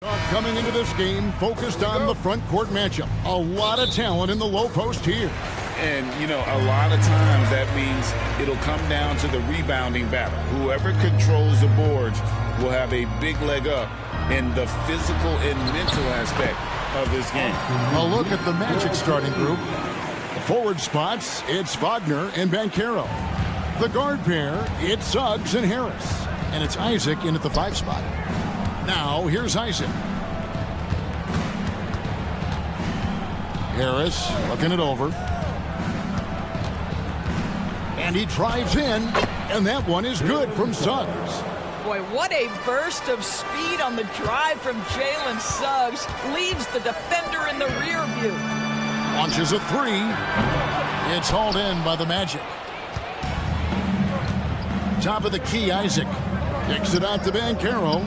Coming into this game, focused on the front court matchup. A lot of talent in the low post here. And, you know, a lot of times that means it'll come down to the rebounding battle. Whoever controls the boards will have a big leg up in the physical and mental aspect of this game. A look at the Magic starting group. The forward spots, it's Wagner and Banchero. The guard pair, it's Suggs and Harris. And it's Isaac in at the 5 spot. Now, here's Isaac. Harris looking it over. And he drives in, and that one is good from Suggs. Boy, what a burst of speed on the drive from Jalen Suggs. Leaves the defender in the rear view. Launches a 3. It's hauled in by the Magic. Top of the key, Isaac. Kicks it out to Banchero.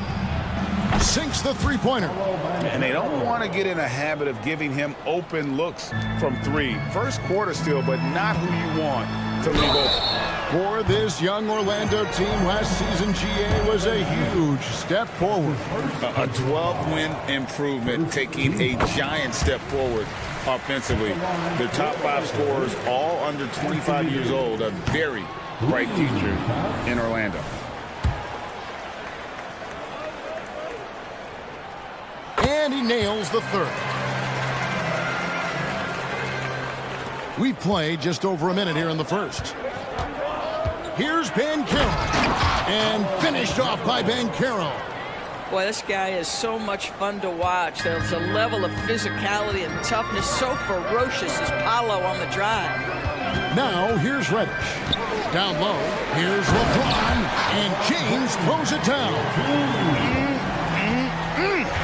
Sinks the three-pointer. And they don't want to get in a habit of giving him open looks from 3. First quarter still, but not who you want to leave open. For this young Orlando team, last season GA was a huge step forward. A 12-win improvement, taking a giant step forward offensively. Their top 5 scorers, all under 25 years old, a very bright future in Orlando. And he nails the 3rd. We played just over a minute here in the 1st. Here's Banchero. And finished off by Banchero. Boy, this guy is so much fun to watch. There's a level of physicality and toughness so ferocious as Paolo on the drive. Now, here's Reddish. Down low, here's LeBron. And James throws it down.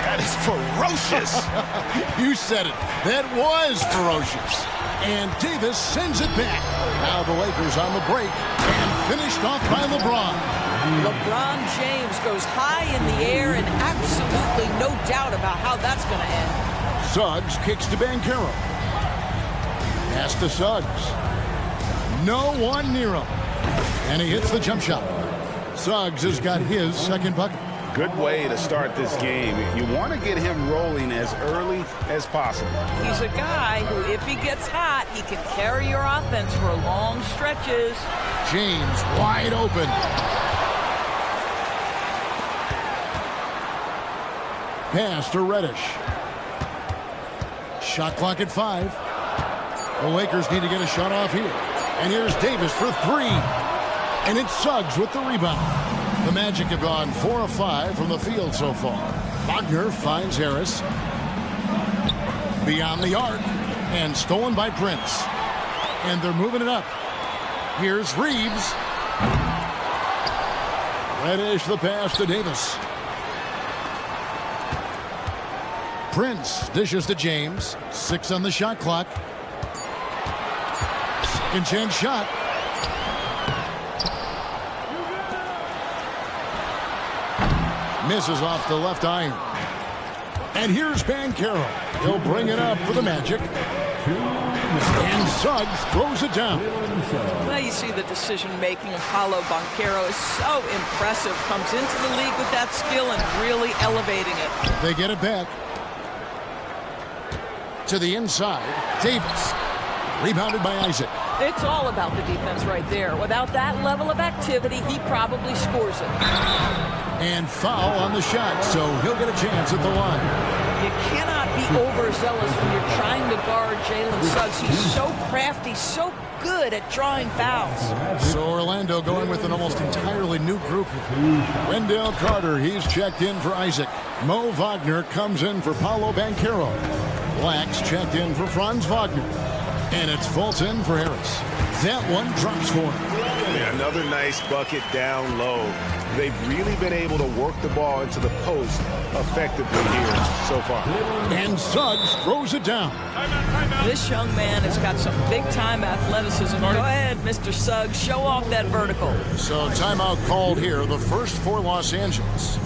That is ferocious. You said it. That was ferocious. And Davis sends it back. Now the Lakers on the break. And finished off by LeBron. LeBron James goes high in the air and absolutely no doubt about how that's going to end. Suggs kicks to Banchero. Pass to Suggs. No one near him. And he hits the jump shot. Suggs has got his 2nd bucket. Good way to start this game. You want to get him rolling as early as possible. He's a guy who, if he gets hot, he can carry your offense for long stretches. James wide open. Pass to Reddish. Shot clock at 5. The Lakers need to get a shot off here. And here's Davis for 3. And it's Suggs with the rebound. The Magic have gone 4 of 5 from the field so far. Wagner finds Harris. Beyond the arc. And stolen by Prince. And they're moving it up. Here's Reeves. Reddish the pass to Davis. Prince dishes to James. 6 on the shot clock. Second chance shot. Misses off the left iron. And here's Banchero. He'll bring it up for the Magic. And Suggs throws it down. Well, you see the decision-making of Paolo Banchero is so impressive. Comes into the league with that skill and really elevating it. They get it back. To the inside. Davis. Rebounded by Isaac. It's all about the defense right there. Without that level of activity, he probably scores it. And foul on the shot, so he'll get a chance at the line. You cannot be overzealous when you're trying to guard Jalen Suggs. He's so crafty, so good at drawing fouls. So Orlando going with an almost entirely new group here. Wendell Carter, he's checked in for Isaac. Mo Wagner comes in for Paolo Banchero. Black's checked in for Franz Wagner. And it's Fulton for Harris. That one drops for him. Yeah, another nice bucket down low. They've really been able to work the ball into the post effectively here so far. And Suggs throws it down. This young man has got some big-time athleticism. Go ahead, Mr. Suggs. Show off that vertical. So timeout called here, the first for Los Angeles.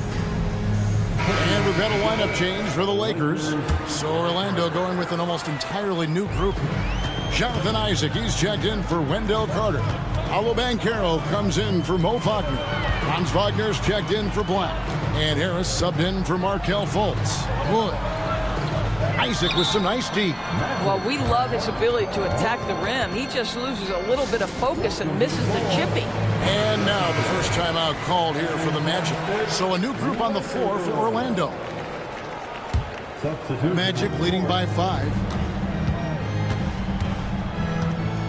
And we've got a lineup change for the Lakers. So Orlando going with an almost entirely new group here. Jonathan Isaac, he's checked in for Wendell Carter. Paulo Banchero comes in for Mo Wagner. Franz Wagner's checked in for Black. And Harris subbed in for Markel Fultz. Wood. Isaac with some nice deep. Well, we love his ability to attack the rim. He just loses a little bit of focus and misses the chipping. And now the first timeout called here for the Magic. So a new group on the floor for Orlando. Magic leading by 5.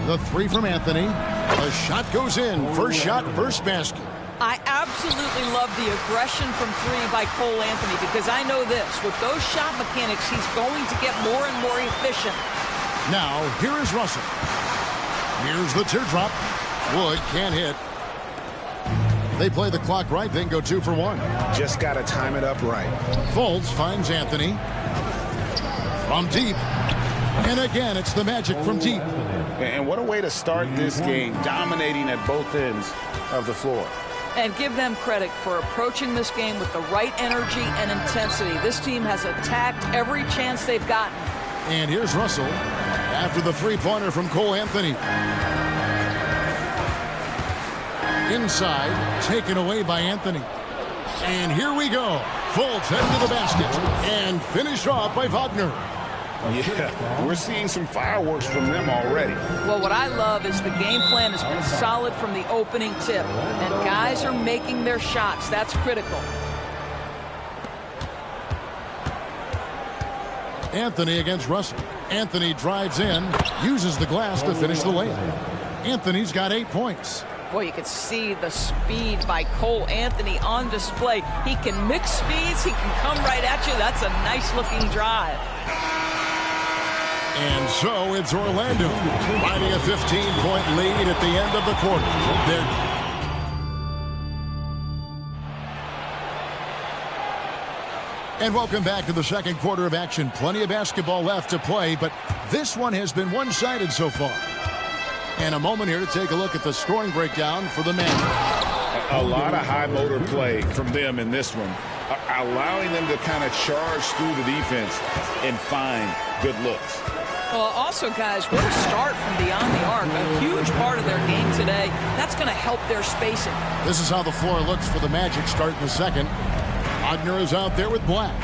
The 3 from Anthony. The shot goes in. First shot, first basket. I absolutely love the aggression from 3 by Cole Anthony because I know this. With those shot mechanics, he's going to get more and more efficient. Now, here is Russell. Here's the teardrop. Wood can't hit. They play the clock right, then go 2 for 1. Just got to time it up right. Fultz finds Anthony. From deep. And again, it's the Magic from deep. And what a way to start this game, dominating at both ends of the floor. And give them credit for approaching this game with the right energy and intensity. This team has attacked every chance they've gotten. And here's Russell after the three-pointer from Cole Anthony. Inside, taken away by Anthony. And here we go. Fultz heading to the basket. And finished off by Wagner. Yeah, we're seeing some fireworks from them already. Well, what I love is the game plan has been solid from the opening tip. And guys are making their shots. That's critical. Anthony against Russell. Anthony drives in, uses the glass to finish the layup. Anthony's got 8 points. Boy, you can see the speed by Cole Anthony on display. He can mix speeds. He can come right at you. That's a nice-looking drive. And so it's Orlando, riding a 15-point lead at the end of the quarter. And welcome back to the second quarter of action. Plenty of basketball left to play, but this one has been one-sided so far. And a moment here to take a look at the scoring breakdown for the Magic. A lot of high motor play from them in this one, allowing them to kind of charge through the defense and find good looks. Well, also, guys, what a start from beyond the arc. A huge part of their game today. That's going to help their spacing. This is how the floor looks for the Magic starting the second. Wagner is out there with Black.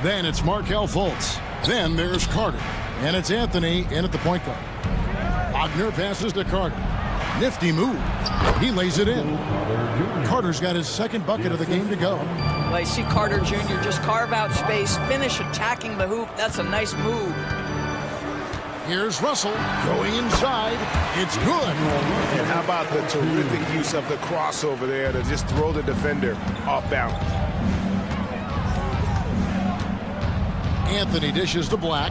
Then it's Markel Fultz. Then there's Carter. And it's Anthony in at the point guard. Wagner passes to Carter. Nifty move. He lays it in. Carter's got his second bucket of the game to go. Well, you see Carter Jr. just carve out space, finish attacking the hoop. That's a nice move. Here's Russell going inside. It's good. And how about the terrific use of the crossover there to just throw the defender off balance. Anthony dishes to Black.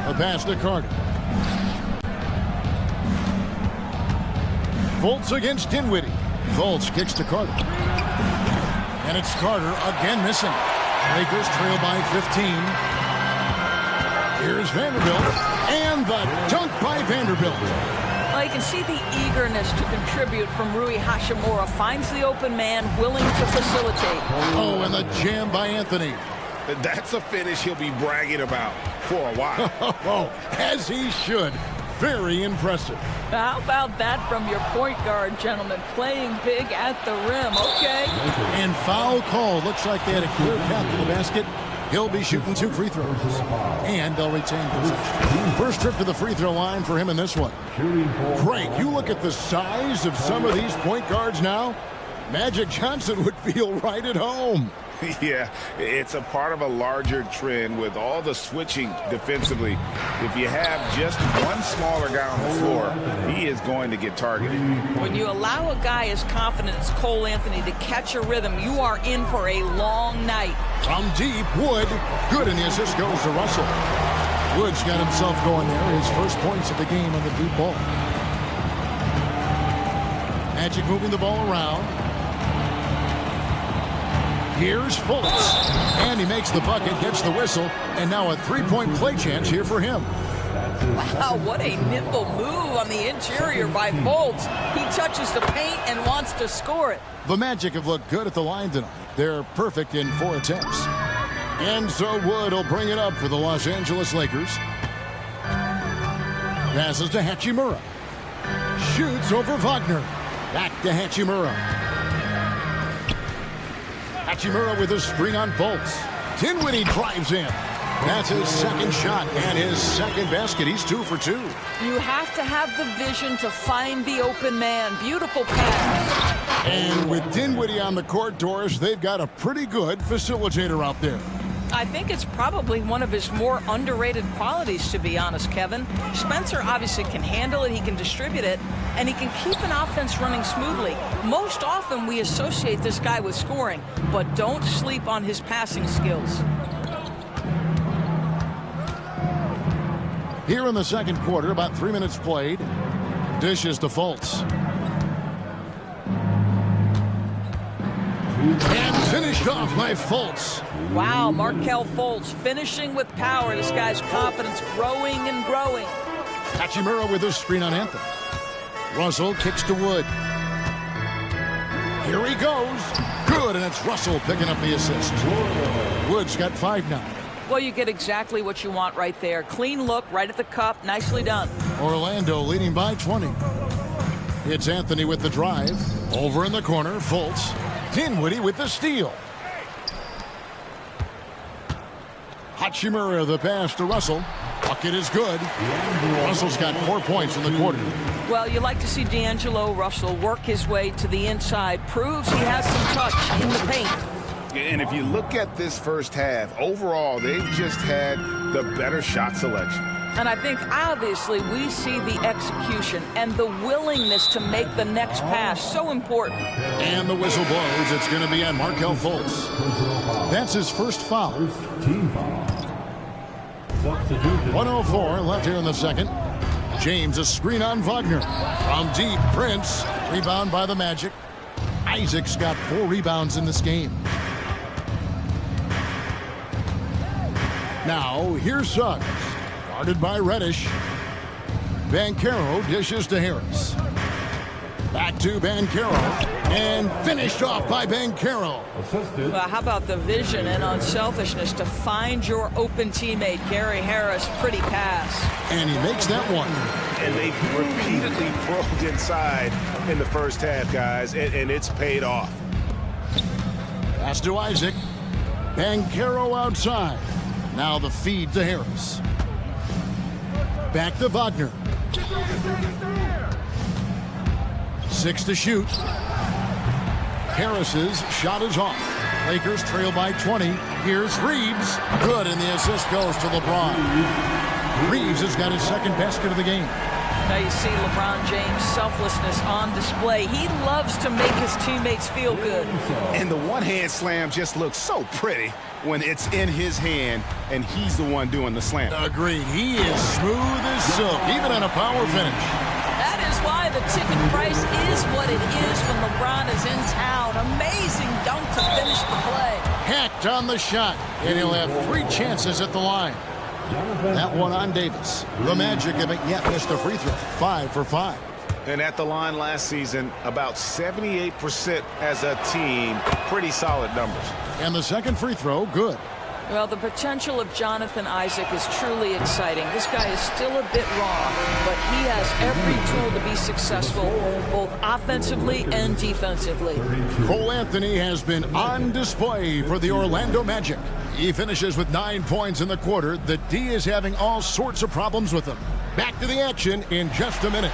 A pass to Carter. Fultz against Dinwiddie. Fultz kicks to Carter. And it's Carter again missing. Lakers trail by 15. Here's Vanderbilt. And the dunk by Vanderbilt. Well, you can see the eagerness to contribute from Rui Hachimura. Finds the open man, willing to facilitate. Oh, and the jam by Anthony. That's a finish he'll be bragging about for a while. Oh, as he should. Very impressive. How about that from your point guard, gentlemen? Playing big at the rim. Okay. And foul call. Looks like they had a clear path to the basket. He'll be shooting 2 free throws. And they'll retain possession. First trip to the free throw line for him in this one. Great. You look at the size of some of these point guards now. Magic Johnson would feel right at home. Yeah, it's a part of a larger trend with all the switching defensively. If you have just one smaller guy on the floor, he is going to get targeted. When you allow a guy as confident as Cole Anthony to catch a rhythm, you are in for a long night. From deep, Wood. Good, and the assist goes to Russell. Wood's got himself going there. His first points of the game on the deep ball. Magic moving the ball around. Here's Fultz. And he makes the bucket, gets the whistle, and now a three-point play chance here for him. Wow, what a nimble move on the interior by Fultz. He touches the paint and wants to score it. The Magic have looked good at the line tonight. They're perfect in 4 attempts. And so Wood will bring it up for the Los Angeles Lakers. Passes to Hachimura. Shoots over Wagner. Back to Hachimura. Hachimura with a screen on Fultz. Dinwiddie drives in. That's his second shot and his second basket. He's 2 for 2. You have to have the vision to find the open man. Beautiful pass. And with Dinwiddie on the court, Doris, they've got a pretty good facilitator out there. I think it's probably one of his more underrated qualities, to be honest, Kevin. Spencer obviously can handle it, he can distribute it, and he can keep an offense running smoothly. Most often we associate this guy with scoring, but don't sleep on his passing skills. Here in the second quarter, about 3 minutes played. Dishes to Fultz. And finished off by Fultz. Wow, Markelle Fultz finishing with power. This guy's confidence growing and growing. Hachimura with a screen on Anthony. Russell kicks to Wood. Here he goes. Good, and it's Russell picking up the assist. Wood's got 5 now. Well, you get exactly what you want right there. Clean look, right at the cup. Nicely done. Orlando leading by 20. It's Anthony with the drive. Over in the corner, Fultz. Dinwiddie with the steal. Hachimura the pass to Russell. Bucket is good. Russell's got 4 points in the quarter. Well, you like to see D'Angelo Russell work his way to the inside. Proves he has some touch in the paint. And if you look at this first half, overall, they've just had the better shot selection. And I think, obviously, we see the execution and the willingness to make the next pass so important. And the whistle blows. It's going to be on Markelle Fultz. That's his first foul. 1:04 left here in the second. James, a screen on Wagner. From deep, Prince. Rebound by the Magic. Isaac's got 4 rebounds in this game. Now, here's Suggs. Guarded by Reddish. Banchero dishes to Harris. Back to Banchero. And finished off by Banchero. Well, how about the vision and unselfishness to find your open teammate, Gary Harris? Pretty pass. And he makes that one. And they've repeatedly probed inside in the first half, guys, and it's paid off. Pass to Isaac. Banchero outside. Now the feed to Harris. Back to Wagner. 6 to shoot. Harris's shot is off. Lakers trail by 20. Here's Reeves. Good, and the assist goes to LeBron. Reeves has got his second basket of the game. Now you see LeBron James' selflessness on display. He loves to make his teammates feel good. And the one-hand slam just looks so pretty when it's in his hand and he's the one doing the slam. Agreed. He is smooth as silk, even on a power finish. That is why the ticket price is what it is when LeBron is in town. Amazing dunk to finish the play. Hacked on the shot, and he'll have 3 chances at the line. That one on Davis. The Magic haven't yet missed a free throw. 5 for 5. And at the line last season, about 78% as a team. Pretty solid numbers. And the second free throw, good. Well, the potential of Jonathan Isaac is truly exciting. This guy is still a bit raw, but he has every tool to be successful, both offensively and defensively. Cole Anthony has been on display for the Orlando Magic. He finishes with 9 points in the quarter. The D is having all sorts of problems with him. Back to the action in just a minute.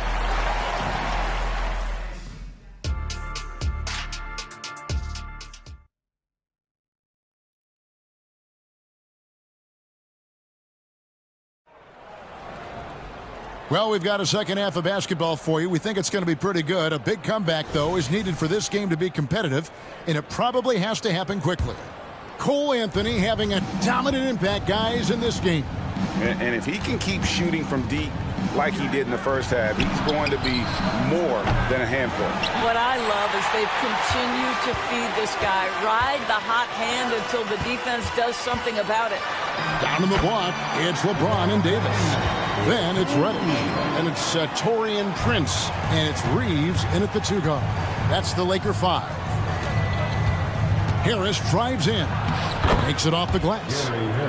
Well, we've got a second half of basketball for you. We think it's going to be pretty good. A big comeback, though, is needed for this game to be competitive, and it probably has to happen quickly. Cole Anthony having a dominant impact, guys, in this game. And if he can keep shooting from deep like he did in the first half, he's going to be more than a handful. What I love is they've continued to feed this guy. Ride the hot hand until the defense does something about it. Down in the block, it's LeBron and Davis. Then it's Reddish, and it's Taurean Prince, and it's Reeves in at the 2 guard. That's the Laker 5. Harris drives in, takes it off the glass.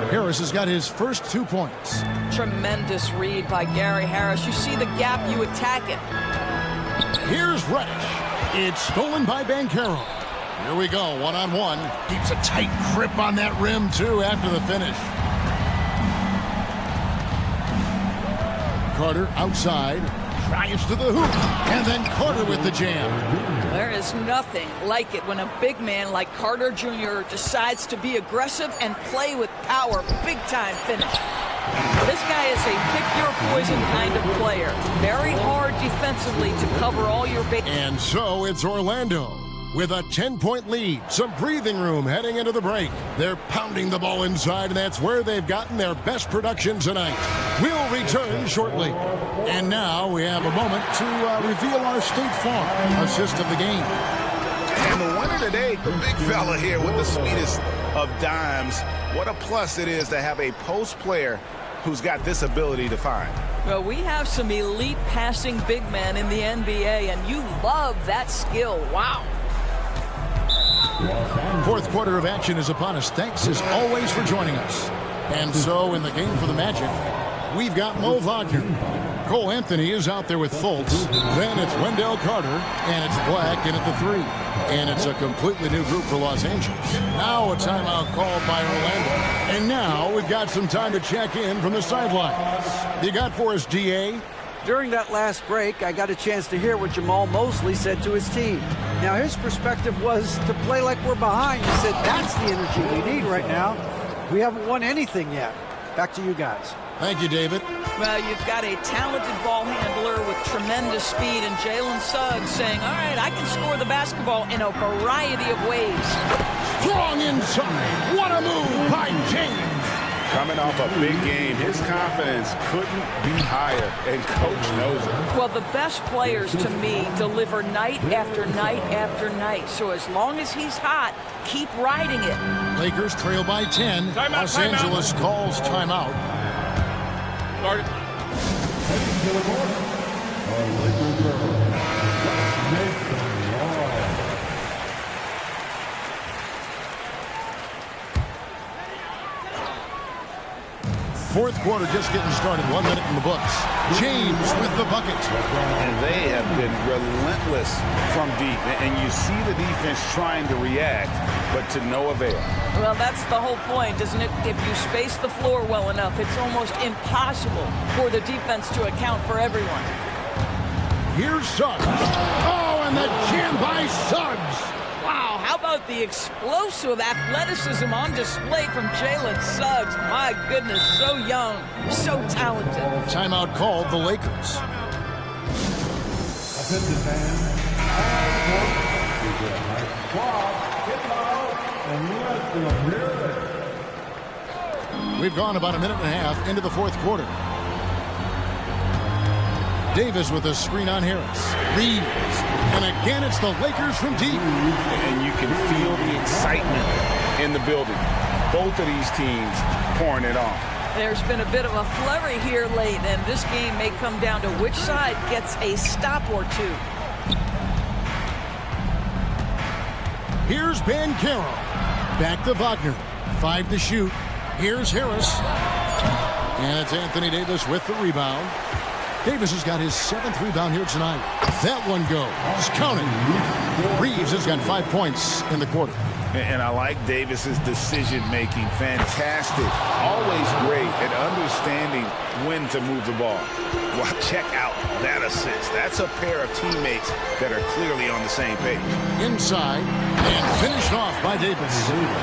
Harris has got his first 2 points. Tremendous read by Gary Harris. You see the gap, you attack it. Here's Reddish. It's stolen by Bankero. Here we go, one-on-one. Keeps a tight grip on that rim, too, after the finish. Carter outside, drives to the hoop, and then Carter with the jam. There is nothing like it when a big man like Carter Jr. decides to be aggressive and play with power. Big-time finish. This guy is a pick-your-poison kind of player. Very hard defensively to cover all your bases. And so it's Orlando with a 10-point lead. Some breathing room heading into the break. They're pounding the ball inside, and that's where they've gotten their best production tonight. We'll return shortly. And now we have a moment to reveal our State Farm assist of the game. And the winner today, the big fella here with the sweetest of dimes. What a plus it is to have a post player who's got this ability to find. Well, we have some elite passing big men in the NBA, and you love that skill. Wow. Fourth quarter of action is upon us. Thanks as always for joining us. And so in the game for the Magic, we've got Mo Wagner. Cole Anthony is out there with Fultz. Then it's Wendell Carter, and it's Black in at the 3. And it's a completely new group for Los Angeles. Now a timeout called by Orlando. And now we've got some time to check in from the sidelines. You got for us, DA? During that last break, I got a chance to hear what Jamal Mosley said to his team. Now, his perspective was to play like we're behind. He said, that's the energy we need right now. We haven't won anything yet. Back to you guys. Thank you, David. Well, you've got a talented ball handler with tremendous speed, and Jalen Suggs saying, all right, I can score the basketball in a variety of ways. Strong inside. What a move by James. Coming off a big game, his confidence couldn't be higher, and Coach knows it. Well, the best players, to me, deliver night after night after night. So as long as he's hot, keep riding it. Lakers trail by 10. Los Angeles calls timeout. Fourth quarter just getting started. 1 minute in the books. James with the bucket. And they have been relentless from deep. And you see the defense trying to react, but to no avail. Well, that's the whole point, isn't it? If you space the floor well enough, it's almost impossible for the defense to account for everyone. Here's Suggs. Oh, and the jam by Suggs. Wow, how about the explosive athleticism on display from Jalen Suggs? My goodness, so young, so talented. Timeout called the Lakers. We've gone about a minute and a half into the fourth quarter. Davis with a screen on Harris. Reeves. And again, it's the Lakers from deep. And you can feel the excitement in the building. Both of these teams pouring it on. There's been a bit of a flurry here late, and this game may come down to which side gets a stop or two. Here's Bankero. Back to Wagner. 5 to shoot. Here's Harris. And it's Anthony Davis with the rebound. Davis has got his 7th rebound here tonight. That one goes. Counting. Reeves has got 5 points in the quarter. And I like Davis's decision-making. Fantastic. Always great at understanding when to move the ball. Well, check out that assist. That's a pair of teammates that are clearly on the same page. Inside and finished off by Davis.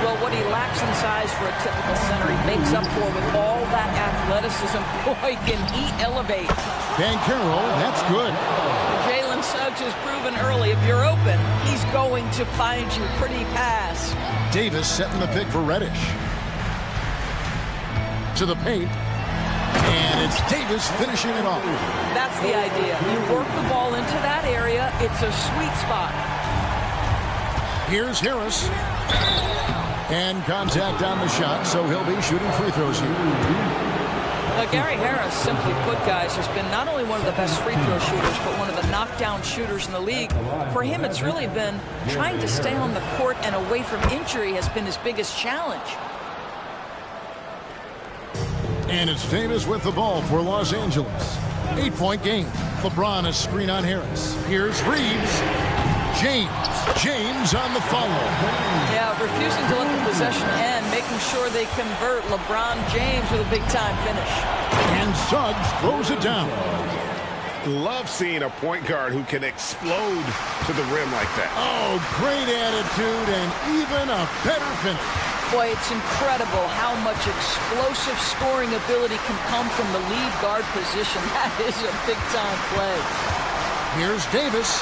Well, what he lacks in size for a typical center, he makes up for with all that athleticism. Boy, can he elevate. Bankero, that's good. Jalen Suggs has proven early, if you're open, he's going to find you. Pretty pass. Davis setting the pick for Reddish. To the paint. And it's Davis finishing it off. That's the idea. You work the ball into that area. It's a sweet spot. Here's Harris. And contact on the shot, so he'll be shooting free throws here. Gary Harris, simply put, guys, has been not only one of the best free throw shooters, but one of the knockdown shooters in the league. For him, it's really been trying to stay on the court and away from injury has been his biggest challenge. And it's Davis with the ball for Los Angeles. 8-point game. LeBron a screen on Harris. Here's Reeves. James on the follow. Yeah, refusing to let the possession end, making sure they convert. LeBron James with a big-time finish. And Suggs throws it down. Love seeing a point guard who can explode to the rim like that. Oh, great attitude and even a better finish. Boy, it's incredible how much explosive scoring ability can come from the lead guard position. That is a big-time play. Here's Davis.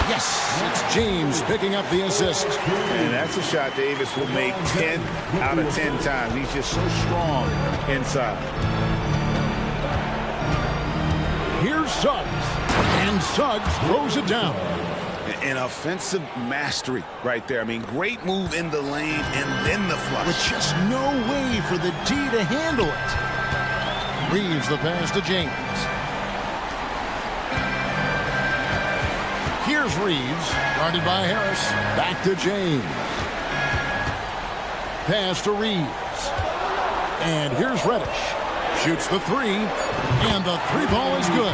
Yes, it's James picking up the assist. And that's a shot Davis will make 10 out of 10 times. He's just so strong inside. Here's Suggs. And Suggs throws it down. An offensive mastery right there. I mean, great move in the lane and then the flush. With just no way for the D to handle it. Reeves the pass to James. Here's Reeves, guarded by Harris. Back to James. Pass to Reeves. And here's Reddish. Shoots the three, and the three ball is good.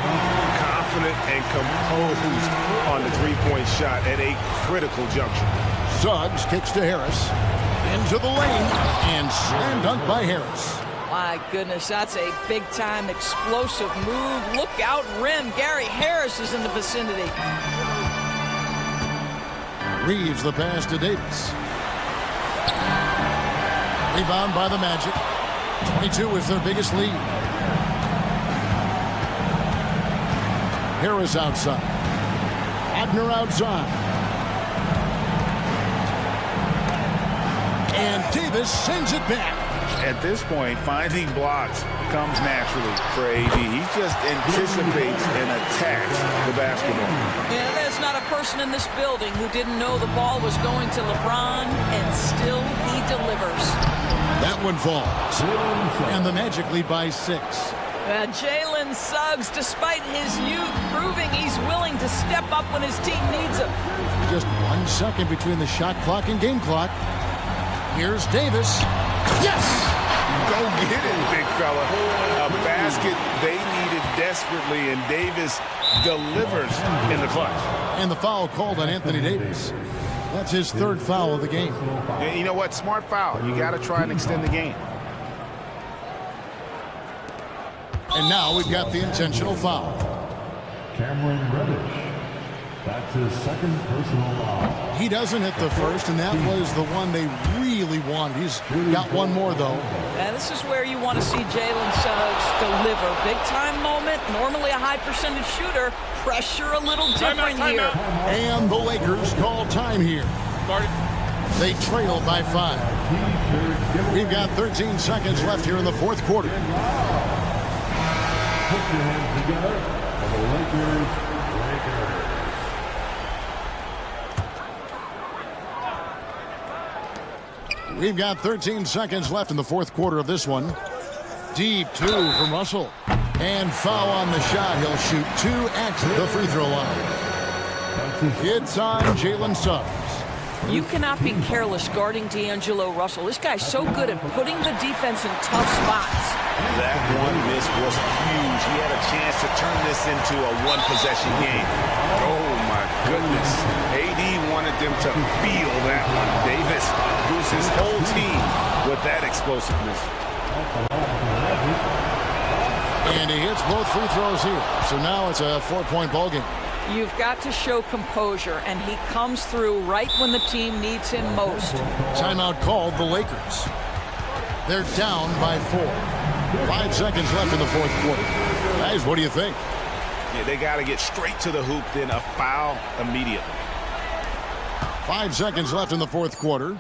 Confident and composed on the three-point shot at a critical juncture. Suggs kicks to Harris. Into the lane, and slam dunk by Harris. My goodness, that's a big-time explosive move. Look out, rim. Gary Harris is in the vicinity. Reeves the pass to Davis. Rebound by the Magic. 22 is their biggest lead. Harris outside. Wagner outside. And Davis sends it back. At this point, finding blocks comes naturally for AD. He just anticipates and attacks the basketball. Yeah, there's not a person in this building who didn't know the ball was going to LeBron, and still he delivers. That one falls. And the Magic lead by 6. Jalen Suggs, despite his youth, proving he's willing to step up when his team needs him. Just 1 second between the shot clock and game clock. Here's Davis. Yes! Go get it, big fella. A basket they needed desperately, and Davis delivers in the clutch. And the foul called on Anthony Davis. That's his 3rd foul of the game. And you know what? Smart foul. You got to try and extend the game. And now we've got the intentional foul. Cameron Reddish. That's his 2nd personal foul. He doesn't hit the first, and that was the one they really wanted. He's got one more, though. And this is where you want to see Jalen Suggs deliver. Big-time moment, normally a high-percentage shooter. Pressure a little different here. And the Lakers call time here. They trail by 5. We've got 13 seconds left here in the 4th quarter. Put your hands together for the Lakers. We've got 13 seconds left in the 4th quarter of this one. Deep 2 from Russell. And foul on the shot. He'll shoot 2 at the free throw line. It's on Jalen Suggs. You cannot be careless guarding D'Angelo Russell. This guy's so good at putting the defense in tough spots. That one miss was huge. He had a chance to turn this into a one-possession game. Oh, my goodness. AD wanted them to feel that one. Davis boosts his whole team with that explosiveness. And he hits both free throws here. So now it's a 4-point ball game. You've got to show composure, and he comes through right when the team needs him most. Timeout called the Lakers. They're down by 4. 5 seconds left in the 4th quarter. Guys, what do you think? Yeah, they got to get straight to the hoop, then a foul immediately. 5 seconds left in the 4th quarter.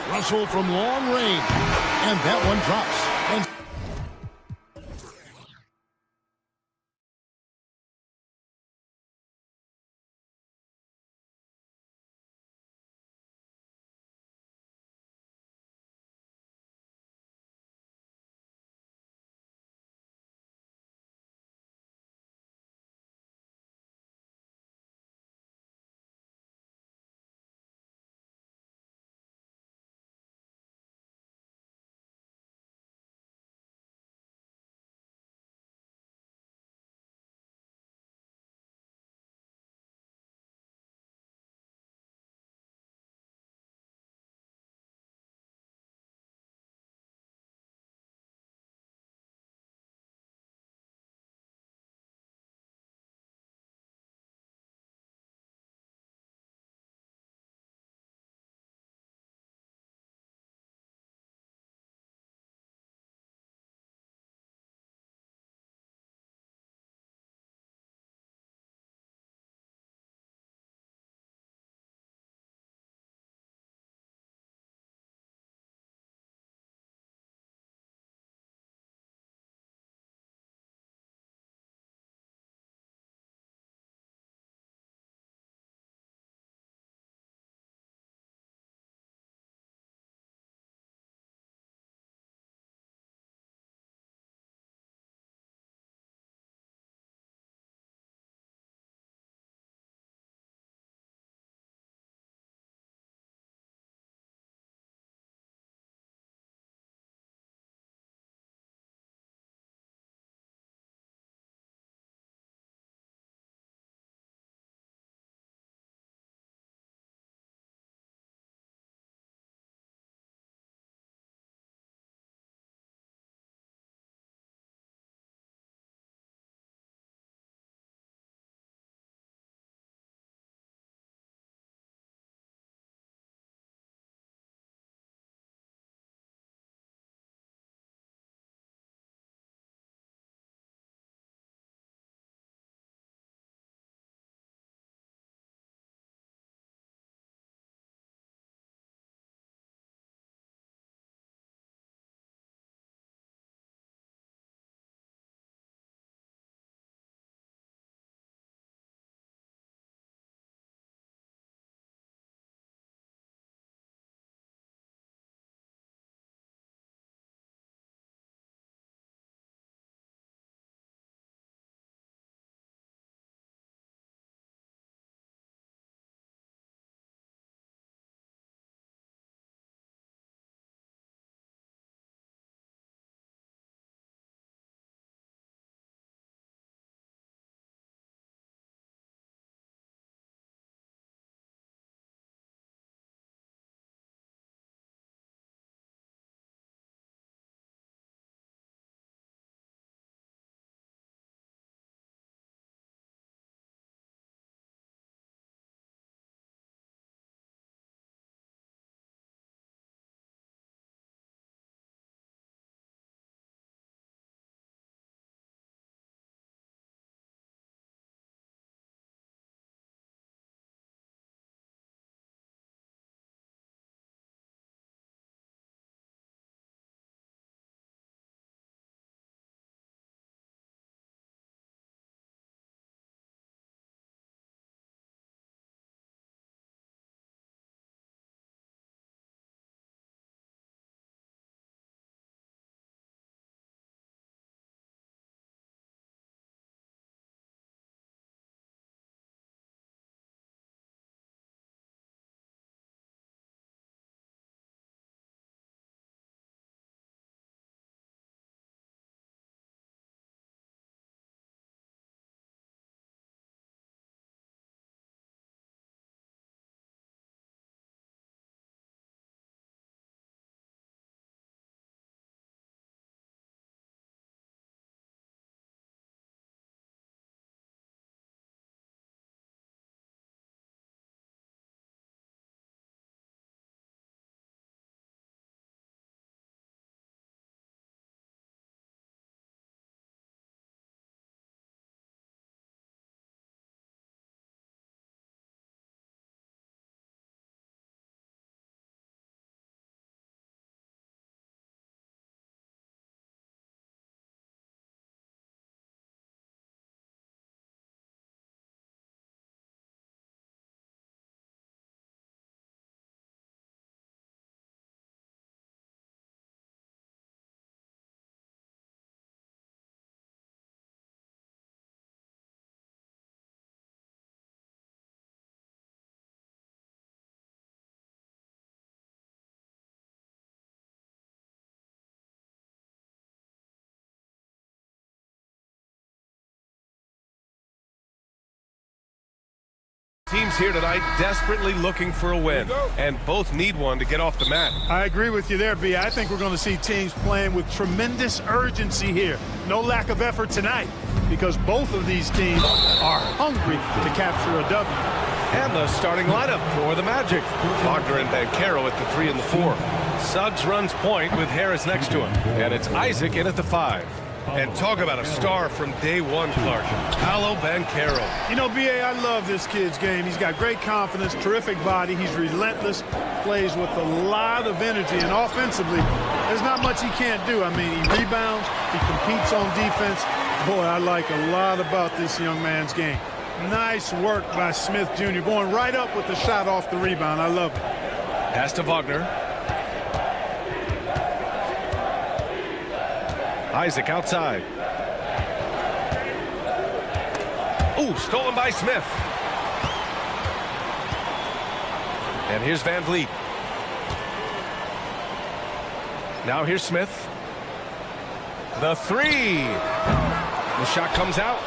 Russell from long range. And that one drops. And teams here tonight desperately looking for a win, and both need one to get off the mat. I agree with you there, B. I think we're going to see teams playing with tremendous urgency here. No lack of effort tonight, because both of these teams are hungry to capture a W. And the starting lineup for the Magic. Wagner and Bancaro at the 3 and the 4. Suggs runs point with Harris next to him. And it's Isaac in at the 5. And talk about a star from day one, Clark. Paolo Bancaro. You know, B.A., I love this kid's game. He's got great confidence, terrific body. He's relentless, plays with a lot of energy. And offensively, there's not much he can't do. I mean, he rebounds, he competes on defense. Boy, I like a lot about this young man's game. Nice work by Smith Jr. going right up with the shot off the rebound. I love it. Pass to Wagner. Isaac outside. Ooh, stolen by Smith. And here's Van Vliet. Now here's Smith. The 3. The shot comes out.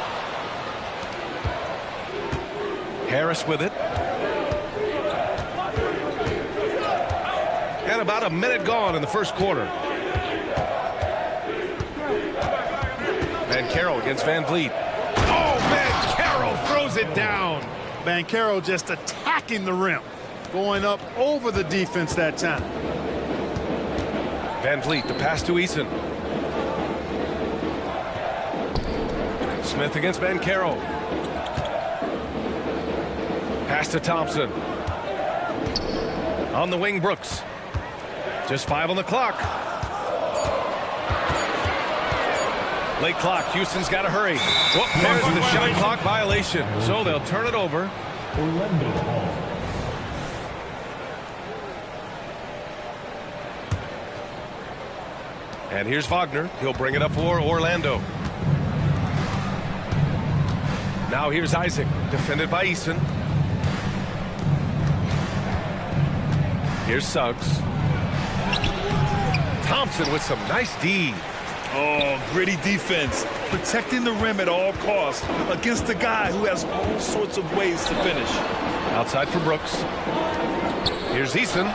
Harris with it. And about a minute gone in the first quarter. Bancaro against Van Vliet. Oh, Bancaro throws it down. Bancaro just attacking the rim, going up over the defense that time. Van Vliet, the pass to Eason. Smith against Bancaro. Pass to Thompson. On the wing, Brooks. Just 5 on the clock. Late clock. Houston's got to hurry. Whoop, there's the shot clock violation. So they'll turn it over. And here's Wagner. He'll bring it up for Orlando. Now here's Isaac, defended by Eason. Here's Suggs. Thompson with some nice D. Oh, gritty defense, protecting the rim at all costs against a guy who has all sorts of ways to finish. Outside for Brooks. Here's Eason.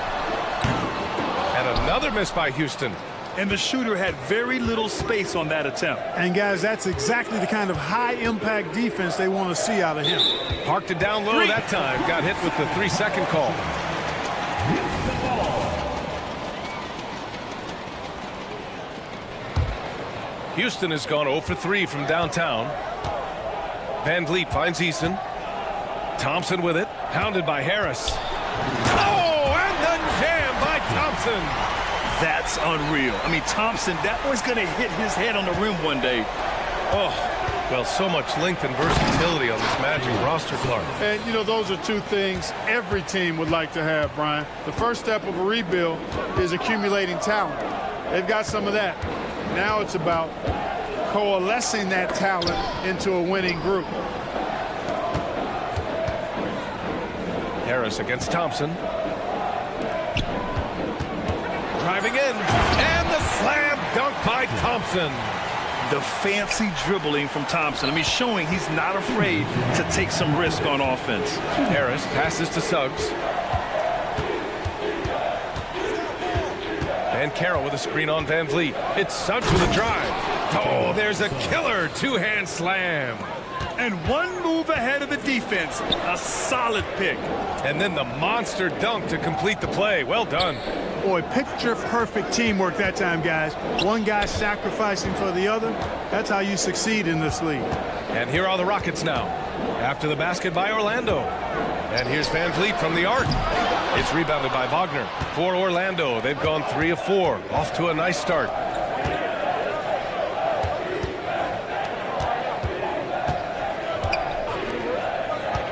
And another miss by Houston. And the shooter had very little space on that attempt. And guys, that's exactly the kind of high-impact defense they want to see out of him. Parked it down low that time. Got hit with the 3-second call. Houston has gone 0 for 3 from downtown. Van Vliet finds Eason. Thompson with it. Pounded by Harris. Oh, and the jam by Thompson. That's unreal. I mean, Thompson, that boy's going to hit his head on the rim one day. Oh, well, so much length and versatility on this Magic roster, Clark. And, you know, those are two things every team would like to have, Brian. The first step of a rebuild is accumulating talent. They've got some of that. Now it's about coalescing that talent into a winning group. Harris against Thompson. Driving in, and the slam dunk by Thompson. The fancy dribbling from Thompson. I mean, showing he's not afraid to take some risk on offense. Harris passes to Suggs. And Carroll with a screen on Van Vliet. It's Suggs with a drive. Oh, there's a killer two-hand slam. And one move ahead of the defense. A solid pick. And then the monster dunk to complete the play. Well done. Boy, picture-perfect teamwork that time, guys. One guy sacrificing for the other. That's how you succeed in this league. And here are the Rockets now. After the basket by Orlando. And here's Van Vliet from the arc. It's rebounded by Wagner. For Orlando, they've gone 3 of 4. Off to a nice start.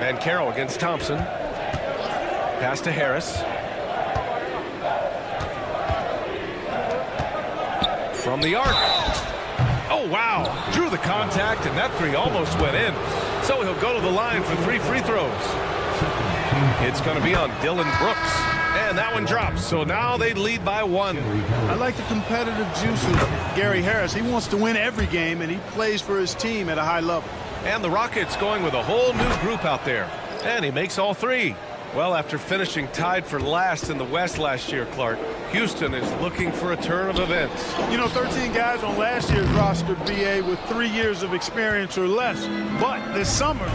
And Carroll against Thompson. Pass to Harris. From the arc. Oh, wow. Drew the contact, and that 3 almost went in. So he'll go to the line for 3 free throws. It's going to be on Dylan Brooks. And that one drops. So now they lead by 1. I like the competitive juice of Gary Harris. He wants to win every game, and he plays for his team at a high level. And the Rockets going with a whole new group out there. And he makes all three. Well, after finishing tied for last in the West last year, Clark, Houston is looking for a turn of events. You know, 13 guys on last year's roster, BA, with 3 years of experience or less. But this summer,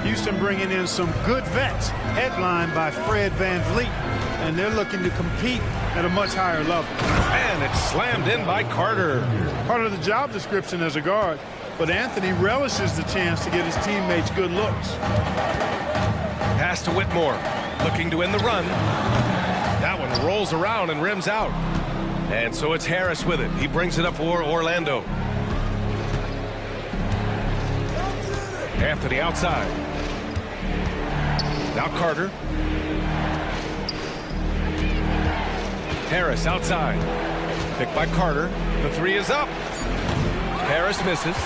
Houston bringing in some good vets, headlined by Fred VanVleet, and they're looking to compete at a much higher level. And it's slammed in by Carter. Part of the job description as a guard, but Anthony relishes the chance to get his teammates good looks. Pass to Whitmore, looking to win the run. That one rolls around and rims out. And so it's Harris with it. He brings it up for Orlando. Anthony outside. Now Carter. Harris outside. Picked by Carter. The three is up. Harris misses.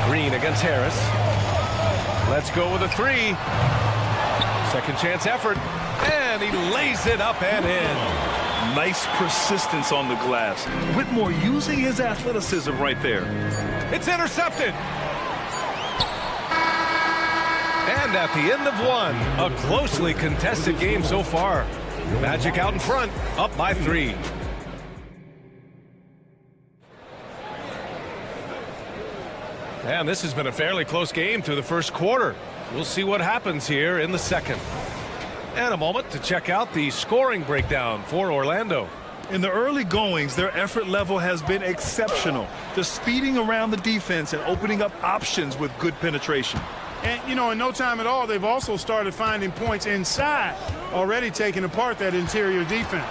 Green against Harris. Let's go with a three. Second chance effort. And he lays it up and in. Nice persistence on the glass. Whitmore using his athleticism right there. It's intercepted. And at the end of one, a closely contested game so far. Magic out in front, up by 3. And this has been a fairly close game through the first quarter. We'll see what happens here in the second. And a moment to check out the scoring breakdown for Orlando. In the early goings, their effort level has been exceptional. They're speeding around the defense and opening up options with good penetration. And, you know, in no time at all, they've also started finding points inside, already taking apart that interior defense.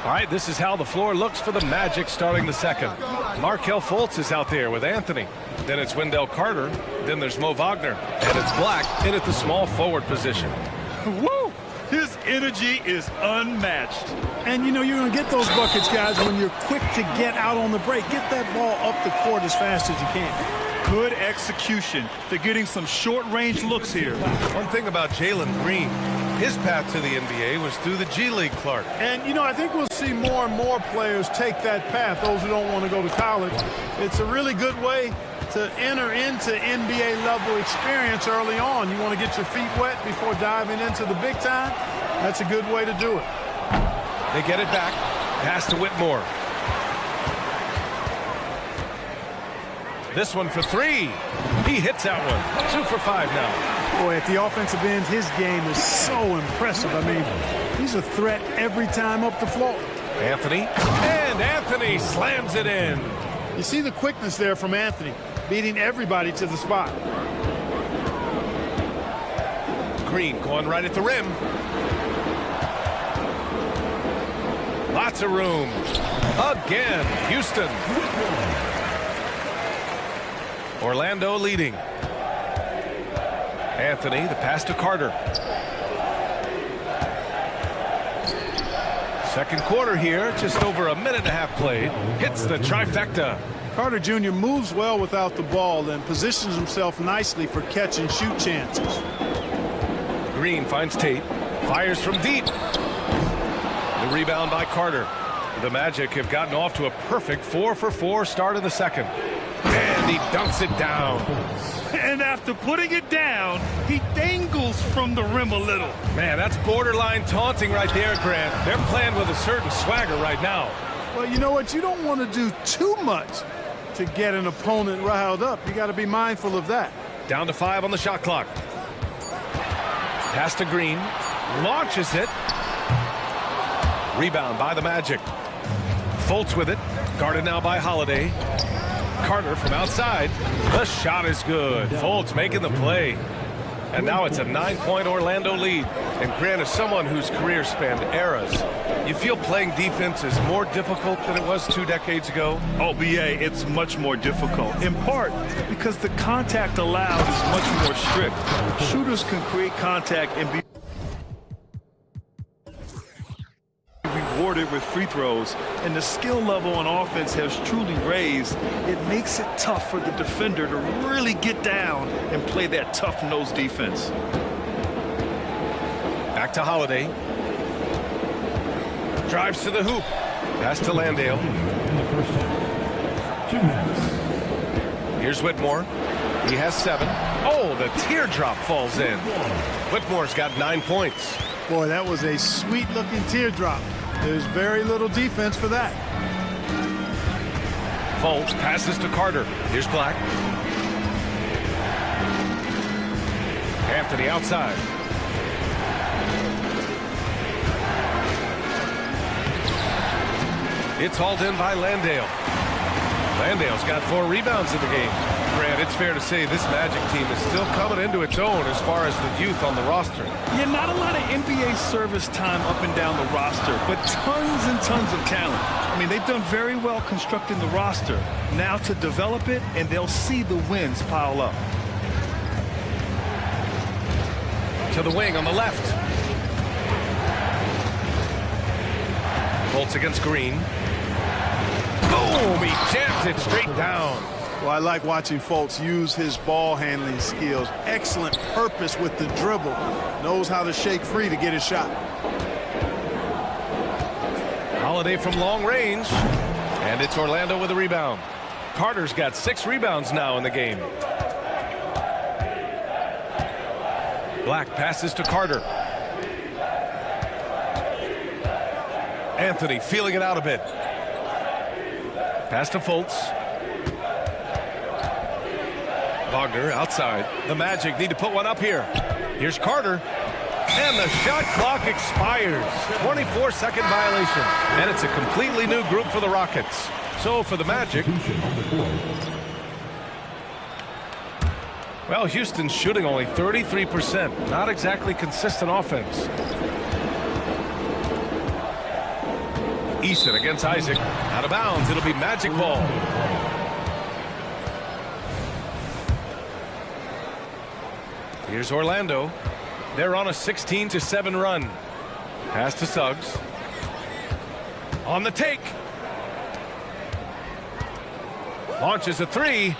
All right, this is how the floor looks for the Magic starting the second. Markelle Fultz is out there with Anthony. Then it's Wendell Carter. Then there's Mo Wagner. And it's Black in at the small forward position. Woo! His energy is unmatched. And, you know, you're going to get those buckets, guys, when you're quick to get out on the break. Get that ball up the court as fast as you can. Good execution. They're getting some short-range looks here. One thing about Jalen Green, his path to the NBA was through the G League, Clark. And, you know, I think we'll see more and more players take that path, those who don't want to go to college. It's a really good way to enter into NBA-level experience early on. You want to get your feet wet before diving into the big time? That's a good way to do it. They get it back. Pass to Whitmore. This one for 3. He hits that one. 2 for 5 now. Boy, at the offensive end, his game is so impressive. I mean, he's a threat every time up the floor. Anthony. And Anthony slams it in. You see the quickness there from Anthony, beating everybody to the spot. Green going right at the rim. Lots of room. Again, Houston. Orlando leading. Anthony, the pass to Carter. Second quarter here, just over a minute and a half played. Hits the trifecta. Carter Jr. moves well without the ball and positions himself nicely for catch and shoot chances. Green finds Tate. Fires from deep. The rebound by Carter. The Magic have gotten off to a perfect 4 for 4 start in the second. And he dunks it down. And after putting it down, he dangles from the rim a little. Man, that's borderline taunting right there, Grant. They're playing with a certain swagger right now. Well, you know what? You don't want to do too much to get an opponent riled up. You got to be mindful of that. Down to 5 on the shot clock. Pass to Green. Launches it. Rebound by the Magic. Fultz with it. Guarded now by Holiday. Carter from outside. The shot is good. Fultz making the play. And now it's a 9-point Orlando lead. And Grant, as someone whose career spanned eras, you feel playing defense is more difficult than it was 2 decades ago? Oh, BA, it's much more difficult. In part because the contact allowed is much more strict. Shooters can create contact and be rewarded with free throws, and the skill level on offense has truly raised. It makes it tough for the defender to really get down and play that tough-nosed defense. Back to Holiday. Drives to the hoop. Pass to Landale. 2 minutes. Here's Whitmore. He has 7. Oh, the teardrop falls in. Whitmore's got 9 points. Boy, that was a sweet-looking teardrop. There's very little defense for that. Folds passes to Carter. Here's Black. Anthony outside. It's hauled in by Landale. Landale's got 4 rebounds in the game. Grant, it's fair to say this Magic team is still coming into its own as far as the youth on the roster. Yeah, not a lot of NBA service time up and down the roster, but tons and tons of talent. I mean, they've done very well constructing the roster. Now to develop it, and they'll see the wins pile up. To the wing on the left. Bolts against Green. Boom! He jams it straight down. Well, I like watching Fultz use his ball handling skills. Excellent purpose with the dribble. Knows how to shake free to get his shot. Holiday from long range. And it's Orlando with a rebound. Carter's got 6 rebounds now in the game. Black passes to Carter. Anthony feeling it out a bit. Pass to Fultz. Wagner outside. The Magic need to put one up here. Here's Carter. And the shot clock expires. 24-second violation. And it's a completely new group for the Rockets. So for the Magic, well, Houston's shooting only 33%. Not exactly consistent offense. Eason against Isaac. Out of bounds. It'll be Magic ball. Here's Orlando. They're on a 16-7 run. Pass to Suggs. On the take. Launches a 3.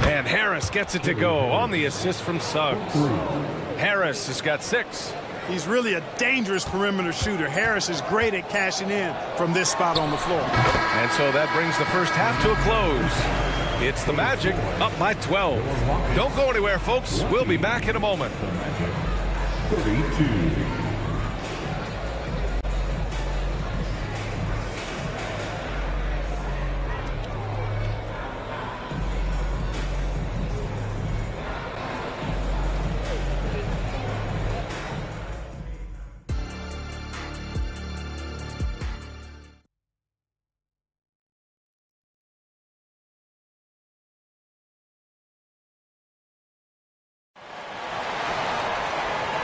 And Harris gets it to go on the assist from Suggs. Harris has got 6. He's really a dangerous perimeter shooter. Harris is great at cashing in from this spot on the floor. And so that brings the first half to a close. It's the Magic up by 12. Don't go anywhere, folks. We'll be back in a moment. 32.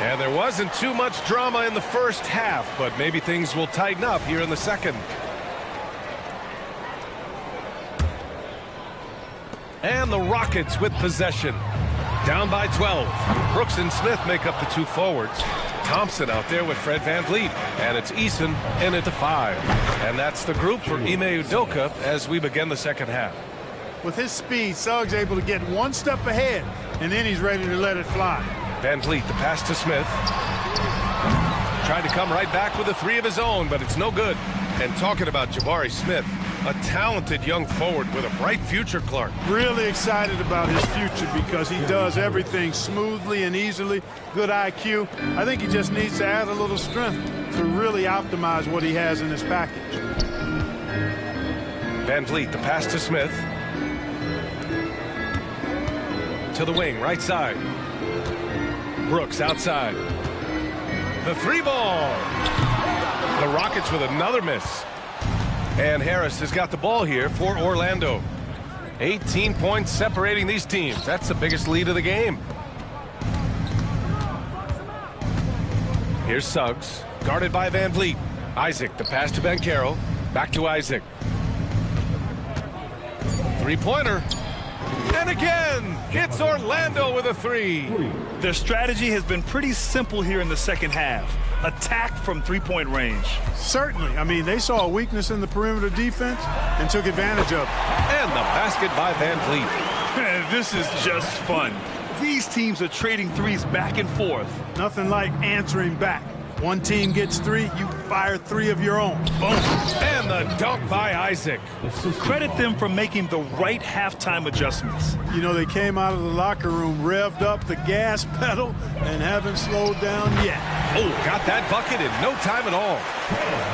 And there wasn't too much drama in the first half, but maybe things will tighten up here in the second. And the Rockets with possession. Down by 12. Brooks and Smith make up the 2 forwards. Thompson out there with Fred VanVleet. And it's Eason in at the 5. And that's the group for Ime Udoka as we begin the second half. With his speed, Suggs able to get one step ahead, and then he's ready to let it fly. VanVleet, the pass to Smith. Tried to come right back with a 3 of his own, but it's no good. And talking about Jabari Smith, a talented young forward with a bright future, Clark. Really excited about his future because he does everything smoothly and easily. Good IQ. I think he just needs to add a little strength to really optimize what he has in his package. VanVleet, the pass to Smith. To the wing, right side. Brooks outside. The 3 ball. The Rockets with another miss. And Harris has got the ball here for Orlando. 18 points separating these teams. That's the biggest lead of the game. Here's Suggs, guarded by VanVleet. Isaac, the pass to Banchero. Back to Isaac. 3-pointer. And again, it's Orlando with a 3. Their strategy has been pretty simple here in the second half. Attack from 3-point range. Certainly. I mean, they saw a weakness in the perimeter defense and took advantage of it. And the basket by VanVleet. This is just fun. These teams are trading threes back and forth. Nothing like answering back. One team gets 3, you fire 3 of your own. Boom. And the dunk by Isaac. Credit them for making the right halftime adjustments. You know, they came out of the locker room, revved up the gas pedal, and haven't slowed down yet. Oh, got that bucket in no time at all.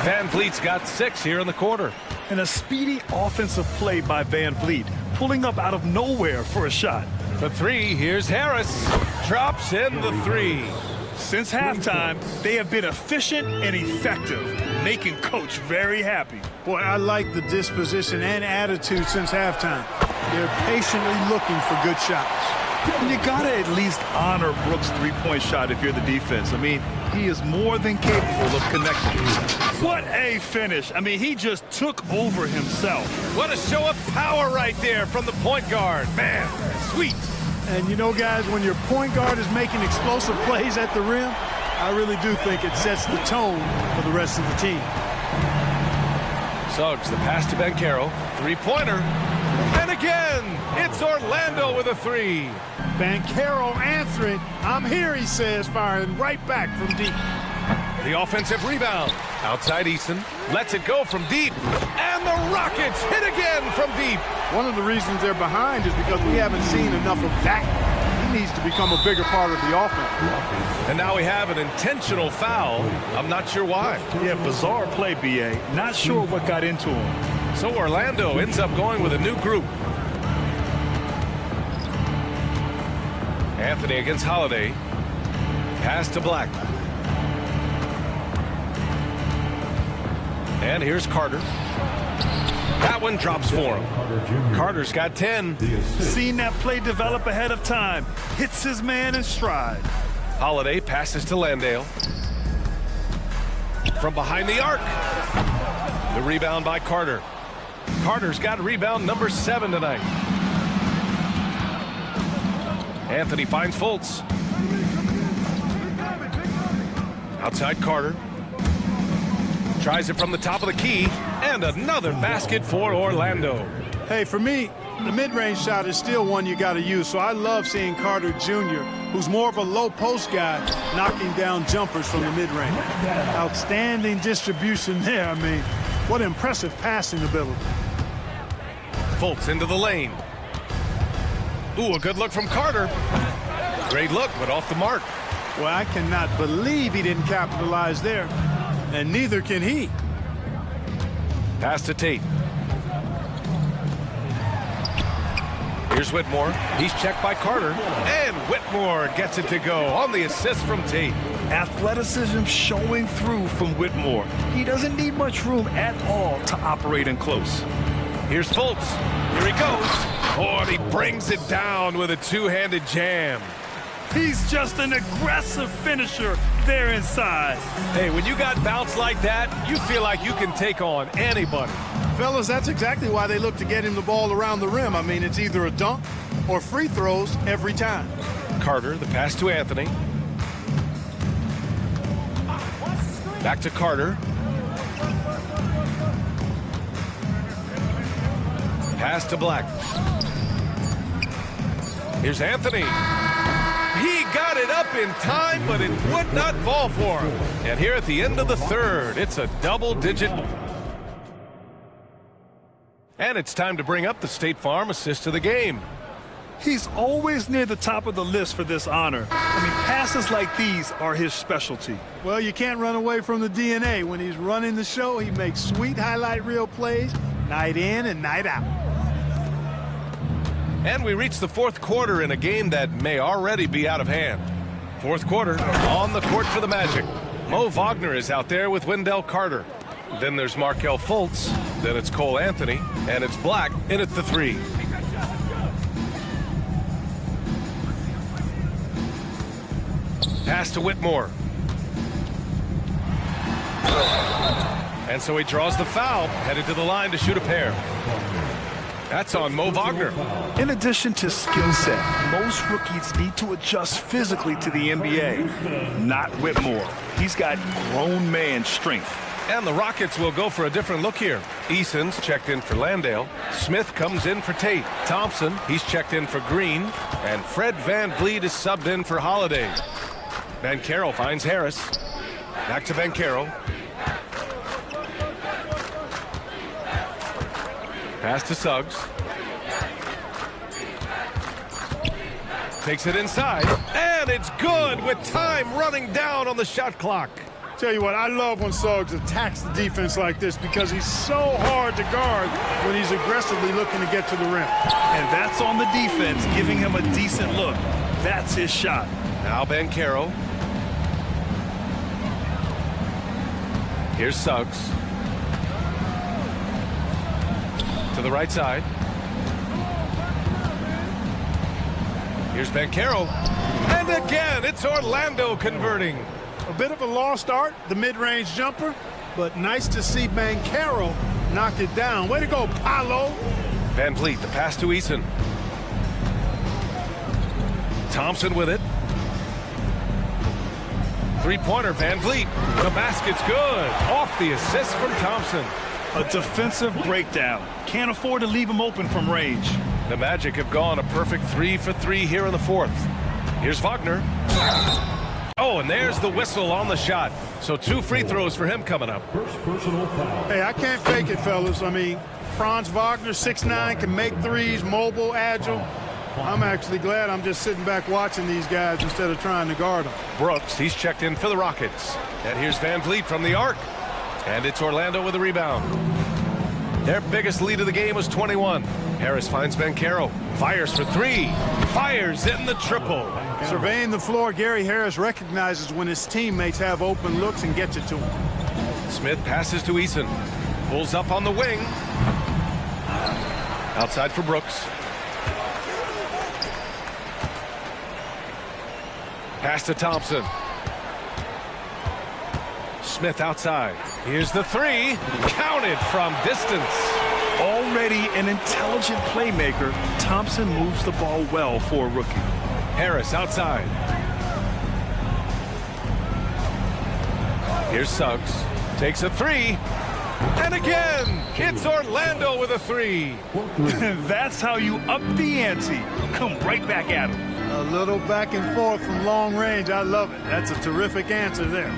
Van Vliet's got 6 here in the quarter. And a speedy offensive play by Van Vliet, pulling up out of nowhere for a shot. For 3, here's Harris. Drops in the 3. Since halftime, they have been efficient and effective, making Coach very happy. Boy, I like the disposition and attitude since halftime. They're patiently looking for good shots. And you gotta at least honor Brooks' three-point shot if you're the defense. I mean, he is more than capable of connecting. What a finish. I mean, he just took over himself. What a show of power right there from the point guard. Man, sweet. And you know, guys, when your point guard is making explosive plays at the rim, I really do think it sets the tone for the rest of the team. Suggs, the pass to Banchero. Three-pointer. And again, it's Orlando with a 3. Banchero answering. I'm here, he says, firing right back from deep. The offensive rebound. Outside Eason. Lets it go from deep. And the Rockets hit again from deep. One of the reasons they're behind is because we haven't seen enough of that. He needs to become a bigger part of the offense. And now we have an intentional foul. I'm not sure why. Yeah, bizarre play, B.A. Not sure what got into him. So Orlando ends up going with a new group. Anthony against Holiday. Pass to Black. And here's Carter. That one drops for him. Carter's got 10. Seen that play develop ahead of time. Hits his man in stride. Holiday passes to Landale. From behind the arc. The rebound by Carter. Carter's got rebound number 7 tonight. Anthony finds Fultz. Outside Carter. Tries it from the top of the key. And another basket for Orlando. Hey, for me, the mid-range shot is still one you got to use, so I love seeing Carter Jr., who's more of a low-post guy, knocking down jumpers from the mid-range. Outstanding distribution there. I mean, what impressive passing ability. Fultz into the lane. Ooh, a good look from Carter. Great look, but off the mark. Well, I cannot believe he didn't capitalize there, and neither can he. Pass to Tate. Here's Whitmore. He's checked by Carter. And Whitmore gets it to go on the assist from Tate. Athleticism showing through from Whitmore. He doesn't need much room at all to operate in close. Here's Fultz. Here he goes. Oh, and he brings it down with a two-handed jam. He's just an aggressive finisher there inside. Hey, when you got bounce like that, you feel like you can take on anybody. Fellas, that's exactly why they look to get him the ball around the rim. I mean, it's either a dunk or free throws every time. Carter, the pass to Anthony. Back to Carter. Pass to Black. Here's Anthony. He got it up in time, but it would not fall for him. And here at the end of the third, it's a double-digit. And it's time to bring up the State Farm assist of the game. He's always near the top of the list for this honor. I mean, passes like these are his specialty. Well, you can't run away from the DNA. When he's running the show, he makes sweet highlight reel plays night in and night out. And we reach the fourth quarter in a game that may already be out of hand. Fourth quarter, on the court for the Magic. Mo Wagner is out there with Wendell Carter. Then there's Markelle Fultz. Then it's Cole Anthony. And it's Black in at the 3. Pass to Whitmore. And so he draws the foul, headed to the line to shoot a pair. That's on Mo Wagner. In addition to skill set, most rookies need to adjust physically to the NBA. Not Whitmore. He's got grown man strength. And the Rockets will go for a different look here. Eason's checked in for Landale. Smith comes in for Tate. Thompson, he's checked in for Green. And Fred Van Vliet is subbed in for Holiday. Banchero finds Harris. Back to Bankero. Pass to Suggs. Takes it inside, and it's good with time running down on the shot clock. Tell you what, I love when Suggs attacks the defense like this because he's so hard to guard when he's aggressively looking to get to the rim. And that's on the defense, giving him a decent look. That's his shot. Now Bankero. Here's Suggs. To the right side. Here's Bankero. And again, it's Orlando converting. A bit of a lost art, the mid-range jumper, but nice to see Bankero knock it down. Way to go, Paolo. Van Vliet, the pass to Eason. Thompson with it. Three-pointer, Van Vliet. The basket's good. Off the assist from Thompson. A defensive breakdown. Can't afford to leave him open from range. The Magic have gone a perfect 3 for 3 here in the fourth. Here's Wagner. Oh, and there's the whistle on the shot. So 2 free throws for him coming up. First personal foul. Hey, I can't fake it, fellas. I mean, Franz Wagner, 6'9", can make threes, mobile, agile. I'm actually glad I'm just sitting back watching these guys instead of trying to guard them. Brooks, he's checked in for the Rockets. And here's Van Vliet from the arc. And it's Orlando with a rebound. Their biggest lead of the game was 21. Harris finds Bankero. Fires for 3. Fires in the triple. Surveying the floor, Gary Harris recognizes when his teammates have open looks and gets it to him. Smith passes to Eason. Pulls up on the wing. Outside for Brooks. Pass to Thompson. Smith outside. Here's the 3. Counted from distance. Already an intelligent playmaker, Thompson moves the ball well for a rookie. Harris outside. Here's Suggs. Takes a 3. And again, it's Orlando with a 3. That's how you up the ante. Come right back at him. A little back and forth from long range. I love it. That's a terrific answer there.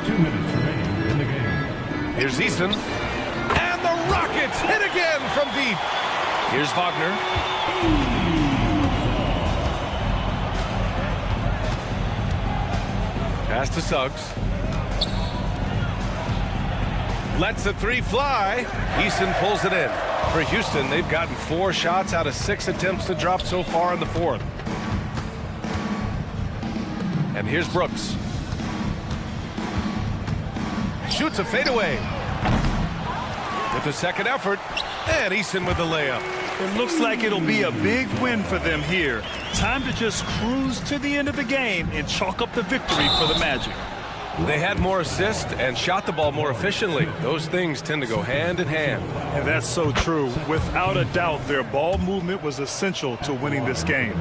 2 minutes remaining in the game. Here's Eason. And the Rockets hit again from deep. Here's Wagner. Pass to Suggs. Lets the 3 fly. Eason pulls it in. For Houston, they've gotten 4 shots out of 6 attempts to drop so far in the fourth. And here's Brooks. Shoots a fadeaway. With the second effort, and Eason with the layup. It looks like it'll be a big win for them here. Time to just cruise to the end of the game and chalk up the victory for the Magic. They had more assists and shot the ball more efficiently. Those things tend to go hand in hand. And that's so true. Without a doubt, their ball movement was essential to winning this game.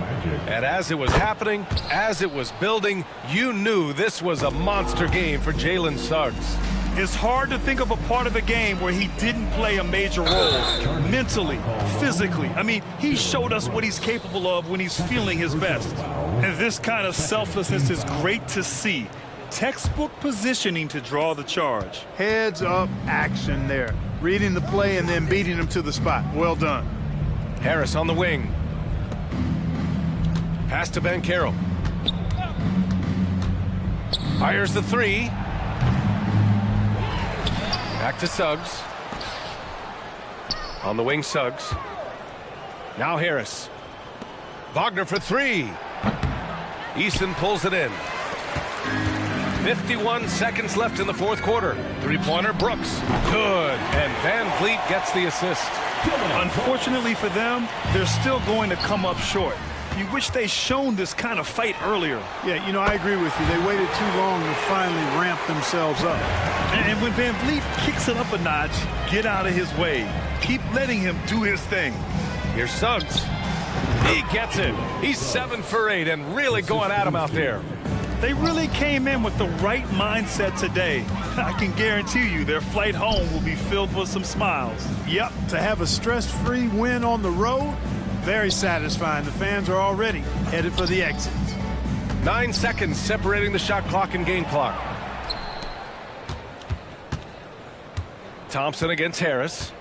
And as it was happening, as it was building, you knew this was a monster game for Jalen Suggs. It's hard to think of a part of the game where he didn't play a major role. Mentally, physically. I mean, he showed us what he's capable of when he's feeling his best. And this kind of selflessness is great to see. Textbook positioning to draw the charge. Heads up action there. Reading the play and then beating him to the spot. Well done. Harris on the wing. Pass to Bankero. Fires the 3. Back to Suggs. On the wing, Suggs. Now Harris. Wagner for 3. Eason pulls it in. 51 seconds left in the fourth quarter. Three-pointer, Brooks. Good. And Van Vliet gets the assist. Unfortunately for them, they're still going to come up short. You wish they'd shown this kind of fight earlier. Yeah, you know, I agree with you. They waited too long to finally ramp themselves up. And when Van Vliet kicks it up a notch, get out of his way. Keep letting him do his thing. Here's Suggs. He gets it. He's 7 for 8 and really going at him out there. They really came in with the right mindset today. I can guarantee you their flight home will be filled with some smiles. Yep, to have a stress-free win on the road, very satisfying. The fans are already headed for the exit. 9 seconds separating the shot clock and game clock. Thompson against Harris.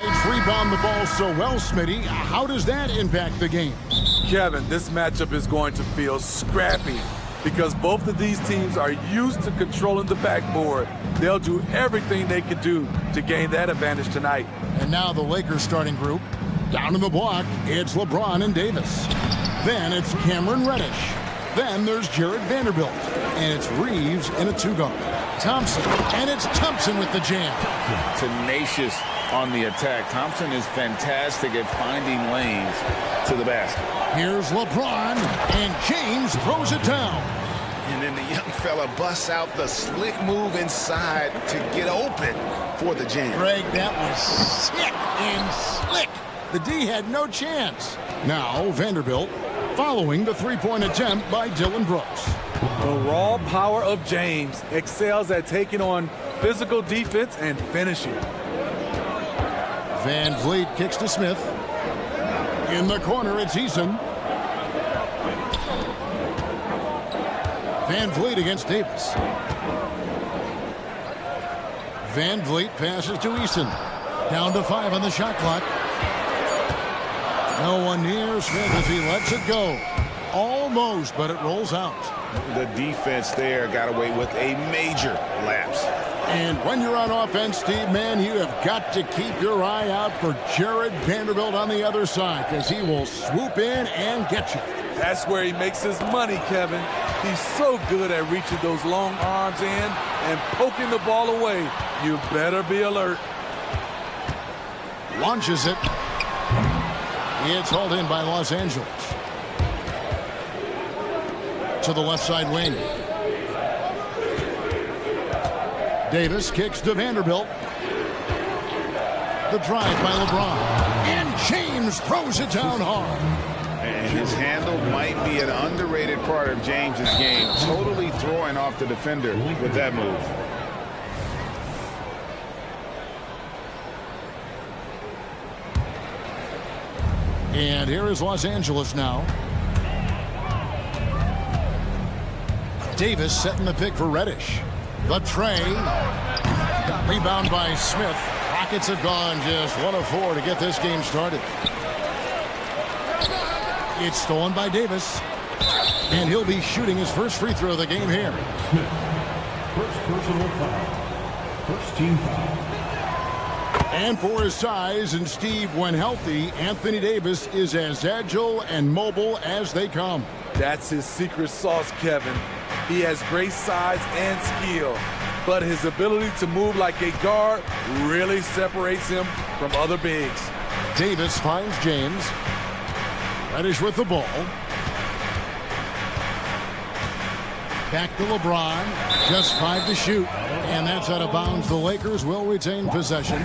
Rebound the ball so well, Smitty. How does that impact the game? Kevin, this matchup is going to feel scrappy because both of these teams are used to controlling the backboard. They'll do everything they can do to gain that advantage tonight. And now the Lakers starting group. Down in the block, it's LeBron and Davis. Then it's Cameron Reddish. Then there's Jared Vanderbilt. And it's Reeves in a two-guard. Thompson, and it's Thompson with the jam. Tenacious on the attack. Thompson is fantastic at finding lanes to the basket. Here's LeBron, and James throws it down. And then the young fella busts out the slick move inside to get open for the jam. Greg, that was sick and slick. The D had no chance. Now Vanderbilt following the three-point attempt by Dylan Brooks. The raw power of James excels at taking on physical defense and finishing. Van Vliet kicks to Smith. In the corner, it's Eason. Van Vliet against Davis. Van Vliet passes to Eason. Down to 5 on the shot clock. No one near Smith as he lets it go. Almost, but it rolls out. The defense there got away with a major lapse. And when you're on offense, Steve, man, you have got to keep your eye out for Jared Vanderbilt on the other side because he will swoop in and get you. That's where he makes his money, Kevin. He's so good at reaching those long arms in and poking the ball away. You better be alert. Launches it. It's hauled in by Los Angeles. To the left side wing. Davis kicks to Vanderbilt. The drive by LeBron. And James throws it down hard. And his handle might be an underrated part of James's game. Totally throwing off the defender with that move. And here is Los Angeles now. Davis setting the pick for Reddish. The tray. Rebound by Smith. Rockets have gone just 1 of 4 to get this game started. It's stolen by Davis. And he'll be shooting his first free throw of the game here. Smith. First personal foul. First team foul. And for his size, and Steve, when healthy, Anthony Davis is as agile and mobile as they come. That's his secret sauce, Kevin. He has great size and skill, but his ability to move like a guard really separates him from other bigs. Davis finds James. Reddish with the ball. Back to LeBron. Just 5 to shoot. And that's out of bounds. The Lakers will retain possession.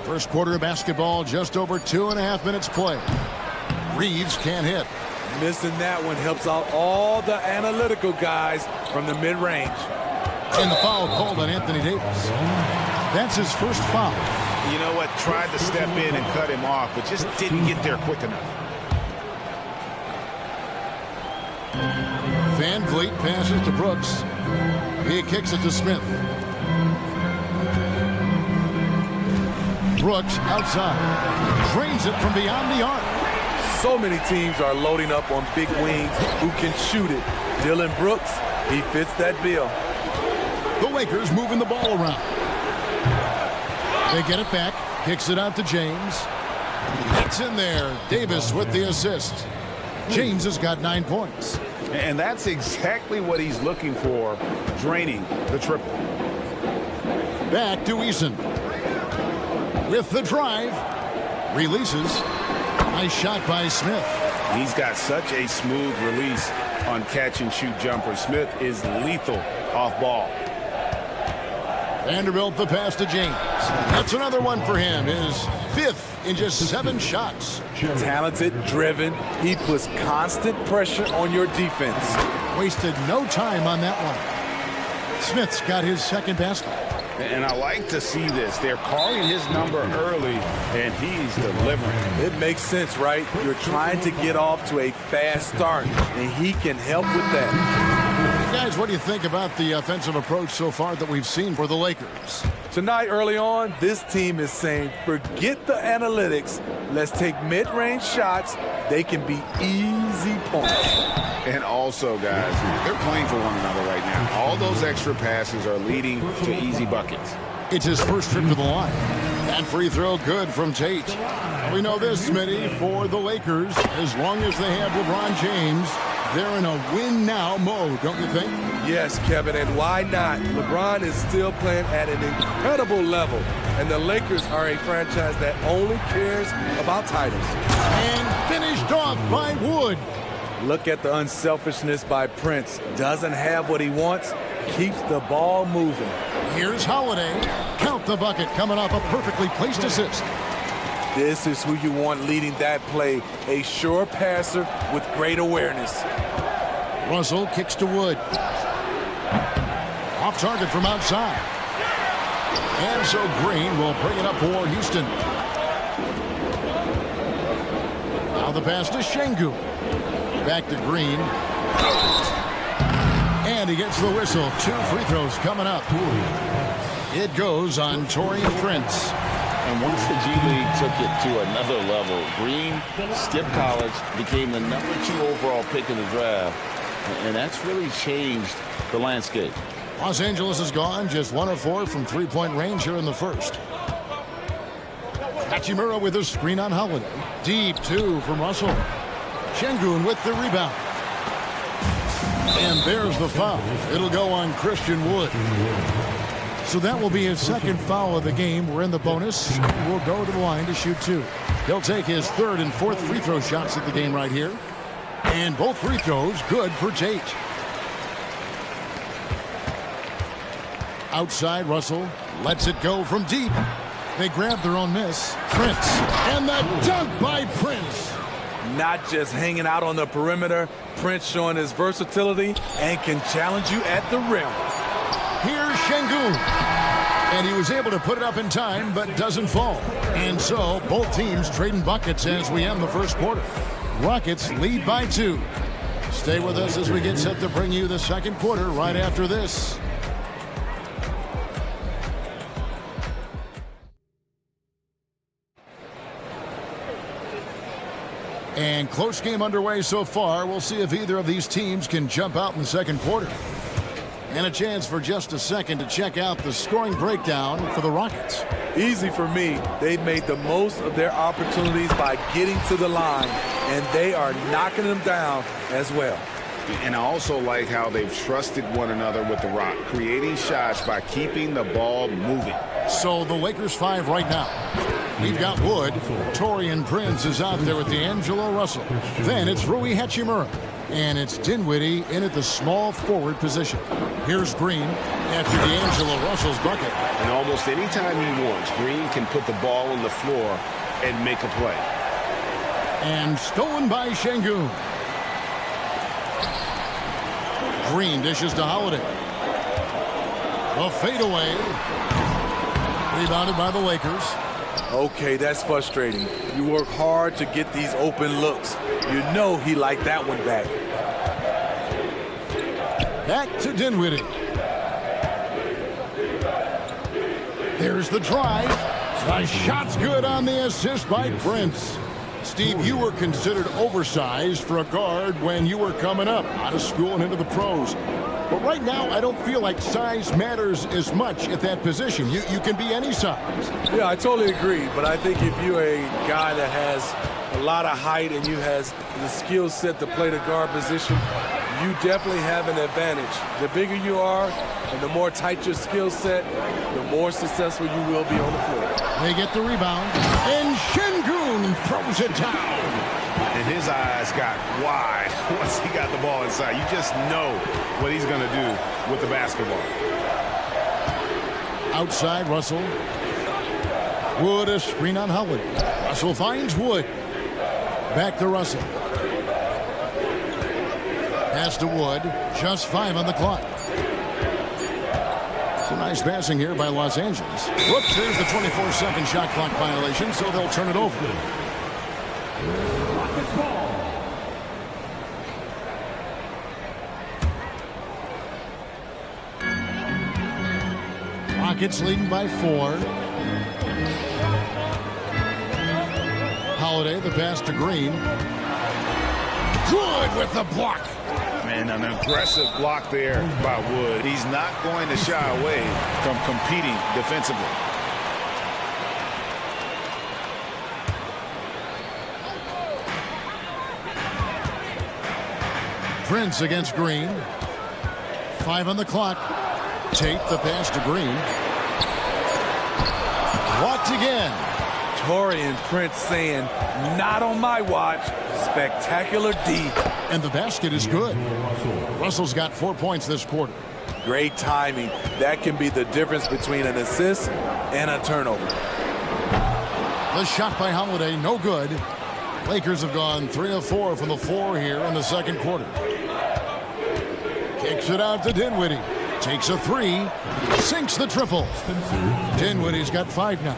First quarter of basketball, just over 2.5 minutes play. Reeves can't hit. Missing that one helps out all the analytical guys from the mid-range. And the foul called on Anthony Davis. That's his first foul. You know what? Tried to step in and cut him off, but just didn't get there quick enough. Van Vliet passes to Brooks. He kicks it to Smith. Brooks outside. Drains it from beyond the arc. So many teams are loading up on big wings who can shoot it. Dylan Brooks, he fits that bill. The Lakers moving the ball around. They get it back. Kicks it out to James. It's in there. Davis with the assist. James has got 9 points. And that's exactly what he's looking for, draining the triple. Back to Eason. With the drive. Releases. Nice shot by Smith. He's got such a smooth release on catch-and-shoot jumper. Smith is lethal off ball. Vanderbilt the pass to James. That's another one for him. His 5th in just 7 shots. Talented, driven. He puts constant pressure on your defense. Wasted no time on that one. Smith's got his second basket. And I like to see this. They're calling his number early, and he's delivering. It makes sense, right? You're trying to get off to a fast start, and he can help with that. Guys, what do you think about the offensive approach so far that we've seen for the Lakers? Tonight, early on, this team is saying, forget the analytics. Let's take mid-range shots. They can be easy points. And also, guys, they're playing for one another right now. All those extra passes are leading to easy buckets. It's his first trip to the line. That free throw good from Tate. We know this, Smitty, for the Lakers, as long as they have LeBron James, they're in a win-now mode, don't you think? Yes, Kevin, and why not? LeBron is still playing at an incredible level, and the Lakers are a franchise that only cares about titles. And finished off by Wood. Look at the unselfishness by Prince. Doesn't have what he wants, keeps the ball moving. Here's Holiday. Count the bucket, coming off a perfectly placed assist. This is who you want leading that play. A sure passer with great awareness. Russell kicks to Wood. Off target from outside. And so Green will bring it up for Houston. Now the pass to Şengün. Back to Green. And he gets the whistle. 2 free throws coming up. It goes on Taurean Prince. And once the G League took it to another level, Green skipped college, became the #2 overall pick in the draft, and that's really changed the landscape. Los Angeles is gone, just 1 of 4 from three-point range here in the first. Hachimura with a screen on Holiday. Deep 2 from Russell. Şengün with the rebound. And there's the foul. It'll go on Christian Wood. So that will be his second foul of the game. We're in the bonus. We'll go to the line to shoot 2. He'll take his 3rd and 4th free throw shots at the game right here. And both free throws good for Tate. Outside, Russell lets it go from deep. They grab their own miss. Prince. And the dunk by Prince. Not just hanging out on the perimeter, Prince showing his versatility and can challenge you at the rim. Here's Şengün. And he was able to put it up in time, but doesn't fall. And so, both teams trading buckets as we end the first quarter. Rockets lead by 2. Stay with us as we get set to bring you the second quarter right after this. And close game underway so far. We'll see if either of these teams can jump out in the second quarter. And a chance for just a second to check out the scoring breakdown for the Rockets. Easy for me. They've made the most of their opportunities by getting to the line, and they are knocking them down as well. And I also like how they've trusted one another with the rock, creating shots by keeping the ball moving. So the Lakers 5 right now. We've got Wood. Taurean Prince is out there with D'Angelo Russell. Then it's Rui Hachimura. And it's Dinwiddie in at the small forward position. Here's Green after D'Angelo Russell's bucket. And almost any time he wants, Green can put the ball on the floor and make a play. And stolen by Şengün. Green dishes to Holiday. A fadeaway. Rebounded by the Lakers. Okay, that's frustrating. You work hard to get these open looks. You know he liked that one back. Back to Dinwiddie. There's the drive. The shot's good on the assist by Prince. Steve, you were considered oversized for a guard when you were coming up out of school and into the pros. But right now, I don't feel like size matters as much at that position. You can be any size. Yeah, I totally agree. But I think if you're a guy that has a lot of height and you has the skill set to play the guard position, you definitely have an advantage. The bigger you are and the more tight your skill set, the more successful you will be on the floor. They get the rebound, and Şengün throws it down. And his eyes got wide once he got the ball inside. You just know what he's going to do with the basketball. Outside, Russell. Wood, a screen on Holiday. Russell finds Wood. Back to Russell. Pass to Wood. Just 5 on the clock. It's a Nice passing here by Los Angeles. Whoops, there's the 24-second shot clock violation, so they'll turn it over. Rockets leading by 4. Holiday, the pass to Green. Good with the block. And an aggressive block there by Wood. He's not going to shy away from competing defensively. Prince against Green. 5 on the clock. Tate the pass to Green. Walked again. Torian Prince saying, not on my watch. Spectacular D. And the basket is good. Russell's got 4 points this quarter. Great timing. That can be the difference between an assist and a turnover. The shot by Holiday, no good. Lakers have gone 3 of 4 from the floor here in the second quarter. Kicks it out to Dinwiddie. Takes a 3. Sinks the triple. Dinwiddie's got 5 now.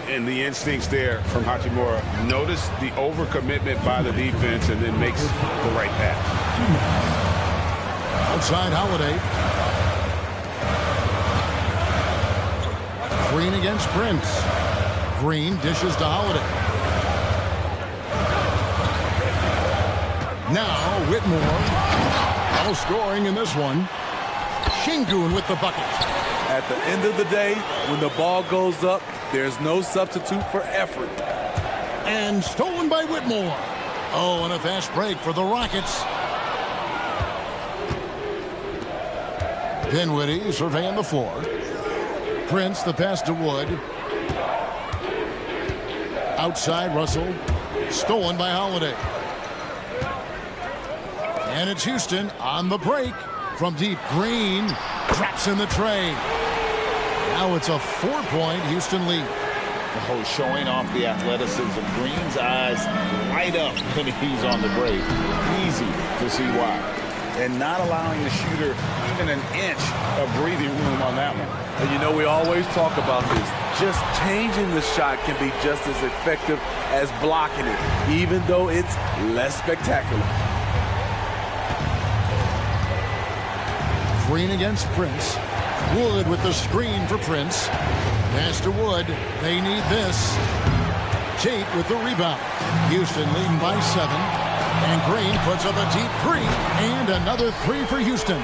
And the instincts there from Hachimura. Notice the overcommitment by the defense and then makes the right pass. Outside Holiday. Green against Prince. Green dishes to Holiday. Now Whitmore. No scoring in this one. Şengün with the bucket. At the end of the day, when the ball goes up, there's no substitute for effort. And stolen by Whitmore. Oh, and a fast break for the Rockets. Dinwiddie surveying the floor. Prince, the pass to Wood. Outside Russell. Stolen by Holiday. And it's Houston on the break. From deep, Green drops in the tray. Now it's a 4-point Houston lead. Oh, showing off the athleticism. Green's eyes light up when he's on the break. Easy to see why. And not allowing the shooter even an inch of breathing room on that one. And you know, we always talk about this. Just changing the shot can be just as effective as blocking it, even though it's less spectacular. Green against Prince. Wood with the screen for Prince. Pass to Wood. They need this. Tate with the rebound. Houston leading by 7. And Green puts up a deep 3. And another 3 for Houston.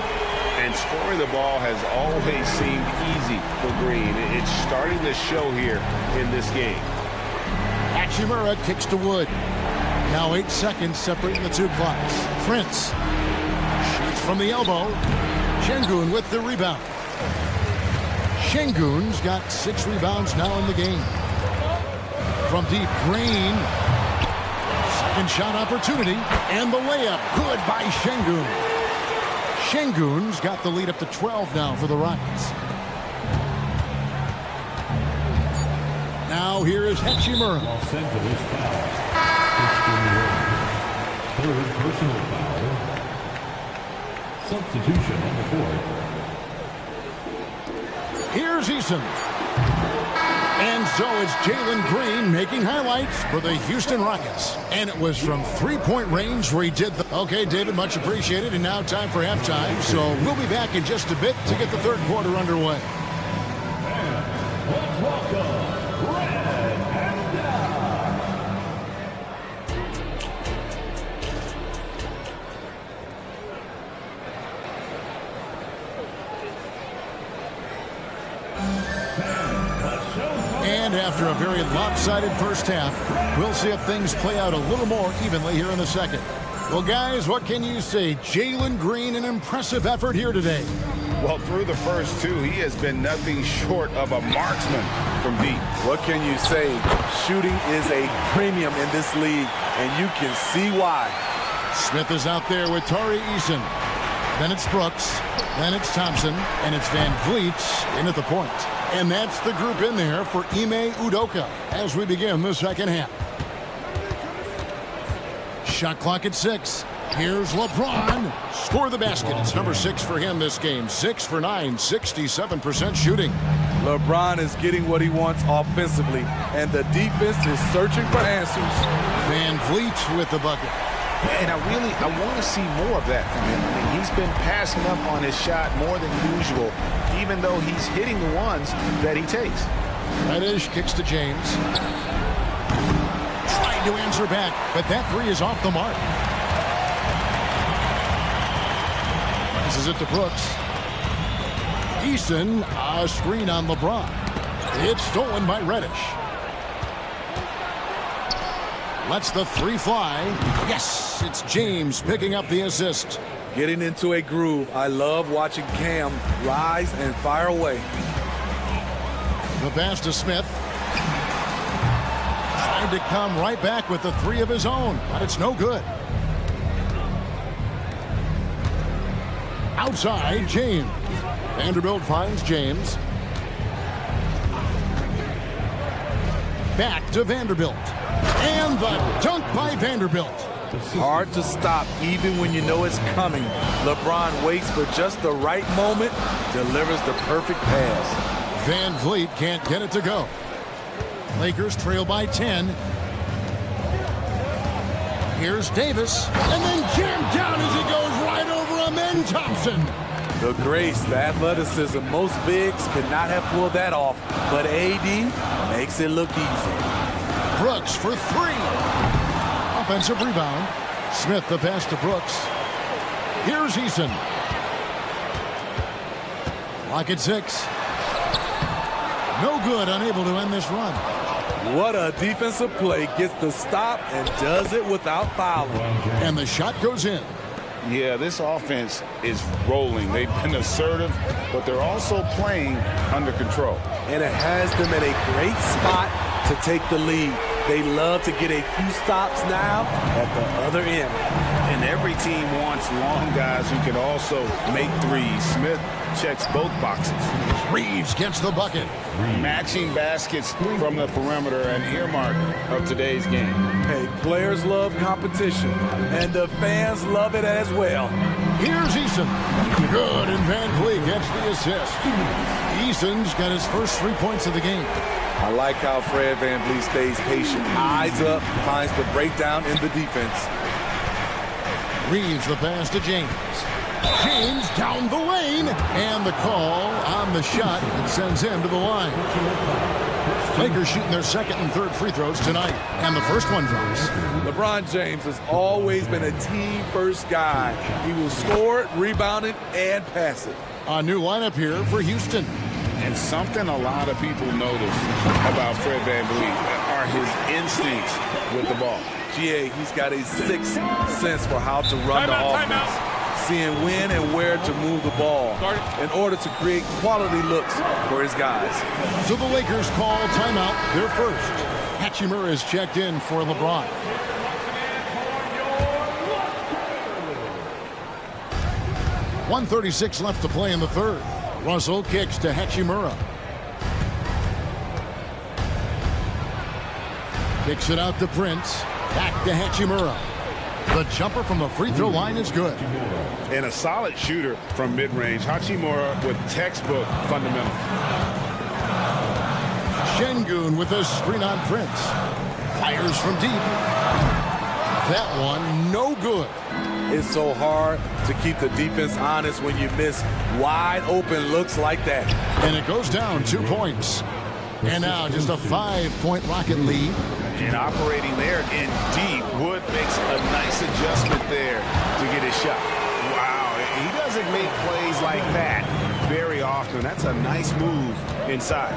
And scoring the ball has always seemed easy for Green. It's starting to show here in this game. Hachimura kicks to Wood. Now 8 seconds separating the two clocks. Prince shoots from the elbow. Şengün with the rebound. Şengün's got 6 rebounds now in the game. From deep, Green. Second shot opportunity. And the layup. Good by Şengün. Şengün's got the lead up to 12 now for the Rockets. Now here is Hachimura. Los Angeles foul. Third personal foul. Substitution on the court. Here's Eason. And so it's Jalen Green making highlights for the Houston Rockets. And it was from 3-point range where he did the... Okay, David, much appreciated. And now time for halftime. So we'll be back in just a bit to get the third quarter underway. And let's welcome Red and Down. And after a very lopsided first half, we'll see if things play out a little more evenly here in the second. Well, guys, what can you say? Jalen Green, an impressive effort here today. Well, through the first 2, he has been nothing short of a marksman from deep. What can you say? Shooting is a premium in this league, and you can see why. Smith is out there with Tari Eason. Then it's Brooks. Then it's Thompson. And it's Van Vliet in at the point. And that's the group in there for Ime Udoka as we begin the second half. Shot clock at 6. Here's LeBron. Score the basket. It's number 6 for him this game. 6 for 9, 67% shooting. LeBron is getting what he wants offensively, and the defense is searching for answers. Van Vliet with the bucket. And I want to see more of that from him. I mean, he's been passing up on his shot more than usual, even though he's hitting the ones that he takes. Reddish kicks to James. Trying to answer back, but that three is off the mark. This is it to Brooks. Eason, a screen on LeBron. It's stolen by Reddish. Lets the three fly. Yes, it's James picking up the assist. Getting into a groove. I love watching Cam rise and fire away. The pass to Smith. Trying to come right back with the three of his own, but it's no good. Outside, James. Vanderbilt finds James. Back to Vanderbilt. And the dunk by Vanderbilt. Hard to stop even when you know it's coming. LeBron waits for just the right moment, delivers the perfect pass. Van Vliet can't get it to go. Lakers trail by 10. Here's Davis. And then jammed down as he goes right over Amen Thompson. The grace, the athleticism, most bigs could not have pulled that off, but AD makes it look easy. Brooks for three. Offensive rebound. Smith the pass to Brooks. Here's Eason. Lock at 6. No good, unable to end this run. What a defensive play. Gets the stop and does it without fouling. And the shot goes in. Yeah, this offense is rolling. They've been assertive, but they're also playing under control. And it has them in a great spot to take the lead. They love to get a few stops now at the other end. And every team wants long guys who can also make threes. Smith checks both boxes. Reeves gets the bucket. Matching baskets from the perimeter, an earmark of today's game. Hey, players love competition, and the fans love it as well. Here's Eason. Good, and Van Vliet gets the assist. Eason's got his first 3 points of the game. I like how Fred VanVleet stays patient. Eyes up, finds the breakdown in the defense. Reeves the pass to James. James down the lane. And the call on the shot that sends him to the line. Lakers shooting their second and third free throws tonight. And the first one drops. LeBron James has always been a team-first guy. He will score it, rebound it, and pass it. A new lineup here for Houston. And something a lot of people notice about Fred VanVleet are his instincts with the ball. GA, he's got a sixth sense for how to run the offense, seeing when and where to move the ball in order to create quality looks for his guys. So the Lakers call timeout, their first. Hachimura is checked in for LeBron. .136 left to play in the third. Russell kicks to Hachimura. Kicks it out to Prince. Back to Hachimura. The jumper from the free throw line is good. And a solid shooter from mid-range. Hachimura with textbook fundamentals. Şengün with a screen on Prince. Fires from deep. That one no good. It's so hard to keep the defense honest when you miss wide open looks like that. And it goes down 2 points. And now just a 5-point Rocket lead. And operating there in deep. Wood makes a nice adjustment there to get his shot. Wow, he doesn't make plays like that very often. That's a nice move inside.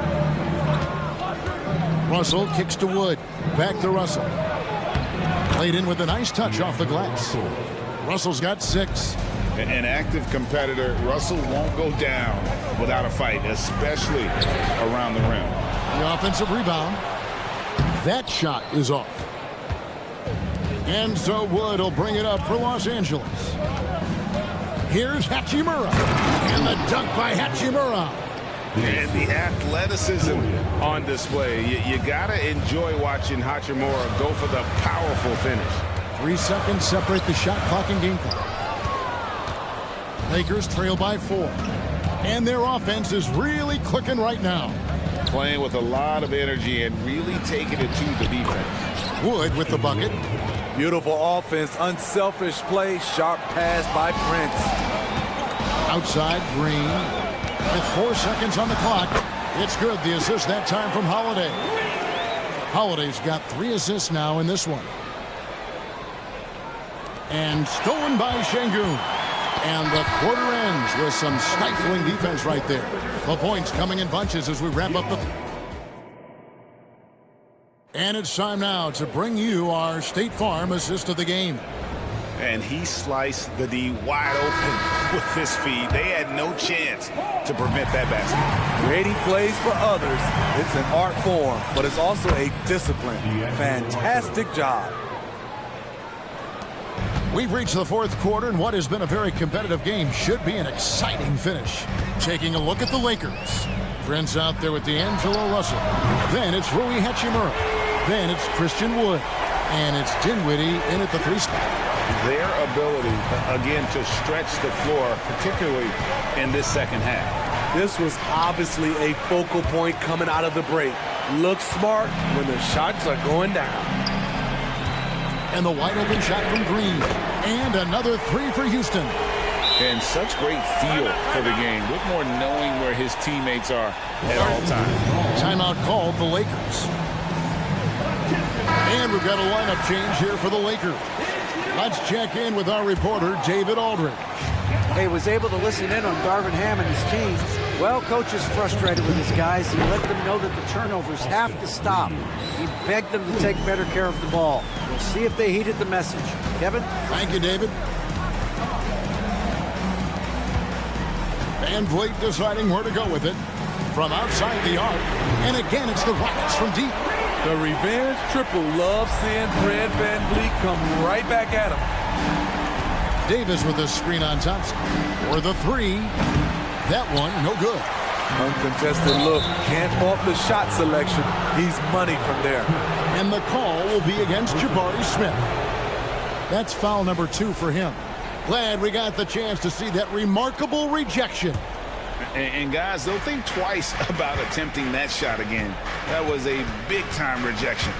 Russell kicks to Wood. Back to Russell. Played in with a nice touch off the glass. Russell's got 6. An active competitor, Russell won't go down without a fight, especially around the rim. The offensive rebound. That shot is off. And so Wood will bring it up for Los Angeles. Here's Hachimura. And the dunk by Hachimura. And the athleticism on display. You got to enjoy watching Hachimura go for the powerful finish. 3 seconds separate the shot clock and game clock. Lakers trail by 4. And their offense is really clicking right now. Playing with a lot of energy and really taking it to the defense. Wood with the bucket. Beautiful offense, unselfish play, sharp pass by Prince. Outside, Green. With 4 seconds on the clock. It's good. The assist that time from Holiday. Holiday's got 3 assists now in this one. And stolen by Şengün. And the quarter ends with some stifling defense right there. The points coming in bunches as we wrap up the... And it's time now to bring you our State Farm assist of the game. And he sliced the D wide open with his feed. They had no chance to prevent that basket. Creating plays for others, it's an art form, but it's also a discipline. Fantastic job. We've reached the 4th quarter, and what has been a very competitive game should be an exciting finish. Taking a look at the Lakers. Prince out there with D'Angelo Russell. Then it's Rui Hachimura. Then it's Christian Wood. And it's Dinwiddie in at the 3 spot. Their ability, again, to stretch the floor, particularly in this second half. This was obviously a focal point coming out of the break. Look smart when the shots are going down. And the wide open shot from Green. And another 3 for Houston. And such great feel for the game. Whitmore knowing where his teammates are at all times. Timeout called the Lakers. And we've got a lineup change here for the Lakers. Let's check in with our reporter, David Aldridge. Hey, was able to listen in on Darvin Ham and his team. Well, coach is frustrated with his guys. He let them know that the turnovers have to stop. He begged them to take better care of the ball. We'll see if they heeded the message. Kevin? Thank you, David. Van Vliet deciding where to go with it. From outside the arc. And again, it's the Rockets from deep. The revenge triple loves seeing Fred Van Vliet come right back at him. Davis with a screen on Thompson. For the 3. That one, no good. Uncontested look. Can't fault the shot selection. He's money from there. And the call will be against Jabari Smith. That's foul number 2 for him. Glad we got the chance to see that remarkable rejection. And guys, they'll think twice about attempting that shot again. That was a big-time rejection.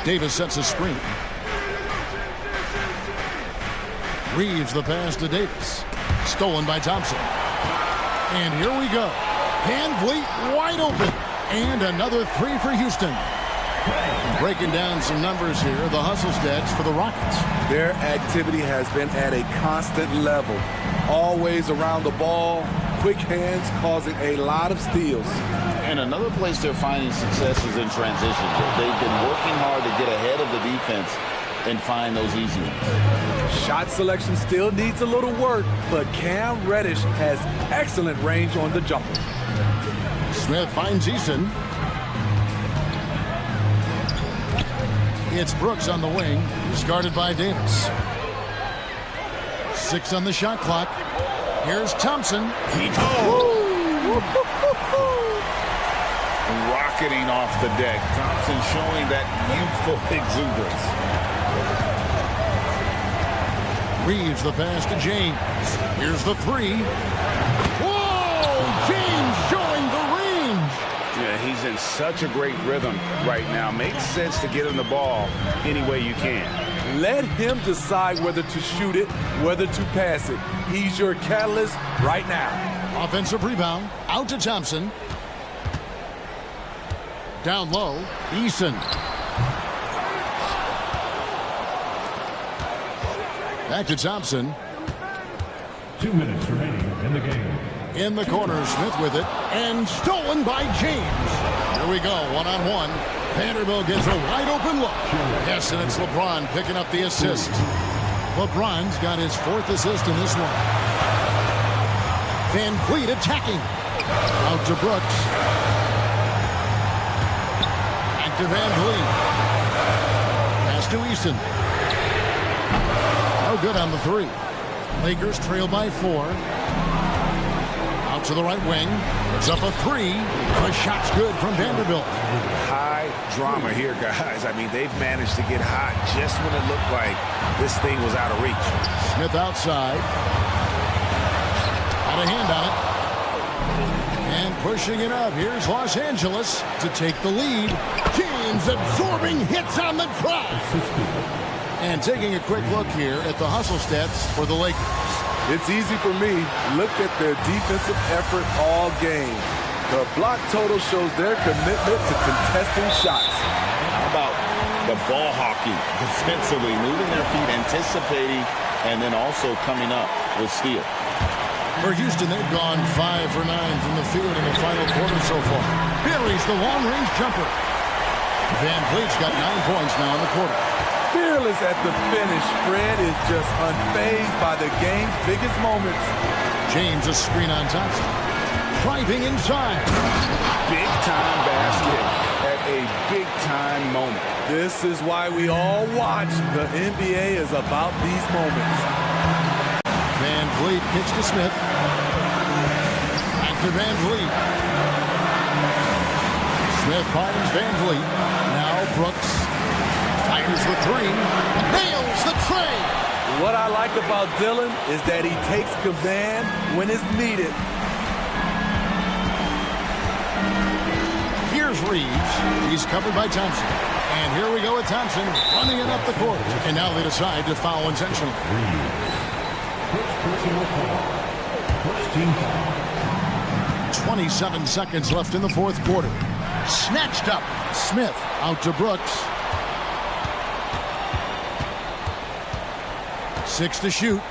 Davis sets a screen. Reeves the pass to Davis. Stolen by Thompson. And here we go. Van Vliet wide open. And another 3 for Houston. Breaking down some numbers here, the hustle stats for the Rockets. Their activity has been at a constant level. Always around the ball, quick hands causing a lot of steals. And another place they're finding success is in transition. They've been working hard to get ahead of the defense and find those easy ones. Shot selection still needs a little work, but Cam Reddish has excellent range on the jumper. Smith finds Eason. It's Brooks on the wing, discarded by Davis. 6 on the shot clock. Here's Thompson. Rocketing off the deck. Thompson showing that youthful exuberance. Reeves the pass to James. Here's the 3. Whoa! James showing the range. Yeah, he's in such a great rhythm right now. Makes sense to get him the ball any way you can. Let him decide whether to shoot it, whether to pass it. He's your catalyst right now. Offensive rebound. Out to Thompson. Down low. Eason. Back to Thompson. 2 minutes remaining in the game. In the corner, Smith with it. And stolen by James. Here we go, one-on-one. Vanderbilt gets a wide-open look. Yes, and it's LeBron picking up the assist. LeBron's got his 4th assist in this one. Van Vliet attacking. Out to Brooks. Back to Van Vliet. Pass to Eason. No good on the 3. Lakers trail by 4. Out Out to the right wing. Puts up a three. The shot's good from Vanderbilt. High drama here, guys. I mean, they've managed to get hot just when it looked like this thing was out of reach. Smith outside. Got a hand on it. And pushing it up. Here's Los Angeles to take the lead. James absorbing hits on the drop. And taking a quick look here at the hustle stats for the Lakers. It's easy for me. Look at their defensive effort all game. The block total shows their commitment to contesting shots. How about the ball hockey defensively, moving their feet, anticipating, and then also coming up with steal. For Houston, they've gone 5 for 9 from the field in the final quarter so far. Buries the long-range jumper. Van Vliet's got 9 points now in the quarter. Fearless at the finish. Fred is just unfazed by the game's biggest moments. James a screen on Thompson. Driving inside. Big-time basket at a big-time moment. This is why we all watch. The NBA is about these moments. Van Vliet pitch to Smith. Back to Van Vliet. Smith finds Van Vliet. Now Brooks fires the three. Nails the tray. What I like about Dylan is that he takes command when it's needed. Here's Reeves. He's covered by Thompson. And here we go with Thompson running it up the court. And now they decide to foul intentionally. First personal foul. First team foul. 27 seconds left in the fourth quarter. Snatched up. Smith out to Brooks. 6 to shoot.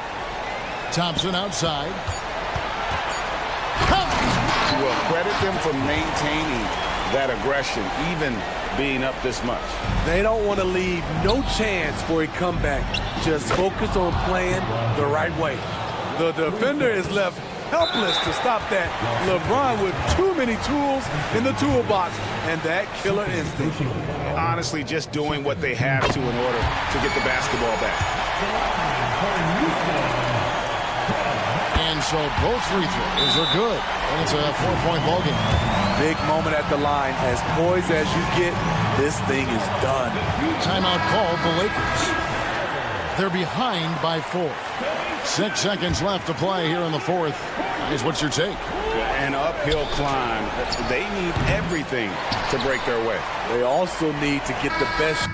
Thompson outside. Well, credit them for maintaining that aggression, even being up this much. They don't want to leave no chance for a comeback. Just focus on playing the right way. The defender is left helpless to stop that. LeBron with too many tools in the toolbox and that killer instinct. Honestly, just doing what they have to in order to get the basketball back. And so both free throws are good. And it's a 4-point ball game. Big moment at the line. As poised as you get, this thing is done. Timeout called the Lakers. They're behind by 4. 6 seconds left to play here in the fourth. Guys, what's your take? An uphill climb. They need everything to break their way. They also need to get the best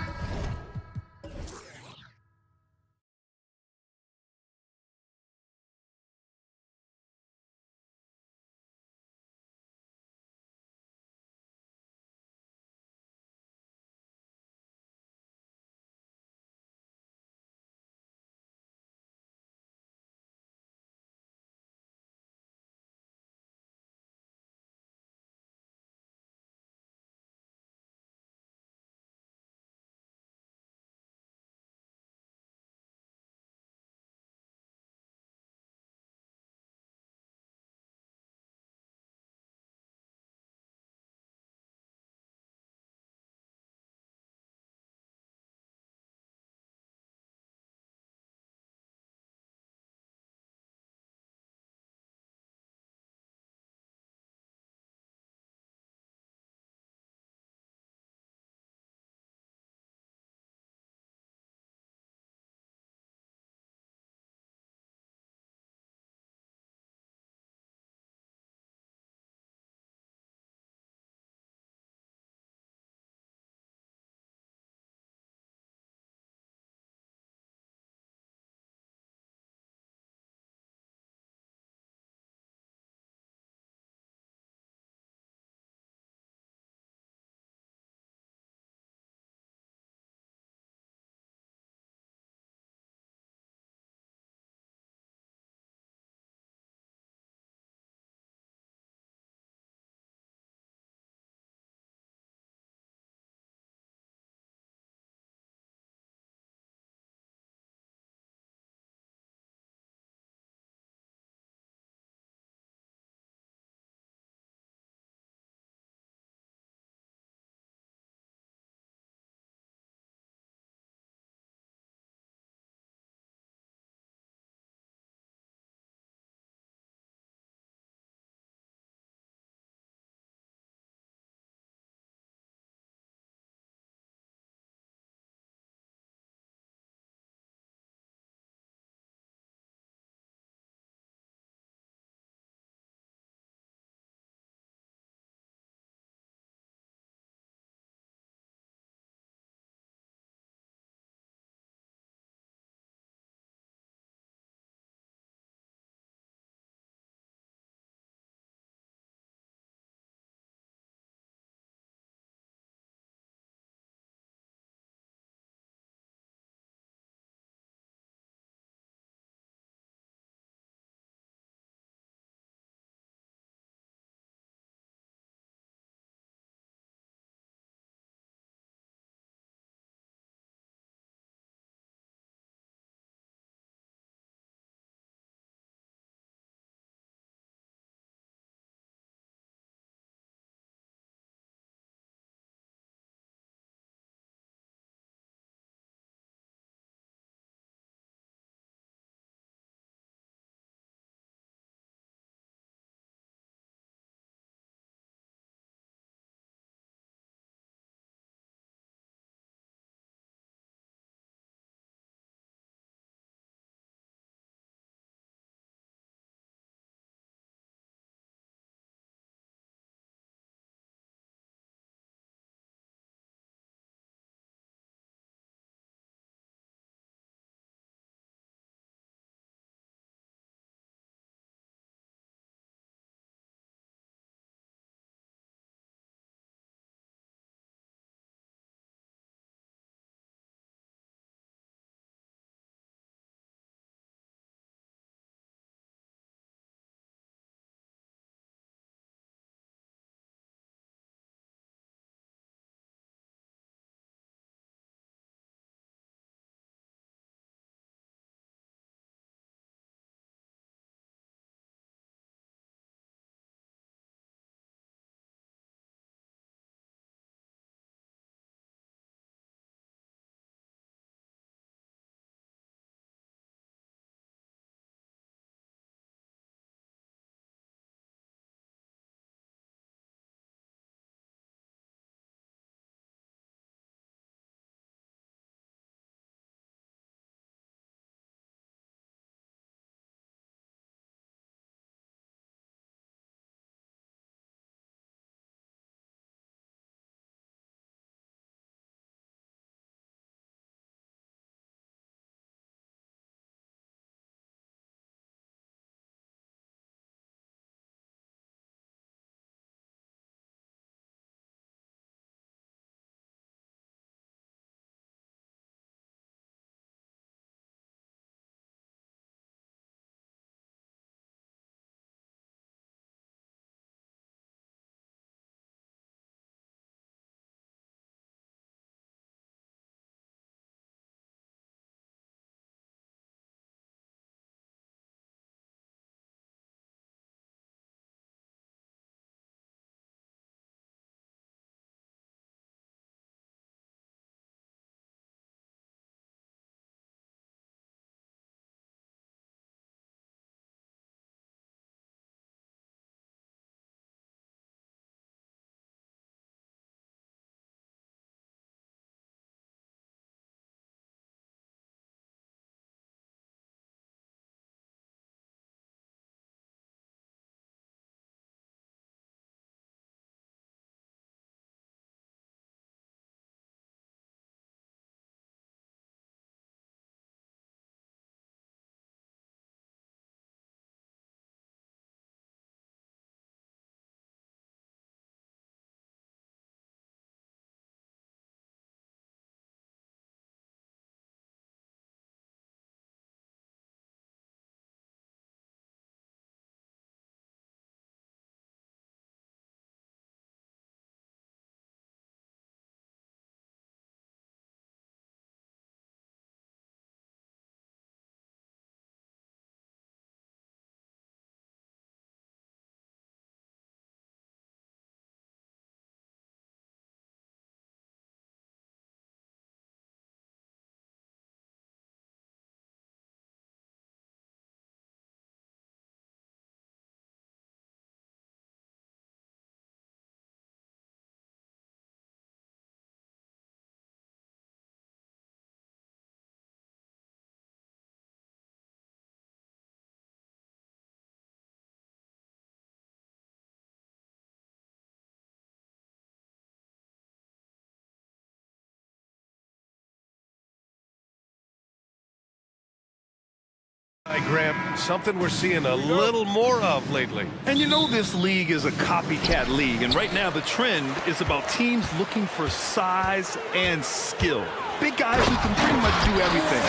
right, Grant. Something we're seeing a little more of lately. And you know this league is a copycat league, and right now the trend is about teams looking for size and skill. Big guys who can pretty much do everything.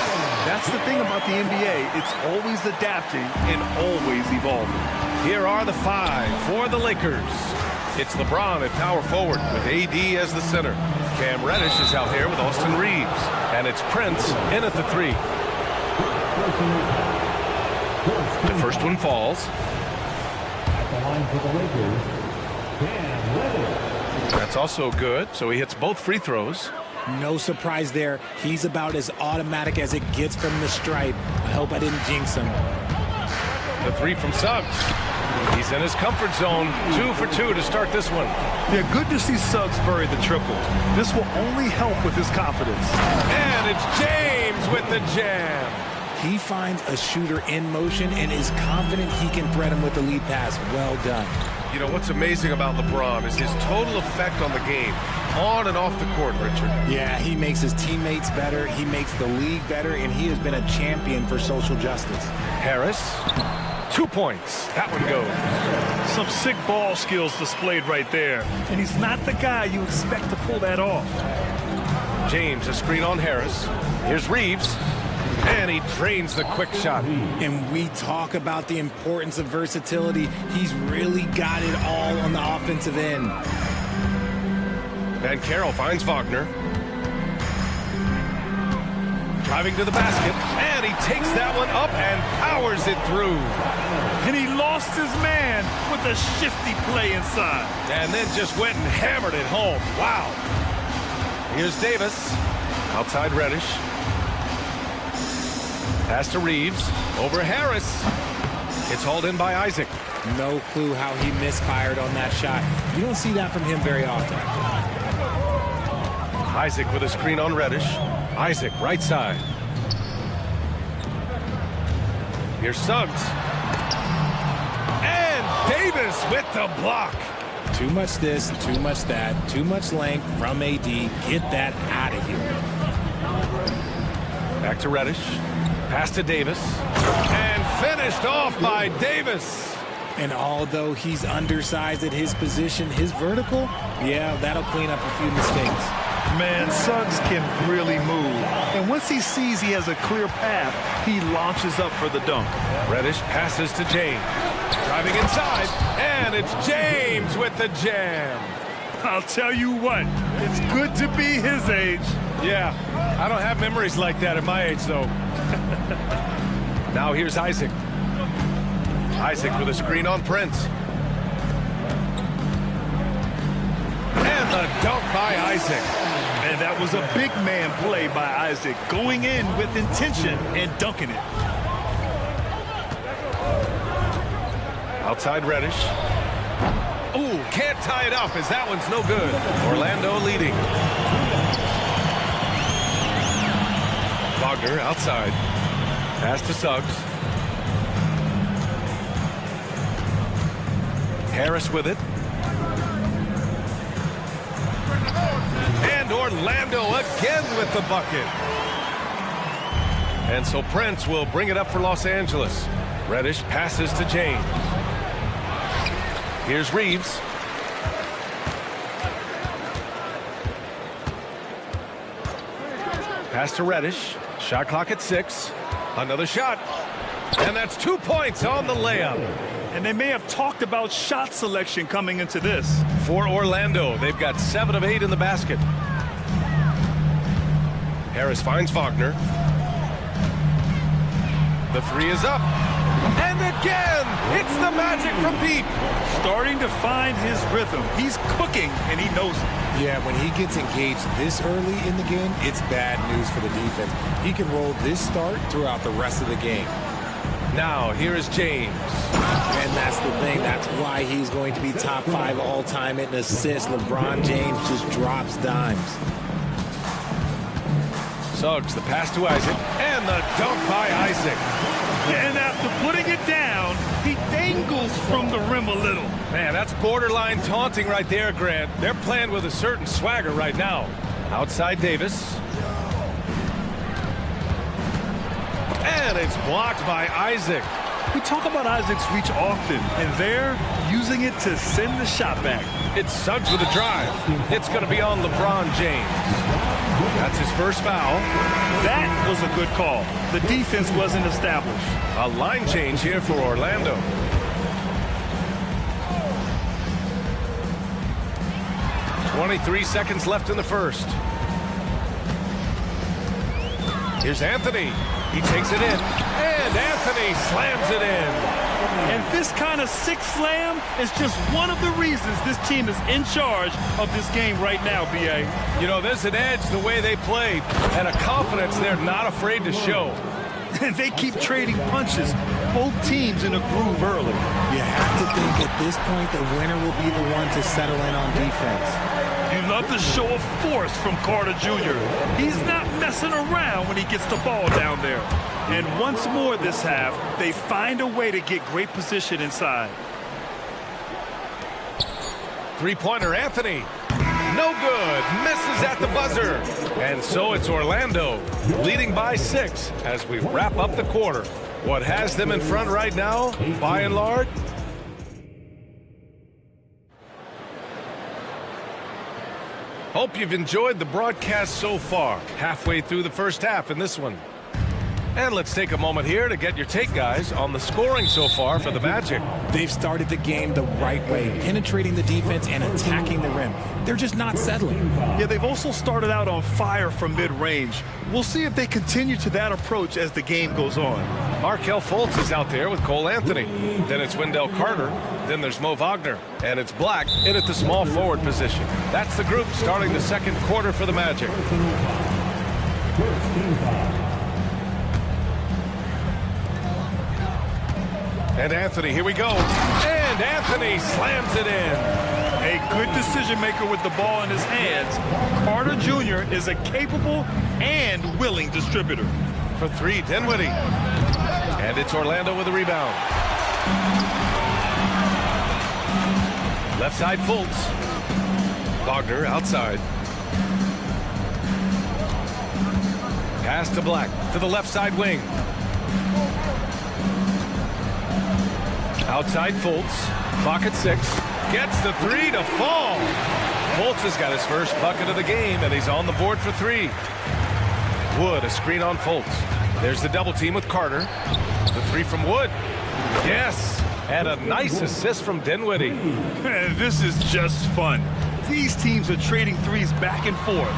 That's the thing about the NBA. It's always adapting and always evolving. Here are the 5 for the Lakers. It's LeBron at power forward with AD as the center. Cam Reddish is out here with Austin Reeves. And it's Prince in at the 3. The first one falls. At the line for the Lakers, Cam Reddish. That's also good, so he hits both free throws. No surprise there. He's about as automatic as it gets from the stripe. I hope I didn't jinx him. The 3 from Suggs. He's in his comfort zone. 2 for 2 to start this one. Yeah, good to see Suggs bury the triple. This will only help with his confidence. And it's James with the jam. He finds a shooter in motion and is confident he can thread him with the lead pass. Well done. You know, what's amazing about LeBron is his total effect on the game, on and off the court, Richard. Yeah, he makes his teammates better, he makes the league better, and he has been a champion for social justice. Harris, 2 points. That one goes. Some sick ball skills displayed right there. And he's not the guy you expect to pull that off. James, a screen on Harris. Here's Reeves. And he drains the quick shot. And we talk about the importance of versatility. He's really got it all on the offensive end. And Carroll finds Wagner. Driving to the basket. And he takes that one up and powers it through. And he lost his man with a shifty play inside. And then just went and hammered it home. Wow. Here's Davis. Outside Reddish. Pass to Reeves. Over Harris. It's hauled in by Isaac. No clue how he misfired on that shot. You don't see that from him very often. Isaac with a screen on Reddish. Isaac, right side. Here's Suggs. And Davis with the block. Too much this, too much that, too much length from AD. Get that out of here. Back to Reddish. Pass to Davis. And finished off by Davis. And although he's undersized at his position, his vertical, yeah, that'll clean up a few mistakes. Man, Suggs can really move. And once he sees he has a clear path, he launches up for the dunk. Reddish passes to James. Driving inside. And it's James with the jam. I'll tell you what, it's good to be his age. Yeah, I don't have memories like that at my age, though. Now here's Isaac. Isaac with a screen on Prince. And the dunk by Isaac. And that was a big man play by Isaac, going in with intention and dunking it. Outside Reddish. Ooh, can't tie it up as that one's no good. Orlando leading. Wagner outside. Pass to Suggs. Harris with it. And Orlando again with the bucket. And so Prince will bring it up for Los Angeles. Reddish passes to James. Here's Reeves. Pass to Reddish. Shot clock at 6. Another shot. And that's 2 points on the layup. And they may have talked about shot selection coming into this. For Orlando, they've got 7 of 8 in the basket. Harris finds Wagner. The 3 is up. And again, it's the magic from Pete. Starting to find his rhythm. He's cooking, and he knows it. Yeah, when he gets engaged this early in the game, it's bad news for the defense. He can roll this start throughout the rest of the game. Now, here is James. And that's the thing. That's why he's going to be top 5 all-time in assists. LeBron James just drops dimes. Suggs, the pass to Isaac. And the dunk by Isaac. And after putting it down, he dangles from the rim a little. Man, that's borderline taunting right there, Grant. They're playing with a certain swagger right now. Outside Davis. And it's blocked by Isaac. We talk about Isaac's reach often, and they're using it to send the shot back. It's Suggs with a drive. It's going to be on LeBron James. That's his first foul. That was a good call. The defense wasn't established. A line change here for Orlando. .23 seconds left in the first. Here's Anthony. He takes it in. And Anthony slams it in. And this kind of sick slam is just one of the reasons this team is in charge of this game right now, B.A. You know, there's an edge the way they play and a confidence they're not afraid to show. And they keep trading punches. Both teams in a groove early. You have to think at this point the winner will be the one to settle in on defense. You love the show of force from Carter Jr. He's not messing around when he gets the ball down there. And once more this half, they find a way to get great position inside. Three-pointer Anthony. No good. Misses at the buzzer. And so it's Orlando leading by 6 as we wrap up the quarter. What has them in front right now, by and large? Hope you've enjoyed the broadcast so far. Halfway through the first half in this one. And let's take a moment here to get your take, guys, on the scoring so far for the Magic. They've started the game the right way, penetrating the defense and attacking the rim. They're just not settling. Yeah, they've also started out on fire from mid-range. We'll see if they continue to that approach as the game goes on. Markelle Fultz is out there with Cole Anthony. Then it's Wendell Carter. Then there's Mo Wagner. And it's Black in at the small forward position. That's the group starting the second quarter for the Magic. And Anthony, here we go. And Anthony slams it in. A good decision maker with the ball in his hands. Carter Jr. is a capable and willing distributor. For 3, Dinwiddie. And it's Orlando with a rebound. Left side, Fultz. Wagner outside. Pass to Black to the left side wing. Outside Fultz, clock at 6, gets the 3 to fall. Fultz has got his first bucket of the game, and he's on the board for 3. Wood, a screen on Fultz. There's the double team with Carter. The 3 from Wood. Yes, and a nice assist from Dinwiddie. This is just fun. These teams are trading threes back and forth.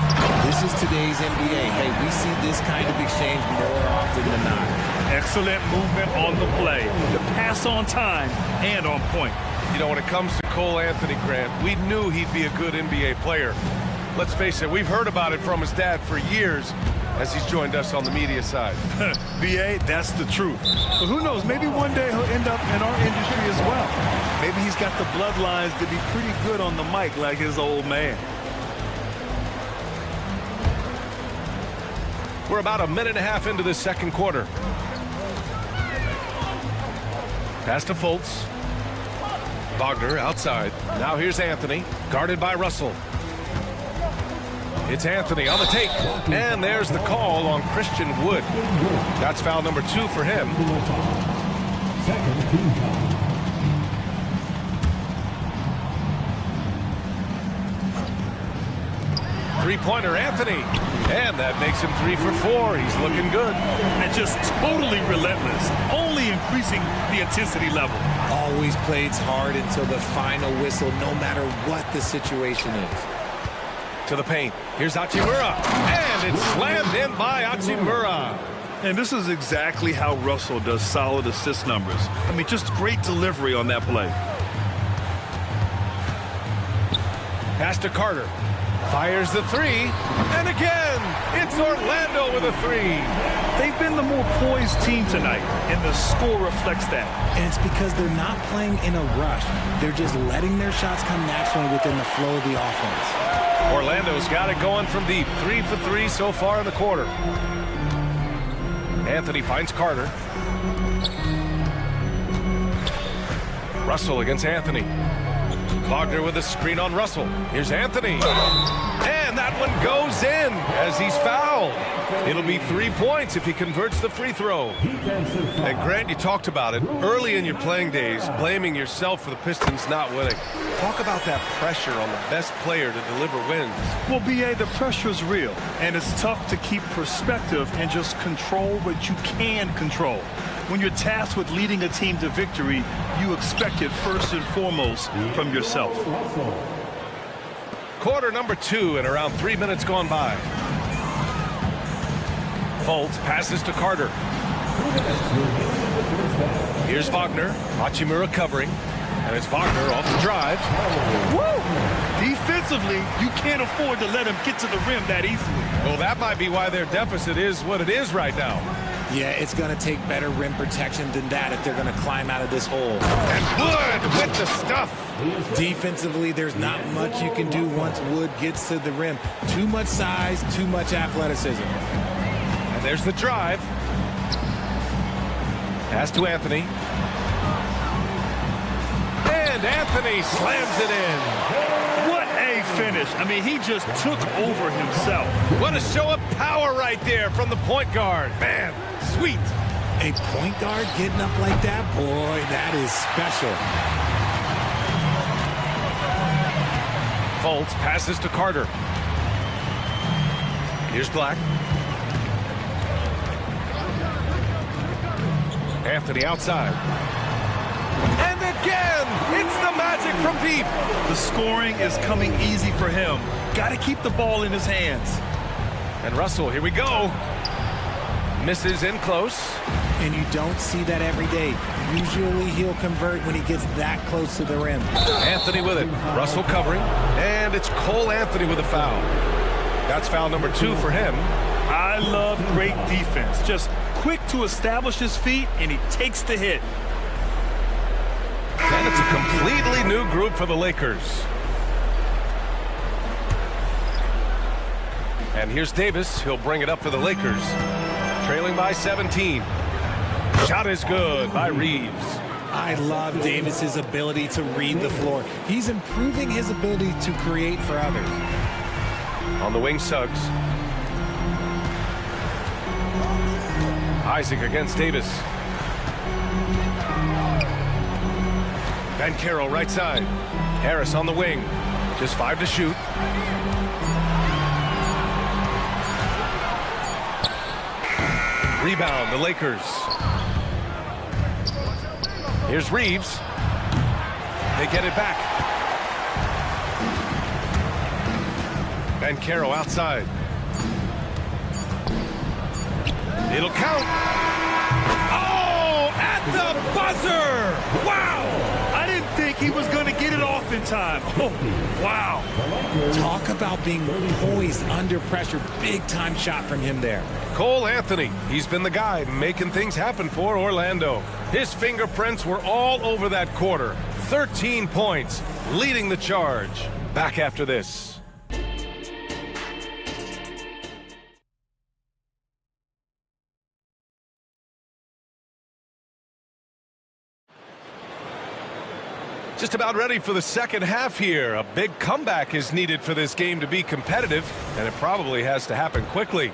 This is today's NBA. Hey, we see this kind of exchange more often than not. Excellent movement on the play. The pass on time and on point. You know, when it comes to Cole Anthony, Grant, we knew he'd be a good NBA player. Let's face it, we've heard about it from his dad for years as he's joined us on the media side. B.A., that's the truth. But who knows, maybe one day he'll end up in our industry as well. Maybe he's got the bloodlines to be pretty good on the mic like his old man. We're about a minute and a half into this second quarter. Pass to Fultz. Wagner outside. Now here's Anthony, guarded by Russell. It's Anthony on the take. And there's the call on Christian Wood. That's foul number 2 for him. Second team foul. Three-pointer Anthony. And that makes him 3 for 4. He's looking good. And just totally relentless, only increasing the intensity level. Always plays hard until the final whistle, no matter what the situation is. To the paint. Here's Hachimura. And it's slammed in by Hachimura. And this is exactly how Russell does solid assist numbers. I mean, just great delivery on that play. Pass to Carter. Fires the 3. And again, it's Orlando with a 3. They've been the more poised team tonight, and the score reflects that. And it's because they're not playing in a rush. They're just letting their shots come naturally within the flow of the offense. Orlando's got it going from deep. 3 for 3 so far in the quarter. Anthony finds Carter. Russell against Anthony. Wagner with a screen on Russell. Here's Anthony. And that that one goes in as he's fouled. It'll be 3 points if he converts the free throw. And Grant, you talked about it early in your playing days, blaming yourself for the Pistons not winning. Talk about that pressure on the best player to deliver wins. Well, B.A., the pressure is real, and it's tough to keep perspective and just control what you can control. When you're tasked with leading a team to victory, you expect it first and foremost from yourself. Quarter number 2 and around 3 minutes gone by. Fultz passes to Carter. Here's Wagner. Hachimura covering. And it's Wagner off the drive. Woo! Defensively, you can't afford to let him get to the rim that easily. Well, that might be why their deficit is what it is right now. Yeah, it's going to take better rim protection than that if they're going to climb out of this hole. And Wood with the stuff. Defensively, there's not much you can do once Wood gets to the rim. Too much size, too much athleticism. And there's the drive. Pass to Anthony. And Anthony slams it in. What a finish. I mean, he just took over himself. What a show of power right there from the point guard. Man, sweet. A point guard getting up like that? Boy, that is special. Fultz passes to Carter. Here's Black. Anthony outside. And again, it's the magic from deep. The scoring is coming easy for him. Got to keep the ball in his hands. And Russell, here we go. Misses in close. And you don't see that every day. Usually he'll convert when he gets that close to the rim. Anthony with it. Russell covering. And it's Cole Anthony with a foul. That's foul number 2 for him. I love great defense. Just quick to establish his feet, and he takes the hit. And it's a completely new group for the Lakers. And here's Davis. He'll bring it up for the Lakers. Trailing by 17. Shot is good by Reeves. I love Davis's ability to read the floor. He's improving his ability to create for others. On the wing, Suggs. Isaac against Davis. Banchero right side. Harris on the wing. Just 5 to shoot. Rebound, the Lakers. Here's Reeves. They get it back. Banchero outside. It'll count. Oh, at the buzzer! Wow! I didn't think he was going to get it off in time. Oh, wow. Talk about being poised under pressure. Big time shot from him there. Cole Anthony, he's been the guy making things happen for Orlando. His fingerprints were all over that quarter. 13 points, leading the charge. Back after this. Just about ready for the second half here. A big comeback is needed for this game to be competitive, and it probably has to happen quickly.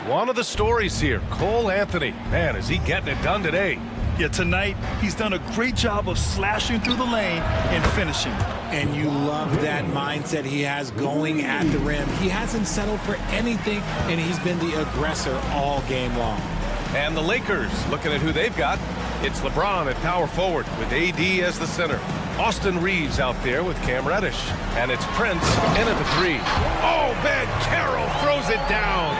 One of the stories here, Cole Anthony. Man, is he getting it done today. Yeah, tonight, he's done a great job of slashing through the lane and finishing. And you love that mindset he has going at the rim. He hasn't settled for anything, and he's been the aggressor all game long. And the Lakers, looking at who they've got, it's LeBron at power forward with AD as the center. Austin Reeves out there with Cam Reddish. And it's Prince in at the 3. Oh, Banchero throws it down.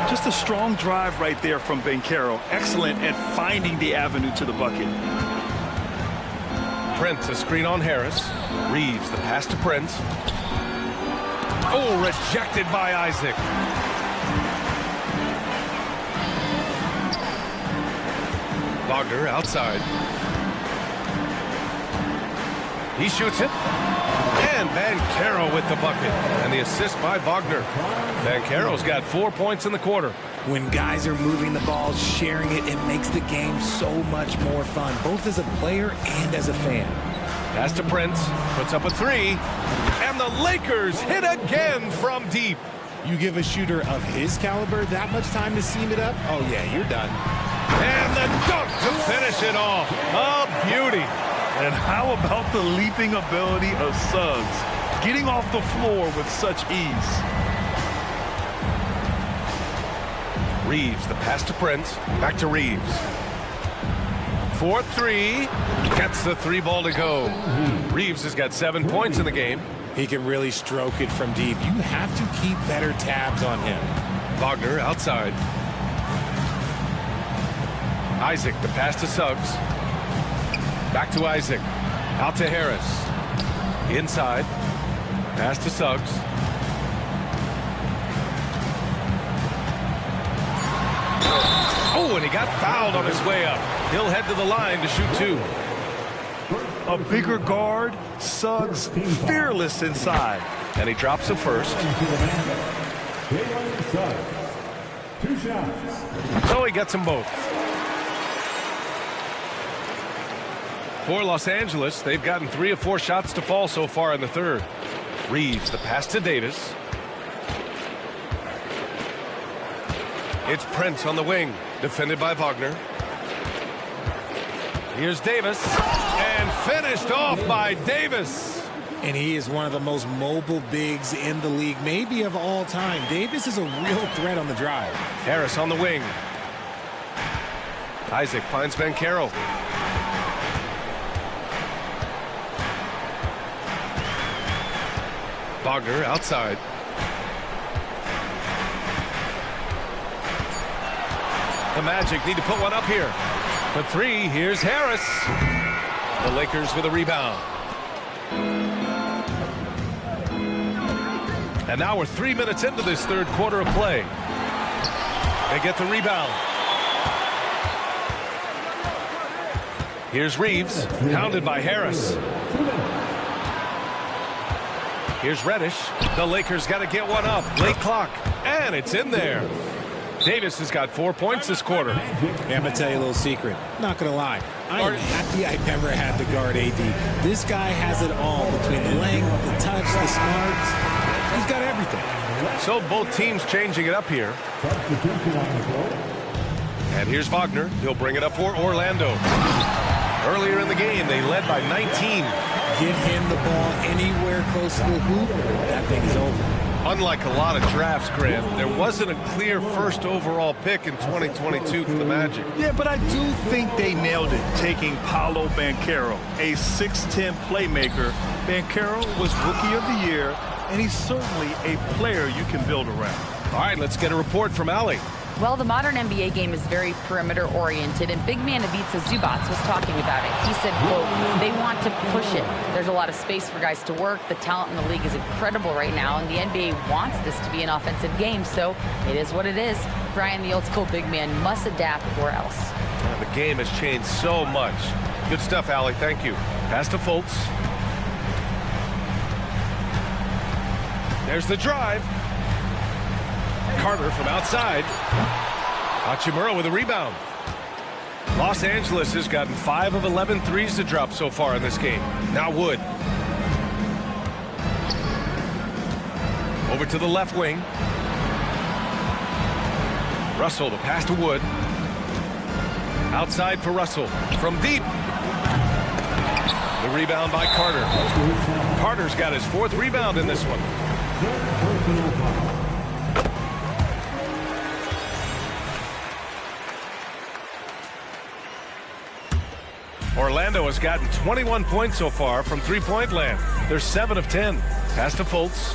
Just a strong drive right there from Banchero. Excellent at finding the avenue to the bucket. Prince, a screen on Harris. Reeves, the pass to Prince. Oh, rejected by Isaac. Wagner outside. He shoots it. And Banchero with the bucket. And the assist by Wagner. Banchero's got 4 points in the quarter. When guys are moving the ball, sharing it, it makes the game so much more fun, both as a player and as a fan. Pass to Prince. Puts up a 3. And the Lakers hit again from deep. You give a shooter of his caliber that much time to seam it up, oh yeah, you're done. And the dunk to finish it off. A beauty. And how about the leaping ability of Suggs? Getting off the floor with such ease. Reeves, the pass to Prince. Back to Reeves. 4-3. Gets the 3 ball to go. Reeves has got 7 points in the game. He can really stroke it from deep. You have to keep better tabs on him. Wagner outside. Isaac, the pass to Suggs. Back to Isaac. Out to Harris. Inside. Pass to Suggs. Oh, and he got fouled on his way up. He'll head to the line to shoot 2. A bigger guard, Suggs fearless inside. And he drops the first. 2 shots. So he gets them both. For Los Angeles, they've gotten 3 of 4 shots to fall so far in the third. Reeves, the pass to Davis. It's Prince on the wing, defended by Wagner. Here's Davis, and finished off by Davis. And he is one of the most mobile bigs in the league, maybe of all time. Davis is a real threat on the drive. Harris on the wing. Isaac finds Bankero. Wagner outside. The Magic need to put one up here. For 3, here's Harris. The Lakers with a rebound. And now we're 3 minutes into this third quarter of play. They get the rebound. Here's Reeves, pounded by Harris. Here's Reddish. The Lakers got to get one up. Late clock. And it's in there. Davis has got 4 points this quarter. Yeah, I'm going to tell you a little secret. Not going to lie. I'm happy I never had to guard AD. This guy has it all between the length, the touch, the smarts. He's got everything. So both teams changing it up here. And here's Wagner. He'll bring it up for Orlando. Earlier in the game, they led by 19. Get him the ball anywhere close to the hoop, that thing is over. Unlike a lot of drafts, Grant, there wasn't a clear first overall pick in 2022 for the Magic. Yeah, but I do think they nailed it, taking Paolo Banchero, a 6'10 playmaker. Banchero was Rookie of the Year, and he's certainly a player you can build around. All right, let's get a report from Allie. Well, the modern NBA game is very perimeter-oriented, and big man Ivica Zubac was talking about it. He said, quote, they want to push it. There's a lot of space for guys to work. The talent in the league is incredible right now, and the NBA wants this to be an offensive game, so it is what it is. Brian, the old-school big man, must adapt or else. The game has changed so much. Good stuff, Allie. Thank you. Pass to Fultz. There's the drive. Carter from outside. Hachimura with a rebound. Los Angeles has gotten 5 of 11 threes to drop so far in this game. Now Wood. Over to the left wing. Russell, the pass to Wood. Outside for Russell. From deep. The rebound by Carter. Carter's got his 4th rebound in this one. Orlando has gotten 21 points so far from three-point land. They're 7 of 10. Pass to Fultz.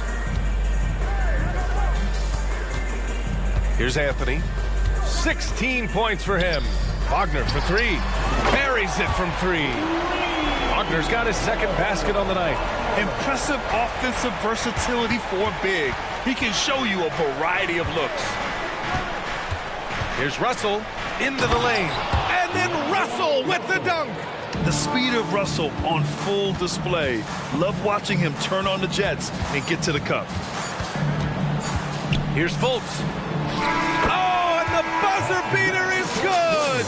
Here's Anthony. 16 points for him. Wagner for 3. Buries it from 3. Wagner's got his 2nd basket on the night. Impressive offensive versatility for a big. He can show you a variety of looks. Here's Russell into the lane. And then Russell with the dunk. The speed of Russell on full display. Love watching him turn on the jets and get to the cup. Here's Fultz. Oh, and the buzzer beater is good.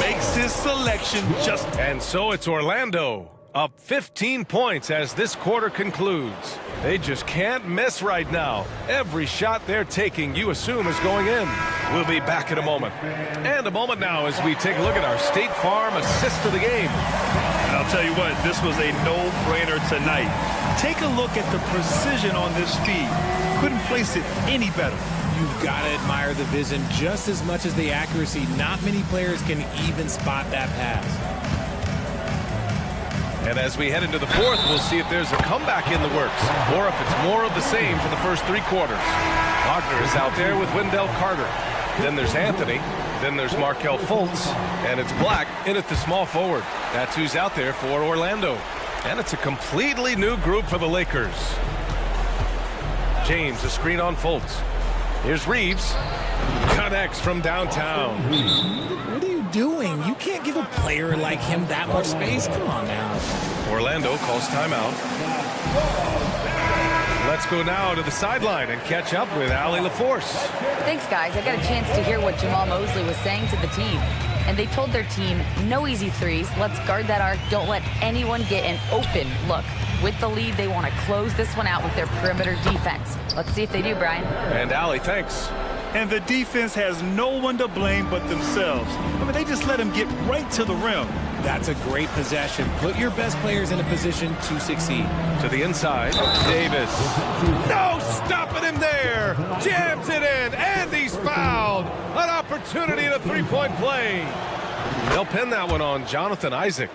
Makes his selection just... And so it's Orlando up 15 points as this quarter concludes. They just can't miss right now. Every shot they're taking, you assume, is going in. We'll be back in a moment. And a moment now as we take a look at our State Farm assist of the game. And I'll tell you what, this was a no-brainer tonight. Take a look at the precision on this feed. Couldn't place it any better. You've got to admire the vision just as much as the accuracy. Not many players can even spot that pass. And as we head into the fourth, we'll see if there's a comeback in the works, or if it's more of the same for the first three quarters. Wagner is out there with Wendell Carter. Then there's Anthony. Then there's Markelle Fultz. And it's Black in at the small forward. That's who's out there for Orlando. And it's a completely new group for the Lakers. James, a screen on Fultz. Here's Reeves. Connects from downtown. What are you doing? You can't give a player like him that much space. Come on now. Orlando calls timeout. Let's go now to the sideline and catch up with Allie LaForce. Thanks, guys. I got a chance to hear what Jamal Mosley was saying to the team. And they told their team, no easy threes. Let's guard that arc. Don't let anyone get an open look. With the lead, they want to close this one out with their perimeter defense. Let's see if they do, Brian. And Allie, thanks. And the defense has no one to blame but themselves. I mean, they just let him get right to the rim. That's a great possession. Put your best players in a position to succeed. To the inside, Davis. No stopping him there. Jams it in, and he's fouled. An opportunity at a three-point play. They'll pin that one on Jonathan Isaac.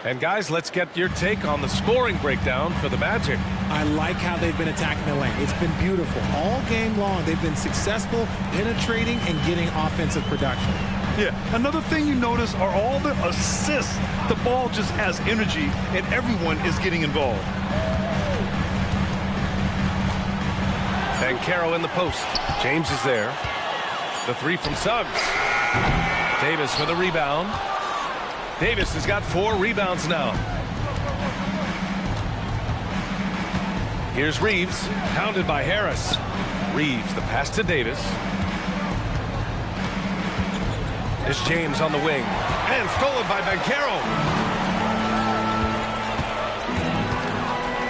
And guys, let's get your take on the scoring breakdown for the Magic. I like how they've been attacking the lane. It's been beautiful. All game long, they've been successful penetrating and getting offensive production. Yeah, another thing you notice are all the assists. The ball just has energy, and everyone is getting involved. And Caro in the post. James is there. The three from Suggs. Davis for the rebound. Davis has got 4 rebounds now. Here's Reeves, pounded by Harris. Reeves, the pass to Davis. It's James on the wing. And stolen by Banchero.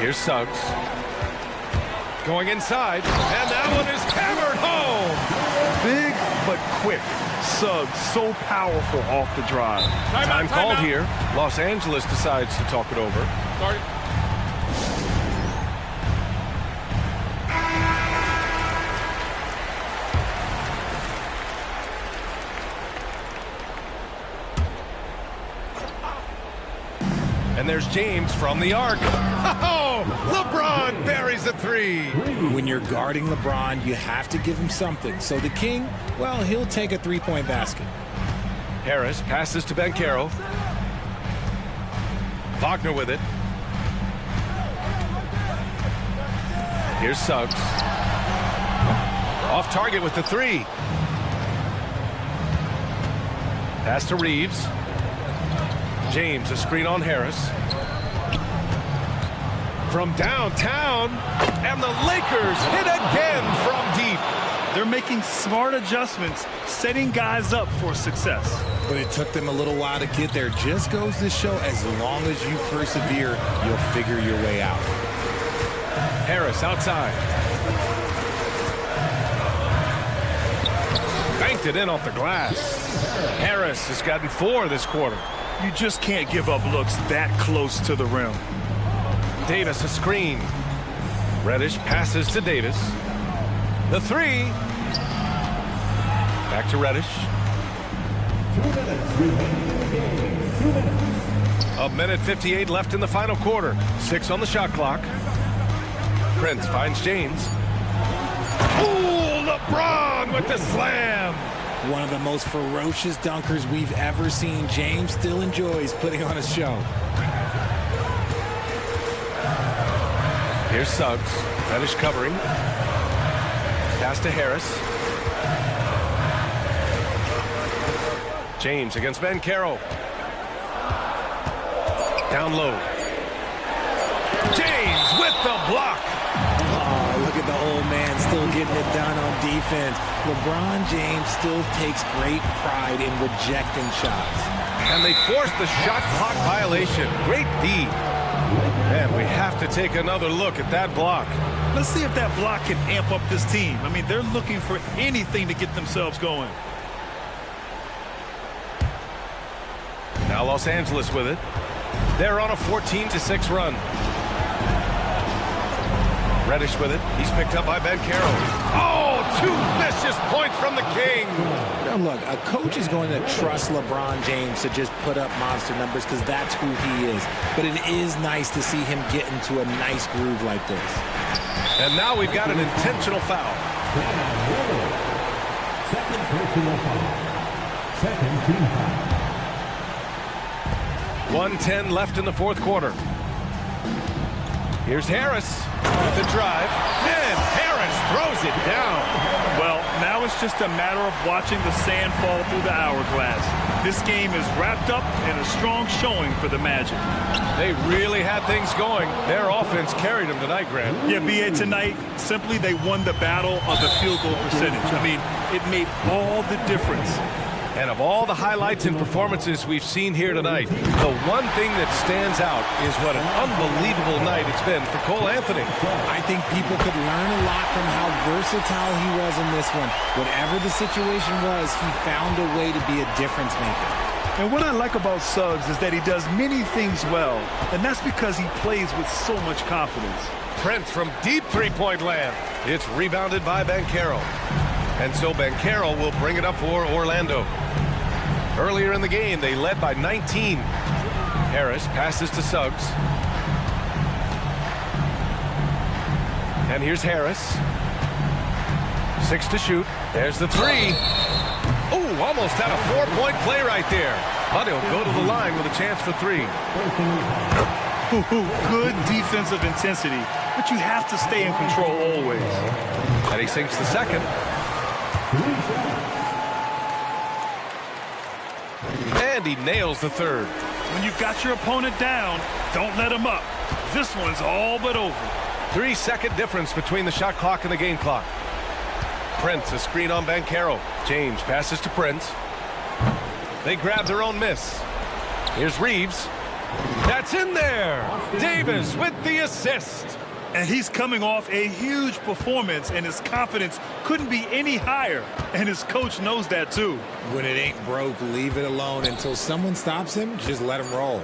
Here's Suggs. Going inside. And that one is hammered home. Big but quick. Suggs so powerful off the drive. Time called here. Los Angeles decides to talk it over. Sorry. And there's James from the arc. Oh, LeBron buries a 3. When you're guarding LeBron, you have to give him something. So the King, well, he'll take a three-point basket. Harris passes to Banchero. Wagner with it. Here's Suggs. Off target with the 3. Pass to Reeves. James, a screen on Harris. From downtown, and the Lakers hit again from deep. They're making smart adjustments, setting guys up for success. But it took them a little while to get there. Just goes to show, as long as you persevere, you'll figure your way out. Harris outside. Banked it in off the glass. Harris has gotten 4 this quarter. You just can't give up looks that close to the rim. Davis a screen. Reddish passes to Davis. The 3. Back to Reddish. 1:58 left in the final quarter. 6 on the shot clock. Prince finds James. Ooh, LeBron with the slam. One of the most ferocious dunkers we've ever seen. James still enjoys putting on a show. Here's Suggs. Reddish covering. Pass to Harris. James against Banchero. Down low. James with the block. Oh, look at the old man still getting it done on defense. LeBron James still takes great pride in rejecting shots. And they forced the shot clock violation. Great D. And we have to take another look at that block. Let's see if that block can amp up this team. I mean, they're looking for anything to get themselves going. Now Los Angeles with it. They're on a 14-6 run. Reddish with it. He's picked up by Bankero. Oh, two vicious points from the King. Now look, a coach is going to trust LeBron James to just put up monster numbers because that's who he is. But it is nice to see him get into a nice groove like this. And now we've got an intentional foul. Second personal foul. Second team foul. 1:10 left in the fourth quarter. Here's Harris with the drive. And Harris throws it down. Well, now it's just a matter of watching the sand fall through the hourglass. This game is wrapped up in a strong showing for the Magic. They really had things going. Their offense carried them tonight, Grant. Yeah, B.A., tonight, simply they won the battle of the field goal percentage. I mean, it made all the difference. And of all the highlights and performances we've seen here tonight, the one thing that stands out is what an unbelievable night it's been for Cole Anthony. I think people could learn a lot from how versatile he was in this one. Whatever the situation was, he found a way to be a difference maker. And what I like about Suggs is that he does many things well, and that's because he plays with so much confidence. Prince from deep three-point land. It's rebounded by Bankero. And so Bankero will bring it up for Orlando. Earlier in the game, they led by 19. Harris passes to Suggs. And here's Harris. 6 to shoot. There's the three. Oh, almost had a 4-point play right there. But he'll go to the line with a chance for three. Good defensive intensity, but you have to stay in control always. And he sinks the second. And he nails the third. When you've got your opponent down, don't let him up. This one's all but over. 3-second difference between the shot clock and the game clock. Prince, a screen on Bankero. James passes to Prince. They grab their own miss. Here's Reeves. That's in there. Davis with the assist. And he's coming off a huge performance, and his confidence couldn't be any higher. And his coach knows that, too. When it ain't broke, leave it alone. Until someone stops him, just let him roll.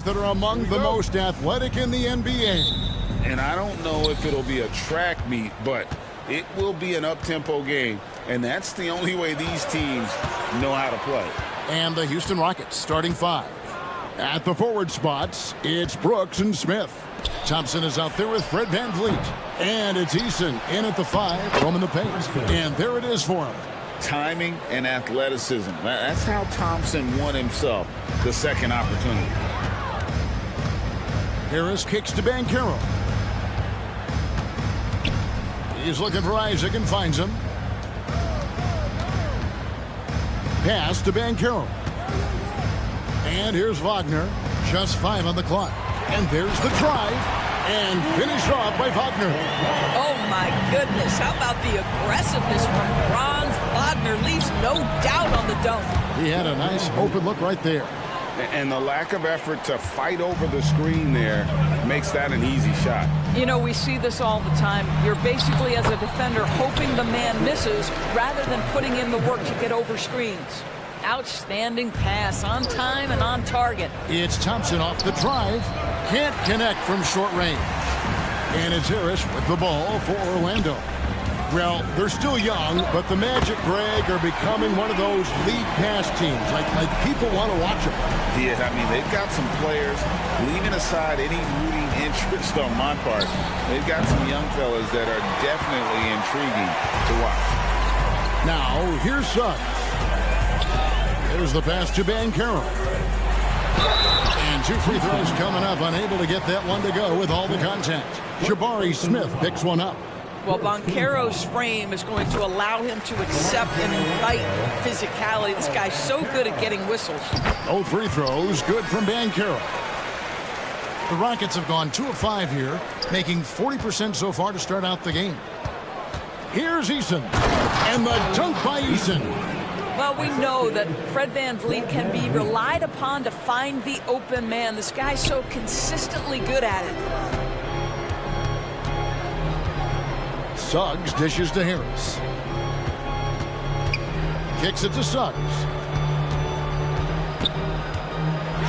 that are among the most athletic in the NBA. And I don't know if it'll be a track meet, but it will be an up-tempo game. And that's the only way these teams know how to play. And the Houston Rockets starting five. At the forward spots, it's Brooks and Smith. Thompson is out there with Fred VanVleet. And it's Eason in at the five, roaming the paint. And there it is for him. Timing and athleticism. That's how Thompson won himself the second opportunity. Harris kicks to Banchero. He's looking for Isaac and finds him. Pass to Banchero. And here's Wagner. Just 5 on the clock. And there's the drive. And finished off by Wagner. Oh, my goodness. How about the aggressiveness from Franz Wagner? Leaves no doubt on the dunk. He had a nice open look right there. And the lack of effort to fight over the screen there makes that an easy shot. You know, we see this all the time. You're basically, as a defender, hoping the man misses rather than putting in the work to get over screens. Outstanding pass, on time and on target. It's Thompson off the drive. Can't connect from short range. And it's Harris with the ball for Orlando. Well, they're still young, but the Magic, Greg, are becoming one of those league pass teams. Like people want to watch them. Yeah, I mean, they've got some players, leaving aside any rooting interest on my part, they've got some young fellas that are definitely intriguing to watch. Now, here's Suggs. There's the pass to Banchero. And 2 free throws coming up, unable to get that one to go with all the contact. Jabari Smith picks one up. Well, Banchero's frame is going to allow him to accept and invite physicality. This guy's so good at getting whistles. No free throws, good from Banchero. The Rockets have gone 2 of 5 here, making 40% so far to start out the game. Here's Eason, and the dunk by Eason. Well, we know that Fred VanVleet can be relied upon to find the open man. This guy's so consistently good at it. Suggs dishes to Harris. Kicks it to Suggs.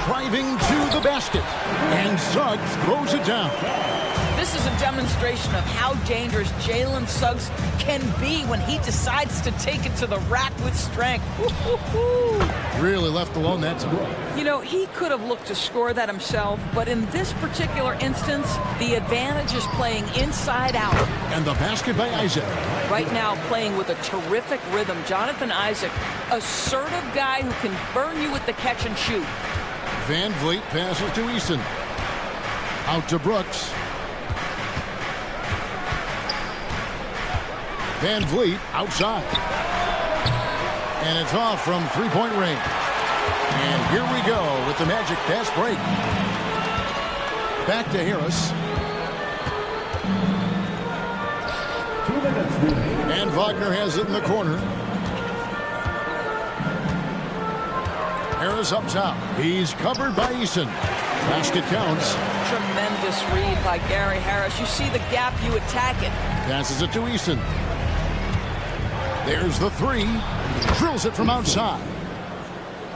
Driving to the basket. And Suggs throws it down. This is a demonstration of how dangerous Jalen Suggs can be when he decides to take it to the rack with strength. Really left alone that time. You know, he could have looked to score that himself, but in this particular instance, the advantage is playing inside out. And the basket by Isaac. Right now, playing with a terrific rhythm. Jonathan Isaac, assertive guy who can burn you with the catch and shoot. VanVleet passes to Eason. Out to Brooks. VanVleet outside. And it's off from three-point range. And here we go with the Magic fast break. Back to Harris. And Wagner has it in the corner. Harris up top. He's covered by Eason. Basket counts. Tremendous read by Gary Harris. You see the gap, you attack it. Passes it to Eason. There's the three. Drills it from outside.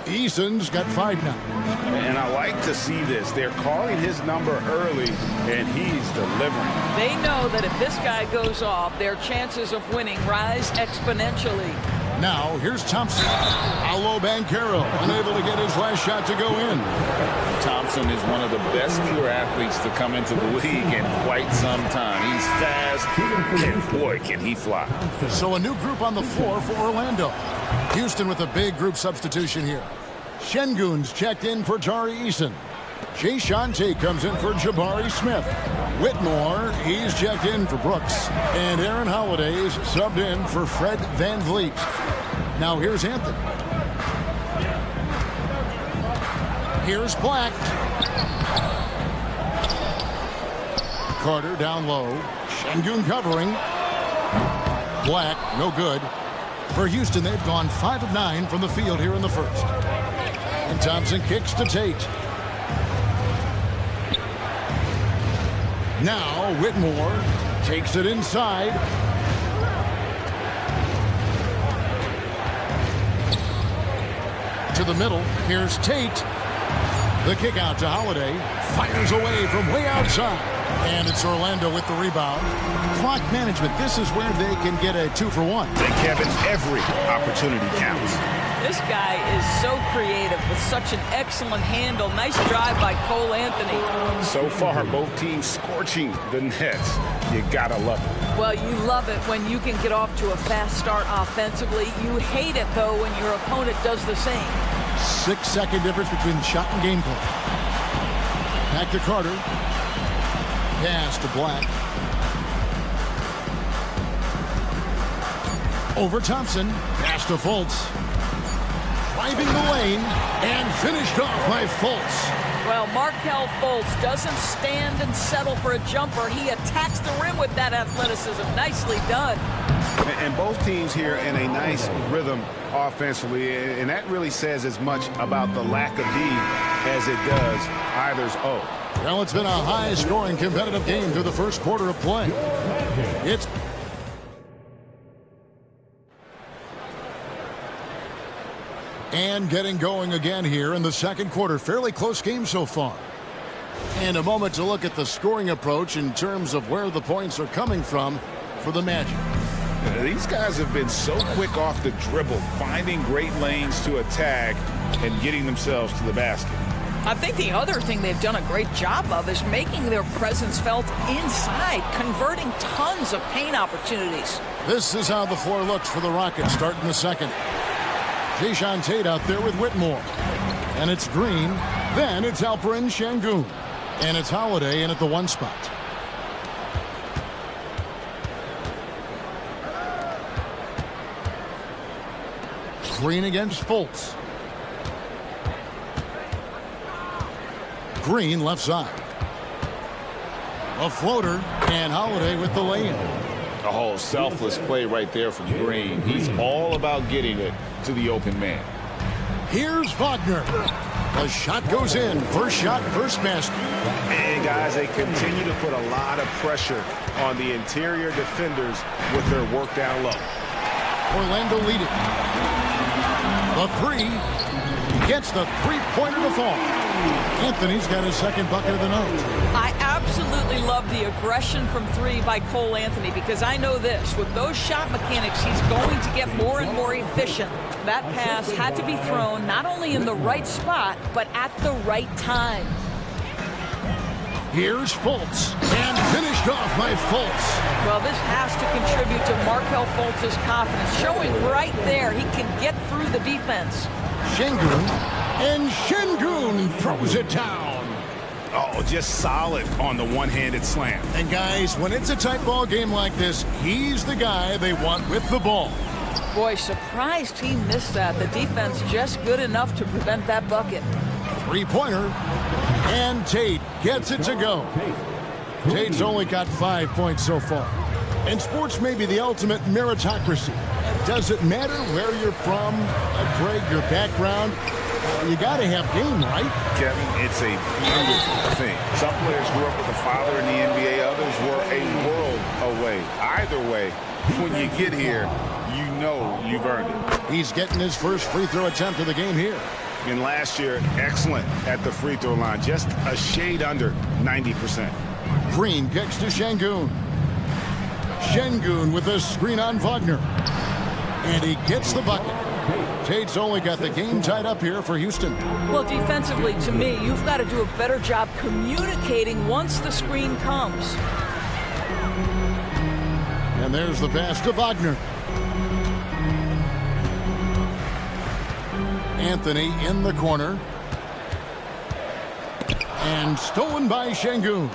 Eason's got 5 now. And I like to see this. They're calling his number early, and he's delivering. They know that if this guy goes off, their chances of winning rise exponentially. Now, here's Thompson. Paolo Banchero, unable to get his last shot to go in. Thompson is one of the best pure athletes to come into the league in quite some time. He's fast, and boy, can he fly. So a new group on the floor for Orlando. Houston with a big group substitution here. Şengün's checked in for Tari Eason. Jay Shante comes in for Jabari Smith. Whitmore, he's checked in for Brooks. And Aaron Holiday's subbed in for Fred VanVleet. Now here's Anthony. Here's Black. Carter down low. Şengün covering. Black, no good. For Houston, they've gone 5 of 9 from the field here in the first. And Thompson kicks to Tate. Now Whitmore takes it inside. To the middle. Here's Tate. The kick out to Holiday. Fires away from way outside. And it's Orlando with the rebound. Clock management. This is where they can get a 2-for-1. And Kevin, every opportunity counts. This guy is so creative with such an excellent handle. Nice drive by Cole Anthony. So far, both teams scorching the nets. You gotta love it. Well, you love it when you can get off to a fast start offensively. You hate it, though, when your opponent does the same. 6-second difference between shot and gameplay. Back to Carter. Pass to Black. Over Thompson. Pass to Fultz. Driving the lane and finished off by Fultz. Well, Markelle Fultz doesn't stand and settle for a jumper. He attacks the rim with that athleticism. Nicely done. And both teams here in a nice rhythm offensively, and that really says as much about the lack of D as it does either's O. Well, it's been a high-scoring competitive game through the first quarter of play. It's and getting going again here in the second quarter. Fairly close game so far. And a moment to look at the scoring approach in terms of where the points are coming from for the Magic. These guys have been so quick off the dribble, finding great lanes to attack and getting themselves to the basket. I think the other thing they've done a great job of is making their presence felt inside, converting tons of paint opportunities. This is how the floor looks for the Rockets starting the second. Jayshawn Tate out there with Whitmore. And it's Green. Then it's Alperen Şengün. And it's Holiday in at the 1 spot. Green against Fultz. Green left side. A floater, and Holiday with the lay-in. A whole selfless play right there from Green. He's all about getting it to the open man. Here's Wagner. The shot goes in. First shot, first basket. And guys, they continue to put a lot of pressure on the interior defenders with their work down low. Orlando leading. The three gets the three-pointer to fall. Anthony's got his second bucket of the night. I absolutely love the aggression from three by Cole Anthony because I know this. With those shot mechanics, he's going to get more and more efficient. That pass had to be thrown not only in the right spot, but at the right time. Here's Fultz, and finished off by Fultz. Well, this has to contribute to Markelle Fultz's confidence, showing right there he can get through the defense. Şengün, and Şengün throws it down. Oh, just solid on the one-handed slam. And guys, when it's a tight ball game like this, he's the guy they want with the ball. Boy, surprised he missed that. The defense just good enough to prevent that bucket. Three-pointer, and Tate gets it to go. Tate's only got 5 points so far. And sports may be the ultimate meritocracy. Does it matter where you're from, Greg, your background? You got to have game, right? Kevin, it's a beautiful thing. Some players grew up with a father in the NBA. Others were a world away. Either way, when you get here, you know you've earned it. He's getting his first free throw attempt of the game here. And last year, excellent at the free throw line, just a shade under 90%. Green kicks to Şengün. Şengün with a screen on Wagner. And he gets the bucket. Tate's only got the game tied up here for Houston. Well, defensively, to me, you've got to do a better job communicating once the screen comes. And there's the pass to Wagner. Anthony in the corner. And stolen by Şengün.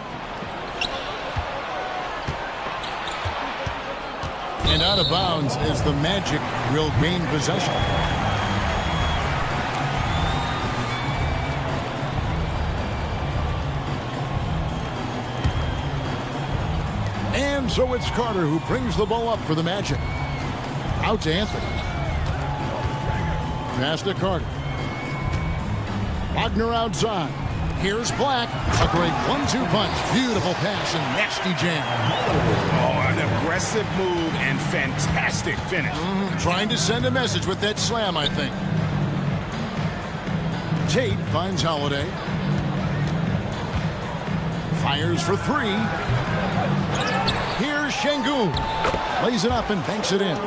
And out of bounds as the Magic will gain possession. And so it's Carter who brings the ball up for the Magic. Out to Anthony. Pass to Carter. Wagner outside. Here's Black. A great 1-2 punch. Beautiful pass and nasty jam. Oh, an aggressive move and fantastic finish. Trying to send a message with that slam, I think. Tate finds Holiday. Fires for three. Here's Şengün. Lays it up and banks it in.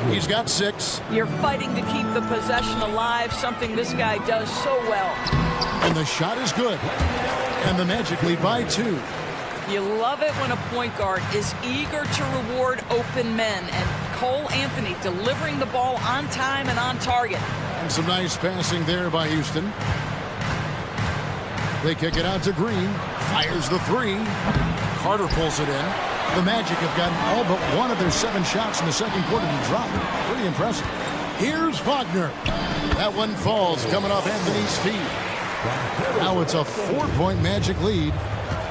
He's got 6. You're fighting to keep the possession alive, something this guy does so well. And the shot is good. And the Magic lead by 2. You love it when a point guard is eager to reward open men, and Cole Anthony delivering the ball on time and on target. And some nice passing there by Houston. They kick it out to Green. Fires the 3. Carter pulls it in. The Magic have gotten all but one of their 7 shots in the second quarter to drop. Pretty impressive. Here's Wagner. That one falls coming off Anthony's feet. Now it's a 4-point Magic lead.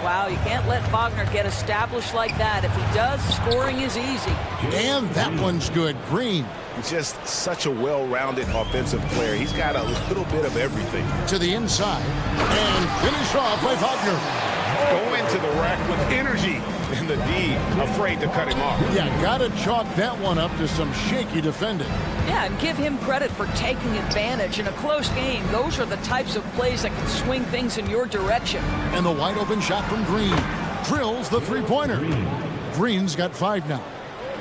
Wow, you can't let Wagner get established like that. If he does, scoring is easy. And that one's good. Green. Just such a well-rounded offensive player. He's got a little bit of everything. To the inside. And finished off by Wagner. Go into the rack with energy. And the D afraid to cut him off. Yeah, gotta chalk that one up to some shaky defending. Yeah, and give him credit for taking advantage in a close game. Those are the types of plays that can swing things in your direction. And the wide open shot from Green. Drills the 3-pointer. Green's got 5 now.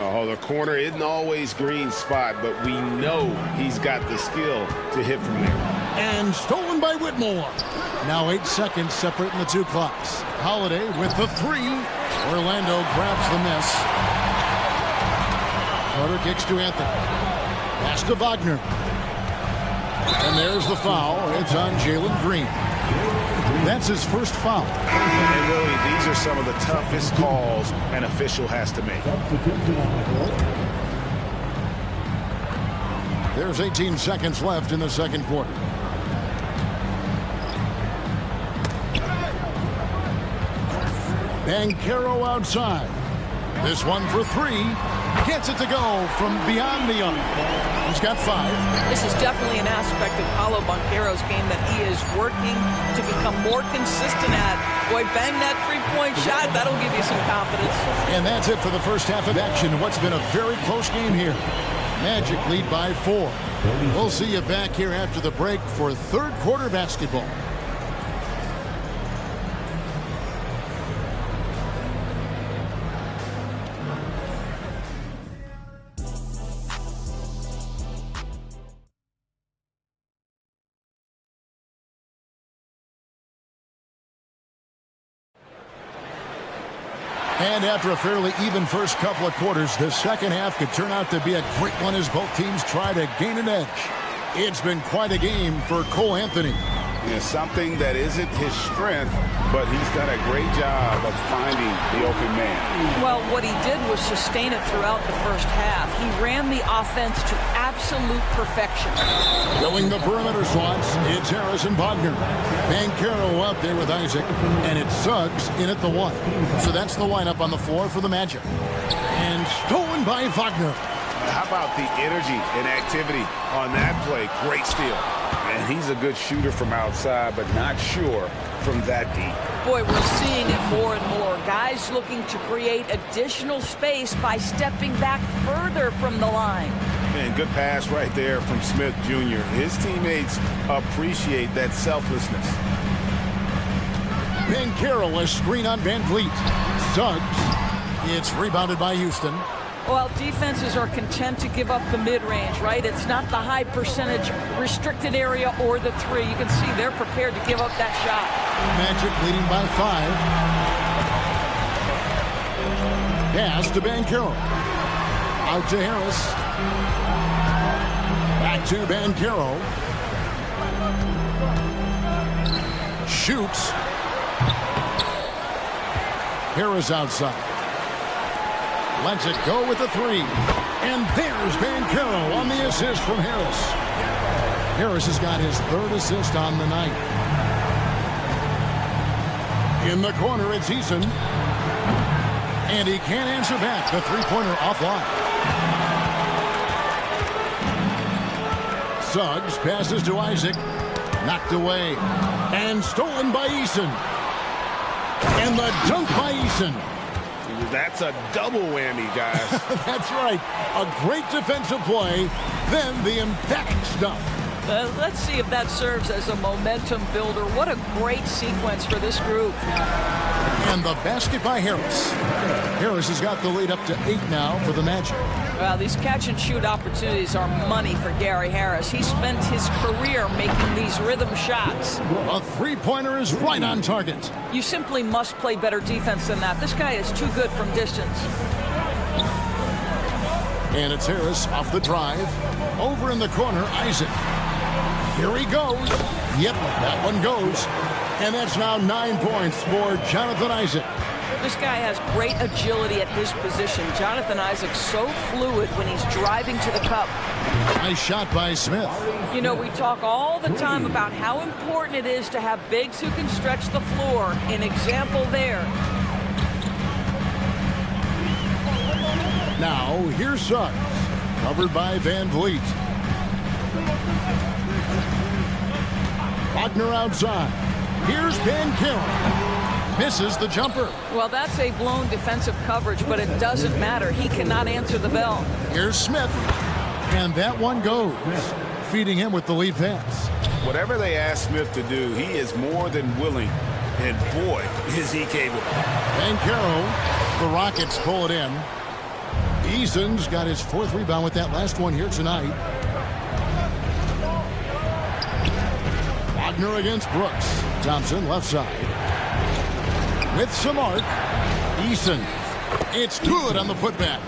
Oh, the corner isn't always Green's spot, but we know he's got the skill to hit from there. And stolen by Whitmore. Now 8 seconds separating the 2 clocks. Holiday with the 3. Orlando grabs the miss. Carter kicks to Anthony. Pass to Wagner. And there's the foul. It's on Jalen Green. That's his first foul. And really, these are some of the toughest calls an official has to make. There's 18 seconds left in the second quarter. Banchero outside. This one for 3. Gets it to go from beyond the arc. He's got 5. This is definitely an aspect of Paolo Banchero's game that he is working to become more consistent at. Boy, bang that 3-point shot. That'll give you some confidence. And that's it for the first half of action. What's been a very close game here. Magic lead by 4. We'll see you back here after the break for third quarter basketball. And after a fairly even first couple of quarters, the second half could turn out to be a great one as both teams try to gain an edge. It's been quite a game for Cole Anthony. Yeah, something that isn't his strength, but he's done a great job of finding the open man. Well, what he did was sustain it throughout the first half. He ran the offense to absolute perfection. Going the perimeter slots, it's Harris and Wagner. Banchero out there with Isaac, and it's Suggs in at the 1. So that's the lineup on the floor for the Magic. And stolen by Wagner. How about the energy and activity on that play? Great steal. And he's a good shooter from outside, but not sure from that deep. Boy, we're seeing it more and more. Guys looking to create additional space by stepping back further from the line. And good pass right there from Smith Jr. His teammates appreciate that selflessness. Banchero, a screen on Van Vliet. Suggs. It's rebounded by Houston. Well, defenses are content to give up the mid-range, right? It's not the high percentage restricted area or the 3. You can see they're prepared to give up that shot. Magic leading by 5. Pass to Banchero. Out to Harris. Back to Banchero. Shoots. Harris outside. Lets it go with the 3. And there's Banchero on the assist from Harris. Harris has got his 3rd assist on the night. In the corner, it's Eason. And he can't answer back. The 3-pointer offline. Suggs passes to Isaac. Knocked away. And stolen by Eason. And the dunk by Eason. That's a double whammy, guys. That's right. A great defensive play, then the emphatic stuff. Let's see if that serves as a momentum builder. What a great sequence for this group. And the basket by Harris. Harris has got the lead up to 8 now for the Magic. Well, these catch-and-shoot opportunities are money for Gary Harris. He spent his career making these rhythm shots. A three-pointer is right on target. You simply must play better defense than that. This guy is too good from distance. And it's Harris off the drive. Over in the corner, Isaac. Here he goes. Yep, that one goes. And that's now 9 points for Jonathan Isaac. This guy has great agility at his position. Jonathan Isaac's so fluid when he's driving to the cup. Nice shot by Smith. You know, we talk all the time about how important it is to have bigs who can stretch the floor. An example there. Now, here's Suggs. Covered by Van Vliet. Wagner outside. Here's Bankero. Misses the jumper. Well, that's a blown defensive coverage, but it doesn't matter. He cannot answer the bell. Here's Smith. And that one goes. Feeding him with the lead pass. Whatever they ask Smith to do, he is more than willing. And boy, is he capable. Bankero, the Rockets pull it in. Eason's got his 4th rebound with that last one here tonight. Wagner against Brooks. Thompson left side. With some arc. Eason. It's Tulit on the putback.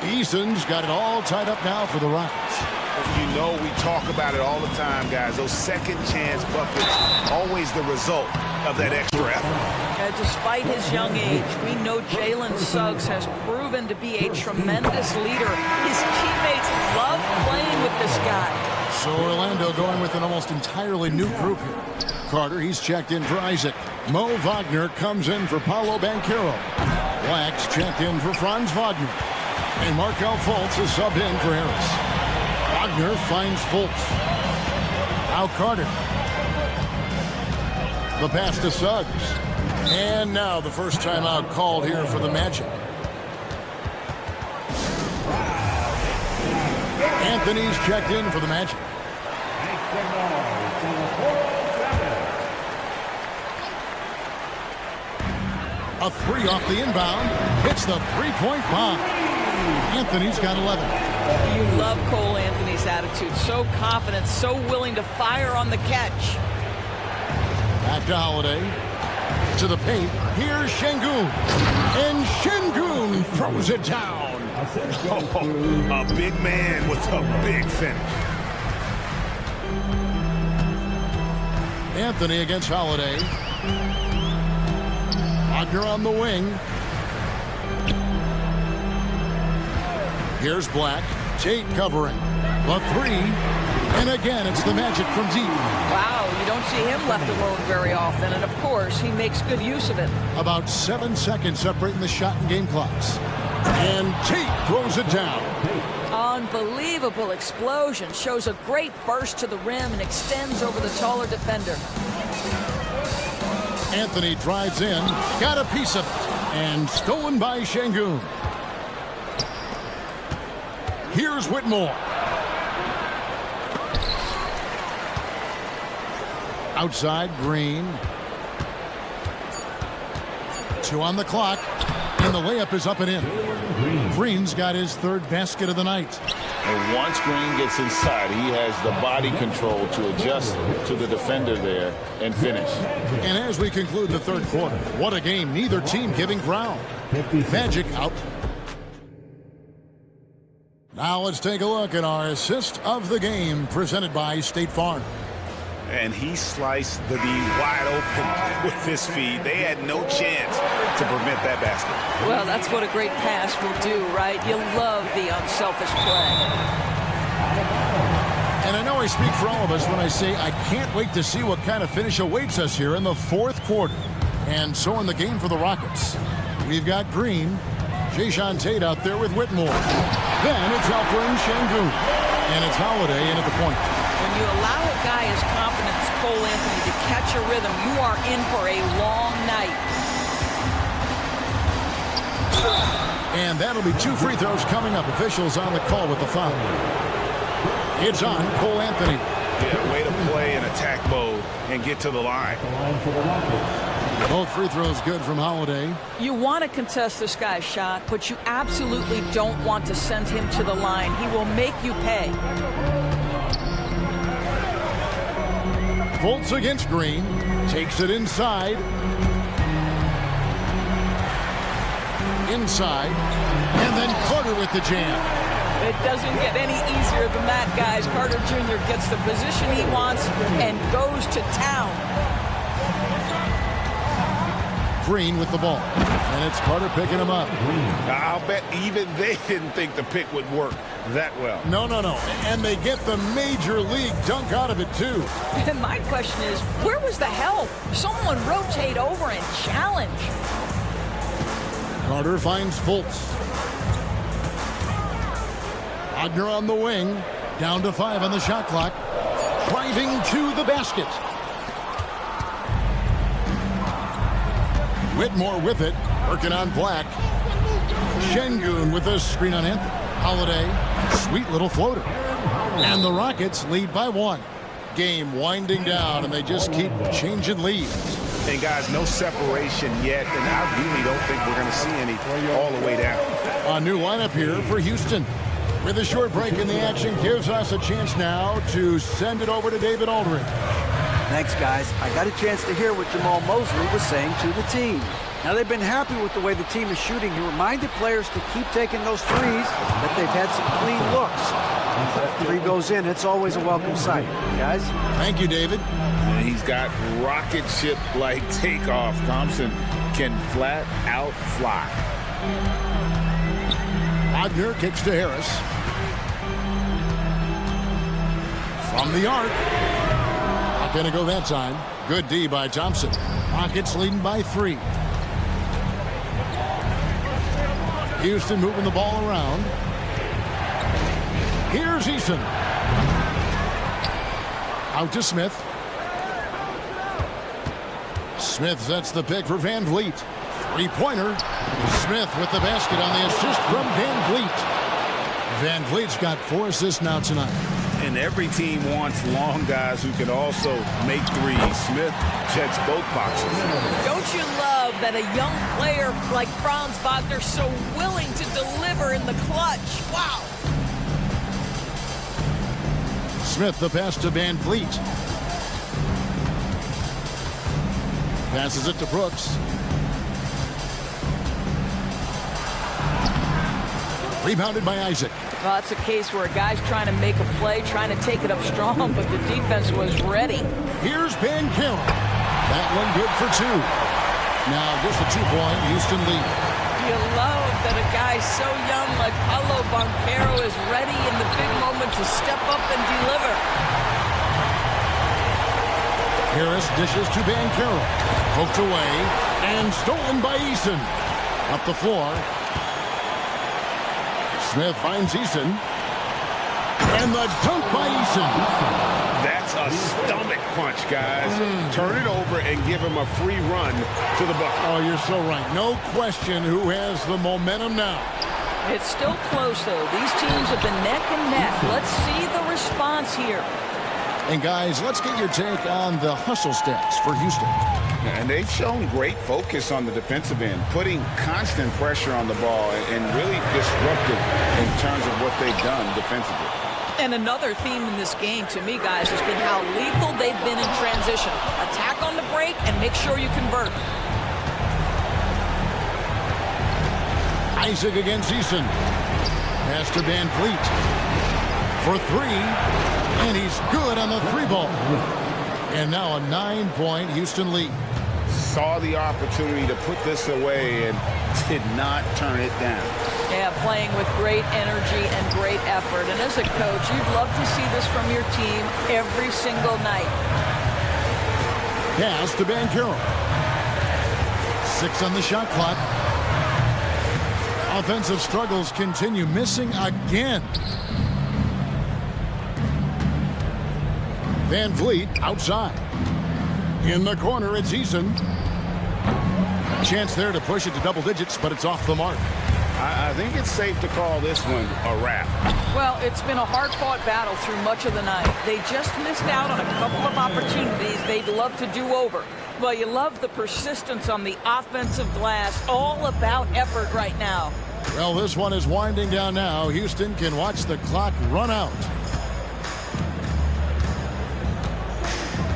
Eason's got it all tied up now for the Rockets. You know, we talk about it all the time, guys. Those second chance buckets, always the result of that extra effort. Despite his young age, we know Jalen Suggs has proven to be a tremendous leader. His teammates love playing with this guy. So Orlando going with an almost entirely new group here. Carter, he's checked in for Isaac. Mo Wagner comes in for Paolo Banchero. Black's checked in for Franz Wagner. And Markel Fultz is subbed in for Harris. Wagner finds Fultz. Now Carter. The pass to Suggs. And now the first timeout called here for the Magic. Anthony's checked in for the Magic. A 3 off the inbound. Hits the three-point bomb. Anthony's got 11. You love Cole Anthony's attitude. So confident, so willing to fire on the catch. Back to Holiday. To the paint. Here's Şengün. And Şengün throws it down. Oh, a big man with a big finish. Anthony against Holiday. Wagner on the wing. Here's Black. Tate covering. The 3. And again, it's the Magic from deep. Wow, you don't see him left alone very often. And of course, he makes good use of it. About 7 seconds separating the shot and game clocks. And Tate throws it down. Unbelievable explosion. Shows a great burst to the rim and extends over the taller defender. Anthony drives in. Got a piece of it. And stolen by Şengün. Here's Whitmore. Outside, Green. 2 on the clock. And the layup is up and in. Green's got his 3rd basket of the night. And once Green gets inside, he has the body control to adjust to the defender there and finish. And as we conclude the 3rd quarter, what a game. Neither team giving ground. Magic out. Now let's take a look at our assist of the game presented by State Farm. And he sliced the D wide open with his feed. They had no chance to prevent that basket. Well, that's what a great pass will do, right? You love the unselfish play. And I know I speak for all of us when I say I can't wait to see what kind of finish awaits us here in the 4th quarter. And so in the game for the Rockets, we've got Green, Jason Tate out there with Whitmore. Then it's Alperen Şengün. And it's Holiday in at the point. When you allow a guy as confident as Cole Anthony to catch a rhythm, you are in for a long night. And that'll be 2 free throws coming up. Officials on the call with the foul. It's on Cole Anthony. Yeah, way to play in attack mode and get to the line. The line for the Rockets. Both free throws good from Holiday. You want to contest this guy's shot, but you absolutely don't want to send him to the line. He will make you pay. Fultz against Green. Takes it inside. Inside. And then Carter with the jam. It doesn't get any easier than that, guys. Carter Jr. gets the position he wants and goes to town. Green with the ball. And it's Carter picking him up. I'll bet even they didn't think the pick would work that well. No. And they get the major league dunk out of it, too. And my question is, where was the help? Someone rotate over and challenge. Carter finds Fultz. Wagner on the wing. Down to 5 on the shot clock. Driving to the basket. Whitmore with it. Working on Black. Şengün with a screen on Anthony. Holiday. Sweet little floater. And the Rockets lead by 1. Game winding down, and they just keep changing leads. And guys, no separation yet, and I really don't think we're going to see any all the way down. A new lineup here for Houston. With a short break in the action, gives us a chance now to send it over to David Aldridge. Thanks, guys. I got a chance to hear what Jamal Mosley was saying to the team. Now, they've been happy with the way the team is shooting. He reminded players to keep taking those threes, that they've had some clean looks. If that three goes in, it's always a welcome sight. Guys? Thank you, David. And he's got rocket ship-like takeoff. Thompson can flat out fly. Wagner kicks to Harris. From the arc. Not going to go that time. Good D by Thompson. Rockets leading by 3. Houston moving the ball around. Here's Eason. Out to Smith. Smith sets the pick for Van Vliet. Three-pointer. Smith with the basket on the assist from Van Vliet. Van Vliet's got 4 assists now tonight. And every team wants long guys who can also make threes. Smith checks both boxes. Don't you love that a young player like Franz Wagner so willing to deliver in the clutch? Wow. Smith the pass to Van Vliet. Passes it to Brooks. Rebounded by Isaac. Well, that's a case where a guy's trying to make a play, trying to take it up strong, but the defense was ready. Here's Banchero. That one good for 2. Now just a 2-point Houston lead. You love that a guy so young like Paulo Banchero is ready in the big moment to step up and deliver. Harris dishes to Banchero. Poked away and stolen by Eason. Up the floor. Smith finds Eason. And the dunk by Eason. That's a stomach punch, guys. Turn it over and give him a free run to the bucket. Oh, you're so right. No question who has the momentum now. It's still close, though. These teams have been neck and neck. Let's see the response here. And, guys, let's get your take on the hustle stats for Houston. And they've shown great focus on the defensive end, putting constant pressure on the ball and really disruptive in terms of what they've done defensively. And another theme in this game, to me, guys, has been how lethal they've been in transition. Attack on the break and make sure you convert. Isaac against Eason. Pass to Van Vliet. For 3. And he's good on the 3-ball. And now a 9-point Houston lead. Saw the opportunity to put this away and did not turn it down. Yeah, playing with great energy and great effort. And as a coach, you'd love to see this from your team every single night. Pass to Banchero. 6 on the shot clock. Offensive struggles continue. Missing again. Van Vliet outside. In the corner, it's Eason. A chance there to push it to double digits, but it's off the mark. I think it's safe to call this one a wrap. Well, it's been a hard-fought battle through much of the night. They just missed out on a couple of opportunities they'd love to do over. Well, you love the persistence on the offensive glass. All about effort right now. Well, this one is winding down now. Houston can watch the clock run out.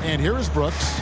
And here is Brooks.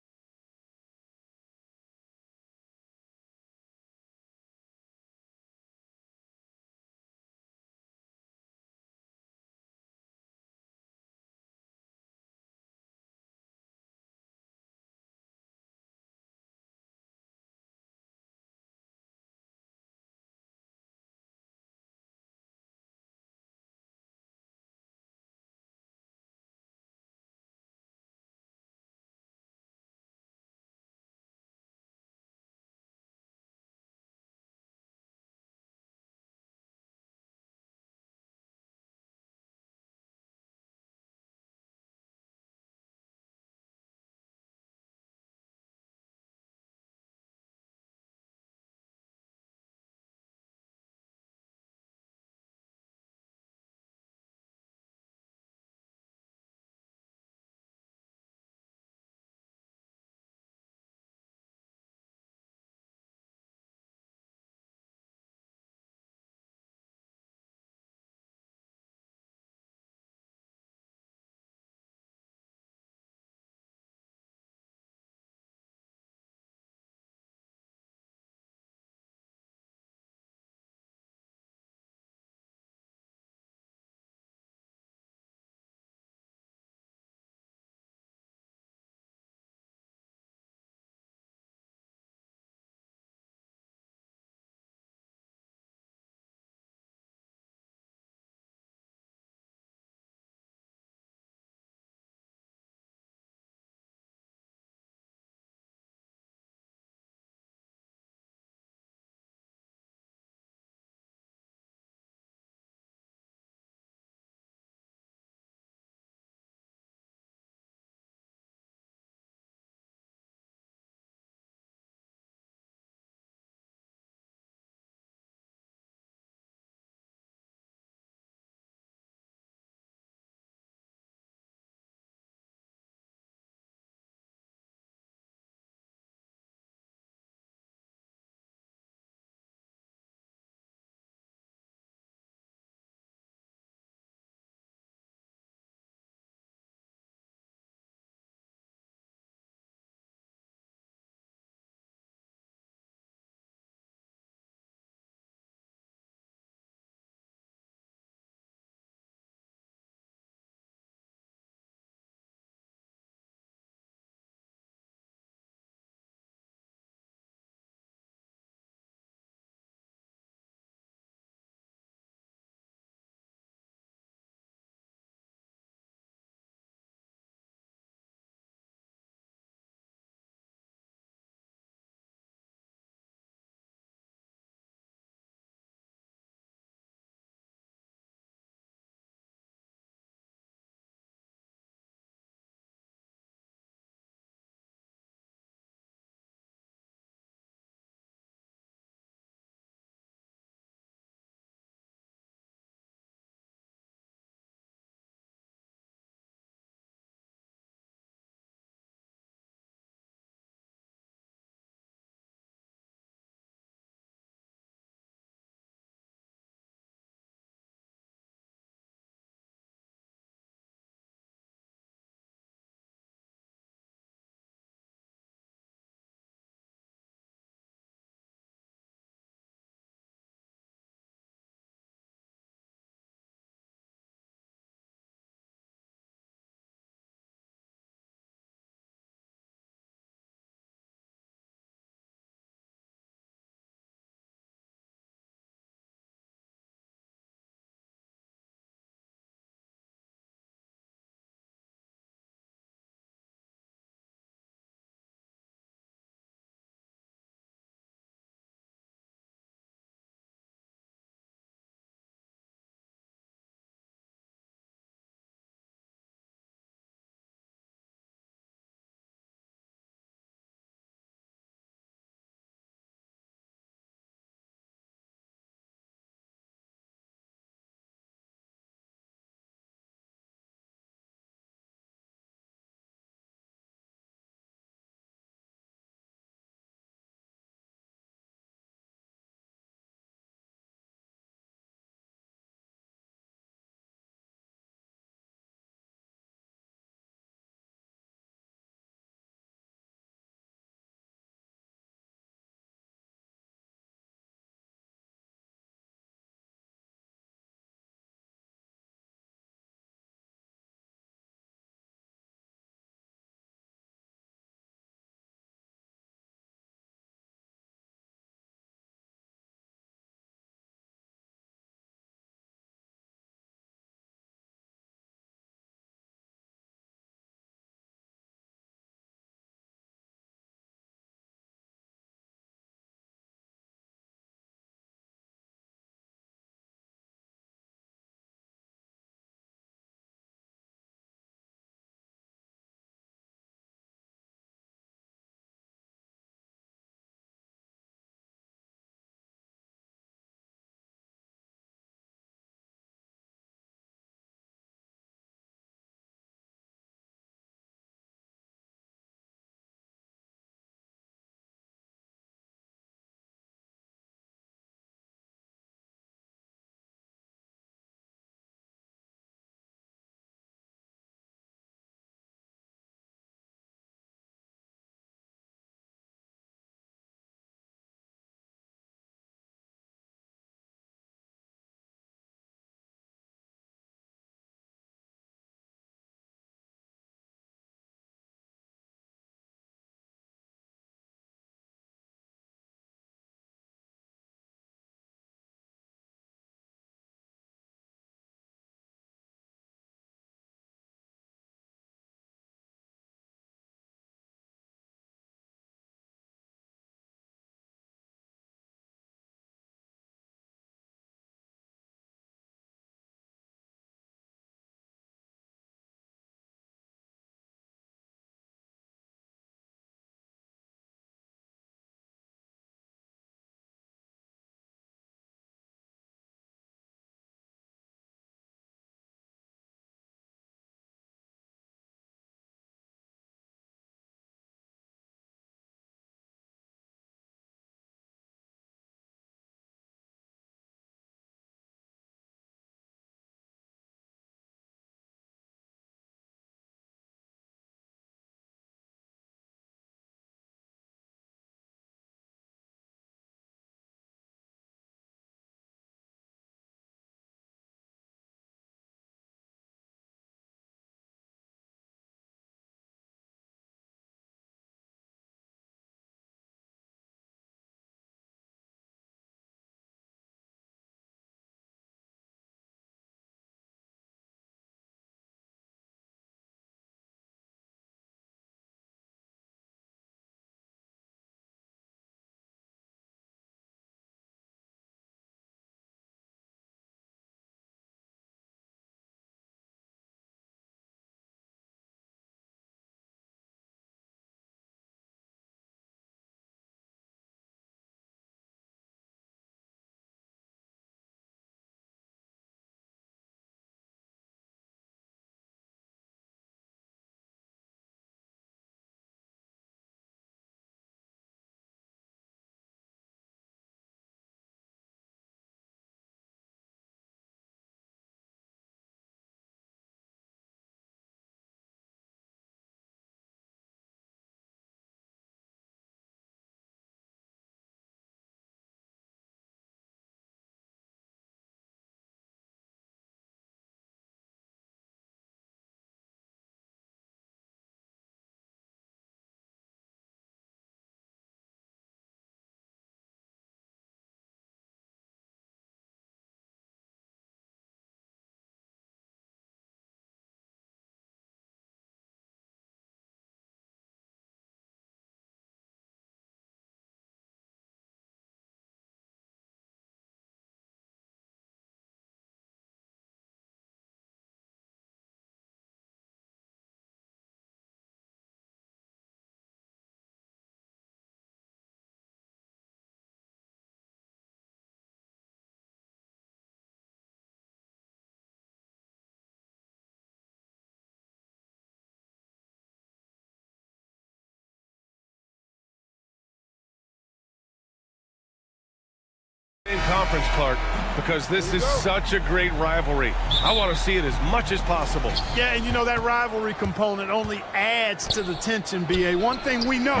In conference, Clark, because this is such a great rivalry. I want to see it as much as possible. Yeah, and you know that rivalry component only adds to the tension, BA. One thing we know,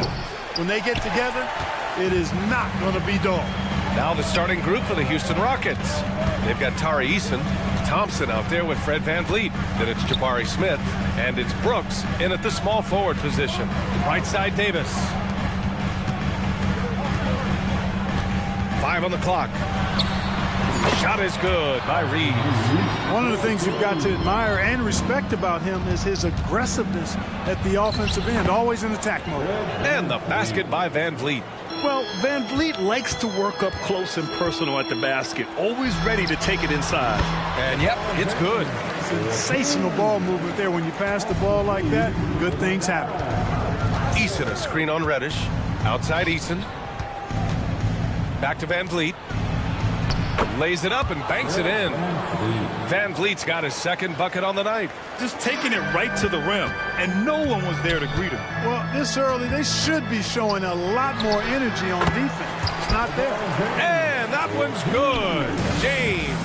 when they get together, it is not going to be dull. Now the starting group for the Houston Rockets. They've got Tari Eason, Thompson out there with Fred VanVleet. Then it's Jabari Smith, and it's Brooks in at the small forward position. Right side, Davis. 5 on the clock. Shot is good by Reeves. One of the things you've got to admire and respect about him is his aggressiveness at the offensive end, always in attack mode. And the basket by VanVleet. Well, VanVleet likes to work up close and personal at the basket, always ready to take it inside. And yep, it's good. Sensational ball movement there. When you pass the ball like that, good things happen. Eason, a screen on Reddish. Outside Eason. Back to VanVleet. Lays it up and banks it in. VanVleet's got his second bucket on the night. Just taking it right to the rim, and no one was there to greet him. Well, this early, they should be showing a lot more energy on defense. It's not there. And that one's good. James.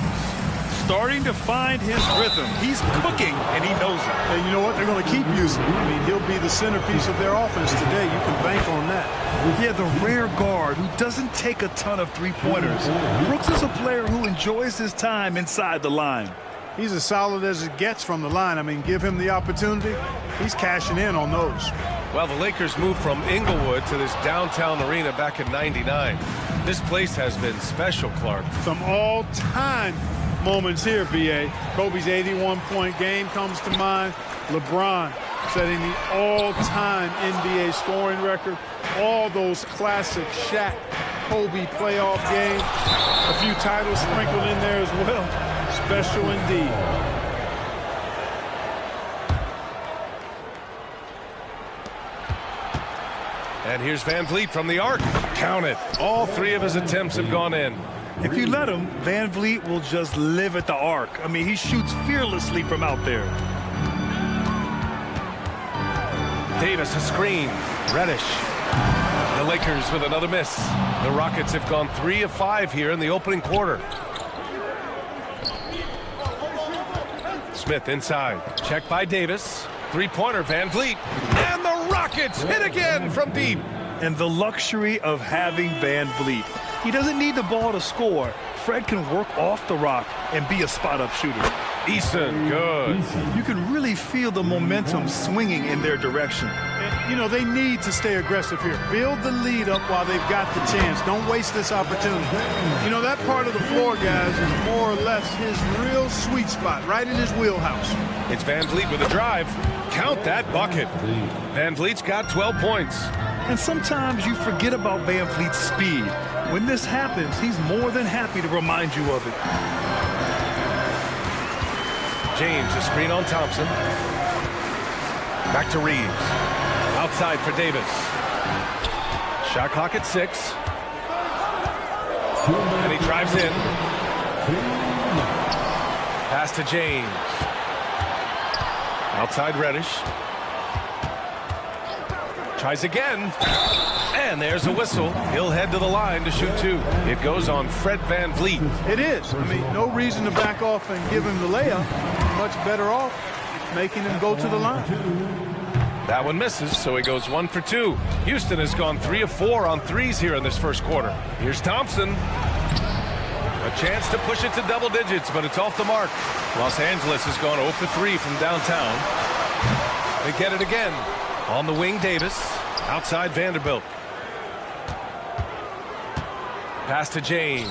Starting to find his rhythm. He's cooking, and he knows it. And you know what? They're going to keep using him. I mean, he'll be the centerpiece of their offense today. You can bank on that. Yeah, the rare guard who doesn't take a ton of three-pointers. Brooks is a player who enjoys his time inside the line. He's as solid as it gets from the line. I mean, give him the opportunity. He's cashing in on those. Well, the Lakers moved from Inglewood to this downtown arena back in '99. This place has been special, Clark. Some all-time moments here, BA. Kobe's 81-point game comes to mind. LeBron setting the all-time NBA scoring record. All those classic Shaq, Kobe playoff games. A few titles sprinkled in there as well. Special indeed. And here's VanVleet from the arc. Count it. All 3 of his attempts have gone in. If you let him, VanVleet will just live at the arc. I mean, he shoots fearlessly from out there. Davis, a screen. Reddish. The Lakers with another miss. The Rockets have gone 3 of 5 here in the opening quarter. Smith inside. Check by Davis. Three-pointer, VanVleet. And the Rockets hit again from deep. And the luxury of having VanVleet. He doesn't need the ball to score. Fred can work off the rock and be a spot-up shooter. Eason, good. You can really feel the momentum swinging in their direction. And, you know, they need to stay aggressive here. Build the lead up while they've got the chance. Don't waste this opportunity. You know, that part of the floor, guys, is more or less his real sweet spot, right in his wheelhouse. It's VanVleet with a drive. Count that bucket. VanVleet's got 12 points. And sometimes you forget about VanVleet's speed. When this happens, he's more than happy to remind you of it. James, a screen on Thompson. Back to Reeves. Outside for Davis. Shot clock at 6. And he drives in. Pass to James. Outside Reddish. Tries again. And there's a whistle. He'll head to the line to shoot 2. It goes on Fred VanVleet. It is. I mean, no reason to back off and give him the layup. Much better off making him go to the line. That one misses, so he goes 1 for 2. Houston has gone 3 of 4 on threes here in this first quarter. Here's Thompson. A chance to push it to double digits, but it's off the mark. Los Angeles has gone 0 for 3 from downtown. They get it again. On the wing, Davis. Outside Vanderbilt. Pass to James.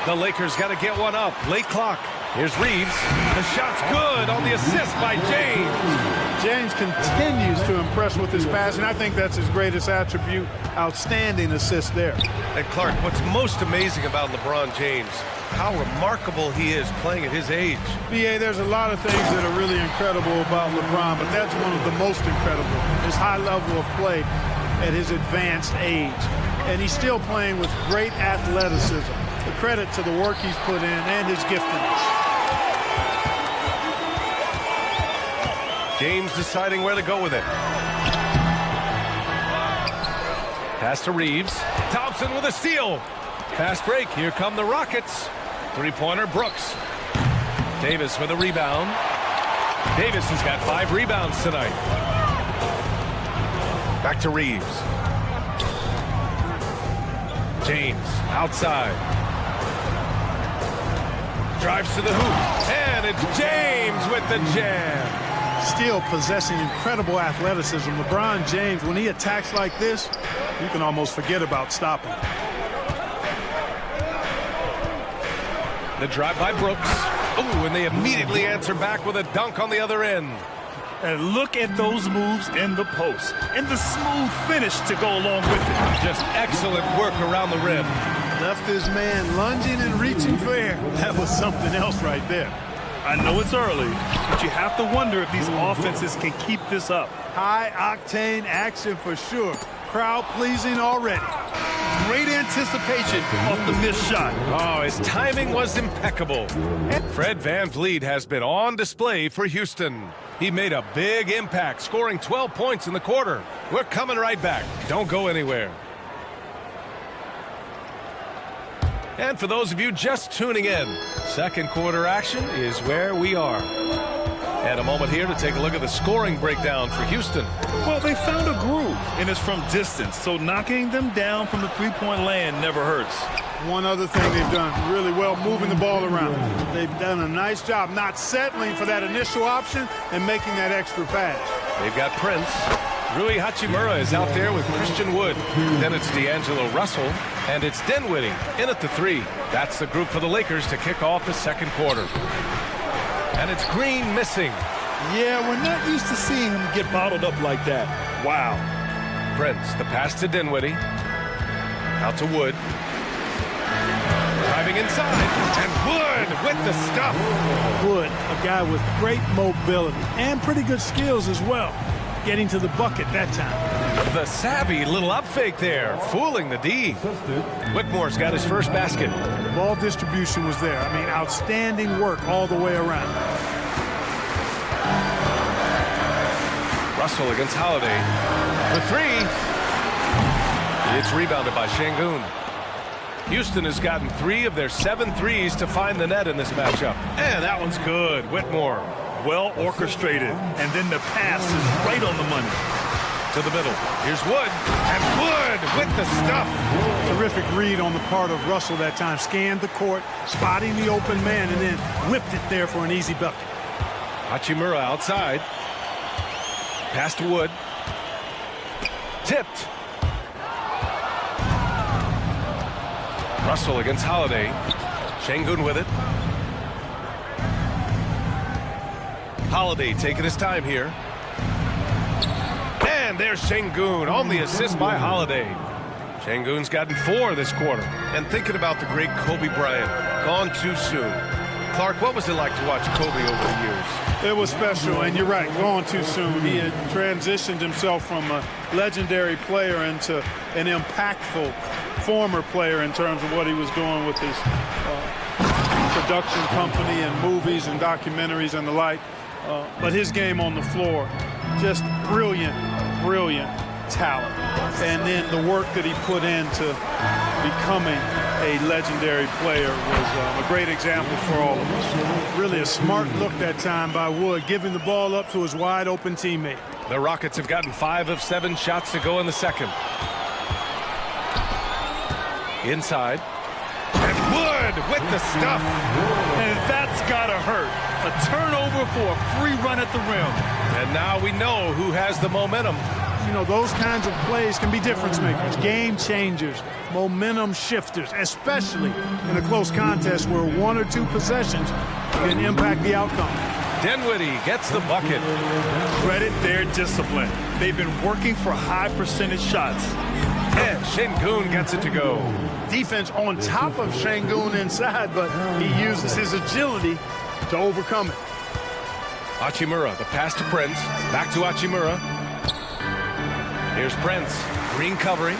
The Lakers got to get one up. Late clock. Here's Reeves. The shot's good on the assist by James. James continues to impress with his passing. I think that's his greatest attribute. Outstanding assist there. And Clark, what's most amazing about LeBron James, how remarkable he is playing at his age. BA, there's a lot of things that are really incredible about LeBron, but that's one of the most incredible. His high level of play at his advanced age. And he's still playing with great athleticism. The credit to the work he's put in and his giftedness. James deciding where to go with it. Pass to Reeves. Thompson with a steal. Fast break. Here come the Rockets. Three-pointer, Brooks. Davis with a rebound. Davis has got 5 rebounds tonight. Back to Reeves. James outside. Drives to the hoop. And it's James with the jam. Still possessing incredible athleticism. LeBron James, when he attacks like this, you can almost forget about stopping. The drive by Brooks. Oh, and they immediately answer back with a dunk on the other end. And look at those moves in the post. And the smooth finish to go along with it. Just excellent work around the rim. Left his man lunging and reaching for air. That was something else right there. I know it's early, but you have to wonder if these offenses can keep this up. High-octane action for sure. Crowd-pleasing already. Great anticipation off the missed shot. Oh, his timing was impeccable. Fred VanVleet has been on display for Houston. He made a big impact, scoring 12 points in the quarter. We're coming right back. Don't go anywhere. And for those of you just tuning in, second quarter action is where we are. And a moment here to take a look at the scoring breakdown for Houston. Well, they found a groove, and it's from distance, so knocking them down from the three-point land never hurts. One other thing they've done really well, moving the ball around. They've done a nice job not settling for that initial option and making that extra pass. They've got Prince. Rui Hachimura is out there with Christian Wood. Then it's D'Angelo Russell, and it's Dinwiddie in at the 3. That's the group for the Lakers to kick off the second quarter. And it's Green missing. Yeah, we're not used to seeing him get bottled up like that. Wow. Prince, the pass to Dinwiddie. Out to Wood. Driving inside, and Wood with the stuff. Wood, a guy with great mobility and pretty good skills as well. Getting to the bucket that time. The savvy little up fake there, fooling the D. Whitmore's got his first basket. The ball distribution was there. I mean, outstanding work all the way around. Russell against Holiday. For 3. It's rebounded by Şengün. Houston has gotten 3 of their 7 threes to find the net in this matchup. And that one's good. Whitmore. Well orchestrated, and then the pass is right on the money. To the middle. Here's Wood, and Wood with the stuff. Terrific read on the part of Russell that time. Scanned the court, spotting the open man, and then whipped it there for an easy bucket. Hachimura outside. Pass to Wood. Tipped. Russell against Holiday. Şengün with it. Holiday taking his time here. And there's Şengün on the assist by Holiday. Şengün's gotten 4 this quarter. And thinking about the great Kobe Bryant, gone too soon. Clark, what was it like to watch Kobe over the years? It was special, and you're right, gone too soon. He had transitioned himself from a legendary player into an impactful former player in terms of what he was doing with his production company and movies and documentaries and the like. But his game on the floor, just brilliant, brilliant talent. And then the work that he put into becoming a legendary player was a great example for all of us. Really a smart look that time by Wood, giving the ball up to his wide-open teammate. The Rockets have gotten 5 of 7 shots to go in the second. Inside. And Wood with the stuff. And that's gotta hurt. A turnover for a free run at the rim. And now we know who has the momentum. You know, those kinds of plays can be difference makers, game changers, momentum shifters, especially in a close contest where 1 or 2 possessions can impact the outcome. Dinwiddie gets the bucket. Credit their discipline. They've been working for high percentage shots. And Şengün gets it to go. Defense on top of Şengün inside, but he uses his agility to overcome it. Hachimura, the pass to Prince. Back to Hachimura. Here's Prince. Green covering.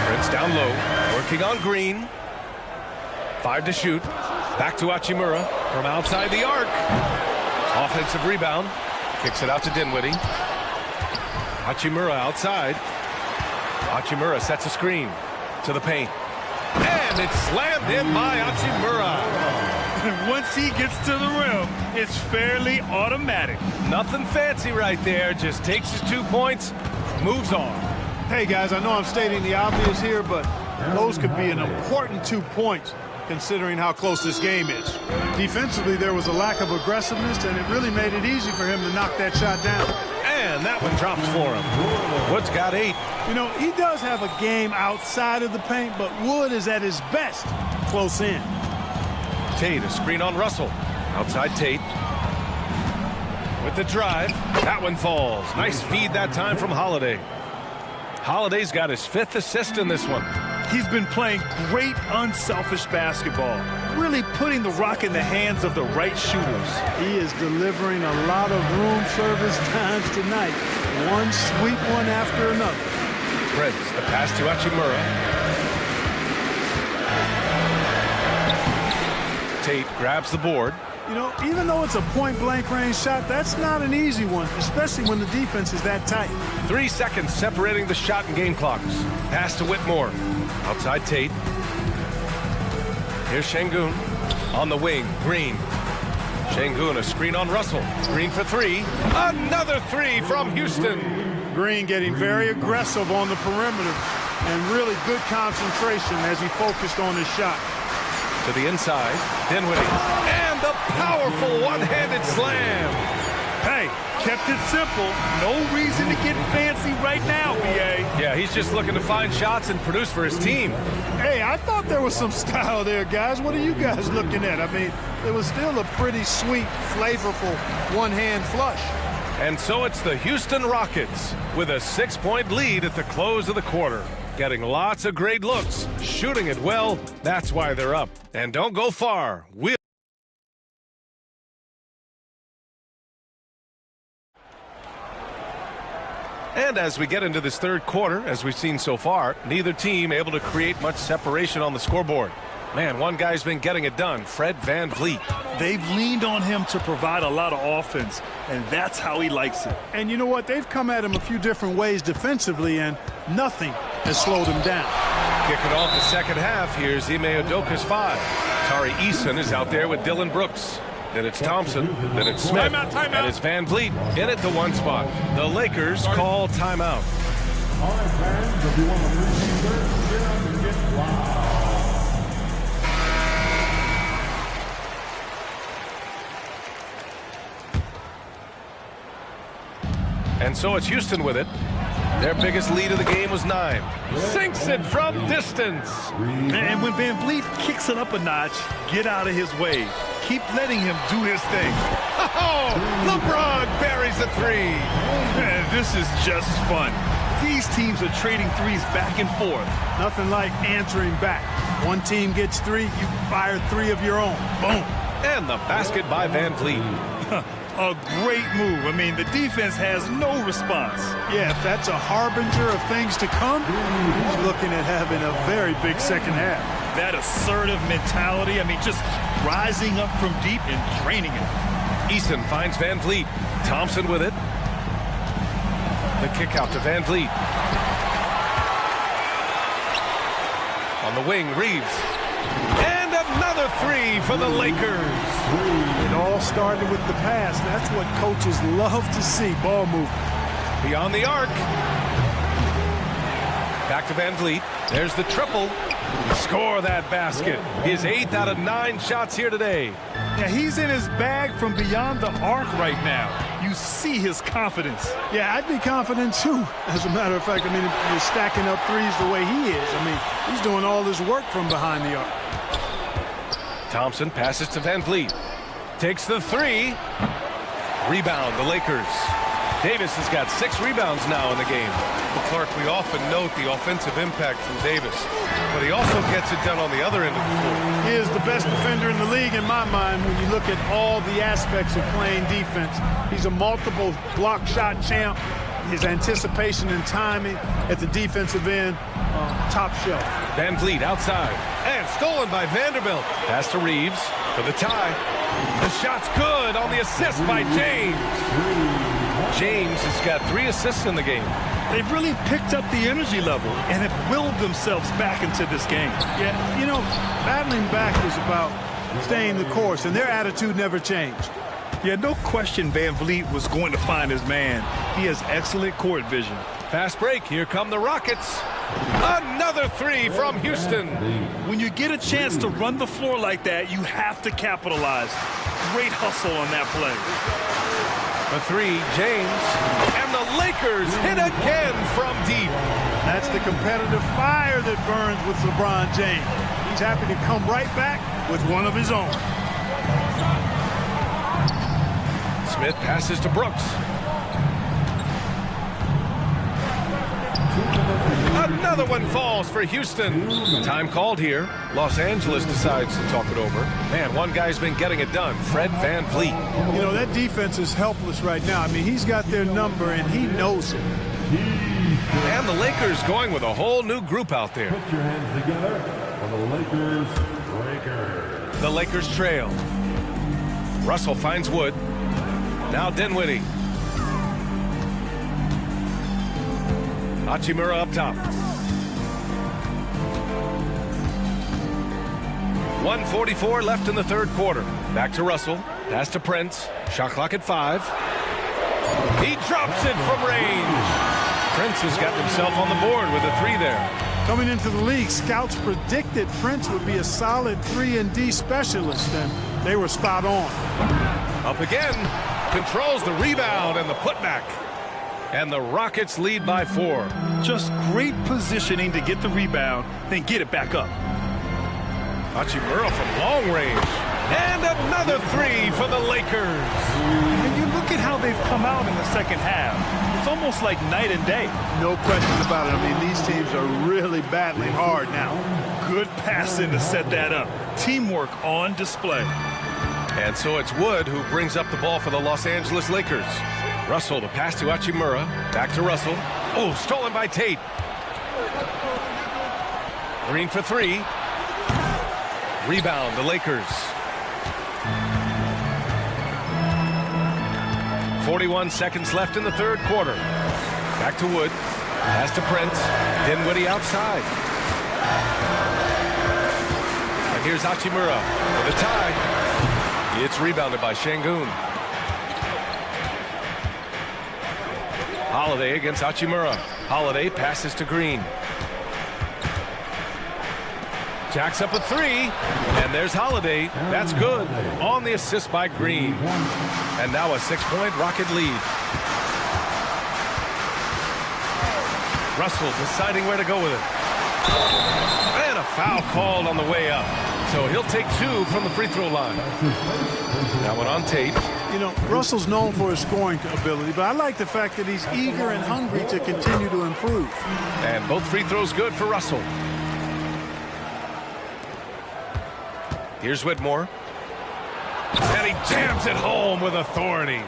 Prince down low. Working on Green. 5 to shoot. Back to Hachimura from outside the arc. Offensive rebound. Kicks it out to Dinwiddie. Hachimura outside. Hachimura sets a screen to the paint. And it's slammed in by Hachimura. Once he gets to the rim, it's fairly automatic. Nothing fancy right there. Just takes his 2 points, moves on. Hey, guys, I know I'm stating the obvious here, but those could be an important 2 points considering how close this game is. Defensively, there was a lack of aggressiveness, and it really made it easy for him to knock that shot down. And that one drops for him. Wood's got 8. You know, he does have a game outside of the paint, but Wood is at his best close in. Tate, a screen on Russell. Outside Tate. With the drive. That one falls. Nice feed that time from Holiday. Holiday's got his 5th assist in this one. He's been playing great unselfish basketball, really putting the rock in the hands of the right shooters. He is delivering a lot of room service times tonight. One sweet one after another. Prince, the pass to Hachimura. Tate grabs the board. You know, even though it's a point-blank range shot, that's not an easy one, especially when the defense is that tight. 3 seconds separating the shot and game clocks. Pass to Whitmore. Outside Tate. Here's Şengün. On the wing, Green. Şengün, a screen on Russell. Green for 3. Another 3 from Houston. Green getting very aggressive on the perimeter and really good concentration as he focused on his shot. To the inside, Dinwiddie. And the powerful one-handed slam. Hey, kept it simple. No reason to get fancy right now, B.A. Yeah, he's just looking to find shots and produce for his team. Hey, I thought there was some style there, guys. What are you guys looking at? I mean, it was still a pretty sweet, flavorful one-hand flush. And so it's the Houston Rockets with a 6-point lead at the close of the quarter. Getting lots of great looks, shooting it well. That's why they're up. And don't go far. And as we get into this third quarter, as we've seen so far, neither team able to create much separation on the scoreboard. Man, one guy's been getting it done, Fred VanVleet. They've leaned on him to provide a lot of offense, and that's how he likes it. And you know what? They've come at him a few different ways defensively, and nothing has slowed him down. Kicking off the second half, here's Ime Udoka's 5. Tari Eason is out there with Dylan Brooks. Then it's Thompson, then it's Smith, timeout. and it's VanVleet in at the 1 spot. The Lakers call timeout. All right, fans, if you want to receive third, get up and get loud. And so it's Houston with it. Their biggest lead of the game was 9. Sinks it from distance. And when VanVleet kicks it up a notch, get out of his way. Keep letting him do his thing. Oh, LeBron buries a 3. Man, this is just fun. These teams are trading threes back and forth. Nothing like answering back. One team gets 3, you fire 3 of your own. Boom. And the basket by VanVleet. A great move. I mean, the defense has no response. Yeah, if that's a harbinger of things to come, he's looking at having a very big second half. That assertive mentality, I mean, just rising up from deep and draining it. Eason finds VanVleet. Thompson with it. The kick out to VanVleet. On the wing, Reeves. And another 3 for the Lakers. It all started with the pass. That's what coaches love to see, ball movement. Beyond the arc. Back to VanVleet. There's the triple. Score that basket. His 8th out of 9 shots here today. Yeah, he's in his bag from beyond the arc right now. You see his confidence. Yeah, I'd be confident too. As a matter of fact, I mean, if you're stacking up threes the way he is, I mean, he's doing all this work from behind the arc. Thompson passes to VanVleet. Takes the 3. Rebound, the Lakers. Davis has got 6 rebounds now in the game. Well, Clark, we often note the offensive impact from Davis, but he also gets it done on the other end of the floor. He is the best defender in the league in my mind when you look at all the aspects of playing defense. He's a multiple block shot champ. His anticipation and timing at the defensive end, top shelf. VanVleet outside. And stolen by Vanderbilt. Pass to Reeves for the tie. The shot's good on the assist by James. James has got 3 assists in the game. They've really picked up the energy level and have willed themselves back into this game. Yeah, you know, battling back is about staying the course, and their attitude never changed. Yeah, no question Van Vliet was going to find his man. He has excellent court vision. Fast break. Here come the Rockets. Another 3 from Houston. When you get a chance to run the floor like that, you have to capitalize. Great hustle on that play. The 3, James. And the Lakers hit again from deep. That's the competitive fire that burns with LeBron James. He's happy to come right back with one of his own. Smith passes to Brooks. Another one falls for Houston. Time called here. Los Angeles decides to talk it over. Man, one guy's been getting it done. Fred Van Vliet. You know, that defense is helpless right now. I mean, he's got their number, and he knows it. And the Lakers going with a whole new group out there. Put your hands together for the Lakers breakers. The Lakers trail. Russell finds Wood. Now Dinwiddie. Hachimura up top. 1:44 left in the third quarter. Back to Russell. Pass to Prince. Shot clock at 5. He drops it from range. Prince has got himself on the board with a 3 there. Coming into the league, scouts predicted Prince would be a solid 3-and-D specialist, and they were spot on. Up again. Controls the rebound and the putback. And the Rockets lead by 4. Just great positioning to get the rebound, then get it back up. Hachimura from long range. And another 3 for the Lakers. And you look at how they've come out in the second half. It's almost like night and day. No question about it. I mean, these teams are really battling hard now. Good passing to set that up. Teamwork on display. And so it's Wood who brings up the ball for the Los Angeles Lakers. Russell to pass to Hachimura. Back to Russell. Oh, stolen by Tate. Green for 3. Rebound, the Lakers. 41 seconds left in the third quarter. Back to Wood. Pass to Prince. Dinwiddie outside. And here's Hachimura for the tie. It's rebounded by Şengün. Holiday against Hachimura. Holiday passes to Green. Jacks up a 3, and there's Holiday. That's good. On the assist by Green. And now a 6-point Rocket lead. Russell deciding where to go with it. And a foul called on the way up. So he'll take 2 from the free throw line. That one on Tate. You know, Russell's known for his scoring ability, but I like the fact that he's eager and hungry to continue to improve. And both free throws good for Russell. Here's Whitmore. And he jams it home with authority.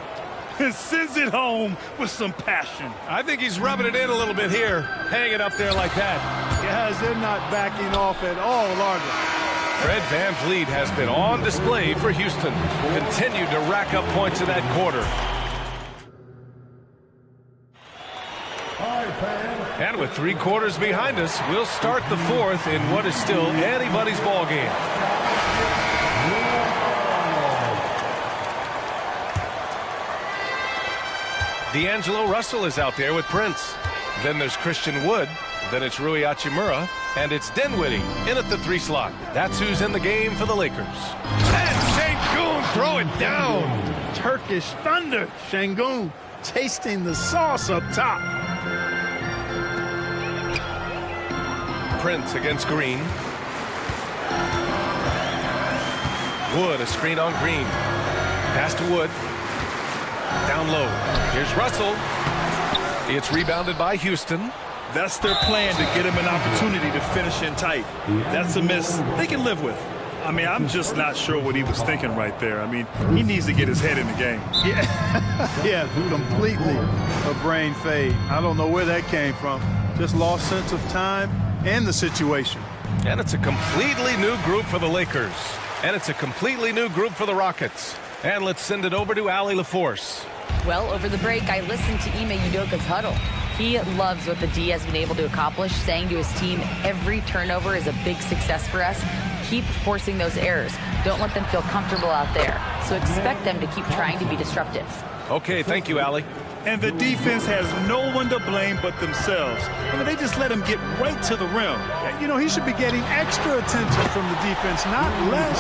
And sends it home with some passion. I think he's rubbing it in a little bit here. Hang it up there like that. Guys, they're not backing off at all, are they? Fred Van Vliet has been on display for Houston. Continued to rack up points in that quarter. And with 3 quarters behind us, we'll start the fourth in what is still anybody's ball game. D'Angelo Russell is out there with Prince. Then there's Christian Wood. Then it's Rui Hachimura. And it's Dinwiddie in at the 3 slot. That's who's in the game for the Lakers. And Şengün throw it down. Turkish thunder. Şengün tasting the sauce up top. Prince against Green. Wood, a screen on Green. Pass to Wood. Down low. Here's Russell. It's rebounded by Houston. That's their plan, to get him an opportunity to finish in tight. That's a miss they can live with. I mean, I'm just not sure what he was thinking right there. I mean, he needs to get his head in the game. Yeah, completely a brain fade. I don't know where that came from. Just lost sense of time and the situation. And it's a completely new group for the Lakers. And it's a completely new group for the Rockets. And let's send it over to Allie LaForce. Well, over the break, I listened to Ime Udoka's huddle. He loves what the D has been able to accomplish, saying to his team, every turnover is a big success for us. Keep forcing those errors. Don't let them feel comfortable out there. So expect them to keep trying to be disruptive. Okay, thank you, Allie. And the defense has no one to blame but themselves. They just let him get right to the rim. You know, he should be getting extra attention from the defense, not less.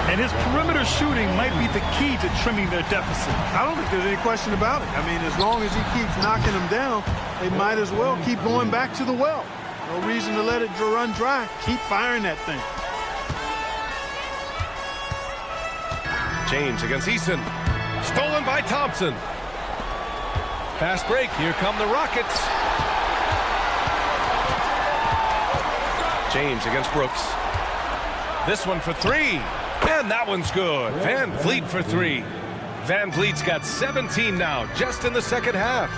And his perimeter shooting might be the key to trimming their deficit. I don't think there's any question about it. I mean, as long as he keeps knocking them down, they might as well keep going back to the well. No reason to let it run dry. Keep firing that thing. James against Eason. Stolen by Thompson. Fast break. Here come the Rockets. James against Brooks. This one for three. And that one's good. Van Vliet for three. Van Vliet's got 17 now, just in the second half.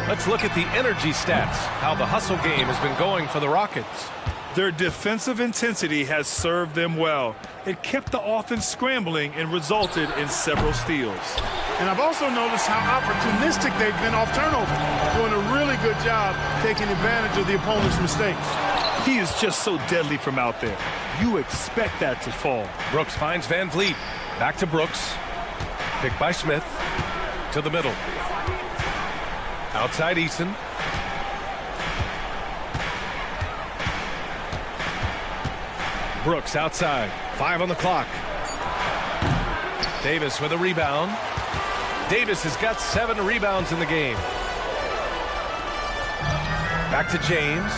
Let's look at the energy stats, how the hustle game has been going for the Rockets. Their defensive intensity has served them well. It kept the offense scrambling and resulted in several steals. And I've also noticed how opportunistic they've been off turnover, doing a really good job taking advantage of the opponent's mistakes. He is just so deadly from out there. You expect that to fall. Brooks finds Van Vliet. Back to Brooks. Picked by Smith. To the middle. Outside Eason. Brooks outside. 5 on the clock. Davis with a rebound. Davis has got 7 rebounds in the game. Back to James.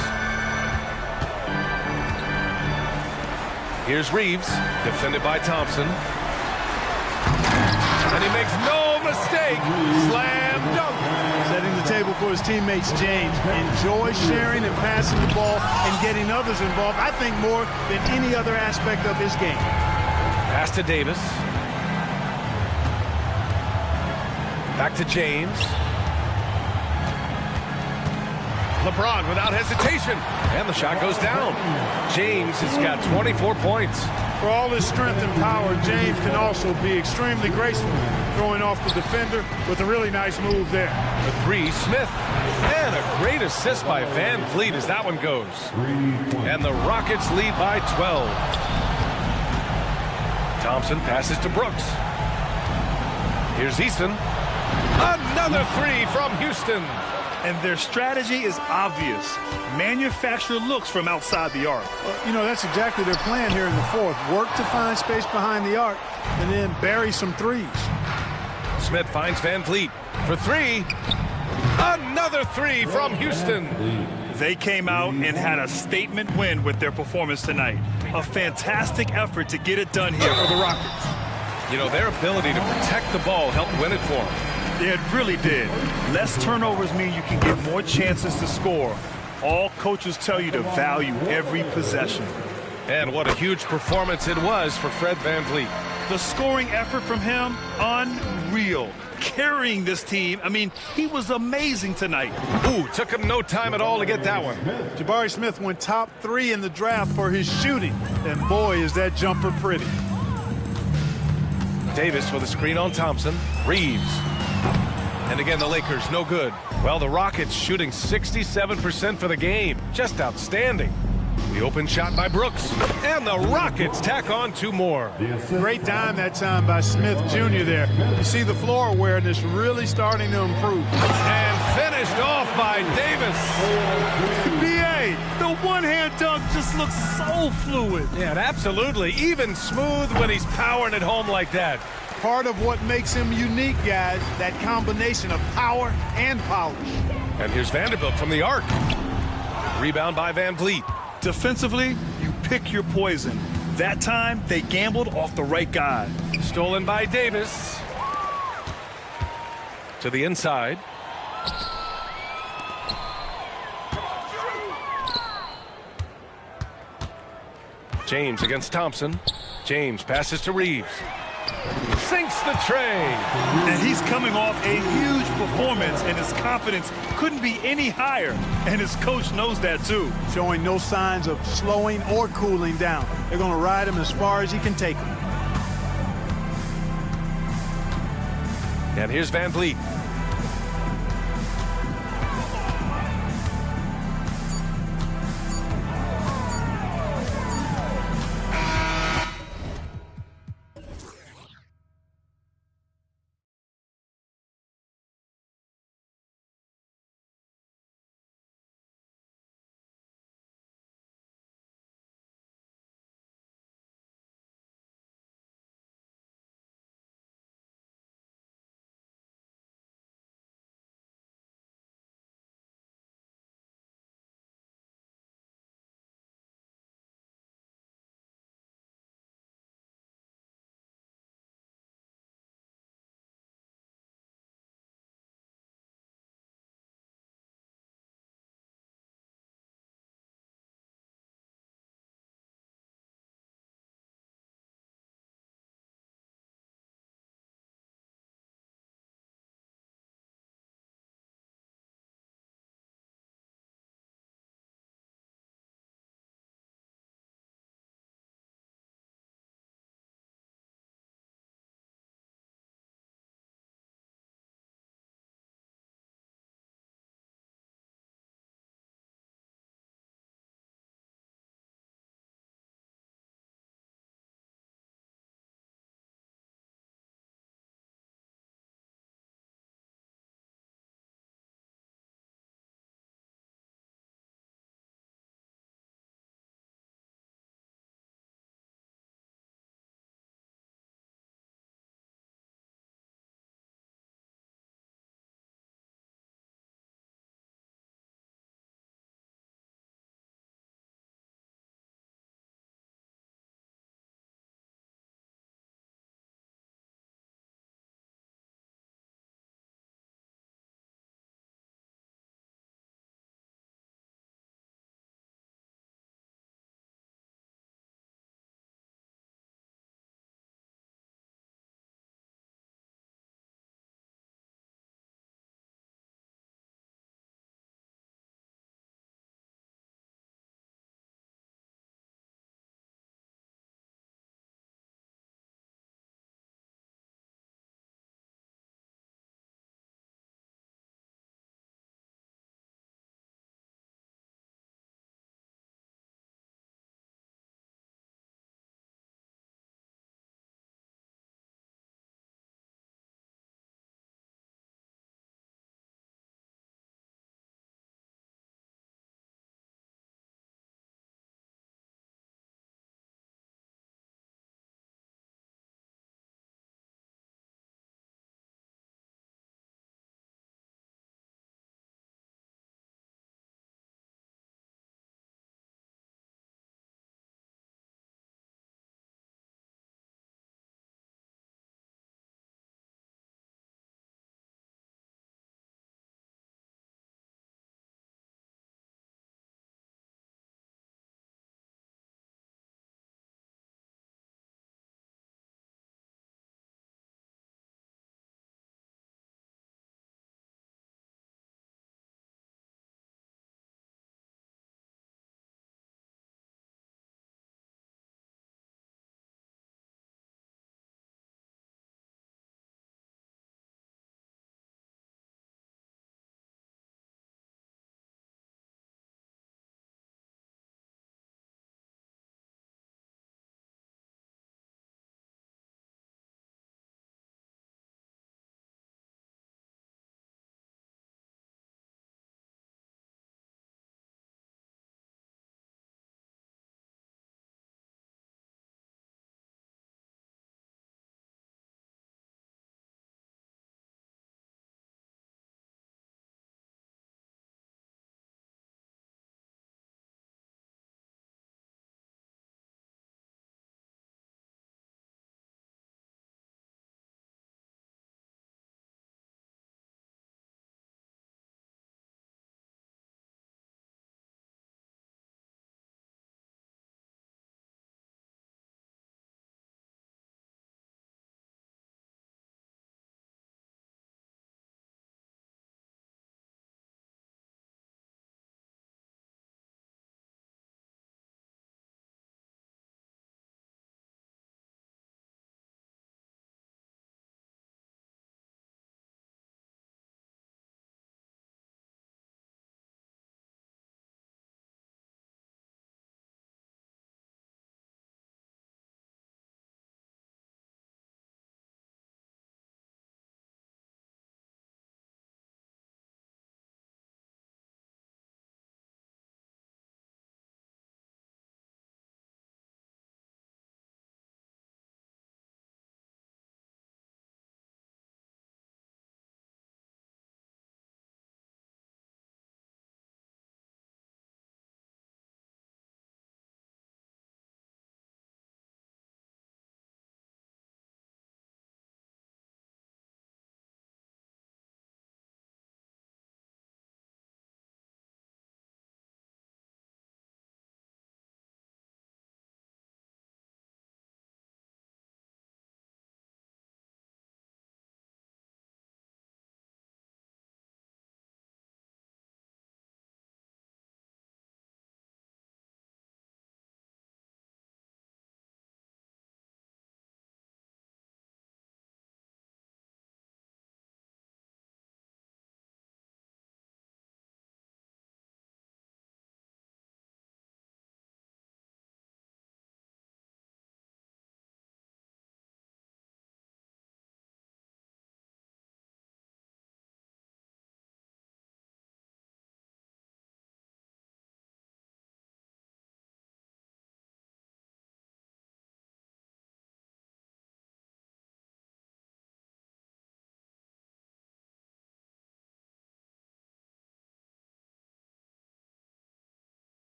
Here's Reeves, defended by Thompson. And he makes no mistake. Slam dunk. Setting the table for his teammates, James. Enjoy sharing and passing the ball and getting others involved, I think, more than any other aspect of his game. Pass to Davis. Back to James. LeBron without hesitation. And the shot goes down. James has got 24 points. For all his strength and power, James can also be extremely graceful, throwing off the defender with a really nice move there. The three, Smith. And a great assist by Van Vliet as that one goes. And the Rockets lead by 12. Thompson passes to Brooks. Here's Eason. Another three from Houston. And their strategy is obvious. Manufacture looks from outside the arc. Well, you know, that's exactly their plan here in the fourth. Work to find space behind the arc and then bury some threes. Smith finds Van Vliet for three. Another three from Houston. They came out and had a statement win with their performance tonight. A fantastic effort to get it done here for the Rockets. You know, their ability to protect the ball helped win it for them. It really did. Less turnovers mean you can get more chances to score. All coaches tell you to value every possession. And what a huge performance it was for Fred Van Vliet. The scoring effort from him, unreal. Carrying this team, I mean, he was amazing tonight. Ooh, took him no time at all to get that one. Jabari Smith went top 3 in the draft for his shooting. And boy, is that jumper pretty. Davis with a screen on Thompson. Reeves. And again, the Lakers, no good. Well, the Rockets shooting 67% for the game. Just outstanding. The open shot by Brooks. And the Rockets tack on 2 more. Great dime that time by Smith Jr. there. You see the floor awareness really starting to improve. And finished off by Davis. BA, the one-hand dunk just looks so fluid. Yeah, absolutely. Even smooth when he's powering it home like that. Part of what makes him unique, guys, that combination of power and polish. And here's Vanderbilt from the arc. Rebound by Van Vliet. Defensively, you pick your poison. That time, they gambled off the right guy. Stolen by Davis. To the inside. James against Thompson. James passes to Reeves. Sinks the tray. And he's coming off a huge performance, and his confidence couldn't be any higher. And his coach knows that too. Showing no signs of slowing or cooling down. They're going to ride him as far as he can take him. And here's Van Vliet.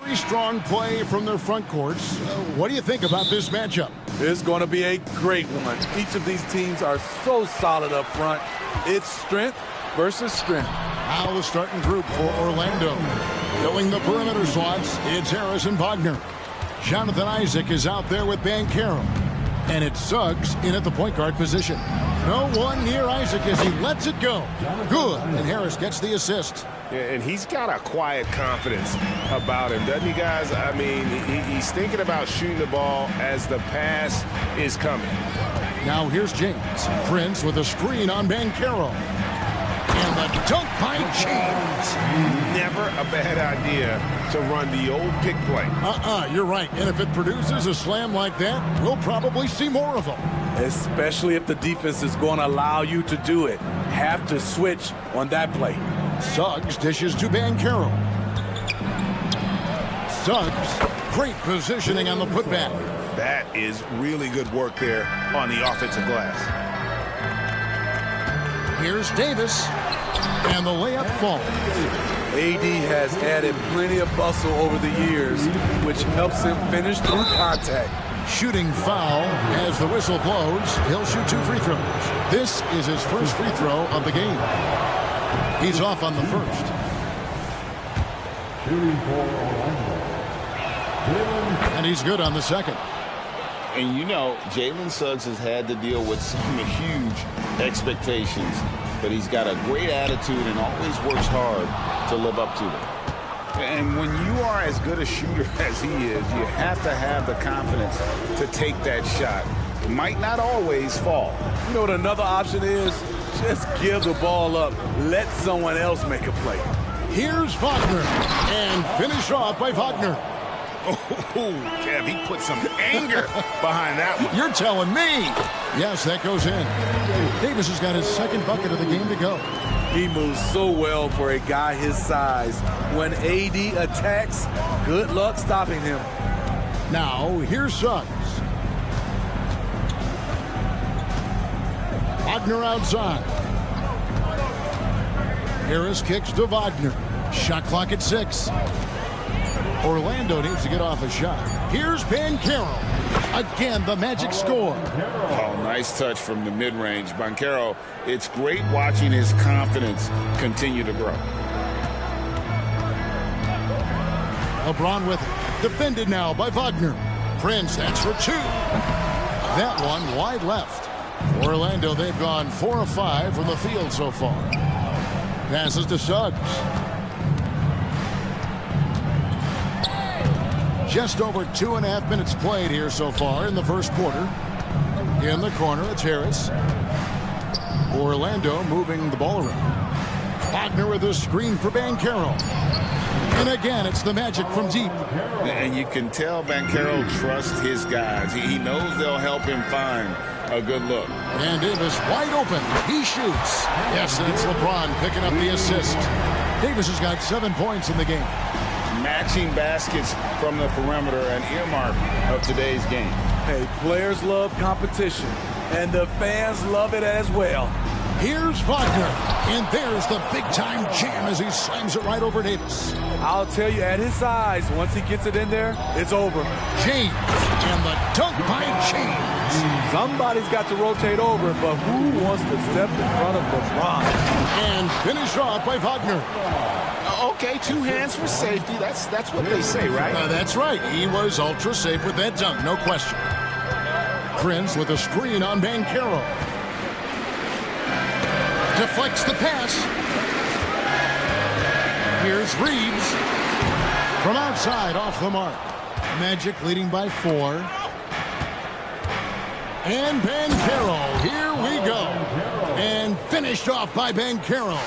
Very strong play from their front courts. What do you think about this matchup? It's going to be a great one. Each of these teams are so solid up front. It's strength versus strength. Now the starting group for Orlando. Filling the perimeter slots, it's Harris and Wagner. Jonathan Isaac is out there with Banchero. And it's Suggs in at the point guard position. No one near Isaac as he lets it go. Good, and Harris gets the assist. Yeah, and he's got a quiet confidence about him, doesn't he, guys? I mean, he's thinking about shooting the ball as the pass is coming. Now here's James. Prince with a screen on Banchero. And the dunk by James. Never a bad idea to run the old pick play. You're right. And if it produces a slam like that, we'll probably see more of them. Especially if the defense is going to allow you to do it. Have to switch on that play. Suggs dishes to Banchero. Suggs, great positioning on the putback. That is really good work there on the offensive glass. Here's Davis, and the layup falls. AD has added plenty of bustle over the years, which helps him finish through contact. Shooting foul as the whistle blows. He'll shoot 2 free throws. This is his first free throw of the game. He's off on the first. Shooting for Orlando. And he's good on the second. And you know, Jalen Suggs has had to deal with some huge expectations, but he's got a great attitude and always works hard to live up to them. And when you are as good a shooter as he is, you have to have the confidence to take that shot. It might not always fall. You know what another option is? Just give the ball up. Let someone else make a play. Here's Wagner, and finish off by Wagner. Oh, Kev, he put some anger behind that one. You're telling me. Yes, that goes in. Davis has got his second bucket of the game to go. He moves so well for a guy his size. When AD attacks, good luck stopping him. Now, here's Suggs. Wagner outside. Harris kicks to Wagner. Shot clock at 6. Orlando needs to get off a shot. Here's Banchero. Again, the magic score. Oh, nice touch from the mid-range. Banchero, it's great watching his confidence continue to grow. LeBron with it. Defended now by Wagner. Prince, that's for 2. That one wide left. Orlando, they've gone 4 of 5 from the field so far. Passes to Suggs. Just over 2.5 minutes played here so far in the first quarter. In the corner, it's Harris. Orlando moving the ball around. Wagner with a screen for Banchero. And again, it's the magic from deep. And you can tell Banchero trusts his guys. He knows they'll help him find a good look. And Davis wide open. He shoots. Yes, and it's LeBron picking up the assist. Davis has got 7 points in the game. Matching baskets from the perimeter, an earmark of today's game. Hey, players love competition, and the fans love it as well. Here's Wagner, and there's the big-time jam as he slams it right over Davis. I'll tell you, at his size, once he gets it in there, it's over. James, and the dunk by James. Somebody's got to rotate over, but who wants to step in front of LeBron? And finish off by Wagner. Okay, 2 hands for safety. That's what they say, right? That's right. He was ultra safe with that dunk, no question. Prince with a screen on Banchero. Deflects the pass. Here's Reeves. From outside, off the mark. Magic leading by 4. And Banchero, here we go. And finished off by Banchero.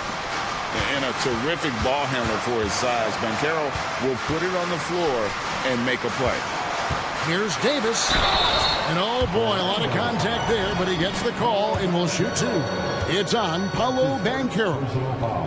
And a terrific ball handler for his size. Banchero will put it on the floor and make a play. Here's Davis. And oh boy, a lot of contact there, but he gets the call and will shoot 2. It's on Paolo Banchero.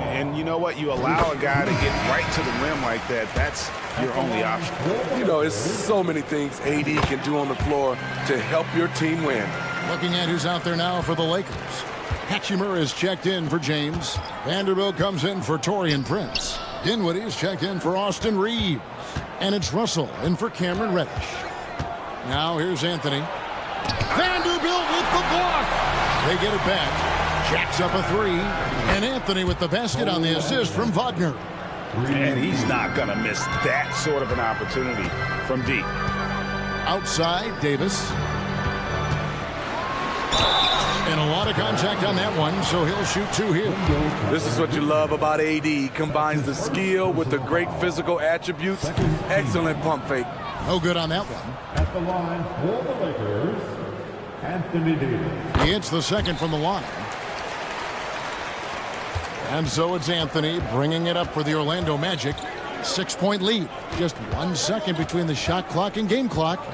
And you know what? You allow a guy to get right to the rim like that. That's your only option. You know, it's so many things AD can do on the floor to help your team win. Looking at who's out there now for the Lakers. Hachimura is checked in for James. Vanderbilt comes in for Taurean Prince. Dinwiddie is checked in for Austin Reeves. And it's Russell in for Cameron Reddish. Now here's Anthony. Vanderbilt with the block. They get it back. Jacks up a three. And Anthony with the basket on the assist from Wagner. And he's not going to miss that sort of an opportunity from deep. Outside, Davis. And a lot of contact on that one, so he'll shoot two here. This is what you love about AD. He combines the skill with the great physical attributes. Excellent pump fake. No good on that one. At the line for the Lakers, Anthony Davis. He hits the second from the line. And so it's Anthony bringing it up for the Orlando Magic. 6-point lead. Just 1 second between the shot clock and game clock.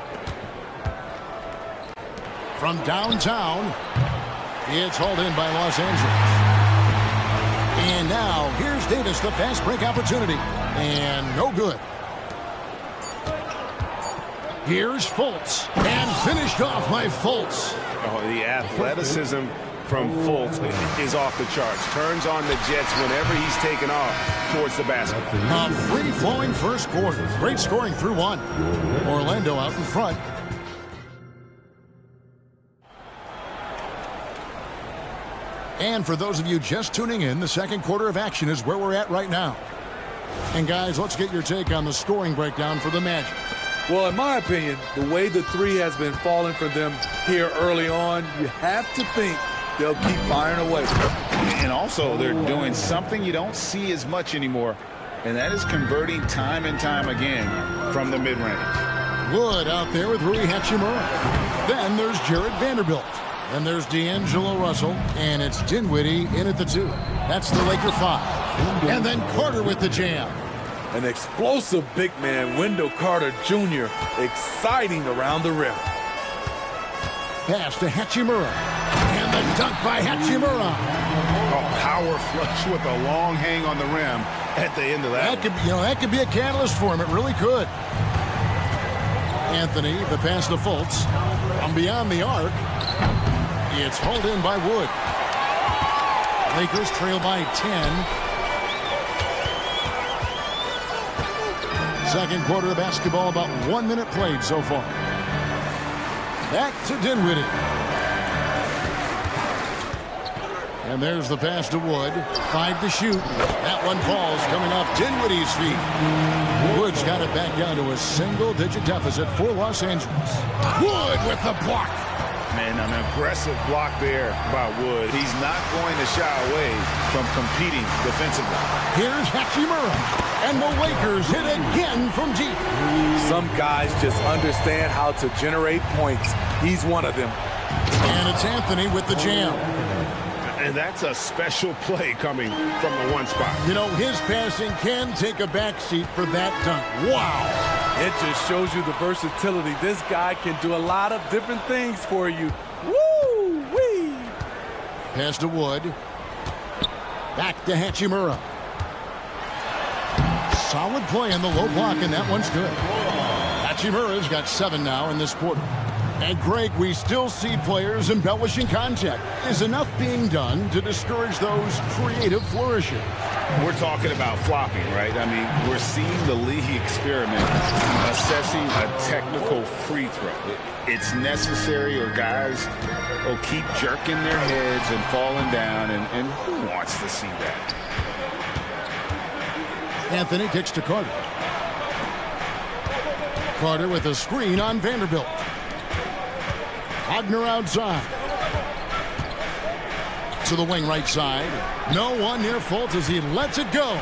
From downtown, it's hauled in by Los Angeles. And now, here's Davis, the fast break opportunity. And no good. Here's Fultz. And finished off by Fultz. Oh, the athleticism from Fultz is off the charts. Turns on the jets whenever he's taken off towards the basket. A free-flowing first quarter. Great scoring through one. Orlando out in front. And for those of you just tuning in, the second quarter of action is where we're at right now. And guys, let's get your take on the scoring breakdown for the Magic. Well, in my opinion, the way the three has been falling for them here early on, you have to think they'll keep firing away. And also, they're doing something you don't see as much anymore, and that is converting time and time again from the mid-range. Wood out there with Rui Hachimura. Then there's Jared Vanderbilt. And there's D'Angelo Russell, and it's Dinwiddie in at the 2. That's the Laker 5. And then Carter with the jam. An explosive big man, Wendell Carter Jr., exciting around the rim. Pass to Hachimura. And the dunk by Hachimura. A power flush with a long hang on the rim at the end of that. That could be a catalyst for him. It really could. Anthony, the pass to Fultz. From beyond the arc. It's hauled in by Wood. Lakers trail by 10. Second quarter of basketball, about 1 minute played so far. Back to Dinwiddie. And there's the pass to Wood. 5 to shoot. That one falls, coming off Dinwiddie's feet. Wood's got it back down to a single-digit deficit for Los Angeles. Wood with the block. Man, an aggressive block there by Wood. He's not going to shy away from competing defensively. Here's Hachimura. And the Lakers hit again from deep. Some guys just understand how to generate points. He's one of them. And it's Anthony with the jam. And that's a special play coming from the one spot. You know, his passing can take a backseat for that dunk. Wow. It just shows you the versatility. This guy can do a lot of different things for you. Woo-wee! Pass to Wood. Back to Hachimura. Solid play in the low block, and that one's good. Hachimura's got 7 now in this quarter. And Greg, we still see players embellishing contact. Is enough being done to discourage those creative flourishes? We're talking about flopping, right? I mean, we're seeing the league experiment assessing a technical free throw. It's necessary, or guys will keep jerking their heads and falling down, and who wants to see that? Anthony kicks to Carter. Carter with a screen on Vanderbilt. Wagner outside. To the wing right side. No one near Fultz as he lets it go.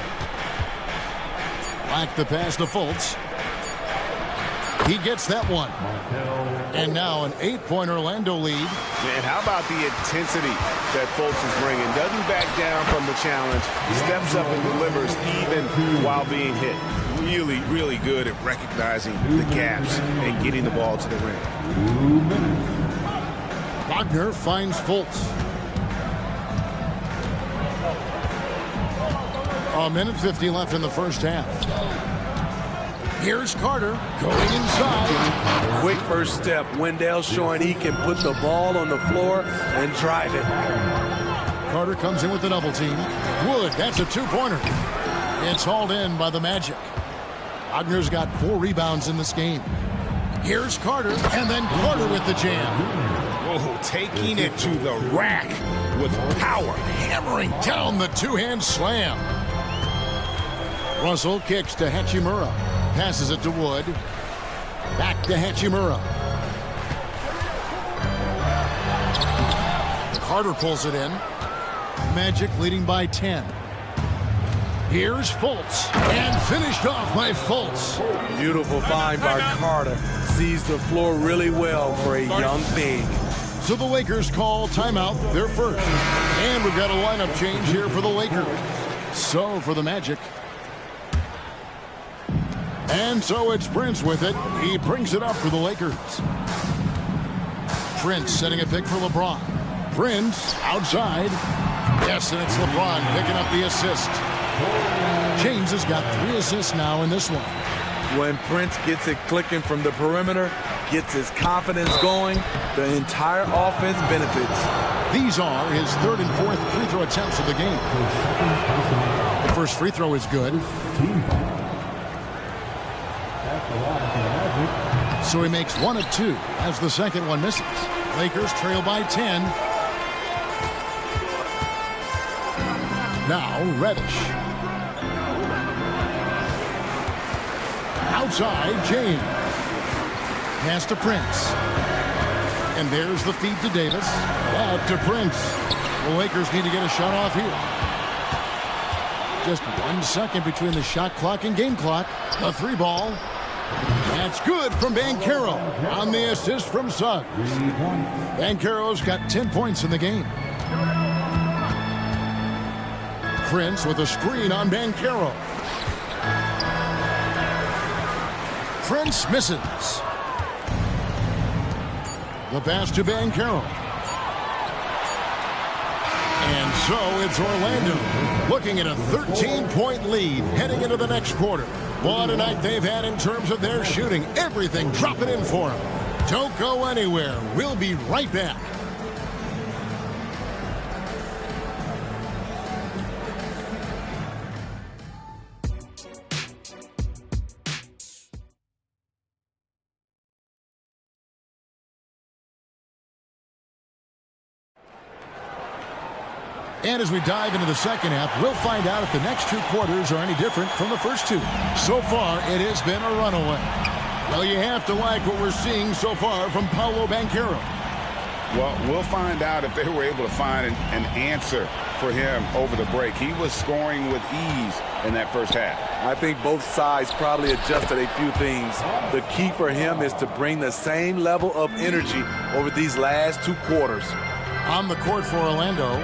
Back the pass to Fultz. He gets that one. And now an 8-point Orlando lead. And how about the intensity that Fultz is bringing? Doesn't back down from the challenge. Steps up and delivers even while being hit. Really, really good at recognizing the gaps and getting the ball to the rim. Wagner finds Fultz. A minute 50 left in the first half. Here's Carter going inside. Quick first step. Wendell showing he can put the ball on the floor and drive it. Carter comes in with the double team. Wood, that's a 2-pointer. It's hauled in by the Magic. Wagner's got 4 rebounds in this game. Here's Carter, and then Carter with the jam. Oh, taking it to the rack with power. Hammering down the two-hand slam. Russell kicks to Hachimura. Passes it to Wood. Back to Hachimura. Carter pulls it in. Magic leading by 10. Here's Fultz, and finished off by Fultz. Beautiful find by Carter. Sees the floor really well for a young big. So the Lakers call timeout, their first. And we've got a lineup change here for the Lakers. So for the Magic. And so it's Prince with it. He brings it up for the Lakers. Prince setting a pick for LeBron. Prince outside. Yes, and it's LeBron picking up the assist. James has got 3 assists now in this one. When Prince gets it clicking from the perimeter, gets his confidence going, the entire offense benefits. These are his 3rd and 4th free throw attempts of the game. The first free throw is good. So he makes 1 of 2 as the second one misses. Lakers trail by 10. Now Reddish. Outside, James. Pass to Prince. And there's the feed to Davis. Back to Prince. The Lakers need to get a shot off here. Just 1 second between the shot clock and game clock. The 3 ball. That's good from Banchero on the assist from Suggs. Banchero's got 10 points in the game. Prince with a screen on Banchero. Prince misses. The pass to Banchero. And so it's Orlando looking at a 13-point lead heading into the next quarter. What a night they've had in terms of their shooting. Everything dropping in for them. Don't go anywhere. We'll be right back. And as we dive into the second half, we'll find out if the next 2 quarters are any different from the first 2. So far, it has been a runaway. Well, you have to like what we're seeing so far from Paolo Banchero. Well, we'll find out if they were able to find an answer for him over the break. He was scoring with ease in that first half. I think both sides probably adjusted a few things. The key for him is to bring the same level of energy over these last 2 quarters. On the court for Orlando,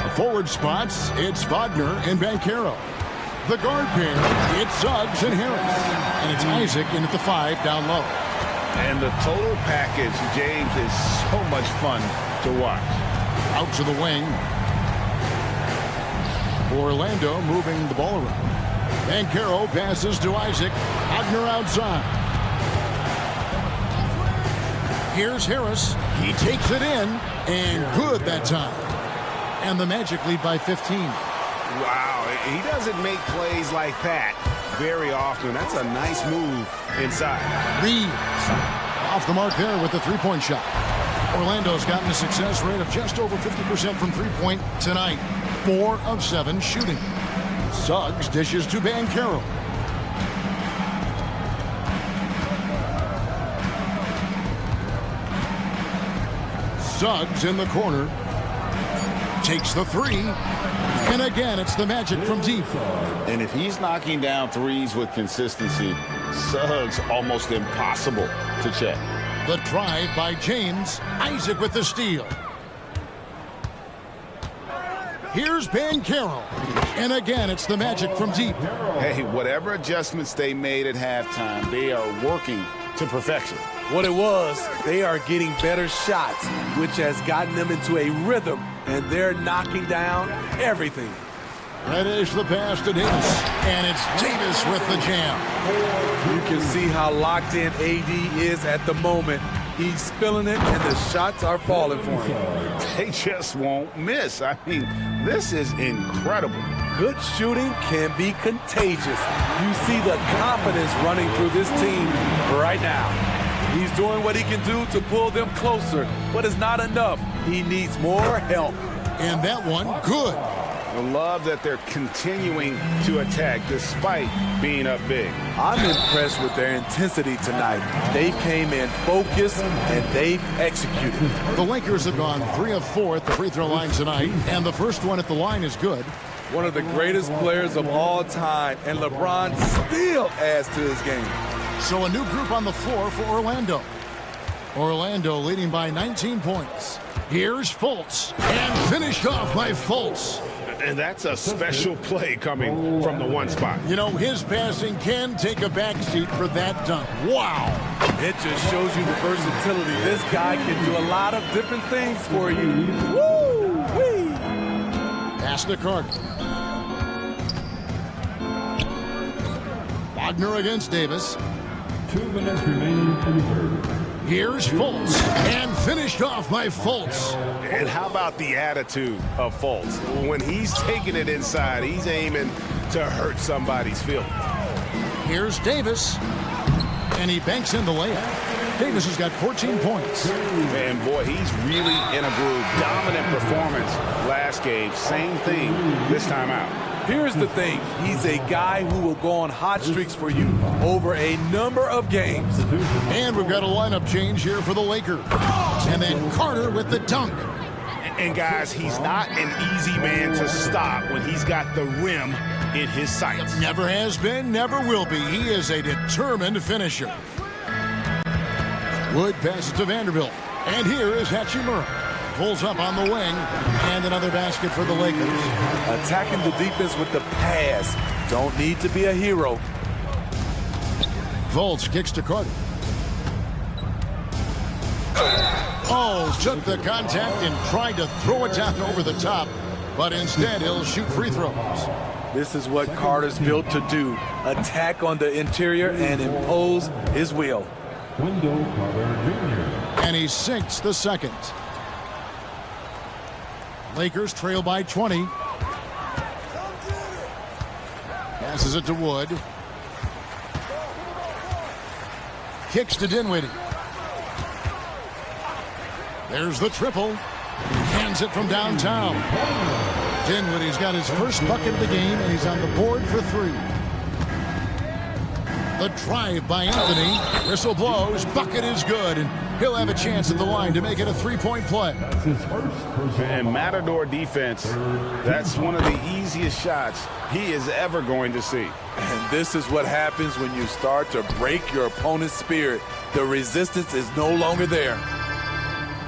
the forward spots, it's Wagner and Banchero. The guard pair, it's Suggs and Harris. And it's Isaac in at the 5 down low. And the total package, James, is so much fun to watch. Out to the wing. Orlando moving the ball around. Banchero passes to Isaac. Wagner outside. Here's Harris. He takes it in, and good that time. And the Magic lead by 15. Wow, he doesn't make plays like that very often. That's a nice move inside. Reeves off the mark there with the 3-point shot. Orlando's gotten a success rate of just over 50% from 3-point tonight. 4 of 7 shooting. Suggs dishes to Banchero. Suggs in the corner. Takes the 3. And again, it's the Magic from deep. And if he's knocking down threes with consistency, Suggs almost impossible to check. The drive by James. Isaac with the steal. Here's Banchero. And again, it's the Magic from deep. Hey, whatever adjustments they made at halftime, they are working to perfection. What it was, they are getting better shots, which has gotten them into a rhythm, and they're knocking down everything. That is the pass to Davis, and it's Davis with the jam. You can see how locked in AD is at the moment. He's feeling it, and the shots are falling for him. they just won't miss. I mean, this is incredible. Good shooting can be contagious. You see the confidence running through this team right now. He's doing what he can do to pull them closer, but it's not enough. He needs more help. And that one, good. I love that they're continuing to attack despite being up big. I'm impressed with their intensity tonight. They came in focused and they've executed. The Lakers have gone 3 of 4 at the free throw line tonight, and the first one at the line is good. One of the greatest players of all time, and LeBron still adds to his game. So a new group on the floor for Orlando. Orlando leading by 19 points. Here's Fultz, and finished off by Fultz. And that's a special play coming from the one spot. You know, his passing can take a backseat for that dunk. Wow. It just shows you the versatility. This guy can do a lot of different things for you. Woo-wee! Pass to Carter. Wagner against Davis. 2 minutes remaining in the third. Here's Fultz, and finished off by Fultz. And how about the attitude of Fultz? When he's taking it inside, he's aiming to hurt somebody's feelings. Here's Davis, and he banks in the layup. Davis has got 14 points. Man, boy, he's really in a groove. Dominant performance last game. Same thing this time out. Here's the thing. He's a guy who will go on hot streaks for you over a number of games. And we've got a lineup change here for the Lakers. And then Carter with the dunk. And guys, he's not an easy man to stop when he's got the rim in his sights. Never has been, never will be. He is a determined finisher. Wood passes to Vanderbilt. And here is Hachimura. Pulls up on the wing, and another basket for the Lakers. Attacking the defense with the pass. Don't need to be a hero. Fultz kicks to Carter. Oh, took the contact and tried to throw it down over the top, but instead he'll shoot free throws. This is what Carter's built to do. Attack on the interior and impose his will. Wendell Carter Jr. And he sinks the second. Lakers trail by 20. Passes it to Wood. Kicks to Dinwiddie. There's the triple. Hands it from downtown. Dinwiddie's got his first bucket of the game, and he's on the board for 3. The drive by Anthony. Whistle blows. Bucket is good, and he'll have a chance at the line to make it a 3-point play. That's his first And Matador defense, that's one of the easiest shots he is ever going to see. And this is what happens when you start to break your opponent's spirit. The resistance is no longer there.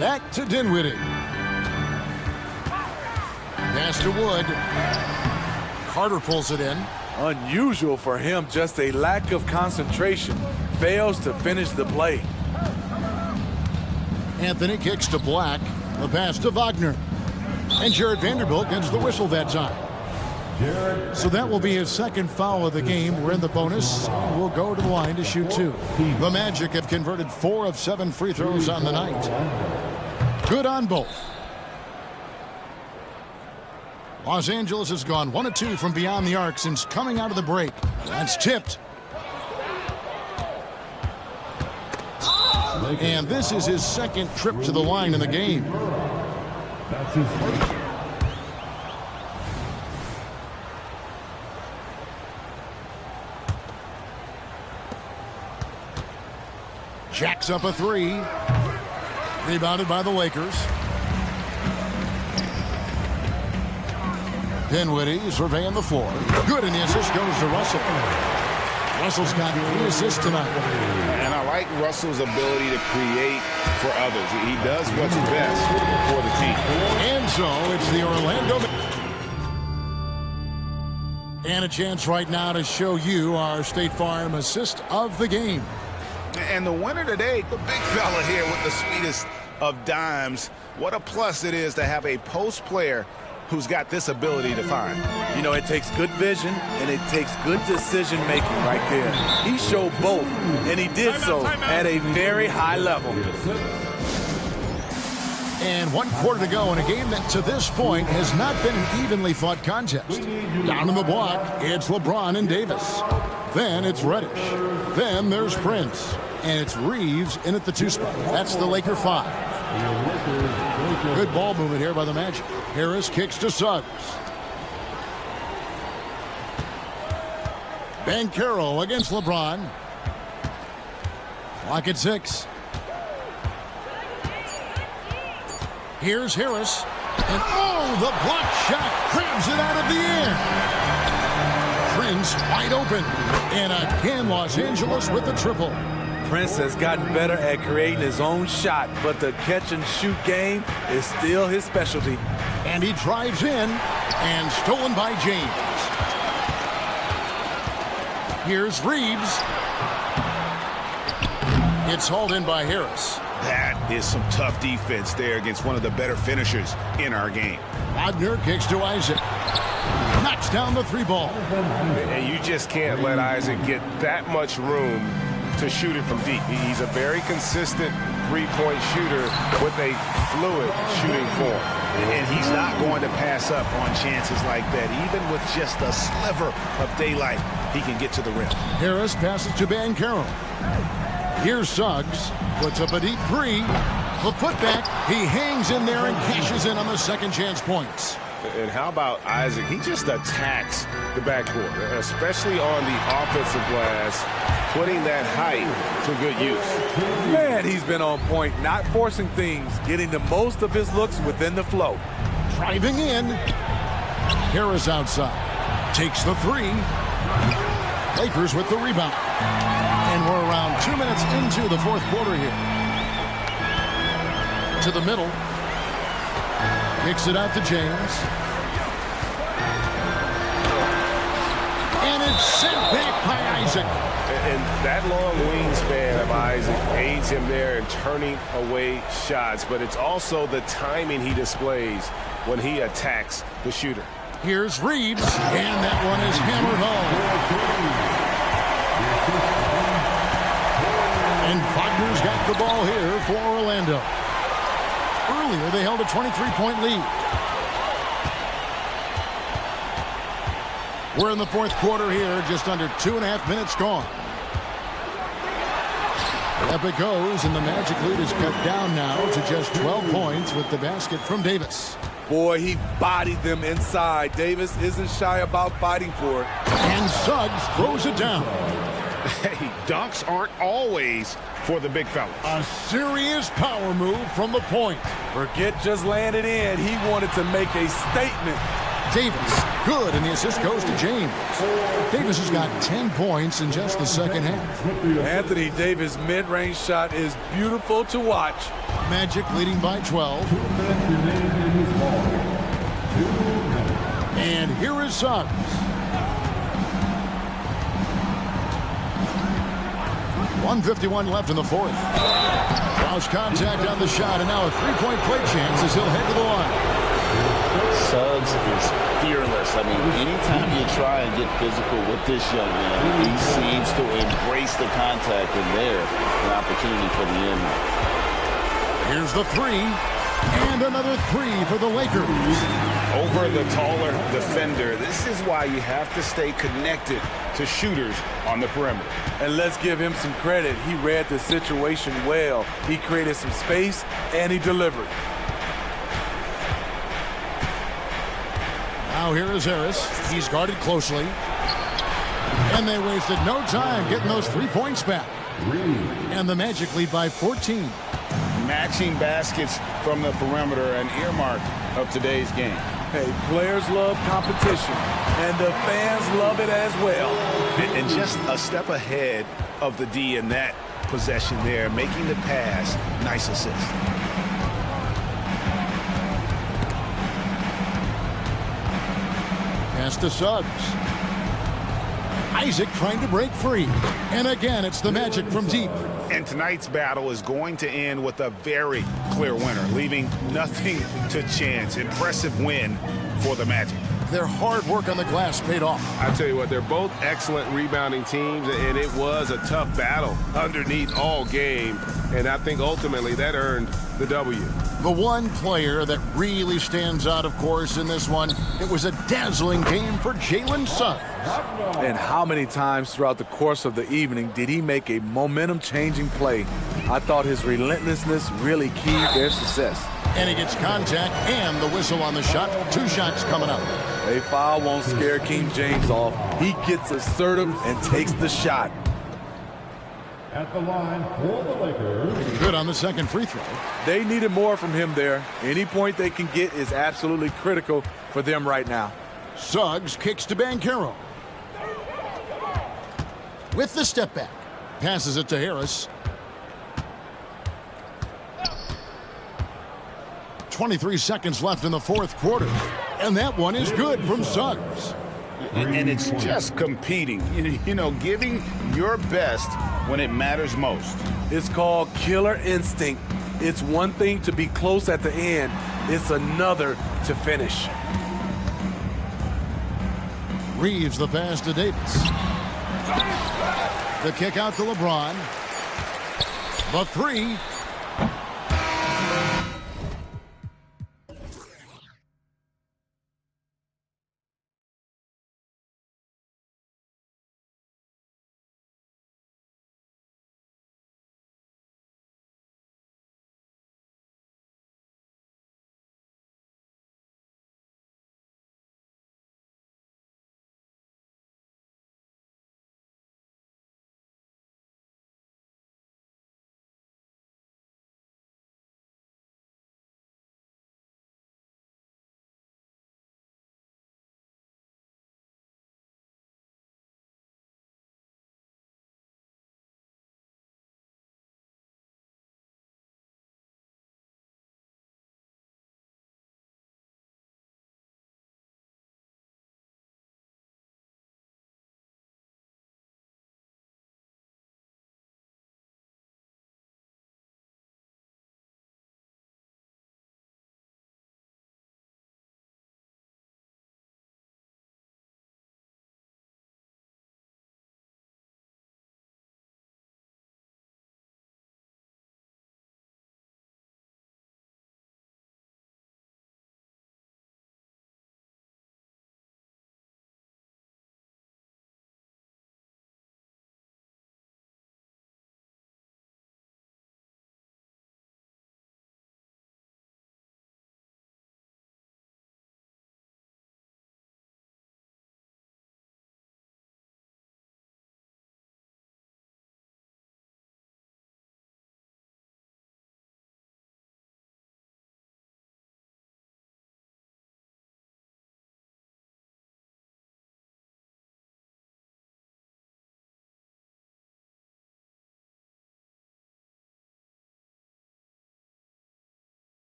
Back to Dinwiddie. Pass to Wood. Carter pulls it in. Unusual for him, just a lack of concentration. Fails to finish the play. Anthony kicks to Black. The pass to Wagner. And Jared Vanderbilt gets the whistle that time. So that will be his second foul of the game. We're in the bonus. We'll go to the line to shoot 2. The Magic have converted 4 of 7 free throws on the night. Good on both. Los Angeles has gone 1 of 2 from beyond the arc since coming out of the break. That's tipped. And this is his second trip to the line in the game. That's his first. Jacks up a 3. Rebounded by the Lakers. Dinwiddie surveying the floor. Good, and the assist goes to Russell. Russell's got 3 assists tonight. And I like Russell's ability to create for others. He does what's best for the team. And so it's the Orlando. And a chance right now to show you our State Farm assist of the game. And the winner today, the big fella here with the sweetest of dimes. What a plus it is to have a post player who's got this ability to find. You know, it takes good vision and it takes good decision making right there. He showed both, and he did so at a very high level. And 1 quarter to go in a game that to this point has not been an evenly fought contest. Down in the block, it's LeBron and Davis. Then it's Reddish. Then there's Prince. And it's Reeves in at the 2 spot. That's the Laker 5. Good ball movement here by the Magic. Harris kicks to Suggs. Banchero against LeBron. Clock at 6. Here's Harris. And oh, the block shot grabs it out of the air. Prince wide open. And again, Los Angeles with the triple. Prince has gotten better at creating his own shot, but the catch-and-shoot game is still his specialty. And he drives in, and stolen by James. Here's Reeves. It's hauled in by Harris. That is some tough defense there against one of the better finishers in our game. Wagner kicks to Isaac. Knocks down the 3 ball. And you just can't let Isaac get that much room to shoot it from deep. He's a very consistent three-point shooter with a fluid shooting form. And he's not going to pass up on chances like that. Even with just a sliver of daylight, he can get to the rim. Harris passes to Banchero. Here's Suggs. Puts up a deep 3. The putback. He hangs in there and cashes in on the second chance points. And how about Isaac? He just attacks the backboard, especially on the offensive glass, putting that height to good use. Man, he's been on point, not forcing things, getting the most of his looks within the flow. Driving in. Harris outside. Takes the 3. Lakers with the rebound. And we're around 2 minutes into the 4th quarter here. To the middle. Kicks it out to James. And it's sent back by Isaac. And that long wingspan of Isaac aids him there in turning away shots, but it's also the timing he displays when he attacks the shooter. Here's Reeves, and that one is hammered home. And Wagner's got the ball here for Orlando. Earlier, they held a 23-point lead. We're in the 4th quarter here, just under 2.5 minutes gone. Up it goes, and the Magic lead is cut down now to just 12 points with the basket from Davis. Boy, he bodied them inside. Davis isn't shy about fighting for it. And Suggs throws it down. Hey, dunks aren't always for the big fellas. A serious power move from the point. Forget just laying it in. He wanted to make a statement. Davis, good, and the assist goes to James. Davis has got 10 points in just the second half. Anthony Davis' mid-range shot is beautiful to watch. Magic leading by 12. And here is Suggs. .151 left in the 4th. Lost contact on the shot, and now a 3-point play chance as he'll head to the line. Suggs is fearless. I mean, anytime you try and get physical with this young man, he seems to embrace the contact, and there, an opportunity for the end. Here's the 3, and another 3 for the Lakers. Over the taller defender, this is why you have to stay connected to shooters on the perimeter. And let's give him some credit. He read the situation well. He created some space, and he delivered. Now here is Harris. He's guarded closely. And they wasted no time getting those 3 points back. And the Magic lead by 14. Matching baskets from the perimeter, an earmark of today's game. Hey, players love competition, and the fans love it as well. And just a step ahead of the D in that possession there, making the pass. Nice assist. Pass to Suggs. Isaac trying to break free. And again, it's the Magic from deep. And tonight's battle is going to end with a very clear winner, leaving nothing to chance. Impressive win for the Magic. their hard work on the glass paid off. I tell you what, they're both excellent rebounding teams, and it was a tough battle underneath all game, and I think ultimately that earned the W. The one player that really stands out, of course, in this one, it was a dazzling game for Jalen Suggs. And how many times throughout the course of the evening did he make a momentum-changing play? I thought his relentlessness really keyed their success. And he gets contact and the whistle on the shot. 2 shots coming up. A foul won't scare King James off. He gets assertive and takes the shot. At the line for the Lakers. Good on the second free throw. They needed more from him there. Any point they can get is absolutely critical for them right now. Suggs kicks to Banchero. With the step back. Passes it to Harris. 23 seconds left in the fourth quarter. And that one is good from Suggs. And it's just competing, you know, giving your best when it matters most. It's called killer instinct. It's one thing to be close at the end. It's another to finish. Reeves the pass to Davis. The kick out to LeBron. The three.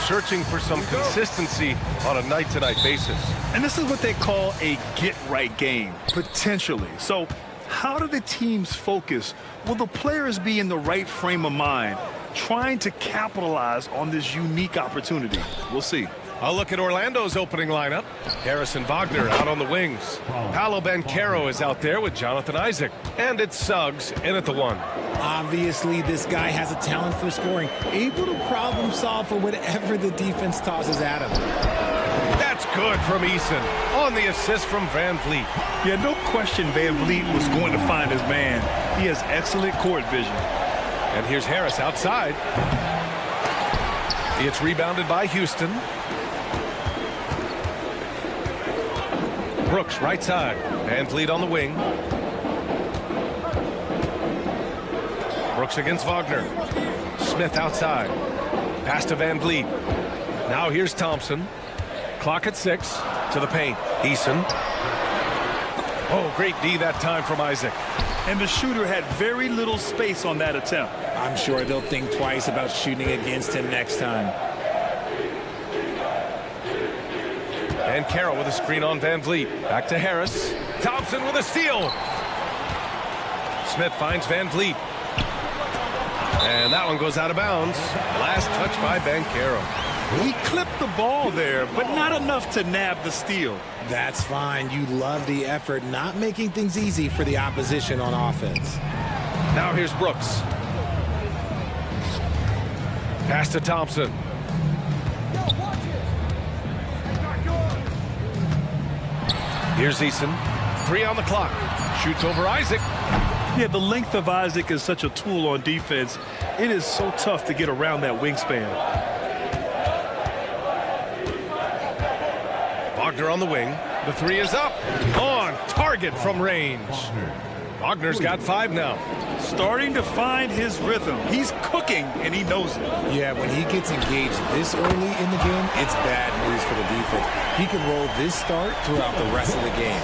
searching for some consistency on a night-to-night basis. And this is what they call a get-right game, potentially. So how do the teams focus? Will the players be in the right frame of mind, trying to capitalize on this unique opportunity? We'll see. I'll look at Orlando's opening lineup. Harrison Wagner out on the wings. Paolo Banchero is out there with Jonathan Isaac. And it's Suggs in at the 1. Obviously, this guy has a talent for scoring, able to problem solve for whatever the defense tosses at him. That's good from Eason on the assist from Van Vliet. Yeah, no question Van Vliet was going to find his man. He has excellent court vision. And here's Harris outside. It's rebounded by Houston. Brooks right side. Van Vliet on the wing. Brooks against Wagner. Smith outside. Pass to Van Vliet. Now here's Thompson. Clock at 6. To the paint. Eason. Oh, great D that time from Isaac. And the shooter had very little space on that attempt. I'm sure they'll think twice about shooting against him next time. And Carroll with a screen on Van Vliet. Back to Harris. Thompson with a steal. Smith finds Van Vliet. And that one goes out of bounds. Last touch by Banchero. He clipped the ball there, but not enough to nab the steal. That's fine. You love the effort, not making things easy for the opposition on offense. Now here's Brooks. Pass to Thompson. Here's Eason. 3 on the clock. Shoots over Isaac. Yeah, the length of Isaac is such a tool on defense. It is so tough to get around that wingspan. Wagner on the wing. The 3 is up. On target from range. Wagner's got 5 now. Starting to find his rhythm. He's cooking, and he knows it. Yeah, when he gets engaged this early in the game, it's bad news for the defense. He can roll this start throughout the rest of the game.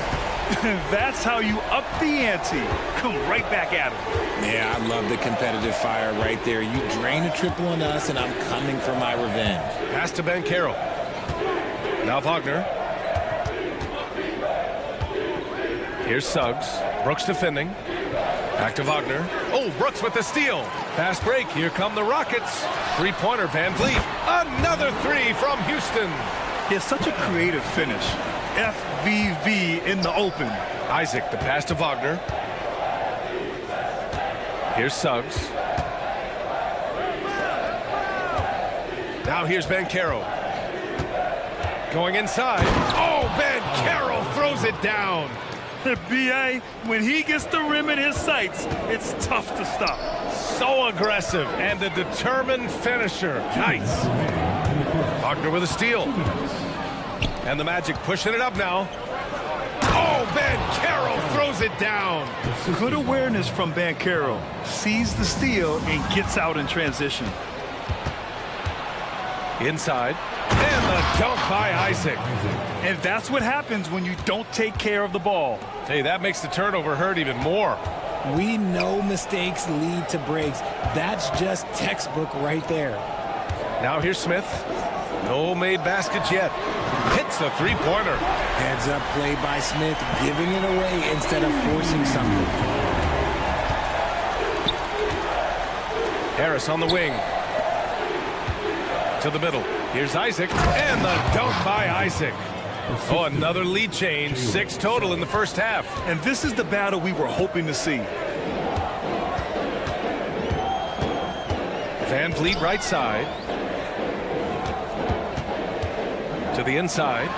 That's how you up the ante. Come right back at him. Yeah, I love the competitive fire right there. You drain a triple on us, and I'm coming for my revenge. Pass to Banchero. Now Wagner. Here's Suggs. Brooks defending. Back to Wagner. Oh, Brooks with the steal. Fast break. Here come the Rockets. 3-pointer, Van Vliet. Another 3 from Houston. He has such a creative finish. FVV in the open. Isaac, the pass to Wagner. Here's Suggs. Now here's Banchero. Going inside. Oh, Banchero throws it down. B.A., when he gets the rim in his sights, it's tough to stop. So aggressive and a determined finisher. Nice. Wagner with a steal. And the Magic pushing it up now. Oh, Banchero throws it down. Good awareness from Banchero. Sees the steal and gets out in transition. Inside. And the dunk by Isaac. And that's what happens when you don't take care of the ball. Hey, that makes the turnover hurt even more. We know mistakes lead to breaks. That's just textbook right there. Now here's Smith. No made baskets yet. Hits a 3-pointer. Heads up play by Smith, giving it away instead of forcing something. Harris on the wing. To the middle. Here's Isaac. And the dunk by Isaac. Oh, another lead change. 6 total in the first half. And this is the battle we were hoping to see. Van Vliet right side. To the inside.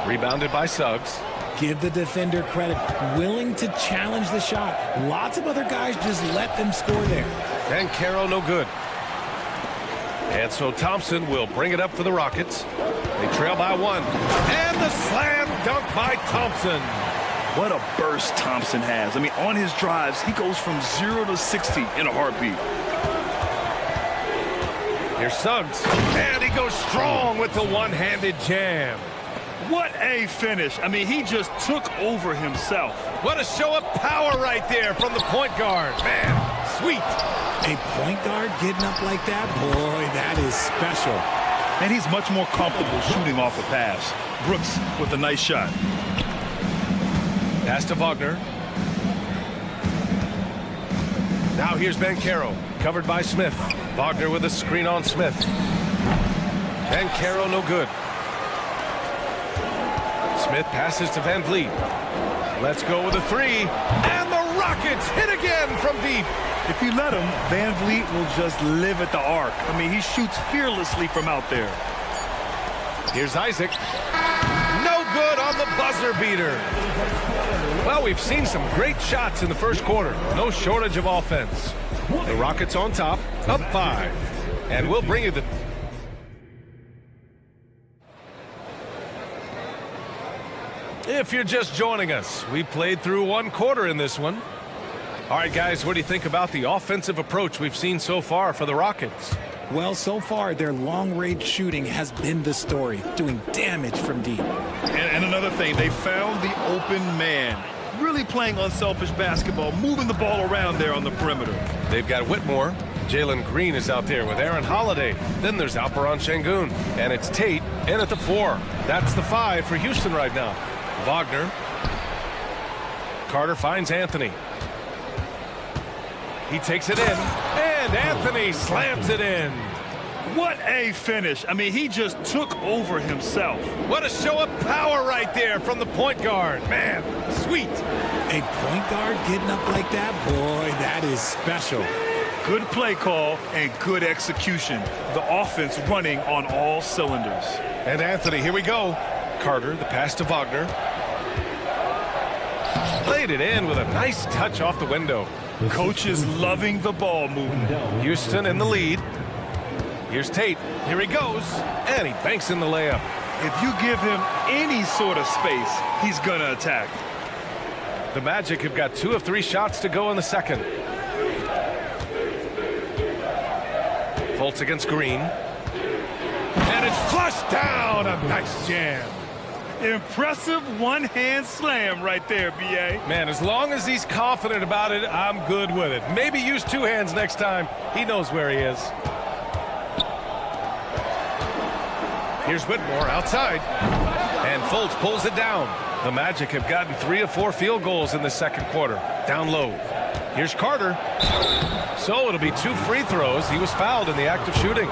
Rebounded by Suggs. Give the defender credit. Willing to challenge the shot. Lots of other guys just let them score there. And Carroll no good. And so Thompson will bring it up for the Rockets. They trail by 1. And the slam dunk by Thompson. What a burst Thompson has. I mean, on his drives, he goes from 0 to 60 in a heartbeat. Here's Suggs. And he goes strong with the one-handed jam. What a finish. I mean, he just took over himself. What a show of power right there from the point guard. Man, Sweet. A point guard getting up like that, boy, that is special. And he's much more comfortable shooting off a pass. Brooks with a nice shot. Pass to Wagner. Now here's Banchero, covered by Smith. Wagner with a screen on Smith. Banchero no good. Smith passes to Van Vliet. Let's go with a three. And the Rockets hit again from deep. If you let him, Van Vliet will just live at the arc. I mean, he shoots fearlessly from out there. Here's Isaac. No good on the buzzer beater. Well, we've seen some great shots in the first quarter. No shortage of offense. The Rockets on top, up 5. And we'll bring you the... If you're just joining us, we played through one quarter in this one. All right, guys, what do you think about the offensive approach we've seen so far for the Rockets? Well, so far, their long-range shooting has been the story, doing damage from deep. And another thing, they found the open man. Really playing unselfish basketball, moving the ball around there on the perimeter. They've got Whitmore. Jalen Green is out there with Aaron Holiday. Then there's Alperon Şengün. And it's Tate in at the 4. That's the 5 for Houston right now. Wagner. Carter finds Anthony. He takes it in, and Anthony slams it in. What a finish. I mean, he just took over himself. What a show of power right there from the point guard. Man, sweet. A point guard getting up like that, boy, that is special. Good play call and good execution. The offense running on all cylinders. And Anthony, here we go. Carter, the pass to Wagner. Played it in with a nice touch off the window. Coach is loving the ball movement. Houston in the lead. Here's Tate. Here he goes. And he banks in the layup. If you give him any sort of space, he's going to attack. The Magic have got 2 of 3 shots to go in the second. Fultz against Green. And it's flushed down. A nice jam. Impressive one-hand slam right there, B.A. Man, as long as he's confident about it, I'm good with it. Maybe use 2 hands next time. He knows where he is. Here's Whitmore outside. And Fultz pulls it down. The Magic have gotten 3 of 4 field goals in the second quarter. Down low. Here's Carter. So it'll be 2 free throws. He was fouled in the act of shooting.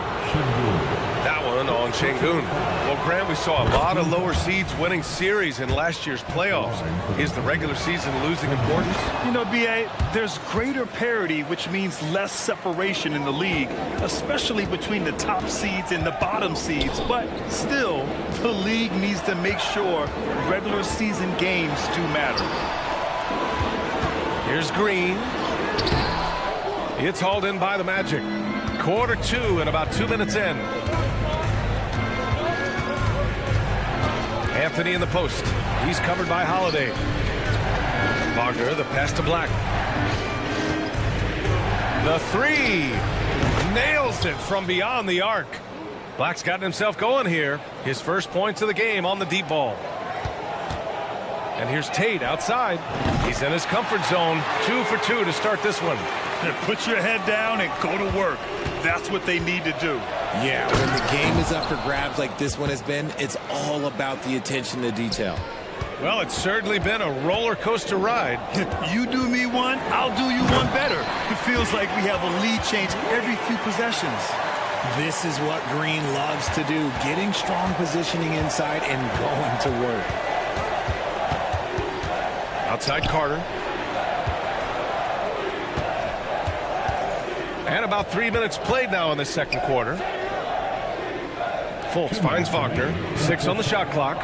That one on Şengün. Well, Grant, we saw a lot of lower seeds winning series in last year's playoffs. Is the regular season losing importance? You know, B.A., there's greater parity, which means less separation in the league, especially between the top seeds and the bottom seeds. But still, the league needs to make sure regular season games do matter. Here's Green. It's hauled in by the Magic. Quarter 2 and about 2 minutes in. Anthony in the post. He's covered by Holiday. Wagner, the pass to Black. The 3. Nails it from beyond the arc. Black's gotten himself going here. His first points of the game on the deep ball. And here's Tate outside. He's in his comfort zone. 2 for 2 to start this one. Put your head down and go to work. That's what they need to do. Yeah, when the game is up for grabs like this one has been, it's all about the attention to detail. Well, it's certainly been a roller coaster ride. You do me one, I'll do you one better. It feels like we have a lead change every few possessions. This is what Green loves to do, getting strong positioning inside and going to work. Outside Carter. And about 3 minutes played now in the second quarter. Fultz finds Wagner. 6 on the shot clock.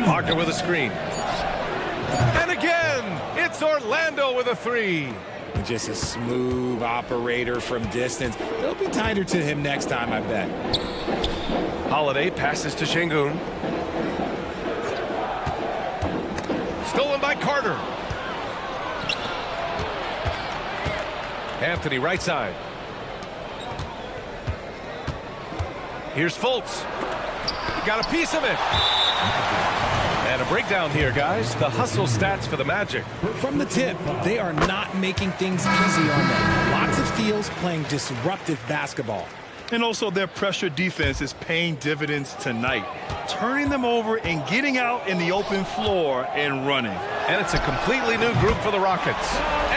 Wagner with a screen. And again, it's Orlando with a 3. Just a smooth operator from distance. They'll be tighter to him next time, I bet. Holiday passes to Şengün. Stolen by Carter. Anthony right side. Here's Fultz. He got a piece of it. And a breakdown here, guys. The hustle stats for the Magic. From the tip, they are not making things easy on them. Lots of steals, playing disruptive basketball. And also their pressure defense is paying dividends tonight, turning them over and getting out in the open floor and running. And it's a completely new group for the Rockets.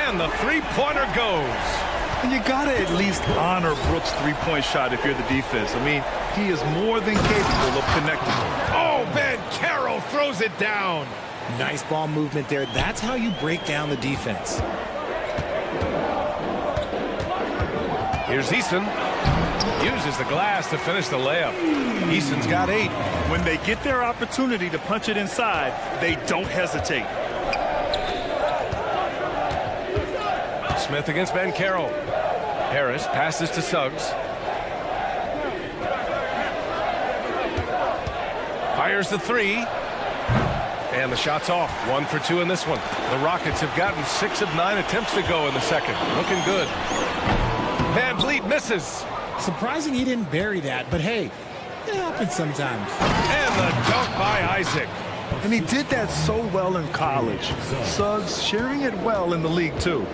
And the three-pointer goes. And you got to at least honor Brooks' three-point shot if you're the defense. I mean, he is more than capable of connecting. Oh, Banchero throws it down. Nice ball movement there. That's how you break down the defense. Here's Eason. Uses the glass to finish the layup. Eason's got 8. When they get their opportunity to punch it inside, they don't hesitate. Smith against Banchero. Harris passes to Suggs. Fires the 3. And the shot's off. 1 for 2 in this one. The Rockets have gotten 6 of 9 attempts to go in the second. Looking good. Van Vliet misses. Surprising he didn't bury that, but hey, it happens sometimes. And the dunk by Isaac. And he did that so well in college. Suggs sharing it well in the league, too.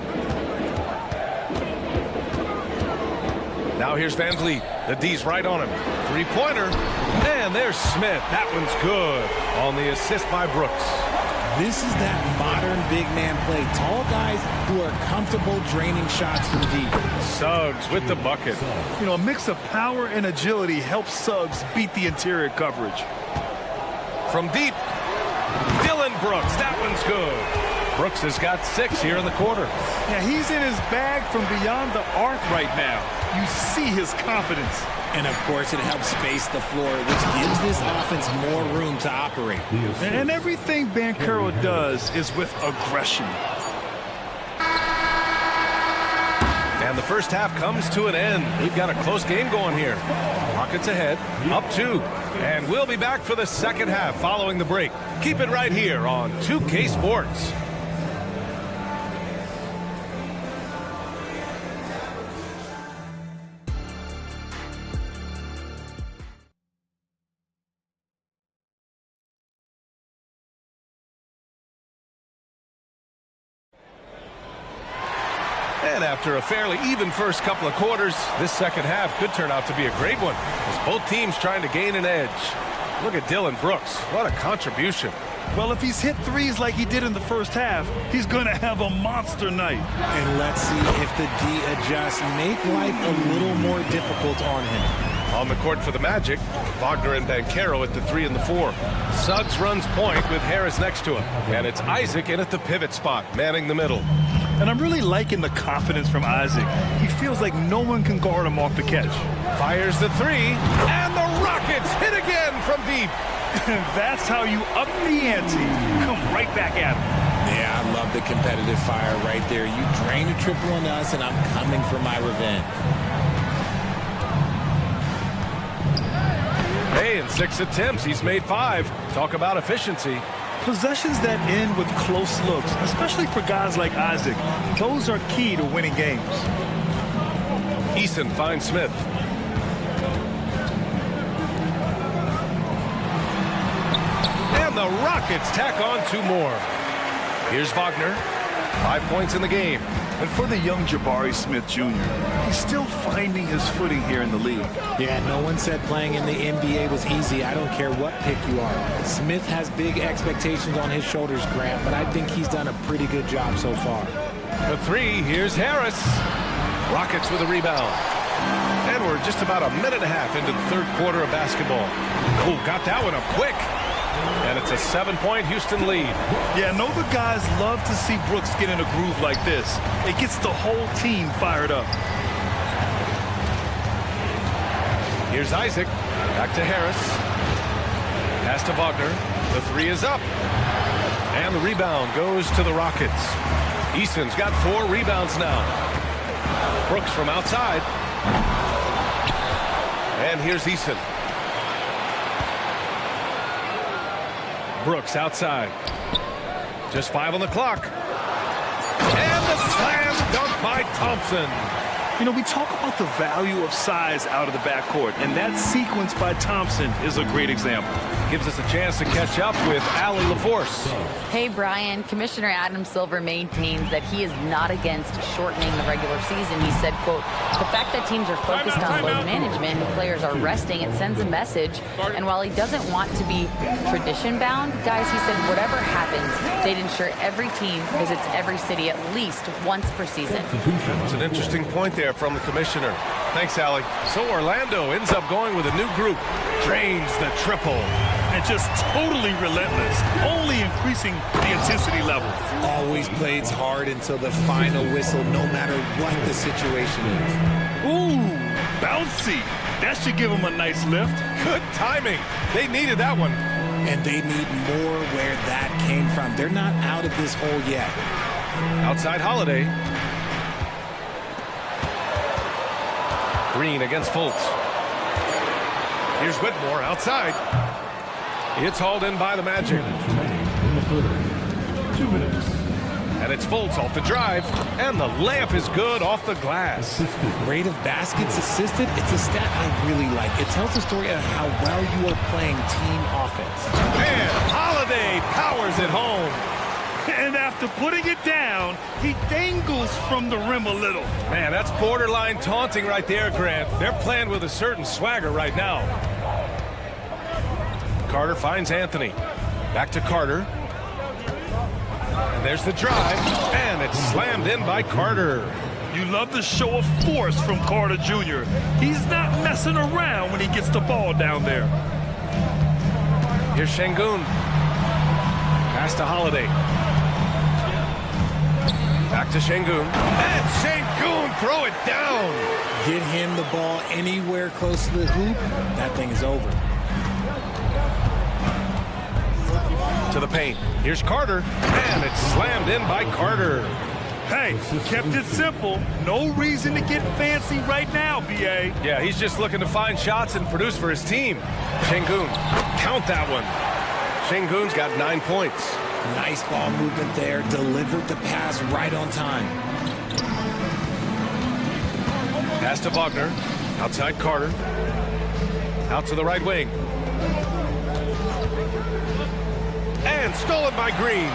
Now here's Van Vliet. The D's right on him. Three-pointer. And there's Smith. That one's good. On the assist by Brooks. This is that modern big man play. Tall guys who are comfortable draining shots from deep. Suggs with the bucket. You know, a mix of power and agility helps Suggs beat the interior coverage. From deep, Dylan Brooks. That one's good. Brooks has got 6 here in the quarter. Yeah, he's in his bag from beyond the arc right now. You see his confidence. And, of course, it helps space the floor, which gives this offense more room to operate. And everything Banchero does is with aggression. And the first half comes to an end. We've got a close game going here. Rockets ahead, up 2. And we'll be back for the second half following the break. Keep it right here on 2K Sports. And after a fairly even first couple of quarters, this second half could turn out to be a great one, as both teams trying to gain an edge. Look at Dylan Brooks. What a contribution. Well, if he's hit threes like he did in the first half, he's going to have a monster night. And let's see if the D adjusts, make life a little more difficult on him. On the court for the Magic, Wagner and Banchero at the 3 and the 4. Suggs runs point with Harris next to him. And it's Isaac in at the pivot spot, manning the middle. And I'm really liking the confidence from Isaac. He feels like no one can guard him off the catch. Fires the 3, and the Rockets hit again from deep. That's how you up the ante. Come right back at him. Yeah, I love the competitive fire right there. You drain a triple on us, and I'm coming for my revenge. Hey, in 6 attempts, he's made 5. Talk about efficiency. Possessions that end with close looks, especially for guys like Isaac, those are key to winning games. Eason finds Smith. And the Rockets tack on 2 more. Here's Wagner. 5 points in the game. And for the young Jabari Smith Jr., he's still finding his footing here in the league. Yeah, no one said playing in the NBA was easy. I don't care what pick you are. Smith has big expectations on his shoulders, Grant, but I think he's done a pretty good job so far. The 3, here's Harris. Rockets with a rebound. And we're just about a minute and a half into the third quarter of basketball. Oh, got that one up quick. And it's a 7-point Houston lead. Yeah, I know the guys love to see Brooks get in a groove like this. It gets the whole team fired up. Here's Isaac. Back to Harris. Pass to Wagner. The 3 is up. And the rebound goes to the Rockets. Eason's got 4 rebounds now. Brooks from outside. And here's Eason. Brooks outside. Just 5 on the clock. And the slam dunk by Thompson. You know, we talk about the value of size out of the backcourt, and that sequence by Thompson is a great example. gives us a chance to catch up with Allie LaForce. Hey, Brian. Commissioner Adam Silver maintains that he is not against shortening the regular season. He said, quote, the fact that teams are focused on load management and players are resting, it sends a message. And while he doesn't want to be tradition-bound, guys, he said whatever happens, they'd ensure every team visits every city at least once per season. It's an interesting point there from the commissioner. Thanks, Allie. So Orlando ends up going with a new group. Drains the triple. And just totally relentless, only increasing the intensity level. Always plays hard until the final whistle, no matter what the situation is. Ooh, bouncy. That should give him a nice lift. Good timing. They needed that one. And they need more where that came from. They're not out of this hole yet. Outside Holiday. Green against Fultz. Here's Whitmore outside. It's hauled in by the Magic. 2 minutes. And it's Fultz off the drive. And the layup is good off the glass. Rate of baskets assisted, it's a stat I really like. It tells the story of how well you are playing team offense. And Holiday powers it home. And after putting it down, he dangles from the rim a little. Man, that's borderline taunting right there, Grant. They're playing with a certain swagger right now. Carter finds Anthony. Back to Carter. And there's the drive. And it's slammed in by Carter. You love the show of force from Carter Jr. He's not messing around when he gets the ball down there. Here's Şengün. Pass to Holiday. Back to Şengün. And Şengün, throw it down. Get him the ball anywhere close to the hoop, that thing is over. To the paint. Here's Carter. And it's slammed in by Carter. Hey, kept it simple. No reason to get fancy right now, B.A. Yeah, he's just looking to find shots and produce for his team. Şengün, count that one. Şengün's got 9 points. Nice ball movement there. Delivered the pass right on time. Pass to Wagner. Outside Carter. Out to the right wing. And stolen by Green.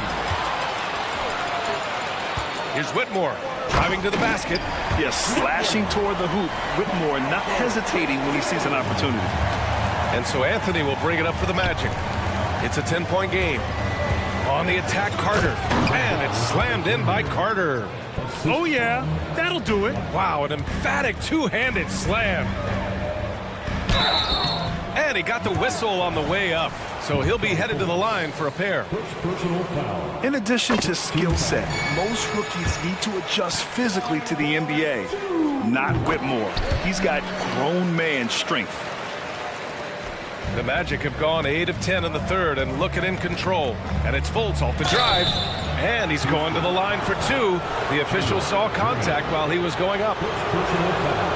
Here's Whitmore. Driving to the basket. Yes, slashing toward the hoop. Whitmore not hesitating when he sees an opportunity. And so Anthony will bring it up for the Magic. It's a 10-point game. On the attack, Carter. And it's slammed in by Carter. Oh, yeah. That'll do it. Wow, an emphatic two-handed slam. And he got the whistle on the way up. So he'll be headed to the line for a pair. Personal foul. In addition to skill set, most rookies need to adjust physically to the NBA. Not Whitmore. He's got grown man strength. The Magic have gone 8 of 10 in the third and looking in control. And it's Fultz off the drive. And he's going to the line for 2. The official saw contact while he was going up.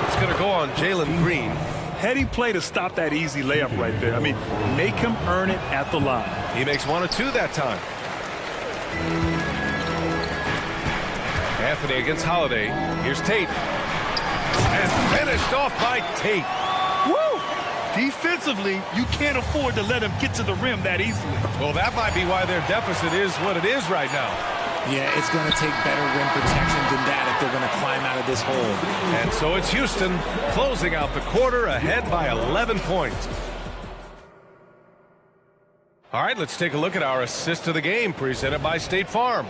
It's going to go on Jalen Green. Heady play to stop that easy layup right there. I mean, make him earn it at the line. He makes 1 or 2 that time. Anthony against Holiday. Here's Tate. And finished off by Tate. Woo! Defensively, you can't afford to let him get to the rim that easily. Well, that might be why their deficit is what it is right now. Yeah, it's going to take better rim protection than that if they're going to climb out of this hole. And so it's Houston closing out the quarter ahead by 11 points. All right, let's take a look at our assist of the game presented by State Farm.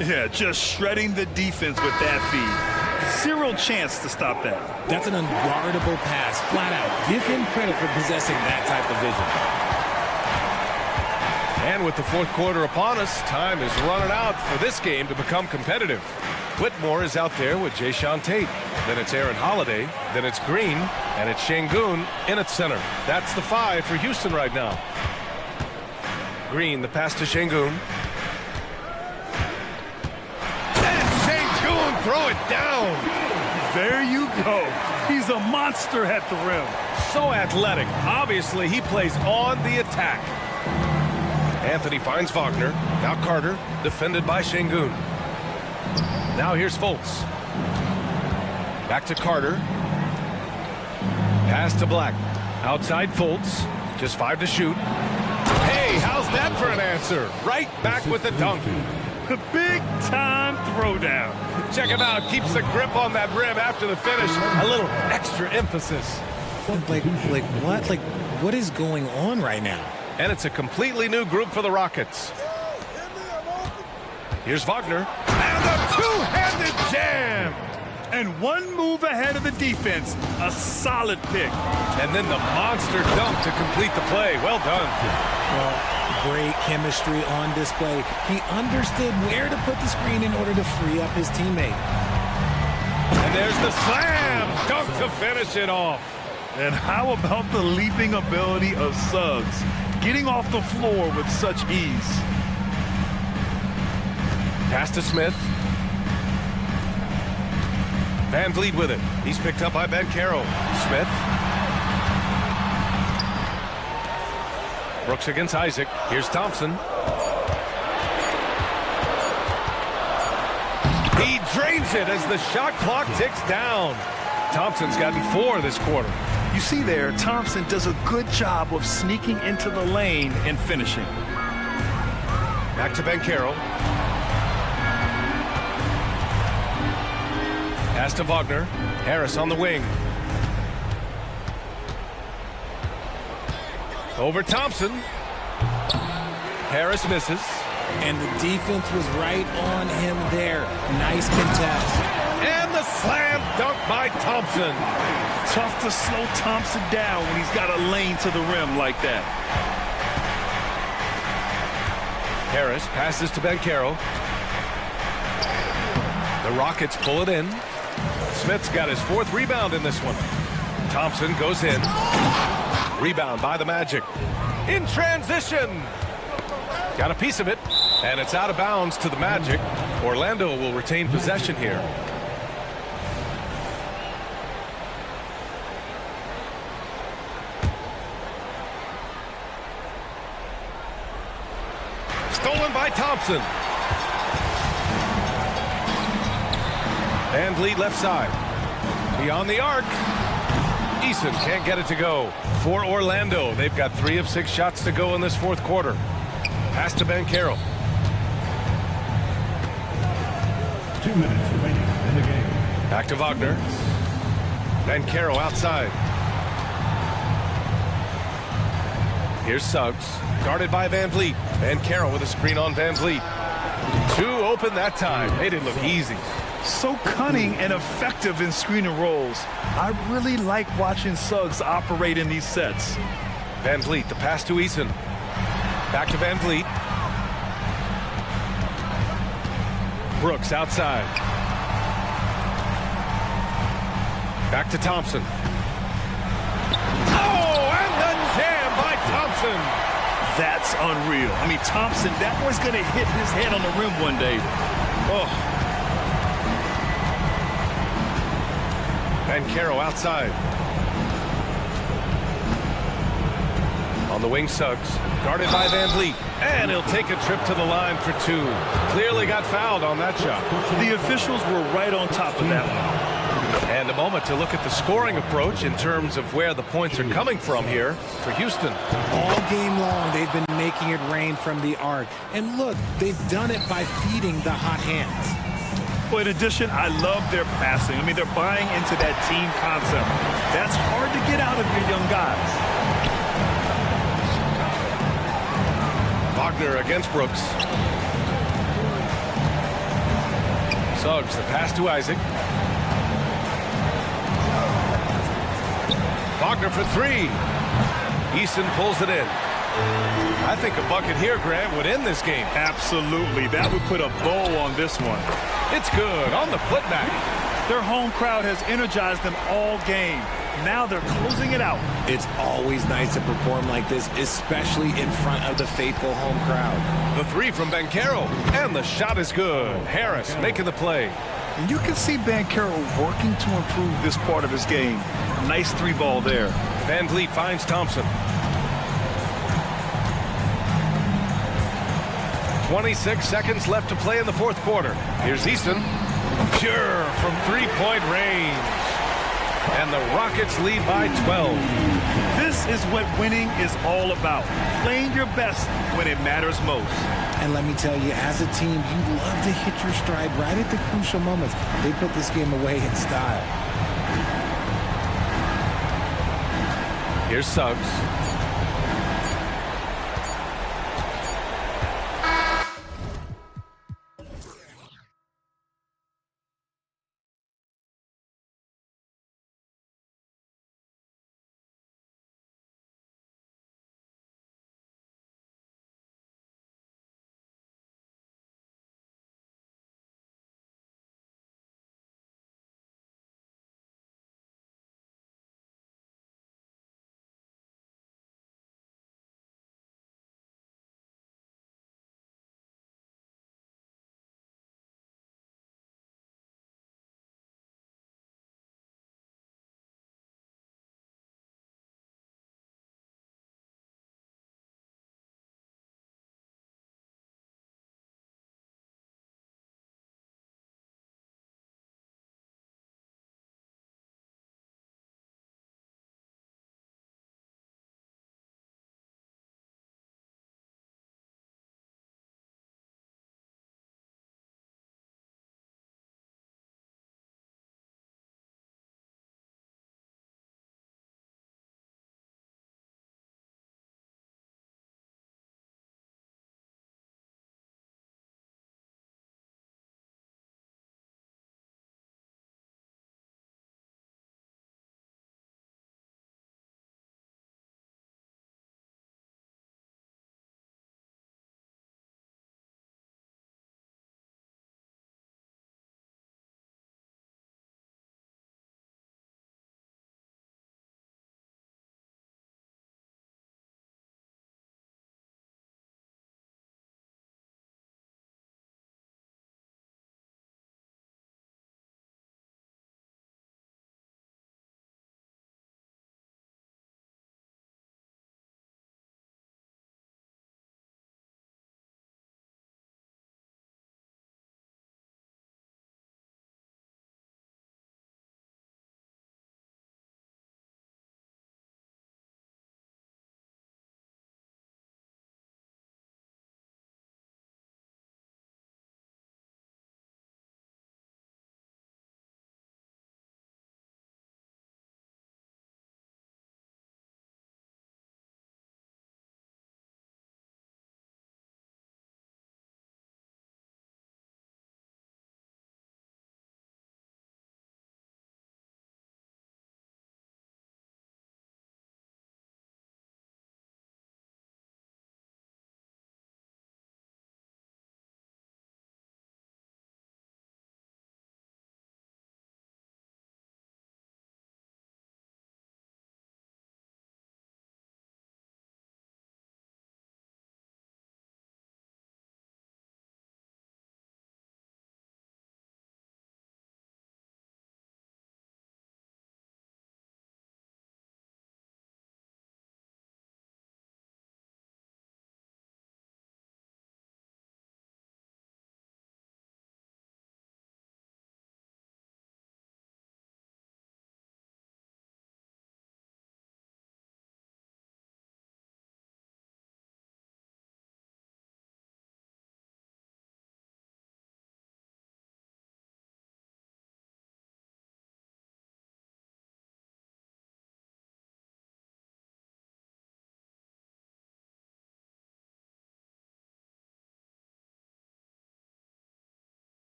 Yeah, just shredding the defense with that feed. Zero chance to stop that. That's an unguardable pass, flat out. Give him credit for possessing that type of vision. And with the fourth quarter upon us, time is running out for this game to become competitive. Whitmore is out there with Jayshawn Tate. Then it's Aaron Holiday. Then it's Green. And it's Şengün in at center. That's the 5 for Houston right now. Green, the pass to Şengün. And Şengün, throw it down. There you go. He's a monster at the rim. So athletic. Obviously, he plays on the attack. Anthony finds Wagner. Now Carter, defended by Şengün. Now here's Fultz. Back to Carter. Pass to Black. Outside Fultz. Just 5 to shoot. Hey, how's that for an answer? Right back with the dunk. The big-time throwdown. Check him out. Keeps the grip on that rim after the finish. A little extra emphasis. Like what? Like, what is going on right now? And it's a completely new group for the Rockets. Here's Wagner. And a two-handed jam. And one move ahead of the defense. A solid pick. And then the monster dunk to complete the play. Well done. Well, great chemistry on display. He understood where to put the screen in order to free up his teammate. And there's the slam dunk to finish it off. And how about the leaping ability of Suggs? Getting off the floor with such ease. Pass to Smith. Van Vliet with it. He's picked up by Banchero. Smith. Brooks against Isaac. Here's Thompson. He drains it as the shot clock ticks down. Thompson's gotten 4 this quarter. You see there, Thompson does a good job of sneaking into the lane and finishing. Back to Banchero. Pass to Wagner. Harris on the wing. Over Thompson. Harris misses. And the defense was right on him there. Nice contest. And the slam dunk by Thompson. Tough to slow Thompson down when he's got a lane to the rim like that. Harris passes to Banchero. The Rockets pull it in. Smith's got his 4th rebound in this one. Thompson goes in. Rebound by the Magic. In transition. Got a piece of it. And it's out of bounds to the Magic. Orlando will retain possession here. Stolen by Thompson. Van Vliet left side. Beyond the arc. Eason can't get it to go. For Orlando, they've got 3 of 6 shots to go in this 4th quarter. Pass to Banchero. 2 minutes remaining in the game. Back to Wagner. Banchero outside. Here's Suggs. Guarded by Van Vliet. Banchero with a screen on Van Vliet. 2 open that time. Made it look easy. So cunning and effective in screen and rolls. I really like watching Suggs operate in these sets. Van Vliet, the pass to Eason. Back to Van Vliet. Brooks outside. Back to Thompson. Oh, and the jam by Thompson. That's unreal. I mean, Thompson, that boy's going to hit his head on the rim one day. Oh. Banchero outside. On the wing, Suggs. Guarded by Van Vliet. And he'll take a trip to the line for 2. Clearly got fouled on that shot. The officials were right on top of that one. And a moment to look at the scoring approach in terms of where the points are coming from here for Houston. All game long, they've been making it rain from the arc. And look, they've done it by feeding the hot hands. Well, in addition, I love their passing. I mean, they're buying into that team concept. That's hard to get out of your young guys. Wagner against Brooks. Suggs, the pass to Isaac. Wagner for 3. Easton pulls it in. I think a bucket here, Grant, would end this game. Absolutely. That would put a bow on this one. It's good on the putback. Their home crowd has energized them all game. Now they're closing it out. It's always nice to perform like this, especially in front of the faithful home crowd. The 3 from Banchero, and the shot is good. Harris making the play. And you can see Banchero working to improve this part of his game. Nice 3-ball there. Van Vliet finds Thompson. 26 seconds left to play in the 4th quarter. Here's Easton. Pure from 3-point range. And the Rockets lead by 12. This is what winning is all about. Playing your best when it matters most. And let me tell you, as a team, you love to hit your stride right at the crucial moments. They put this game away in style. Here's Suggs.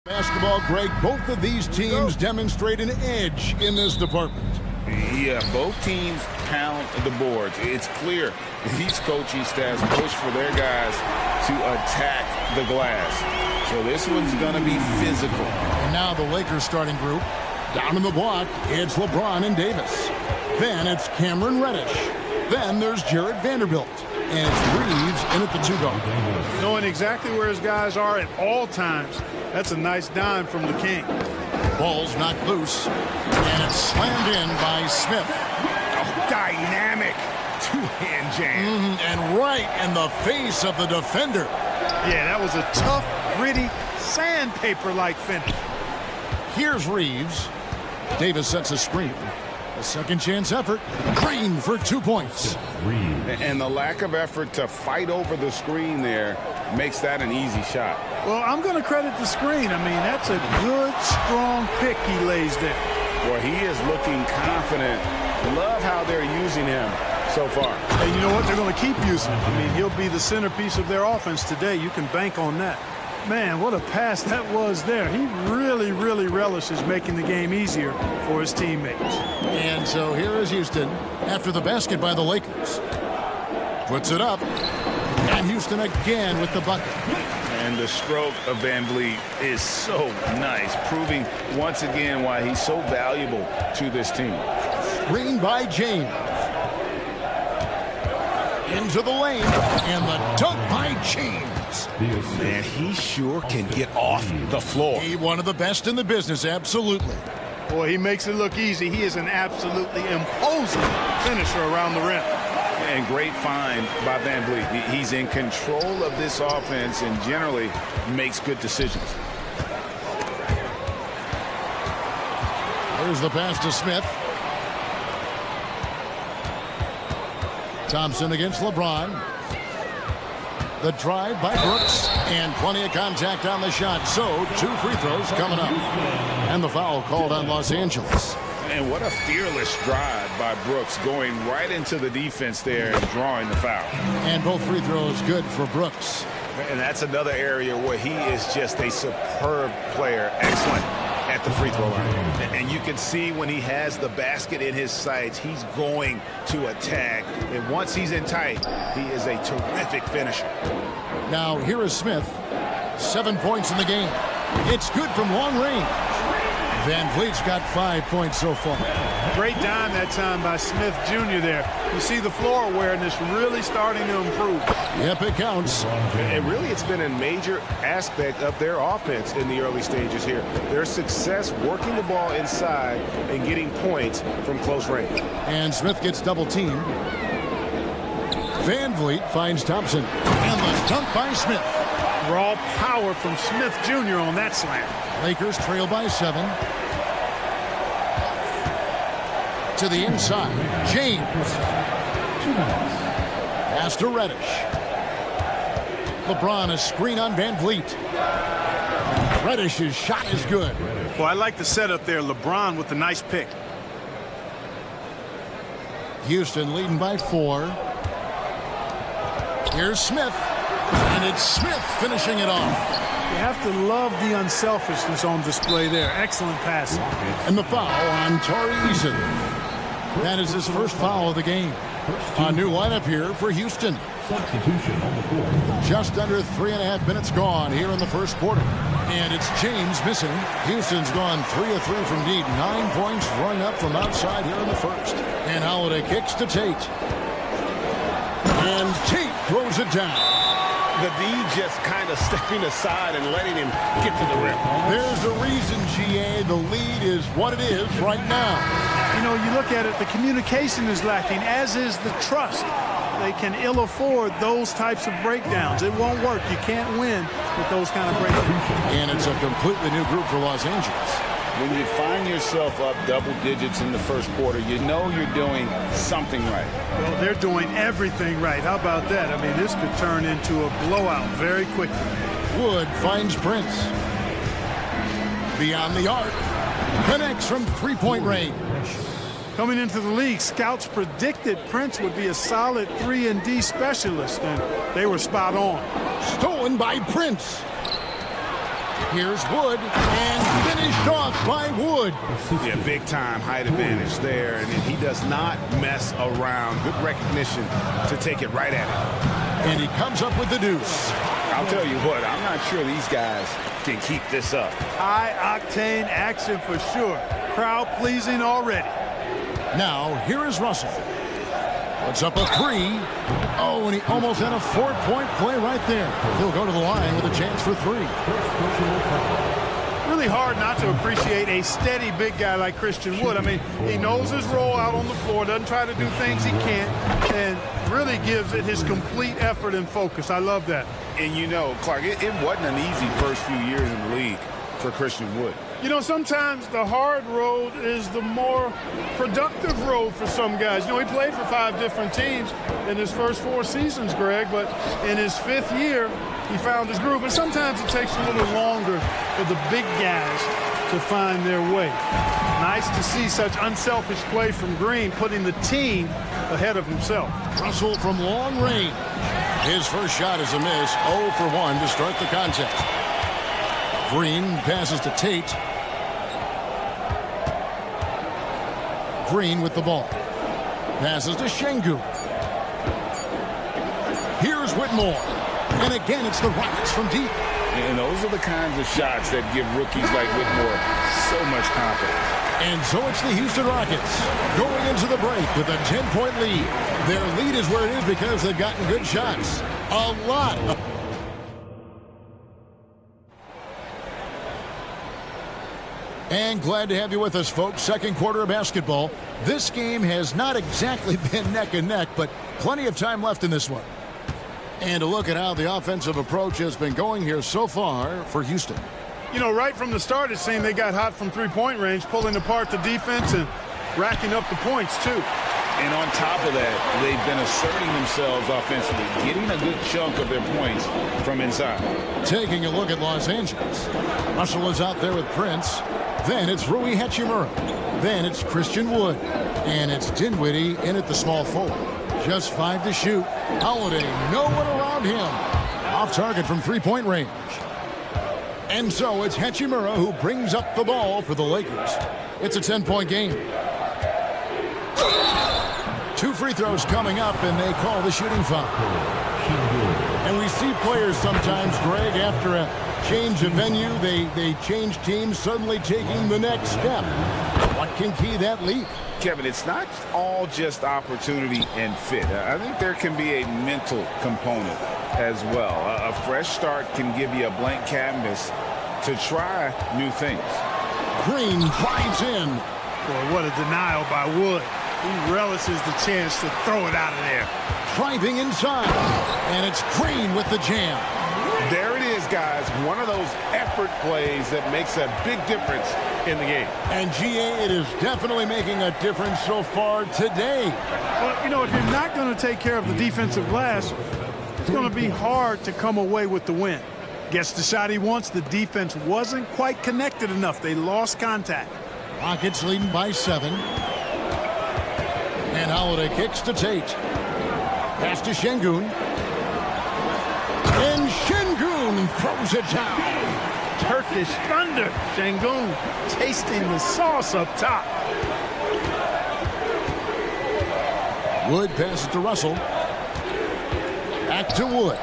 Basketball, Greg, both of these teams demonstrate an edge in this department. Yeah, both teams pound the boards. It's clear these coaching staffs push for their guys to attack the glass. So this one's going to be physical. And now the Lakers starting group. Down in the block, it's LeBron and Davis. Then it's Cameron Reddish. Then there's Jared Vanderbilt. And it's Reeves in at the 2-guard. Knowing exactly where his guys are at all times, that's a nice dime from the King. Ball's knocked loose, and it's slammed in by Smith. Oh, dynamic two-hand jam. And right in the face of the defender. Yeah, that was a tough, gritty, sandpaper-like finish. Here's Reeves. Davis sets a screen. A second chance effort. Green for 2 points. And the lack of effort to fight over the screen there makes that an easy shot. Well, I'm going to credit the screen. I mean, that's a good, strong pick he lays there. Well, he is looking confident. Love how they're using him so far. And you know what? They're going to keep using him. I mean, he'll be the centerpiece of their offense today. You can bank on that. Man, what a pass that was there. He really, really relishes making the game easier for his teammates. And so here is Houston after the basket by the Lakers. Puts it up. And Houston again with the bucket. And the stroke of Van Vliet is so nice, proving once again why he's so valuable to this team. Screen by James. Into the lane. And the dunk by James. Man, he sure can get off the floor. He one of the best in the business, absolutely. Boy, he makes it look easy. He is an absolutely imposing finisher around the rim. And great find by Van Vliet. He's in control of this offense and generally makes good decisions. There's the pass to Smith. Thompson against LeBron. The drive by Brooks, and plenty of contact on the shot. So, 2 free throws coming up. And the foul called on Los Angeles. And what a fearless drive by Brooks, going right into the defense there and drawing the foul. And both free throws good for Brooks. And that's another area where he is just a superb player. Excellent at the free throw line. And you can see when he has the basket in his sights, he's going to attack. And once he's in tight, he is a terrific finisher. Now, here is Smith. 7 points in the game. It's good from long range. Van Vliet's got 5 points so far. Great dime that time by Smith Jr. there. You see the floor awareness really starting to improve. Yep, it counts. And really, it's been a major aspect of their offense in the early stages here. Their success working the ball inside and getting points from close range. And Smith gets double teamed. Van Vliet finds Thompson. And the dunk by Smith. Raw power from Smith Jr. on that slam. Lakers trail by 7. To the inside. James. Pass to Reddish. LeBron, a screen on Van Vliet. Reddish's shot is good. Well, I like the setup there. LeBron with the nice pick. Houston leading by 4. Here's Smith. And it's Smith finishing it off. You have to love the unselfishness on display there. Excellent passing. And the foul on Tari Eason. That is his first foul of the game. A new lineup here for Houston. Substitution on the court. Just under 3.5 minutes gone here in the first quarter. And it's James missing. Houston's gone 3 of 3 from deep. 9 points rung up from outside here in the first. And Holiday kicks to Tate. And Tate throws it down. The D just kind of stepping aside and letting him get to the rim. There's a reason, GA. The lead is what it is right now. You know, you look at it, the communication is lacking, as is the trust. They can ill afford those types of breakdowns. It won't work. You can't win with those kind of breakdowns. And it's a completely new group for Los Angeles. When you find yourself up double digits in the first quarter, you know you're doing something right. Well, they're doing everything right. How about that? I mean, this could turn into a blowout very quickly. Wood finds Prince. Beyond the arc. Connects from 3-point range. Coming into the league, scouts predicted Prince would be a solid 3-and-D specialist, and they were spot on. Stolen by Prince. Here's Wood, and finished off by Wood. Yeah, big-time height advantage there, and he does not mess around. Good recognition to take it right at him. And he comes up with the deuce. I'll tell you what, I'm not sure these guys can keep this up. High-octane action for sure. Crowd-pleasing already. Now, here is Russell. Puts up a three. Oh, and he almost had a 4-point play right there. He'll go to the line with a chance for three. Really hard not to appreciate a steady big guy like Christian Wood. I mean, he knows his role out on the floor, doesn't try to do things he can't, and really gives it his complete effort and focus. I love that. And you know, Clark, it wasn't an easy first few years in the league for Christian Wood. You know, sometimes the hard road is the more productive road for some guys. You know, he played for 5 different teams in his first 4 seasons, Greg, but in his 5th year, he found his groove. And sometimes it takes a little longer for the big guys to find their way. Nice to see such unselfish play from Green, putting the team ahead of himself. Russell from long range. His first shot is a miss, 0 for 1 to start the contest. Green passes to Tate. Green with the ball. Passes to Şengün. Here's Whitmore. And again, it's the Rockets from deep. And those are the kinds of shots that give rookies like Whitmore so much confidence. And so it's the Houston Rockets going into the break with a 10-point lead. Their lead is where it is because they've gotten good shots. A lot. And glad to have you with us, folks. Second quarter of basketball. This game has not exactly been neck and neck, but plenty of time left in this one. And a look at how the offensive approach has been going here so far for Houston. You know, right from the start, it seemed they got hot from three-point range, pulling apart the defense and racking up the points, too. And on top of that, they've been asserting themselves offensively, getting a good chunk of their points from inside. Taking a look at Los Angeles. Russell is out there with Prince. Then it's Rui Hachimura. Then it's Christian Wood. And it's Dinwiddie in at the small forward. Just 5 to shoot. Holiday, no one around him. Off target from three-point range. And so it's Hachimura who brings up the ball for the Lakers. It's a 10-point game. 2 free throws coming up, and they call the shooting foul. And we see players sometimes, Greg, after a change of venue, they change teams, suddenly taking the next step. What can key that leap? Kevin, it's not all just opportunity and fit. I think there can be a mental component as well. A fresh start can give you a blank canvas to try new things. Green drives in. Boy, what a denial by Wood. He relishes the chance to throw it out of there. Driving inside. And it's Green with the jam. There it is, guys. One of those effort plays that makes a big difference in the game. And GA, it is definitely making a difference so far today. Well, you know, if you're not going to take care of the defensive glass, it's going to be hard to come away with the win. Gets the shot he wants. The defense wasn't quite connected enough. They lost contact. Rockets leading by 7. And Holiday kicks to Tate. Pass to Şengün. And Şengün throws it down. Turkish thunder. Şengün tasting the sauce up top. Wood passes to Russell. Back to Wood.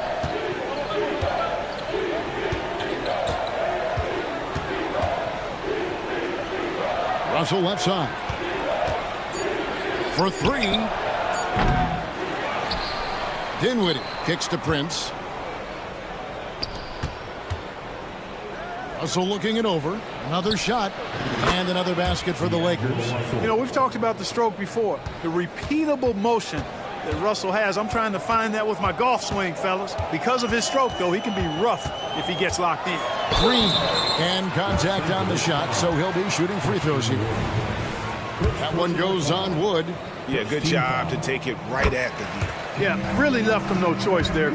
Russell left side. For 3. Dinwiddie kicks to Prince. Russell looking it over. Another shot. And another basket for the Lakers. You know, we've talked about the stroke before. The repeatable motion that Russell has. I'm trying to find that with my golf swing, fellas. Because of his stroke, though, he can be rough if he gets locked in. Green. And contact on the shot, so he'll be shooting free throws here. That one goes on Wood. Yeah, good job to take it right at the deal. Yeah, really left him no choice there.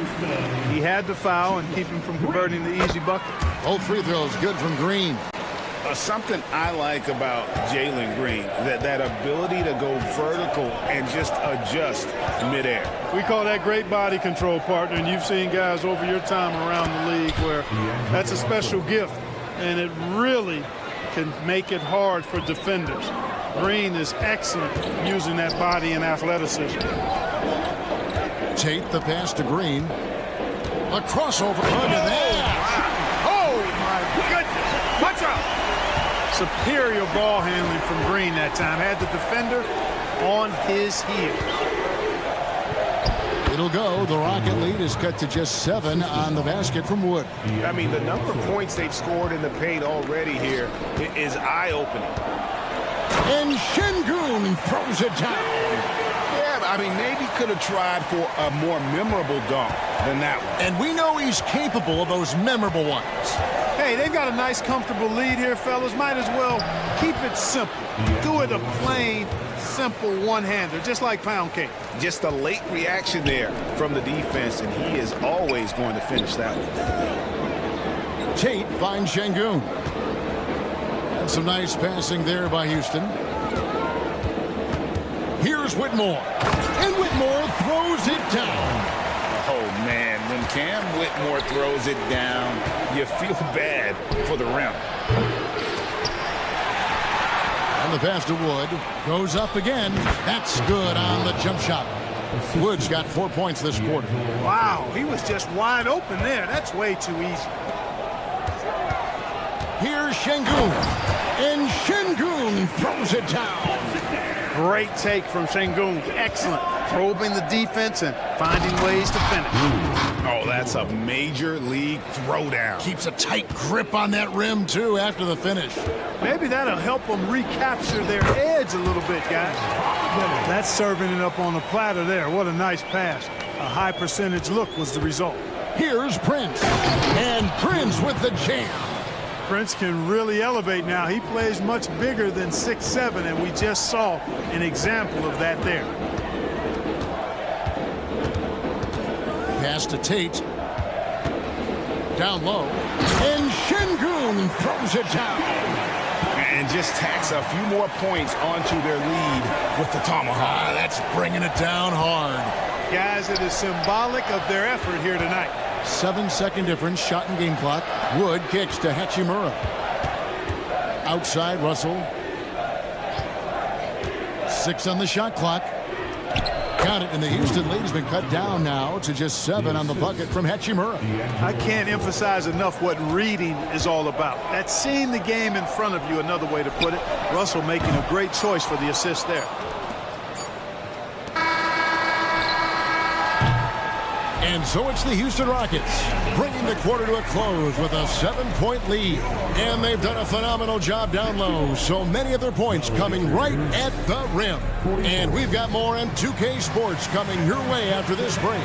He had to foul and keep him from converting the easy bucket. Both free throws good from Green. Something I like about Jalen Green, that ability to go vertical and just adjust midair. We call that great body control, partner, and you've seen guys over your time around the league where that's a special gift. and it really can make it hard for defenders. Green is excellent using that body and athleticism. Tate the pass to Green. A crossover. Look at that. Oh, my goodness. Watch out. Superior ball handling from Green that time. Had the defender on his heels. It'll go. The Rocket lead is cut to just 7 on the basket from Wood. I mean, the number of points they've scored in the paint already here is eye-opening. And Şengün throws it down. Yeah, I mean, maybe could have tried for a more memorable dunk than that one. And we know he's capable of those memorable ones. Hey, they've got a nice, comfortable lead here, fellas. Might as well keep it simple. Do it a plain, simple one-hander, just like pound cake. Just a late reaction there from the defense, and he is always going to finish that one. Tate finds Şengün. And some nice passing there by Houston. Here's Whitmore. And Whitmore throws it down. Oh, man, when Cam Whitmore throws it down, you feel bad for the rim. And the pass to Wood goes up again. That's good on the jump shot. Wood's got 4 points this quarter. Wow, he was just wide open there. That's way too easy. Here's Şengün. And Şengün throws it down. Great take from Şengün. Excellent. Probing the defense and finding ways to finish. Oh, that's a major league throwdown. Keeps a tight grip on that rim, too, after the finish. Maybe that'll help them recapture their edge a little bit, guys. That's serving it up on the platter there. What a nice pass. A high percentage look was the result. Here's Prince. And Prince with the jam. Prince can really elevate now. He plays much bigger than 6'7", and we just saw an example of that there. Pass to Tate. Down low. And Şengün throws it down. And just tacks a few more points onto their lead with the tomahawk. That's bringing it down hard. Guys, it is symbolic of their effort here tonight. 7-second difference, shot and game clock. Wood kicks to Hachimura. Outside, Russell. 6 on the shot clock. Count it, and the Houston lead has been cut down now to just 7 on the bucket from Hachimura. I can't emphasize enough what reading is all about. That's seeing the game in front of you, another way to put it. Russell making a great choice for the assist there. And so it's the Houston Rockets bringing the quarter to a close with a 7-point lead. And they've done a phenomenal job down low. So many of their points coming right at the rim. And we've got more on 2K Sports coming your way after this break.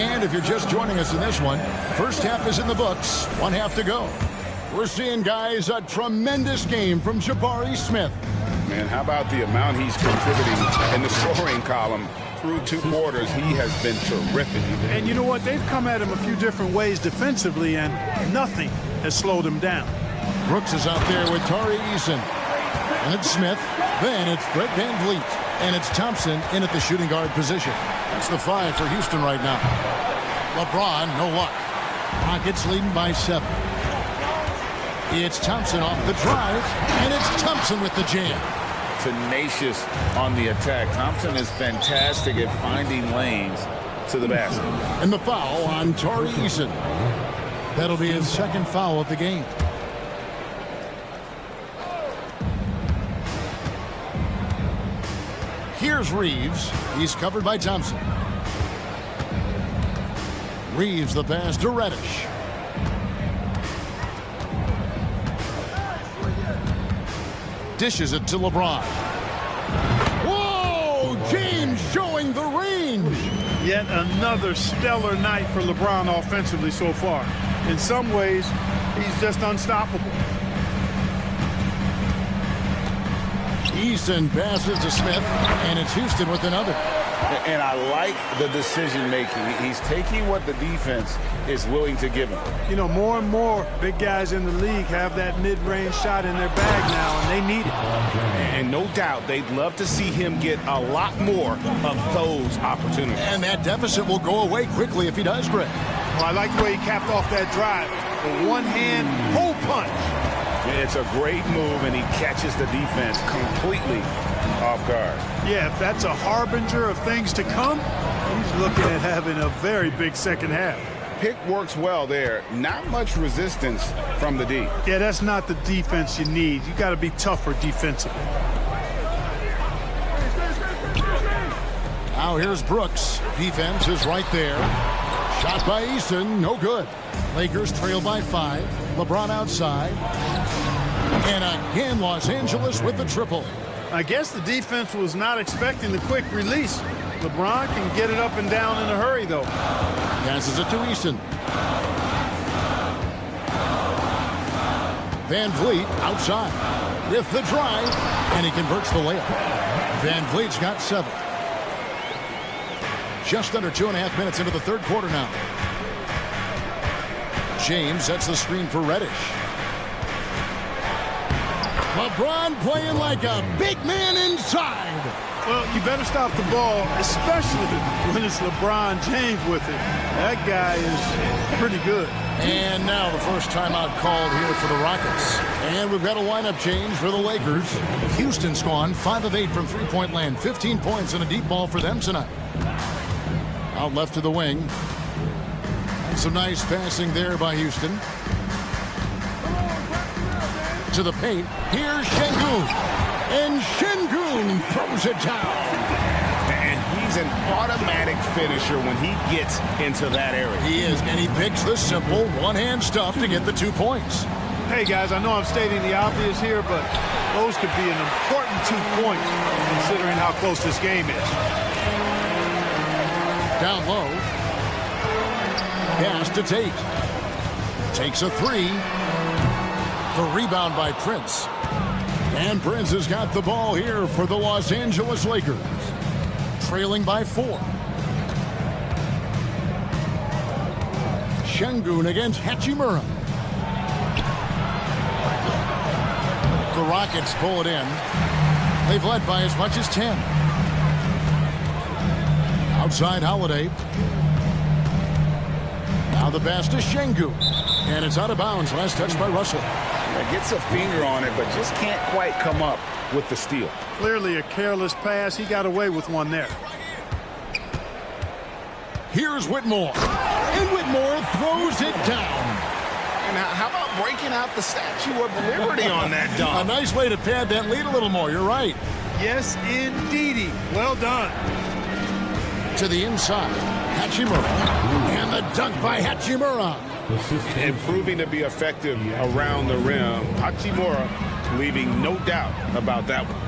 And if you're just joining us in this one, first half is in the books, 1 half to go. We're seeing, guys, a tremendous game from Jabari Smith. Man, how about the amount he's contributing in the scoring column through 2 quarters? He has been terrific. And you know what? They've come at him a few different ways defensively, and nothing has slowed him down. Brooks is out there with Tari Eason. And it's Smith. Then it's Fred VanVleet. And it's Thompson in at the shooting guard position. That's the 5 for Houston right now. LeBron, no luck. Rockets leading by 7. It's Thompson off the drive, and it's Thompson with the jam. Tenacious on the attack. Thompson is fantastic at finding lanes to the basket. And the foul on Tari Eason. That'll be his 2nd foul of the game. Here's Reeves. He's covered by Thompson. Reeves the pass to Reddish. Dishes it to LeBron. Whoa! James showing the range. Yet another stellar night for LeBron offensively so far. In some ways, he's just unstoppable. Easton passes to Smith, and it's Houston with another. And I like the decision making. He's taking what the defense is willing to give him. You know, more and more big guys in the league have that mid-range shot in their bag now, and they need it. And no doubt they'd love to see him get a lot more of those opportunities. And that deficit will go away quickly if he does, Greg. Well, I like the way he capped off that drive. The one-hand pull punch. It's a great move, and he catches the defense completely off guard. Yeah, if that's a harbinger of things to come, he's looking at having a very big second half. Pick works well there. Not much resistance from the D. Yeah, that's not the defense you need. You got to be tougher defensively. Now here's Brooks. Defense is right there. Shot by Easton, no good. Lakers trail by 5. LeBron outside. And again, Los Angeles with the triple. I guess the defense was not expecting the quick release. LeBron can get it up and down in a hurry, though. Passes it to Easton. Van Vliet outside with the drive, and he converts the layup. Van Vliet's got 7. Just under 2.5 minutes into the third quarter now. James sets the screen for Reddish. LeBron playing like a big man inside. Well, you better stop the ball, especially when it's LeBron James with it. That guy is pretty good. And now the first timeout called here for the Rockets. And we've got a lineup change for the Lakers. Houston's gone 5 of 8 from three-point land. 15 points and a deep ball for them tonight. Out left to the wing. And some nice passing there by Houston. To the paint. Here's Şengün. And Şengün throws it down. And he's an automatic finisher when he gets into that area. He is, and he picks the simple one-hand stuff to get the 2 points. Hey, guys, I know I'm stating the obvious here, but those could be an important 2 points considering how close this game is. Down low. Pass to Tate. Takes a 3. The rebound by Prince. And Prince has got the ball here for the Los Angeles Lakers. Trailing by 4. Şengün against Hachimura. The Rockets pull it in. They've led by as much as 10. Outside Holiday. Now the pass to Şengün. And it's out of bounds. Last touch by Russell. Gets a finger on it, but just can't quite come up with the steal. Clearly a careless pass. He got away with one there. Here's Whitmore. And Whitmore throws it down. And how about breaking out the Statue of Liberty on that dunk? A nice way to pad that lead a little more. You're right. Yes, indeedy. Well done. To the inside. Hachimura. And the dunk by Hachimura. And proving to be effective around the rim. Hachimura leaving no doubt about that one.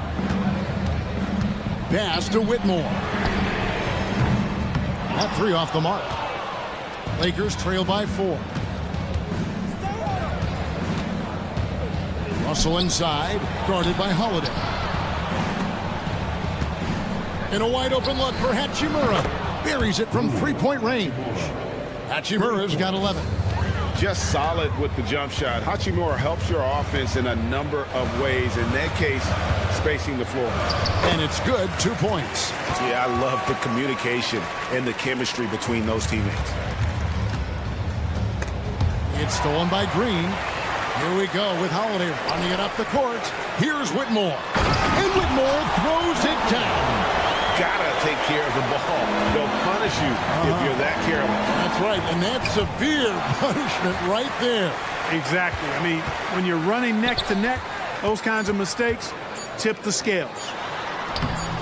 Pass to Whitmore. That 3 off the mark. Lakers trail by 4. Russell inside, guarded by Holiday. In a wide open look for Hachimura. Buries it from 3-point range. Hachimura's got 11. Just solid with the jump shot. Hachimura helps your offense in a number of ways. In that case, spacing the floor. And it's good, 2 points. Yeah, I love the communication and the chemistry between those teammates. It's stolen by Green. Here we go with Holiday running it up the court. Here's Whitmore. And Whitmore throws it down. Gotta take care of the ball. They'll punish you if you're that careless. That's right, and that's severe punishment right there. Exactly. I mean, when you're running neck to neck, those kinds of mistakes tip the scales.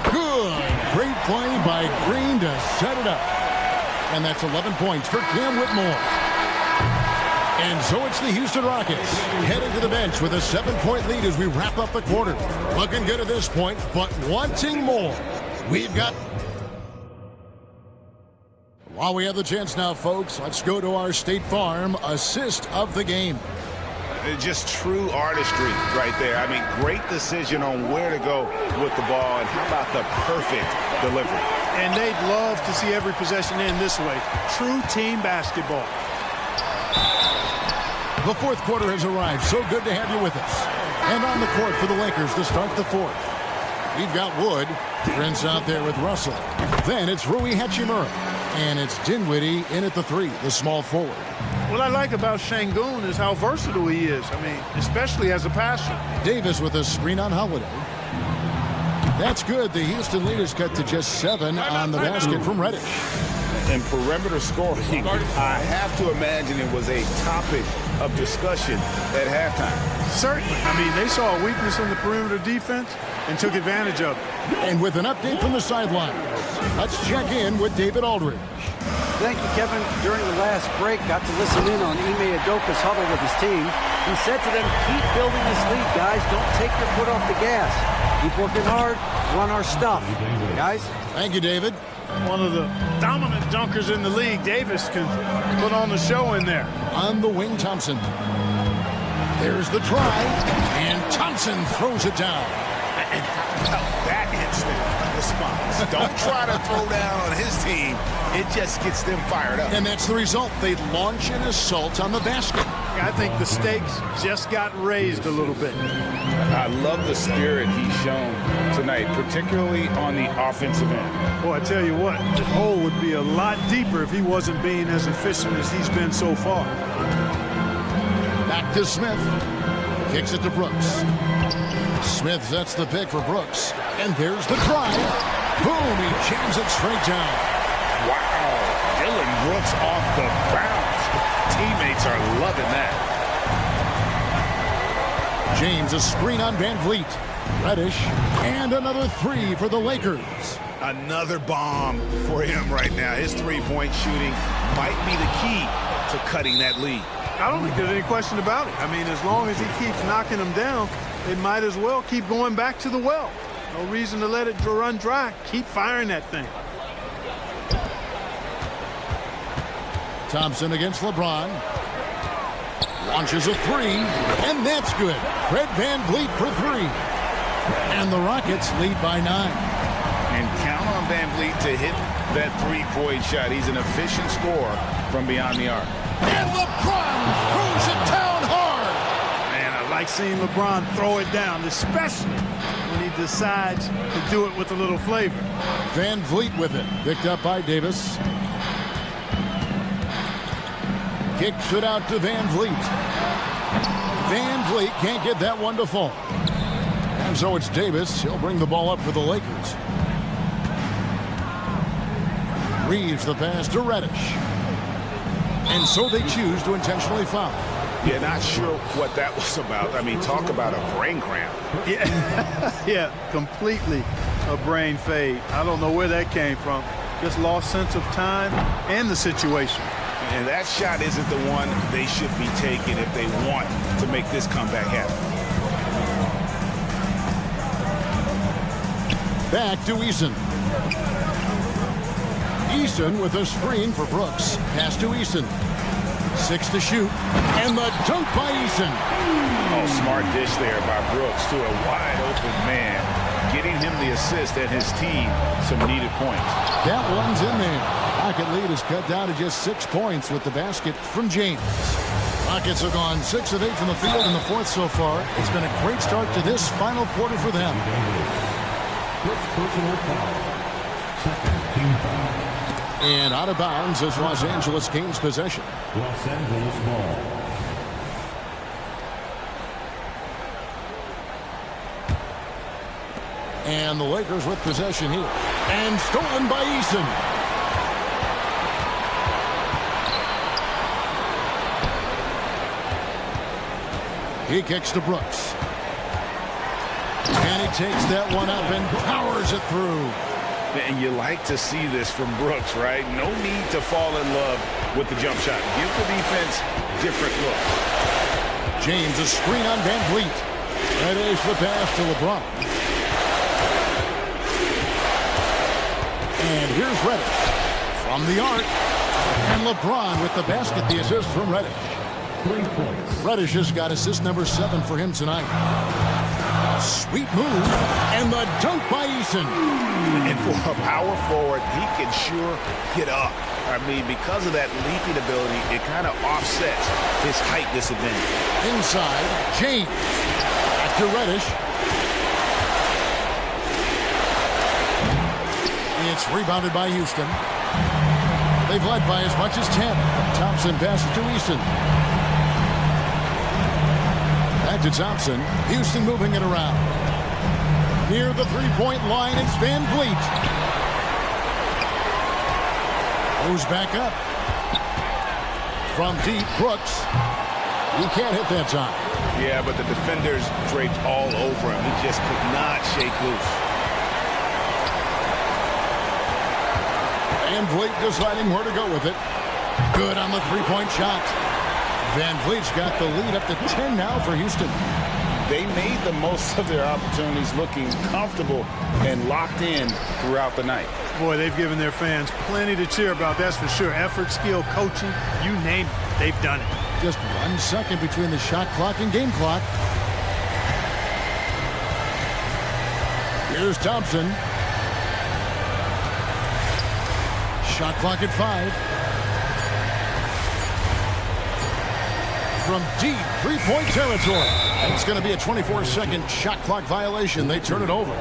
Good. Great play by Green to set it up. And that's 11 points for Cam Whitmore. And so it's the Houston Rockets heading to the bench with a 7-point lead as we wrap up the quarter. Looking good at this point, but wanting more. We've got... While we have the chance now, folks, let's go to our State Farm assist of the game. Just true artistry right there. I mean, great decision on where to go with the ball, and how about the perfect delivery? And they'd love to see every possession end this way. True team basketball. The fourth quarter has arrived. So good to have you with us. And on the court for the Lakers to start the fourth. We've got Wood. Prince out there with Russell. Then it's Rui Hachimura. And it's Dinwiddie in at the three, the small forward. What I like about Şengün is how versatile he is. I mean, especially as a passer. Davis with a screen on Holiday. That's good. The Houston leaders cut to just 7 on the basket from Reddish. And perimeter scoring, I have to imagine it was a topic of discussion at halftime. Certainly. I mean, they saw a weakness in the perimeter defense and took advantage of it. And with an update from the sideline, let's check in with David Aldridge. Thank you, Kevin. During the last break, got to listen in on Ime Udoka's huddle with his team. He said to them, keep building this lead, guys. Don't take your foot off the gas. Keep working hard. Run our stuff. Guys? Thank you, David. One of the dominant dunkers in the league. Davis can put on the show in there. On the wing, Thompson. There's the drive, and Thompson throws it down. And that instant response. Don't try to throw down on his team. It just gets them fired up. And that's the result. They launch an assault on the basket. I think the stakes just got raised a little bit. I love the spirit he's shown tonight, particularly on the offensive end. Boy, I tell you what, the hole would be a lot deeper if he wasn't being as efficient as he's been so far. Back to Smith. Kicks it to Brooks. Smith sets the pick for Brooks. And there's the drive. Boom, he jams it straight down. Wow, Dylan Brooks off the bounce. Teammates are loving that. James, a screen on Van Vliet. Reddish, and another three for the Lakers. Another bomb for him right now. His three-point shooting might be the key to cutting that lead. I don't think there's any question about it. I mean, as long as he keeps knocking them down, they might as well keep going back to the well. No reason to let it run dry. Keep firing that thing. Thompson against LeBron. Launches a three, and that's good. Fred Van Vliet for three. And the Rockets lead by 9. And count on Van Vliet to hit that three-point shot. He's an efficient scorer from beyond the arc. And LeBron throws it down hard. Man, I like seeing LeBron throw it down, especially when he decides to do it with a little flavor. Van Vliet with it. Picked up by Davis. Kicks it out to Van Vliet. Van Vliet can't get that one to fall. And so it's Davis. He'll bring the ball up for the Lakers. Reeves the pass to Reddish. And so they choose to intentionally foul. Yeah, not sure what that was about. I mean, talk about a brain cramp. Yeah, yeah, completely a brain fade. I don't know where that came from. Just lost sense of time and the situation. And that shot isn't the one they should be taking if they want to make this comeback happen. Back to Eason. Eason with a screen for Brooks. Pass to Eason. 6 to shoot. And the dunk by Eason. Oh, smart dish there by Brooks to a wide open man. Getting him the assist and his team some needed points. That one's in there. Rocket lead is cut down to just 6 points with the basket from James. Rockets have gone 6 of 8 from the field in the fourth so far. It's been a great start to this final quarter for them. First personal foul. Second team foul. And out of bounds as Los Angeles gains possession. Los Angeles ball. And the Lakers with possession here. And stolen by Eason. He kicks to Brooks. And he takes that one up and powers it through. And you like to see this from Brooks, right? No need to fall in love with the jump shot. Give the defense different looks. James, a screen on Van Vliet. That is the pass to LeBron. And here's Reddish from the arc. And LeBron with the basket, the assist from Reddish. 3 points. Reddish has got assist number 7 for him tonight. Sweet move, and the dunk by Eason. And for a power forward, he can sure get up. I mean, because of that leaping ability, it kind of offsets his height disadvantage. Inside, James. Back to Reddish. It's rebounded by Houston. They've led by as much as 10. Thompson passes to Eason. Back to Thompson. Houston moving it around. Near the three-point line, it's Van Vliet. Goes back up. From deep, Brooks. He can't hit that time. Yeah, but the defenders draped all over him. He just could not shake loose. Van Vliet deciding where to go with it. Good on the three-point shot. Van Vliet's got the lead up to 10 now for Houston. They made the most of their opportunities, looking comfortable and locked in throughout the night. Boy, they've given their fans plenty to cheer about, that's for sure. Effort, skill, coaching, you name it, they've done it. Just 1 second between the shot clock and game clock. Here's Thompson. Shot clock at 5. From deep three-point territory. And it's going to be a 24-second shot clock violation. They turn it over.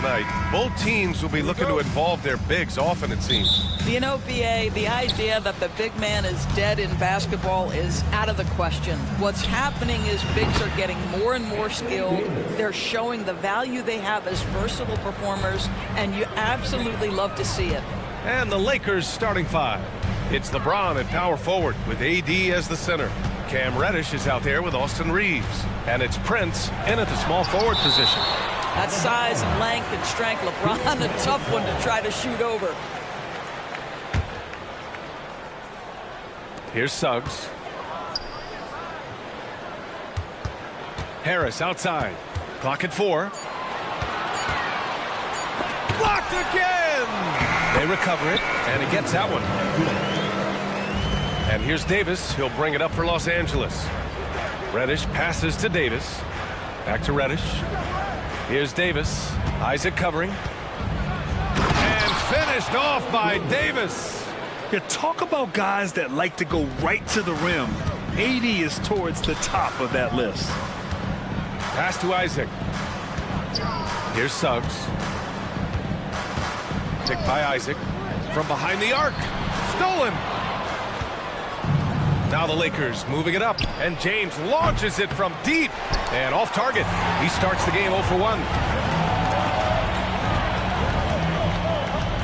tonight. Both teams will be looking to involve their bigs often, it seems. You know, BA, the idea that the big man is dead in basketball is out of the question. What's happening is bigs are getting more and more skilled. They're showing the value they have as versatile performers, and you absolutely love to see it. And the Lakers starting five. It's LeBron at power forward with AD as the center. Cam Reddish is out there with Austin Reeves. And it's Prince in at the small forward position. That size and length and strength, LeBron, a tough one to try to shoot over. Here's Suggs. Harris outside. Clock at 4. Blocked again! They recover it, and he gets that one. And here's Davis. He'll bring it up for Los Angeles. Reddish passes to Davis. Back to Reddish. Here's Davis. Isaac covering. And finished off by Davis. Yeah, talk about guys that like to go right to the rim. AD is towards the top of that list. Pass to Isaac. Here's Suggs. Picked by Isaac. From behind the arc. Stolen. Now the Lakers moving it up, and James launches it from deep and off target. He starts the game 0 for 1.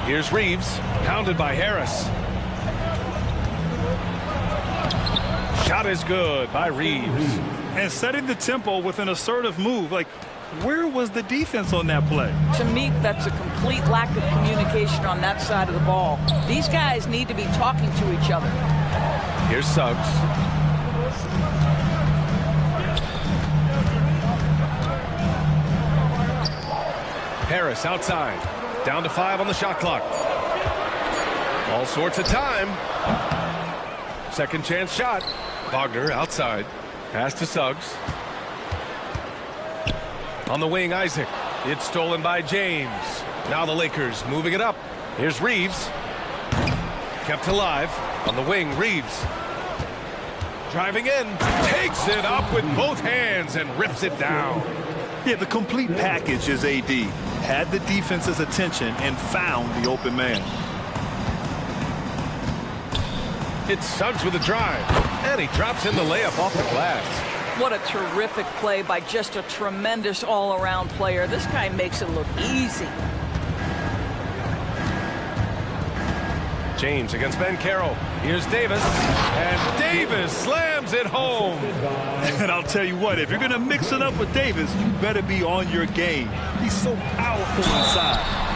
Here's Reeves, pounded by Harris. Shot is good by Reeves. And setting the tempo with an assertive move. Like, where was the defense on that play? To me, that's a complete lack of communication on that side of the ball. These guys need to be talking to each other. Here's Suggs. Harris outside. Down to 5 on the shot clock. All sorts of time. Second chance shot. Wagner outside. Pass to Suggs. On the wing, Isaac. It's stolen by James. Now the Lakers moving it up. Here's Reeves. Kept alive. On the wing, Reeves. Driving in. Takes it up with both hands and rips it down. Yeah, the complete package is AD. Had the defense's attention and found the open man. It's Suggs with a drive. And he drops in the layup off the glass. What a terrific play by just a tremendous all-around player. This guy makes it look easy. James against Ben Carroll. Here's Davis. And Davis slams it home. And I'll tell you what, if you're going to mix it up with Davis, you better be on your game. He's so powerful inside.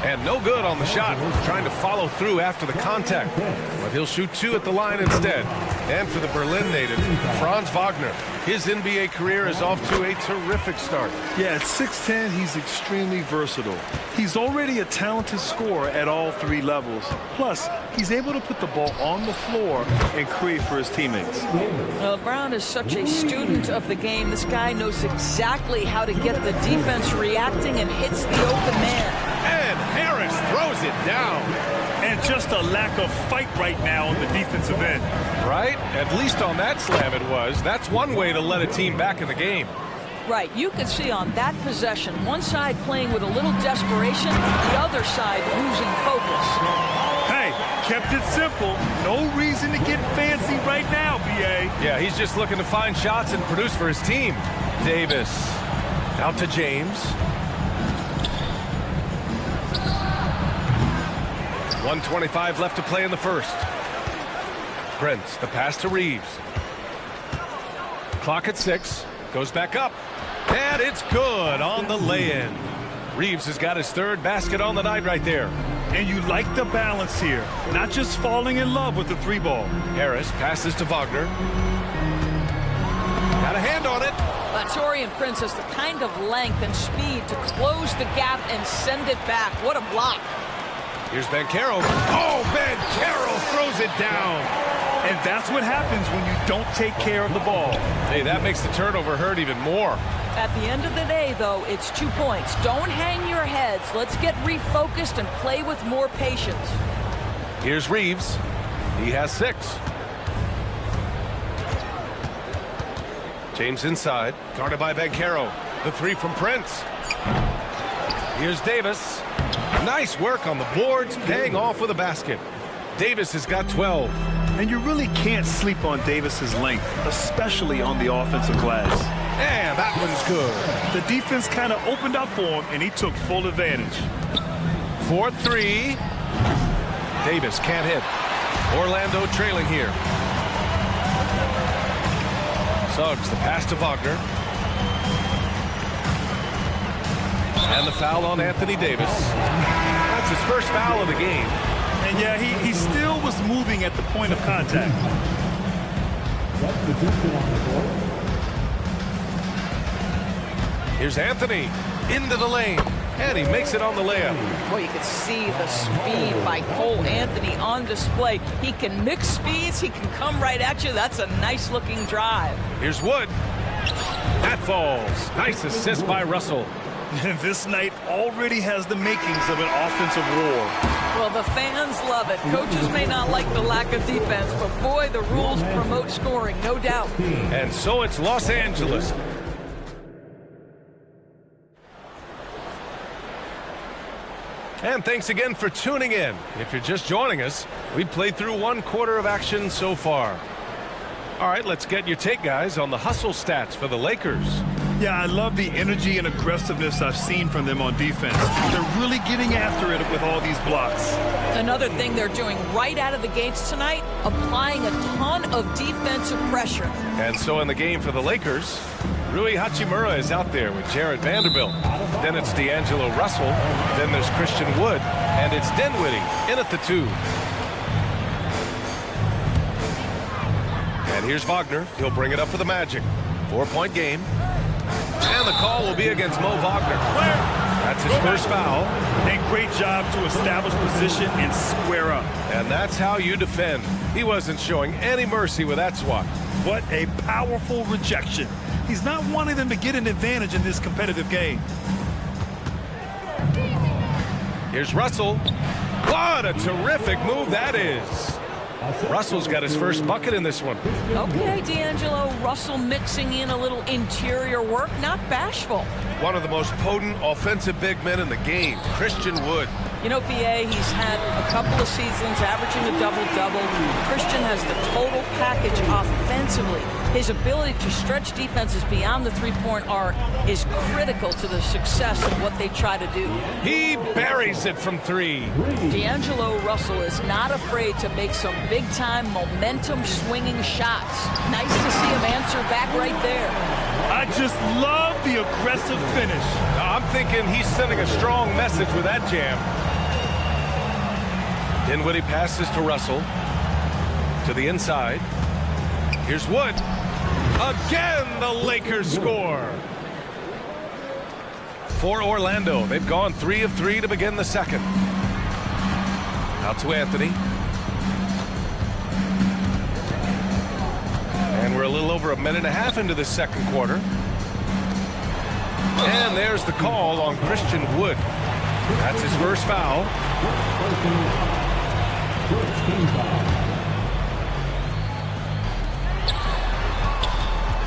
And no good on the shot. Trying to follow through after the contact. But he'll shoot 2 at the line instead. And for the Berlin native, Franz Wagner. His NBA career is off to a terrific start. Yeah, at 6'10", he's extremely versatile. He's already a talented scorer at all 3 levels. Plus, he's able to put the ball on the floor and create for his teammates. Well, Brown is such a student of the game. This guy knows exactly how to get the defense reacting and hits the open man. And Harris throws it down. And just a lack of fight right now on the defensive end. Right? At least on that slam it was. That's one way to let a team back in the game. Right. You could see on that possession, one side playing with a little desperation, the other side losing focus. Hey, kept it simple. No reason to get fancy right now, BA. Yeah, he's just looking to find shots and produce for his team. Davis out to James. 1:25 left to play in the first. Prince, the pass to Reeves. Clock at 6. Goes back up. And it's good on the lay-in. Reeves has got his 3rd basket on the night right there. And you like the balance here. Not just falling in love with the 3-ball. Harris passes to Wagner. Got a hand on it. Torian Prince has the kind of length and speed to close the gap and send it back. What a block. Here's Ben Carroll. Oh, Ben Carroll throws it down. And that's what happens when you don't take care of the ball. Hey, that makes the turnover hurt even more. At the end of the day, though, it's 2 points. Don't hang your heads. Let's get refocused and play with more patience. Here's Reeves. He has 6. James inside. Guarded by Ben Carroll. The 3 from Prince. Here's Davis. Nice work on the boards, paying off with a basket. Davis has got 12. And you really can't sleep on Davis's length, especially on the offensive glass. And that one's good. The defense kind of opened up for him, and he took full advantage. 4-3. Davis can't hit. Orlando trailing here. Suggs the pass to Wagner. And the foul on Anthony Davis. That's his first foul of the game. And yeah, he still was moving at the point of contact. Here's Anthony into the lane. And he makes it on the layup. Well, you can see the speed by Cole Anthony on display. He can mix speeds. He can come right at you. That's a nice-looking drive. Here's Wood. That falls. Nice assist by Russell. This night already has the makings of an offensive war. Well, the fans love it. Coaches may not like the lack of defense, but boy, the rules promote scoring, no doubt. And so it's Los Angeles. And thanks again for tuning in. If you're just joining us, we played through 1 quarter of action so far. All right, let's get your take, guys, on the hustle stats for the Lakers. Yeah, I love the energy and aggressiveness I've seen from them on defense. They're really getting after it with all these blocks. Another thing they're doing right out of the gates tonight, applying a ton of defensive pressure. And so in the game for the Lakers, Rui Hachimura is out there with Jared Vanderbilt. Then it's D'Angelo Russell. Then there's Christian Wood. And it's Dinwiddie in at the 2. And here's Wagner. He'll bring it up for the Magic. 4-point game. And the call will be against Mo Wagner. That's his first foul. And great job to establish position and square up. And that's how you defend. He wasn't showing any mercy with that swat. What a powerful rejection. He's not wanting them to get an advantage in this competitive game. Here's Russell. What a terrific move that is. Russell's got his first bucket in this one. Okay, D'Angelo Russell mixing in a little interior work, not bashful. One of the most potent offensive big men in the game, Christian Wood. You know, PA, he's had a couple of seasons averaging a double-double. Christian has the total package offensively. His ability to stretch defenses beyond the three-point arc is critical to the success of what they try to do. He buries it from 3. D'Angelo Russell is not afraid to make some big-time momentum-swinging shots. Nice to see him answer back right there. I just love the aggressive finish. I'm thinking he's sending a strong message with that jam. Dinwiddie passes to Russell. To the inside. Here's Wood. Again, the Lakers score. For Orlando, they've gone 3 of 3 to begin the second. Out to Anthony. And we're a little over a minute and a half into the second quarter. And there's the call on Christian Wood. That's his first foul.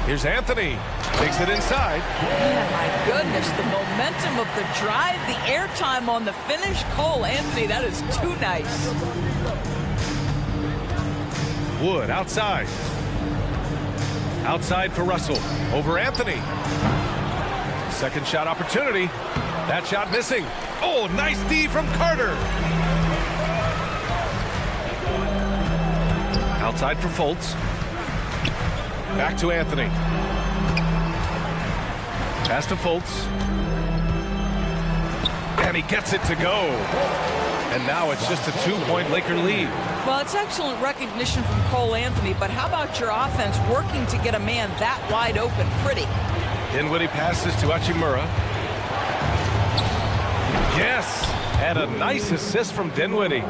Here's Anthony. Takes it inside. Man, my goodness, the momentum of the drive, the airtime on the finish. Cole Anthony, that is too nice. Wood outside. Outside for Russell. Over Anthony. Second shot opportunity. That shot missing. Oh, nice D from Carter. Outside for Fultz. Back to Anthony. Pass to Fultz. And he gets it to go. And now it's just a 2-point Laker lead. Well, it's excellent recognition from Cole Anthony, but how about your offense working to get a man that wide open pretty? Dinwiddie passes to Hachimura. Yes, and a nice assist from Dinwiddie.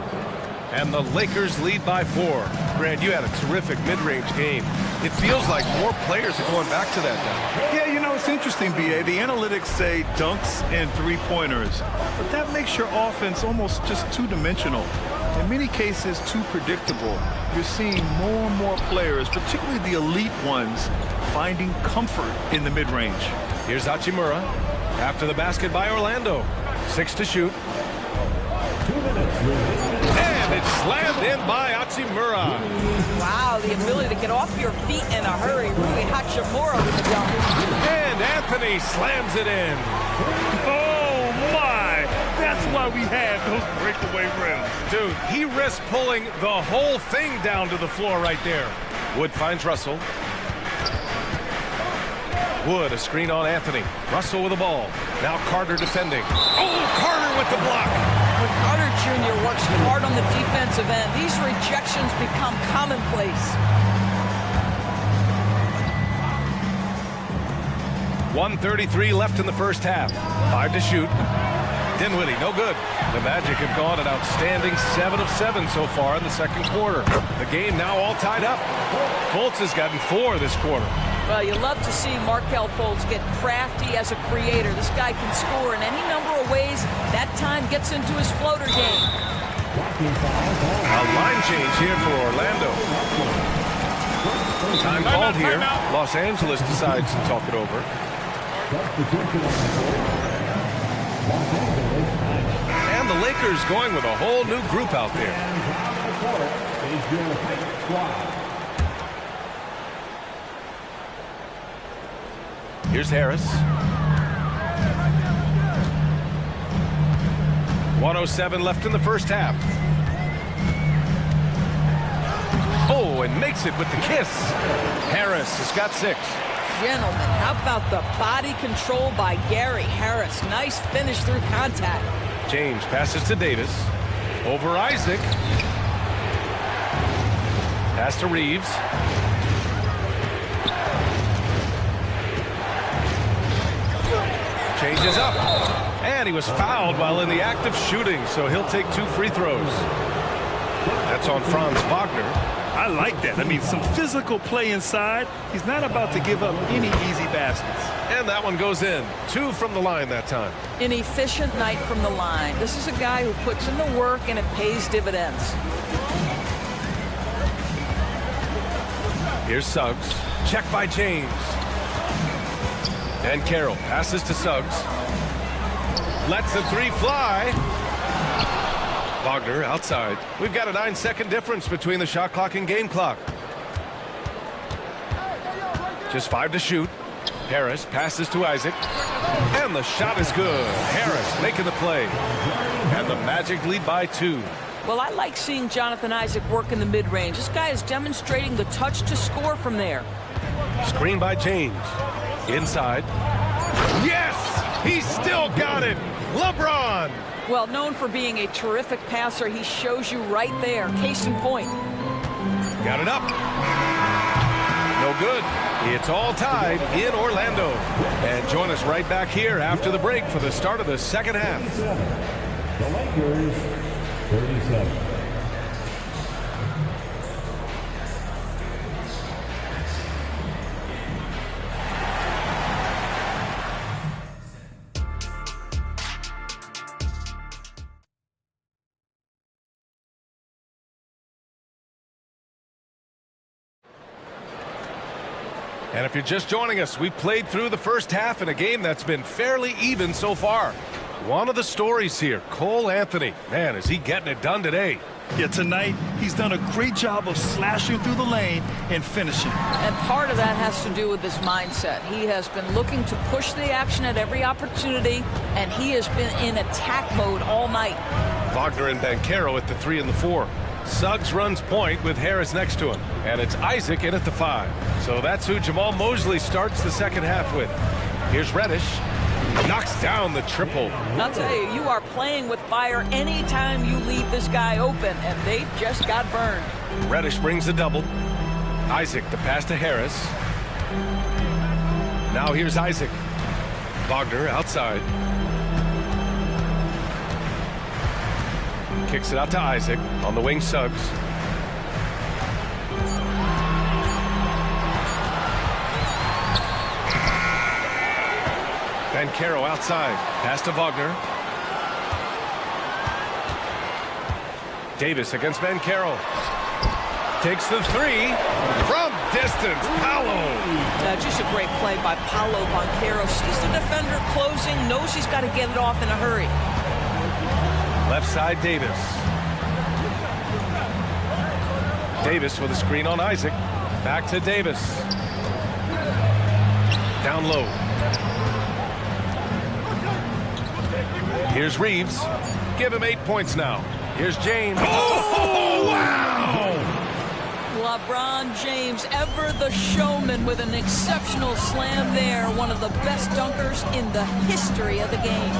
And the Lakers lead by 4. Grant, you had a terrific mid-range game. It feels like more players are going back to that now. Yeah, you know, it's interesting, B.A. The analytics say dunks and three-pointers, but that makes your offense almost just two-dimensional. In many cases, too predictable. You're seeing more and more players, particularly the elite ones, finding comfort in the mid-range. Here's Hachimura after the basket by Orlando. 6 to shoot. And it's slammed in by Hachimura. Wow, the ability to get off your feet in a hurry. Rui Hachimura with the dunk. And Anthony slams it in. Oh, my. That's why we have those breakaway rims. Dude, he risks pulling the whole thing down to the floor right there. Wood finds Russell. Wood, a screen on Anthony. Russell with the ball. Now Carter defending. Oh, Carter with the block. When Carter Jr. works hard on the defensive end, these rejections become commonplace. 1:33 left in the first half. 5 to shoot. Dinwiddie, no good. The Magic have gone an outstanding 7 of 7 so far in the second quarter. The game now all tied up. Fultz has gotten 4 this quarter. Well, you love to see Markelle Fultz get crafty as a creator. This guy can score in any number of ways. That time gets into his floater game. A line change here for Orlando. Time called here. Los Angeles decides to talk it over. And the Lakers going with a whole new group out there. Here's Harris. 1:07 left in the first half. Oh, and makes it with the kiss. Harris has got 6. Gentlemen, how about the body control by Gary Harris? Nice finish through contact. James passes to Davis. Over Isaac. Pass to Reeves. Changes up. And he was fouled while in the act of shooting, so he'll take 2 free throws. That's on Franz Wagner. I like that. I mean, some physical play inside. He's not about to give up any easy baskets. And that one goes in. 2 from the line that time. An efficient night from the line. This is a guy who puts in the work and it pays dividends. Here's Suggs. Check by James. And Carroll passes to Suggs. Lets the 3 fly. Wagner outside. We've got a 9-second difference between the shot clock and game clock. Just 5 to shoot. Harris passes to Isaac. And the shot is good. Harris making the play. And the Magic lead by 2. Well, I like seeing Jonathan Isaac work in the mid-range. This guy is demonstrating the touch to score from there. Screen by James. Inside. Yes! He's still got it! LeBron! Well, known for being a terrific passer, he shows you right there. Case in point. Got it up. No good. It's all tied in Orlando. And join us right back here after the break for the start of the second half. The Lakers, 37. And if you're just joining us, we played through the first half in a game that's been fairly even so far. One of the stories here, Cole Anthony. Man, is he getting it done today. Yeah, tonight, he's done a great job of slashing through the lane and finishing. And part of that has to do with his mindset. He has been looking to push the action at every opportunity, and he has been in attack mode all night. Wagner and Banchero at the 3 and the 4. Suggs runs point with Harris next to him. And it's Isaac in at the 5. So that's who Jamal Mosley starts the second half with. Here's Reddish. Knocks down the triple. I'll tell you, you are playing with fire anytime you leave this guy open, and they just got burned. Reddish brings the double. Isaac, the pass to Harris. Now here's Isaac. Wagner outside. Kicks it out to Isaac. On the wing, Suggs. Banchero outside. Pass to Wagner. Davis against Banchero. Takes the 3 from distance. Paolo. Just a great play by Paolo Banchero. Sees the defender closing, knows he's got to get it off in a hurry. Left side, Davis. Davis with a screen on Isaac. Back to Davis. Down low. Here's Reeves. Give him 8 points now. Here's James. Oh, wow! LeBron James, ever the showman, with an exceptional slam there. One of the best dunkers in the history of the game.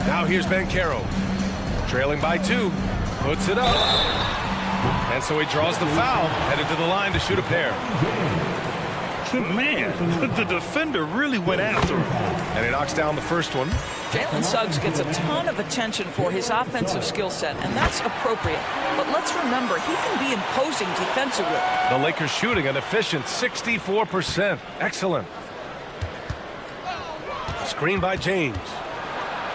Now here's Banchero. Trailing by 2. Puts it up. And so he draws the foul. Headed to the line to shoot a pair. Man, the defender really went after him. And he knocks down the first one. Jalen Suggs gets a ton of attention for his offensive skill set, and that's appropriate. But let's remember, he can be imposing defensively. The Lakers shooting an efficient 64%. Excellent. Screen by James.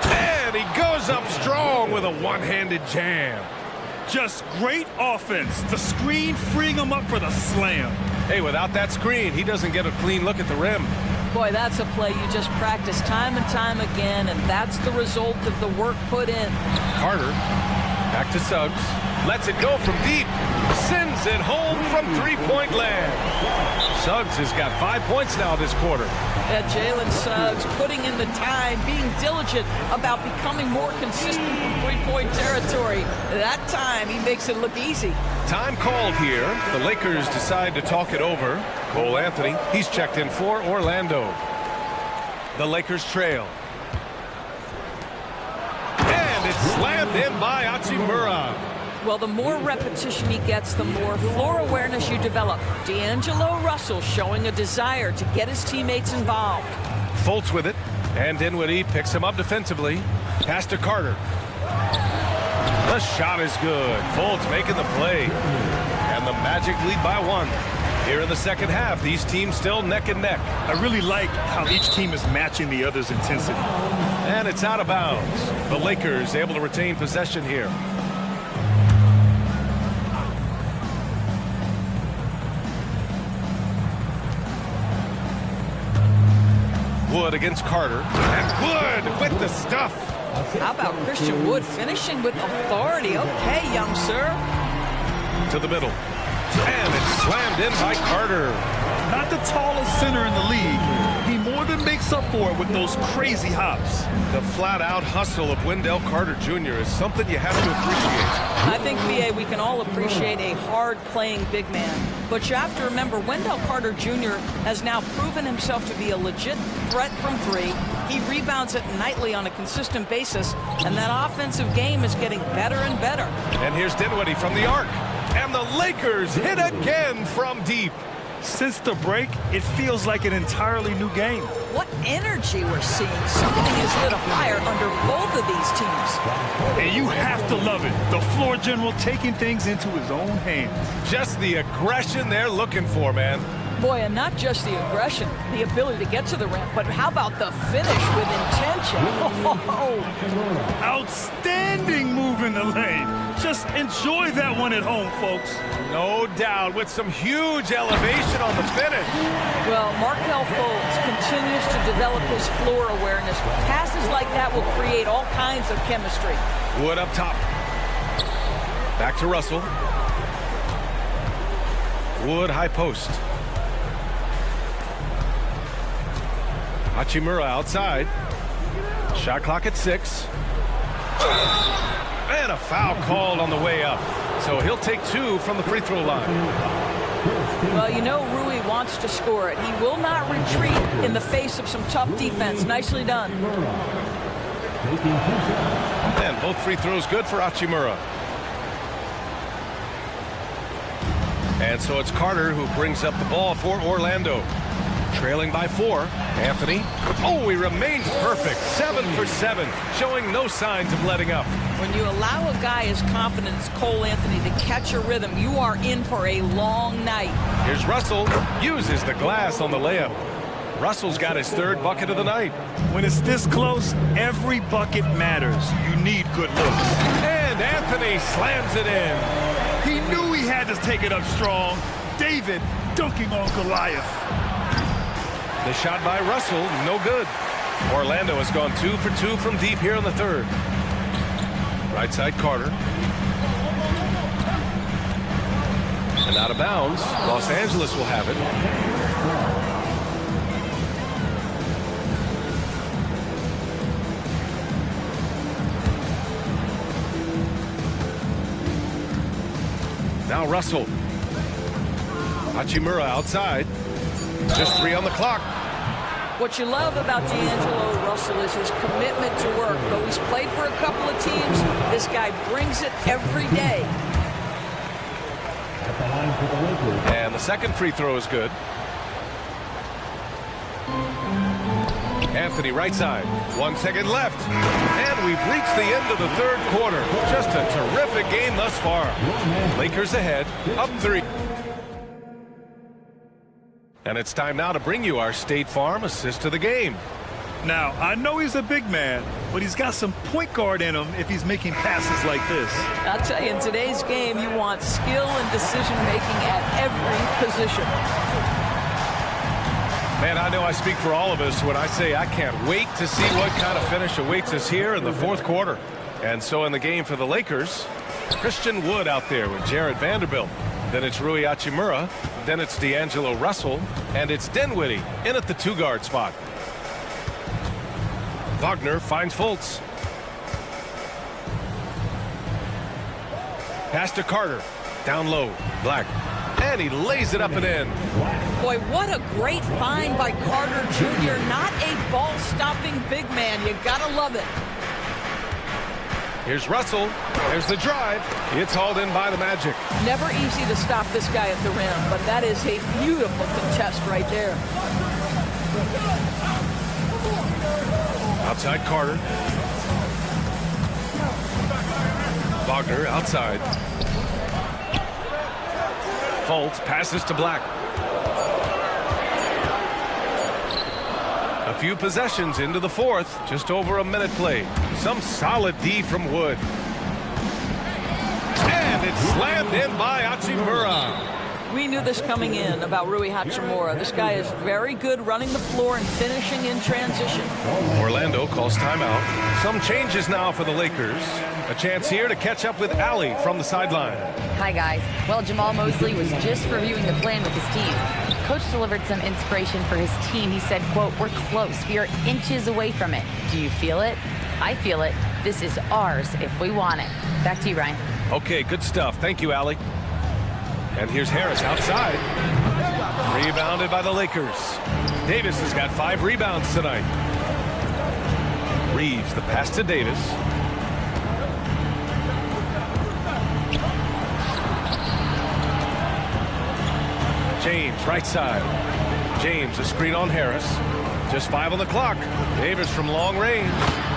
And he goes up strong with a one-handed jam. Just great offense. The screen freeing him up for the slam. Hey, without that screen, he doesn't get a clean look at the rim. Boy, that's a play you just practice time and time again, and that's the result of the work put in. Carter, back to Suggs. Lets it go from deep. Sends it home from three-point land. Suggs has got 5 points now this quarter. Yeah, Jalen Suggs putting in the time, being diligent about becoming more consistent from three-point territory. That time, he makes it look easy. Time called here. The Lakers decide to talk it over. Cole Anthony, he's checked in for Orlando. The Lakers trail. And it's slammed in by Hachimura. Well, the more repetition he gets, the more floor awareness you develop. D'Angelo Russell showing a desire to get his teammates involved. Fultz with it, and Dinwiddie picks him up defensively. Pass to Carter. The shot is good. Fultz making the play. And the Magic lead by 1. Here in the second half, these teams still neck and neck. I really like how each team is matching the other's intensity. And it's out of bounds. The Lakers able to retain possession here. Wood against Carter. And Wood with the stuff. How about Christian Wood finishing with authority? Okay, young sir. To the middle. And it's slammed in by Carter. Not the tallest center in the league. He more than makes up for it with those crazy hops. The flat-out hustle of Wendell Carter Jr. is something you have to appreciate. I think, B.A., we can all appreciate a hard-playing big man. But you have to remember, Wendell Carter Jr. has now proven himself to be a legit threat from 3. He rebounds it nightly on a consistent basis, and that offensive game is getting better and better. And here's Dinwiddie from the arc. And the Lakers hit again from deep. Since the break, it feels like an entirely new game. What energy we're seeing. Something has lit a fire under both of these teams. And you have to love it. The floor general taking things into his own hands. Just the aggression they're looking for, man. Boy, and not just the aggression, the ability to get to the rim, but how about the finish with intention? Oh, outstanding move in the lane. Just enjoy that one at home, folks. No doubt, with some huge elevation on the finish. Well, Markelle Fultz continues to develop his floor awareness. Passes like that will create all kinds of chemistry. Wood up top. Back to Russell. Wood high post. Hachimura outside. Shot clock at 6. And a foul called on the way up. So he'll take 2 from the free throw line. Well, you know Rui wants to score it. He will not retreat in the face of some tough defense. Nicely done. And both free throws good for Hachimura. And so it's Carter who brings up the ball for Orlando. Trailing by 4. Anthony. Oh, he remains perfect. 7 for 7. Showing no signs of letting up. When you allow a guy as confident as Cole Anthony to catch a rhythm, you are in for a long night. Here's Russell. Uses the glass on the layup. Russell's got his 3rd bucket of the night. When it's this close, every bucket matters. You need good looks. And Anthony slams it in. He knew he had to take it up strong. David dunking on Goliath. The shot by Russell, no good. Orlando has gone 2 for 2 from deep here in the 3rd. Right side Carter. And out of bounds. Los Angeles will have it. Now Russell. Hachimura outside. Just 3 on the clock. What you love about D'Angelo Russell is his commitment to work. Though he's played for a couple of teams, this guy brings it every day. And the second free throw is good. Anthony right side. 1 second left. And we've reached the end of the third quarter. Just a terrific game thus far. Lakers ahead, up 3. And it's time now to bring you our State Farm assist to the game. Now, I know he's a big man, but he's got some point guard in him if he's making passes like this. I'll tell you, in today's game, you want skill and decision-making at every position. Man, I know I speak for all of us when I say I can't wait to see what kind of finish awaits us here in the fourth quarter. And so in the game for the Lakers, Christian Wood out there with Jared Vanderbilt. Then it's Rui Hachimura. Then it's D'Angelo Russell. And it's Dinwiddie in at the 2-guard spot. Wagner finds Fultz. Pass to Carter. Down low. Black. And he lays it up and in. Boy, what a great find by Carter Jr. Not a ball-stopping big man. You gotta love it. Here's Russell. There's the drive. It's hauled in by the Magic. Never easy to stop this guy at the rim, but that is a beautiful contest right there. Outside Carter. Wagner outside. Fultz passes to Black. A few possessions into the fourth. Just over a minute played. Some solid D from Wood. And it's slammed in by Hachimura. We knew this coming in about Rui Hachimura. This guy is very good running the floor and finishing in transition. Orlando calls timeout. Some changes now for the Lakers. A chance here to catch up with Allie from the sideline. Hi, guys. Well, Jamal Mosley was just reviewing the plan with his team. Coach delivered some inspiration for his team. He said, quote, "We're close. We are inches away from it. Do you feel it? I feel it. This is ours if we want it." Back to you, Ryan. Okay, good stuff. Thank you, Allie. And here's Harris outside. Rebounded by the Lakers. Davis has got 5 rebounds tonight. Reeves, the pass to Davis. James, right side. James, a screen on Harris. Just 5 on the clock. Davis from long range.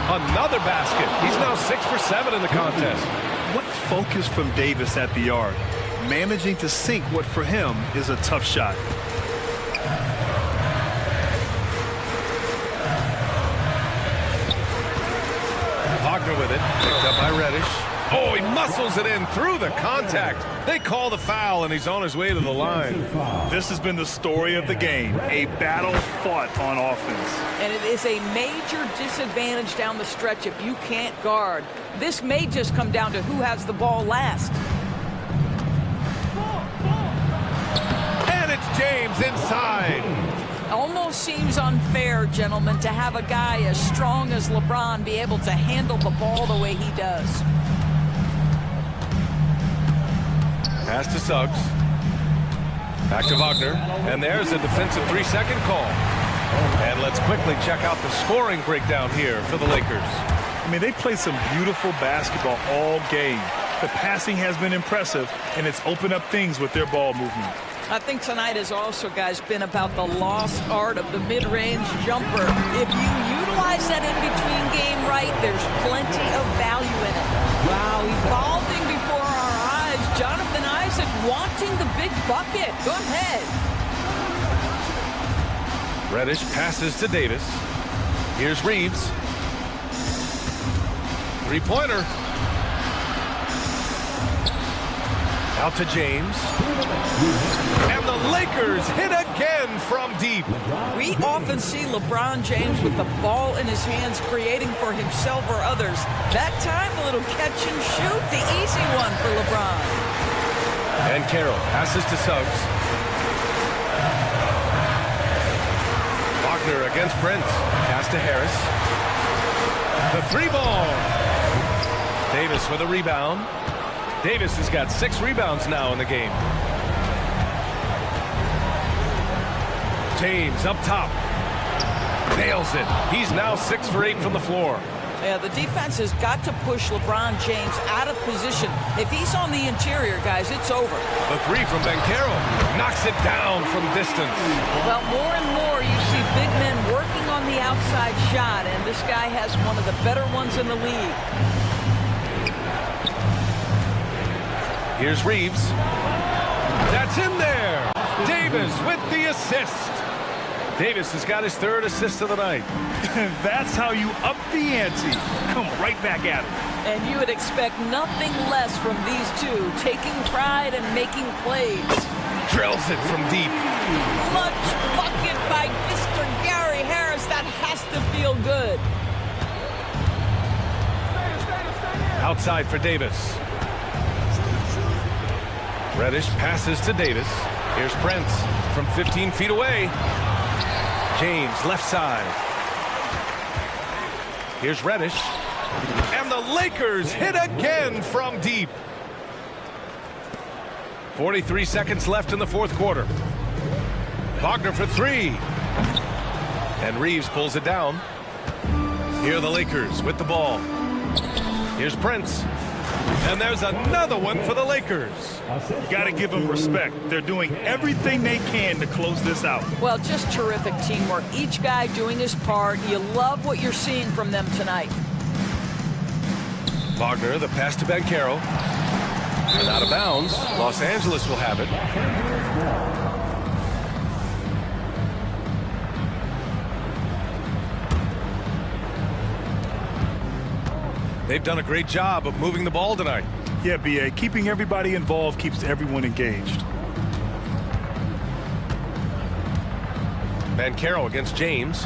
Another basket. He's now 6 for 7 in the contest. What focus from Davis at the arc. Managing to sink what for him is a tough shot. Wagner with it. Picked up by Reddish. Oh, he muscles it in through the contact. They call the foul, and he's on his way to the line. This has been the story of the game. A battle fought on offense. And it is a major disadvantage down the stretch if you can't guard. This may just come down to who has the ball last. And it's James inside. Almost seems unfair, gentlemen, to have a guy as strong as LeBron be able to handle the ball the way he does. Pass to Suggs. Back to Wagner. And there's a defensive 3-second call. And let's quickly check out the scoring breakdown here for the Lakers. I mean, they played some beautiful basketball all game. The passing has been impressive, and it's opened up things with their ball movement. I think tonight has also, guys, been about the lost art of the mid-range jumper. If you utilize that in-between game right, there's plenty of value in it. Wow, evolving before our eyes. Jonathan Isaac wanting the big bucket. Go ahead. Reddish passes to Davis. Here's Reeves. 3-pointer. Out to James. And the Lakers hit again from deep. We often see LeBron James with the ball in his hands creating for himself or others. That time, a little catch and shoot, the easy one for LeBron. And Carroll passes to Suggs. Wagner against Prince. Pass to Harris. The three ball. Davis for the rebound. Davis has got 6 rebounds now in the game. James up top. Nails it. He's now 6 for 8 from the floor. Yeah, the defense has got to push LeBron James out of position. If he's on the interior, guys, it's over. The three from Carroll knocks it down from distance. Well, more and more you see big men working on the outside shot, and this guy has one of the better ones in the league. Here's Reeves. That's in there. Davis with the assist. Davis has got his 3rd assist of the night. That's how you up the ante. Come right back at him. And you would expect nothing less from these two, taking pride and making plays. Drills it from deep. Clutch bucket by Mr. Gary Harris. That has to feel good. Outside for Davis. Reddish passes to Davis. Here's Prince from 15 feet away. James left side. Here's Reddish. And the Lakers hit again from deep. 43 seconds left in the 4th quarter. Wagner for 3. And Reeves pulls it down. Here are the Lakers with the ball. Here's Prince. And there's another one for the Lakers. You got to give them respect. They're doing everything they can to close this out. Well, just terrific teamwork. Each guy doing his part. You love what you're seeing from them tonight. Wagner, the pass to Carroll. And out of bounds. Los Angeles will have it. They've done a great job of moving the ball tonight. Yeah, B.A. Keeping everybody involved keeps everyone engaged. Carroll against James.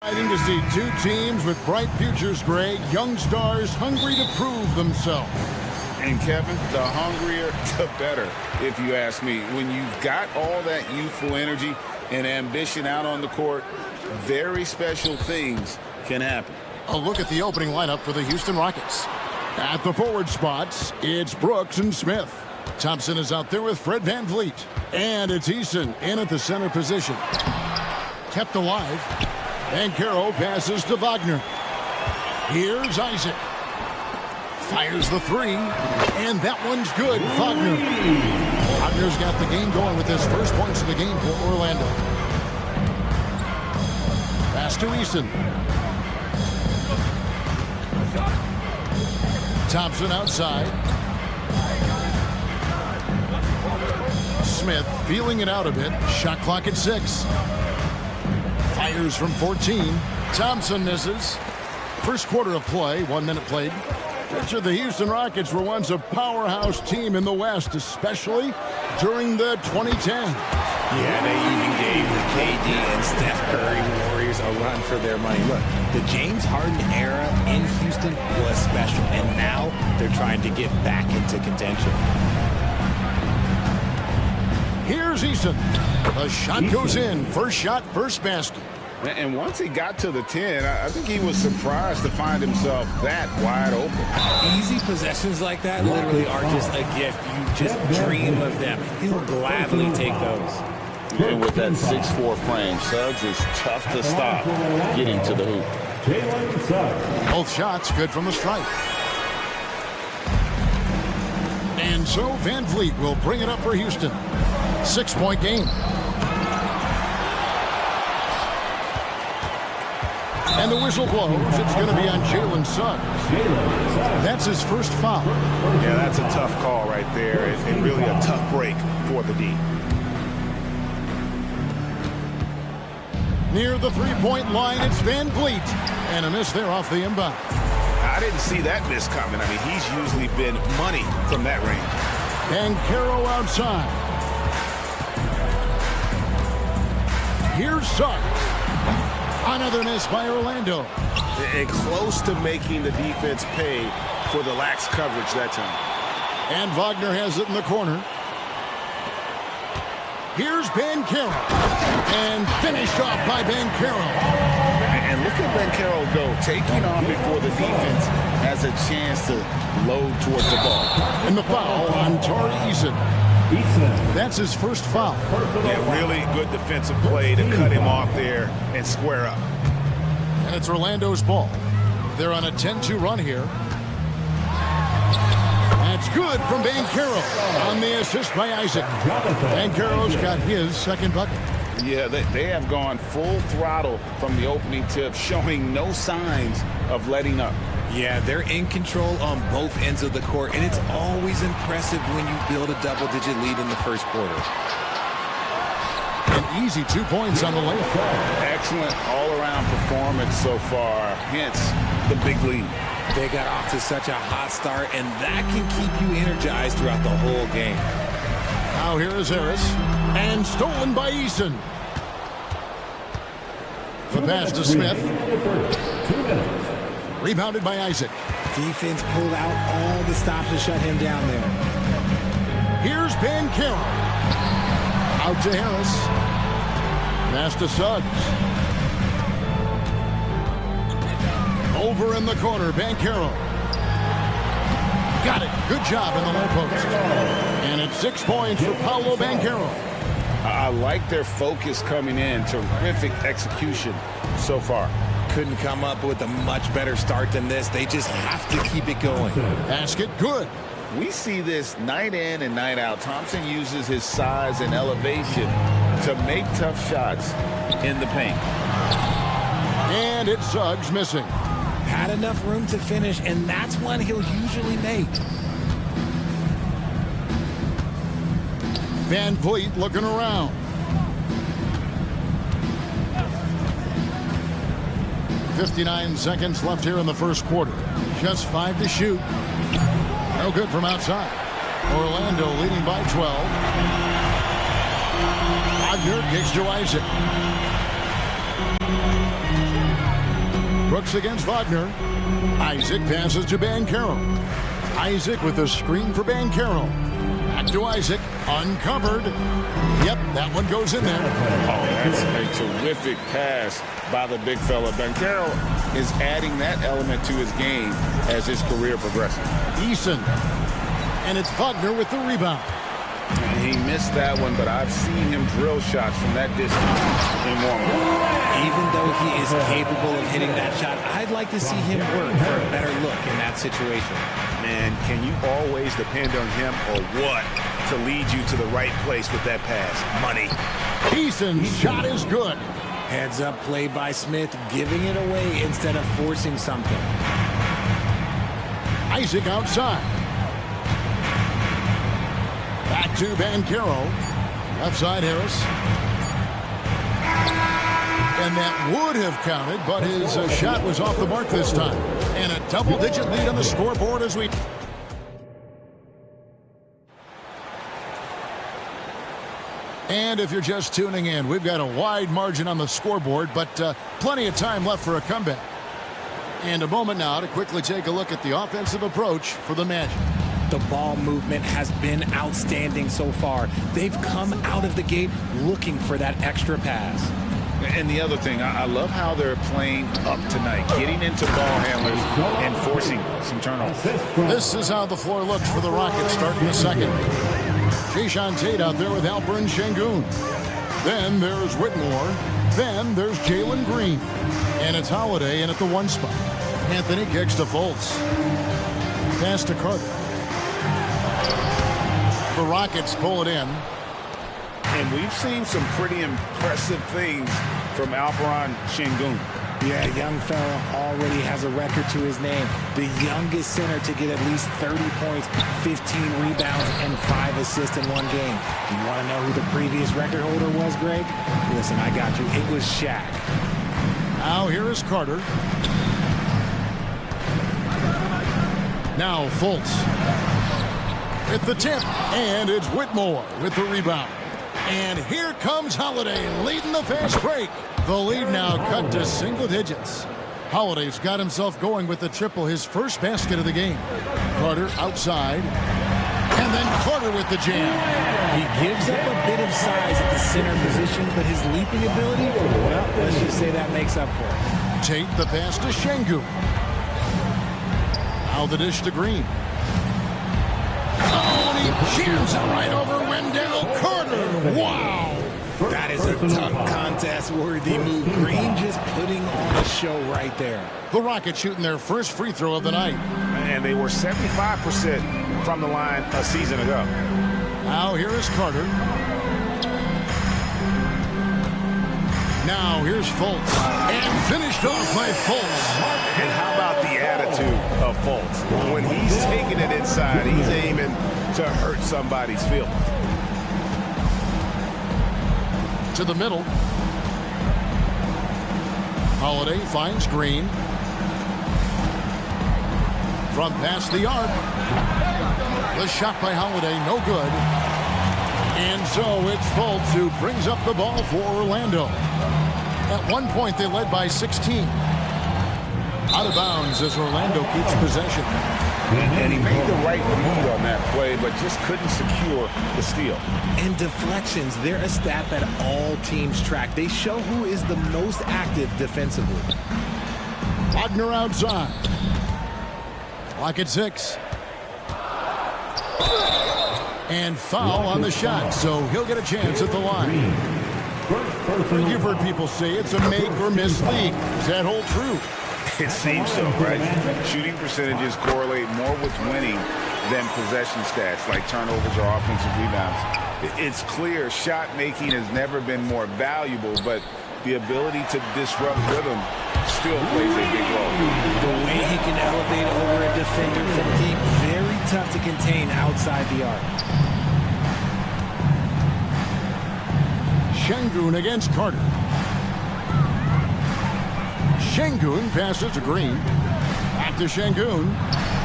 Exciting to see two teams with bright futures, Greg. Young stars hungry to prove themselves. And Kevin, the hungrier, the better, if you ask me. When you've got all that youthful energy and ambition out on the court, very special things can happen. A look at the opening lineup for the Houston Rockets. At the forward spots, it's Brooks and Smith. Thompson is out there with Fred VanVleet. And it's Eason in at the center position. Kept alive. Banchero passes to Wagner. Here's Isaac. Fires the three. And that one's good. Wagner. Wagner's got the game going with his first points of the game for Orlando. Pass to Eason. Thompson outside. Smith feeling it out a bit. Shot clock at 6. Fires from 14. Thompson misses. First quarter of play, 1 minute played. Richard, the Houston Rockets were once a powerhouse team in the West, especially during the 2010. Yeah, they even gave the KD and Steph Curry Warriors a run for their money. Look, the James Harden era in Houston was special, and now they're trying to get back into contention. Here's Eason. The shot goes in. First shot, first basket. And once he got to the 10, I think he was surprised to find himself that wide open. Easy possessions like that literally are just a gift. You just dream of them. He'll gladly take those. And with that 6'4" frame, Suggs is tough to stop getting to the hoop. Both shots good from the stripe. And so VanVleet will bring it up for Houston. 6-point game. And the whistle blows. It's going to be on Jalen Suggs. That's his first foul. Yeah, that's a tough call right there, and really a tough break for the D. Near the three-point line, it's VanVleet. And a miss there off the inbound. I didn't see that miss coming. I mean, he's usually been money from that range. Banchero outside. Here's Suggs. Another miss by Orlando. And close to making the defense pay for the lax coverage that time. And Wagner has it in the corner. Here's Banchero. And finished off by Banchero. And look at Banchero go, taking off before the defense has a chance to load towards the ball. And the foul on Tari Eason. That's his first foul. Yeah, really good defensive play to cut him off there and square up. And it's Orlando's ball. They're on a 10-2 run here. That's good from Banchero on the assist by Isaac. Banchero's got his second bucket. Yeah, they have gone full throttle from the opening tip, showing no signs of letting up. Yeah, they're in control on both ends of the court, and it's always impressive when you build a double-digit lead in the first quarter. An easy 2 points on the layup. Excellent all-around performance so far, hence the big lead. They got off to such a hot start, and that can keep you energized throughout the whole game. Now here is Harris, and stolen by Eason. The pass to Smith. Rebounded by Isaac. Defense pulled out all the stops to shut him down there. Here's Banchero. Out to Harris. Pass to Suggs. Over in the corner, Banchero. Got it. Good job in the low post. And it's 6 points for Paolo Banchero. I like their focus coming in. Terrific execution so far. Couldn't come up with a much better start than this. They just have to keep it going. Basket good. We see this night in and night out. Thompson uses his size and elevation to make tough shots in the paint. And it's Suggs missing. Had enough room to finish, and that's one he'll usually make. VanVleet looking around. .59 seconds left here in the first quarter. Just 5 to shoot. No good from outside. Orlando leading by 12. Wagner kicks to Isaac. Brooks against Wagner. Isaac passes to Bancaro. Isaac with a screen for Bancaro. Back to Isaac, uncovered. Yep, that one goes in there. Oh, that's a terrific pass by the big fella. Bancaro is adding that element to his game as his career progresses. Eason. And it's Wagner with the rebound. And he missed that one, but I've seen him drill shots from that distance in warm-up. Even though he is capable of hitting that shot, I'd like to see him work for a better look in that situation. Man, can you always depend on him or what to lead you to the right place with that pass? Money. Eason's shot is good. Heads up play by Smith, giving it away instead of forcing something. Isaac outside. Back to Bancaro. Left side Harris. And that would have counted, but his shot was off the mark this time. And a double-digit lead on the scoreboard as we... And if you're just tuning in, we've got a wide margin on the scoreboard, but plenty of time left for a comeback. And a moment now to quickly take a look at the offensive approach for the Magic. The ball movement has been outstanding so far. They've come out of the gate looking for that extra pass. And the other thing, I love how they're playing up tonight, getting into ball handlers and forcing some turnovers. This is how the floor looks for the Rockets starting the second. Jayshawn Tate out there with Alperen Şengün. Then there's Whitmore. Then there's Jalen Green. And it's Holiday in at the 1 spot. Anthony kicks to Fultz. Pass to Carter. The Rockets pull it in. And we've seen some pretty impressive things from Alperen Şengün. Yeah, young fella already has a record to his name. The youngest center to get at least 30 points, 15 rebounds, and 5 assists in one game. Do you want to know who the previous record holder was, Greg? Listen, I got you. It was Shaq. Now here is Carter. Now Fultz. At the tip, and it's Whitmore with the rebound. And here comes Holiday leading the fast break. The lead now cut to single digits. Holiday's got himself going with the triple, his first basket of the game. Carter outside. And then Carter with the jam. He gives up a bit of size at the center position, but his leaping ability, well, let's just say that makes up for it. Tate the pass to Şengün. Now the dish to Green. Oh, and he jams it right over Wendell Carter. Wow. That is a dunk contest-worthy move. Green just putting on a show right there. The Rockets shooting their first free throw of the night. And they were 75% from the line a season ago. Now here is Carter. Now here's Fultz. And finished off by Fultz. And how about the attitude of Fultz? When he's taking it inside, he's aiming to hurt somebody's feelings. To the middle. Holiday finds Green. From past the arc. The shot by Holiday, no good. And so it's Fultz who brings up the ball for Orlando. At one point, they led by 16. Out of bounds as Orlando keeps possession. And he made the right read on that play, but just couldn't secure the steal. And deflections, they're a stat that all teams track. They show who is the most active defensively. Wagner outside. Clock at 6. And foul on the shot, so he'll get a chance at the line. You've heard people say it's a make or miss league. Does that hold true? It seems so, right? Shooting percentages correlate more with winning than possession stats like turnovers or offensive rebounds. It's clear shot making has never been more valuable, but the ability to disrupt rhythm still plays a big role. The way he can elevate over a defender from deep, very tough to contain outside the arc. Şengün against Carter. Şengün passes to Green. Back to Şengün.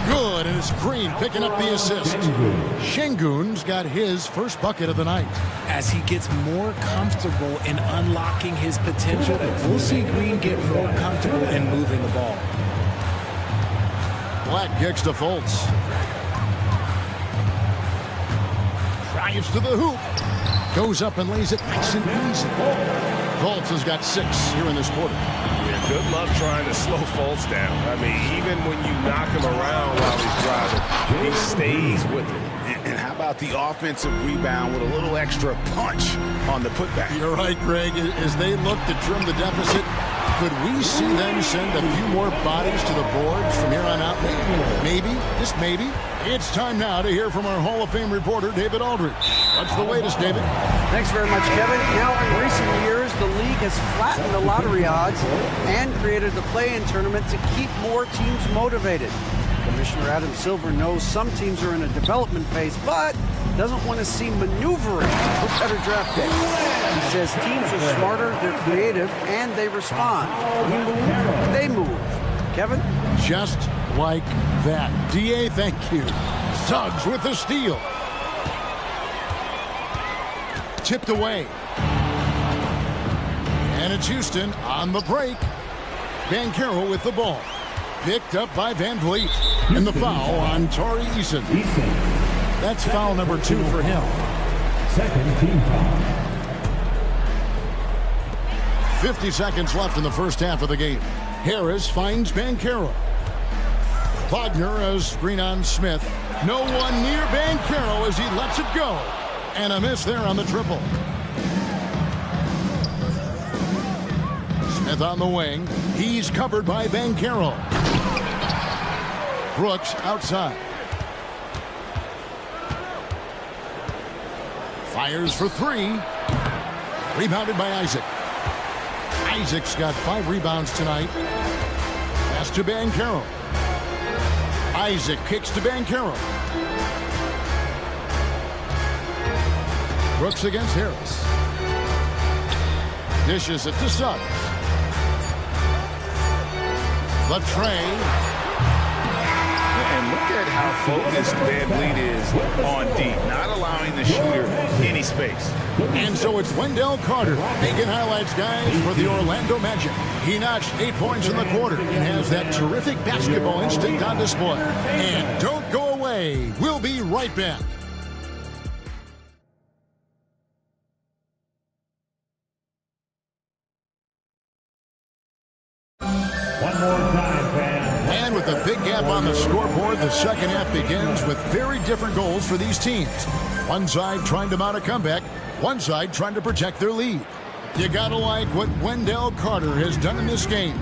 Good, and it's Green picking up the assist. Şengün's got his first bucket of the night. As he gets more comfortable in unlocking his potential, we'll see Green get more comfortable in moving the ball. Black kicks to Fultz. Drives to the hoop. Goes up and lays it nice and easy. Fultz has got 6 here in this quarter. Yeah, good luck trying to slow Fultz down. I mean, even when you knock him around while he's driving, he stays with it. And how about the offensive rebound with a little extra punch on the putback? You're right, Greg. As they look to trim the deficit, could we see them send a few more bodies to the boards from here on out? Maybe, just maybe. It's time now to hear from our Hall of Fame reporter, David Aldridge. What's the latest, David? Thanks very much, Kevin. Now, in recent years, the league has flattened the lottery odds and created the play-in tournament to keep more teams motivated. Commissioner Adam Silver knows some teams are in a development phase, but doesn't want to see maneuvering for better draft picks. He says teams are smarter, they're creative, and they respond. They move. Kevin? Just like that. DA, thank you. Suggs with the steal. Tipped away. And it's Houston on the break. Banchero with the ball. Picked up by Van Vliet. And the foul on Tari Eason. That's foul number 2 for him. Second team foul. 50 seconds left in the first half of the game. Harris finds Banchero. Wagner has screen on Smith. No one near Banchero as he lets it go. And a miss there on the triple. Smith on the wing. He's covered by Banchero. Brooks outside. Fires for 3. Rebounded by Isaac. Isaac's got 5 rebounds tonight. Pass to Banchero. Isaac kicks to Banchero. Brooks against Harris. Dishes it to Suggs. The tray. And look at how focused Van Vliet is on D, not allowing the shooter any space. And so it's Wendell Carter making highlights, guys, for the Orlando Magic. He notched 8 points in the quarter and has that terrific basketball instinct on display. And don't go away. We'll be right back. One more time, fans. And with a big gap on the scoreboard, the second half begins with very different goals for these teams. One side trying to mount a comeback, one side trying to protect their lead. You gotta like what Wendell Carter has done in this game.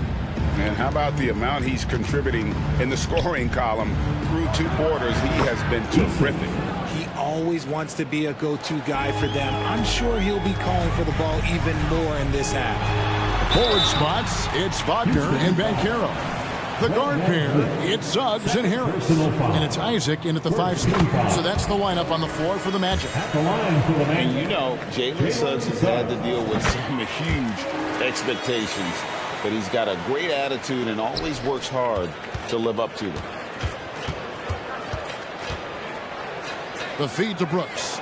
And how about the amount he's contributing in the scoring column through 2 quarters? He has been terrific. He always wants to be a go-to guy for them. I'm sure he'll be calling for the ball even more in this half. Forward spots, it's Wagner and Banchero. The guard pair, it's Suggs and Harris. And it's Isaac in at the 5 spot. So that's the lineup on the floor for the Magic. And you know, Jalen Suggs has had to deal with some huge expectations. But he's got a great attitude and always works hard to live up to them. The feed to Brooks.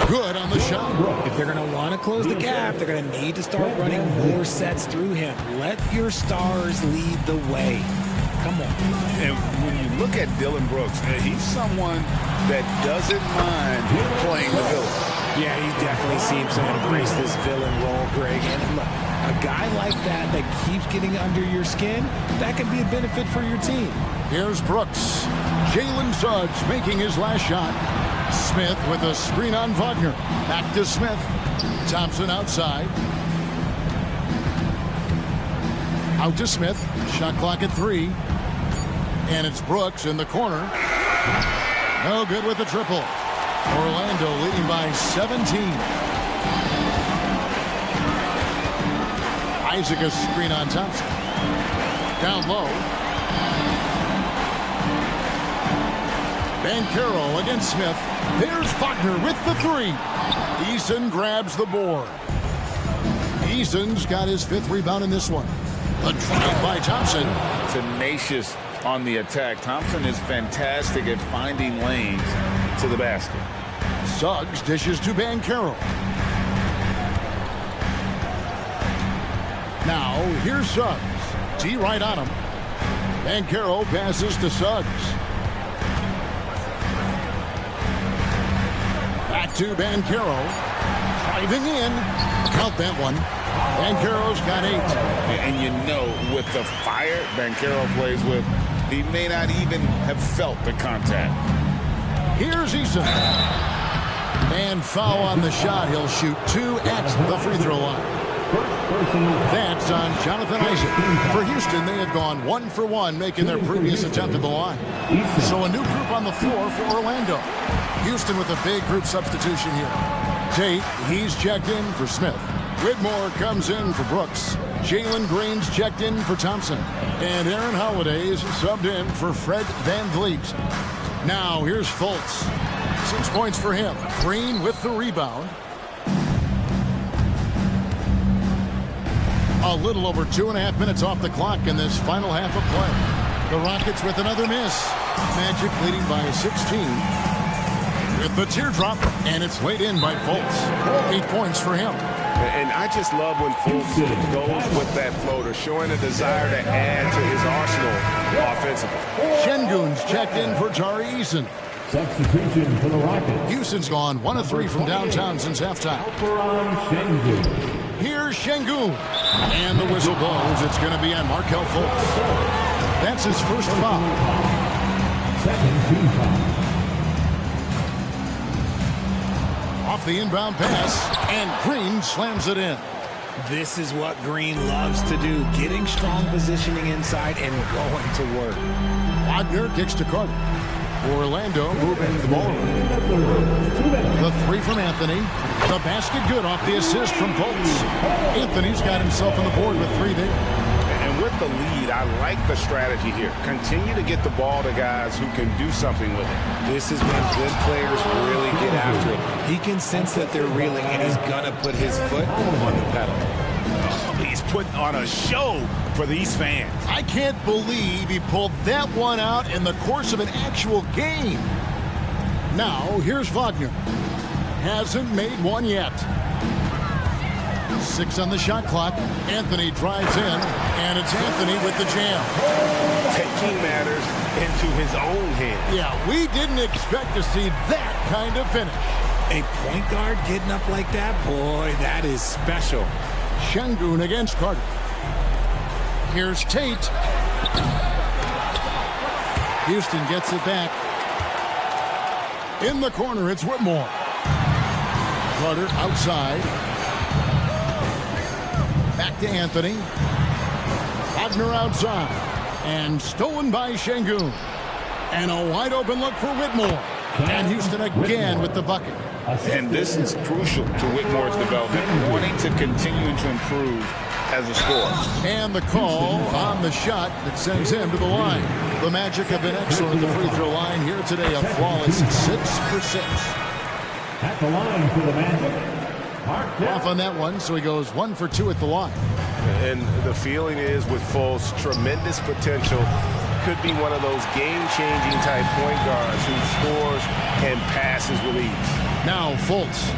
Good on the shot. If they're going to want to close the gap, they're going to need to start running more sets through him. Let your stars lead the way. Come on. And when you look at Dylan Brooks, he's someone that doesn't mind playing the villain. Yeah, he definitely seems to embrace this villain role, Greg. And look, a guy like that keeps getting under your skin, that could be a benefit for your team. Here's Brooks. Jalen Suggs making his last shot. Smith with a screen on Wagner. Back to Smith. Thompson outside. Out to Smith. Shot clock at 3. And it's Brooks in the corner. No good with the triple. Orlando leading by 17. Isaac a screen on Thompson. Down low. Banchero against Smith. There's Wagner with the 3. Eason grabs the board. Eason's got his 5th rebound in this one. A drive by Thompson. Tenacious on the attack. Thompson is fantastic at finding lanes to the basket. Suggs dishes to Banchero. Now, here's Suggs. T right on him. Banchero passes to Suggs. Back to Banchero. Driving in. Count that one. Banchero's got 8. And you know, with the fire Banchero plays with, he may not even have felt the contact. Here's Eason. And foul on the shot. He'll shoot 2 at the free throw line. That's on Jonathan Isaac. For Houston, they had gone 1 for 1, making their previous attempt at the line. So a new group on the floor for Orlando. Houston with a big group substitution here. Tate, he's checked in for Smith. Whitmore comes in for Brooks. Jalen Green's checked in for Thompson. And Aaron Holiday's subbed in for Fred VanVleet. Now here's Fultz. 6 points for him. Green with the rebound. A little over 2.5 minutes off the clock in this final half of play. The Rockets with another miss. Magic leading by 16. With the teardrop, and it's laid in by Fultz. 8 points for him. And I just love when Fultz goes with that floater, showing a desire to add to his arsenal offensively. Şengün's checked in for Tari Eason. Substitution for the Rockets. Houston's gone 1 of 3 from downtown since halftime. Here's Şengün. And the whistle blows. It's going to be on Markelle Fultz. That's his first foul. Second team foul. Off the inbound pass, and Green slams it in. This is what Green loves to do, getting strong positioning inside and going to work. Wagner kicks to Carter. Orlando moving the ball. The 3 from Anthony. The basket good off the assist from Fultz. Anthony's got himself on the board with 3 there. And with the lead, I like the strategy here. Continue to get the ball to guys who can do something with it. This is when good players really get after it. He can sense that they're reeling, and he's going to put his foot on the pedal. He's putting on a show for these fans. I can't believe he pulled that one out in the course of an actual game. Now, here's Wagner. Hasn't made one yet. 6 on the shot clock. Anthony drives in, and it's Anthony with the jam. Taking matters into his own hands. Yeah, we didn't expect to see that kind of finish. A point guard getting up like that, boy, that is special. Şengün against Carter. Here's Tate. Houston gets it back. In the corner, it's Whitmore. Carter outside. Back to Anthony. Wagner outside. And stolen by Şengün. And a wide open look for Whitmore. And Houston again with the bucket. And this is crucial to Whitmore's development, wanting to continue to improve as a scorer. And the call on the shot that sends him to the line. The Magic have been excellent at the free throw line here today. A flawless 6 for 6. At the line for the Magic. Off on that one, so he goes 1 for 2 at the line. And the feeling is with Fultz, tremendous potential. Could be one of those game-changing type point guards who scores and passes with ease. Now Fultz,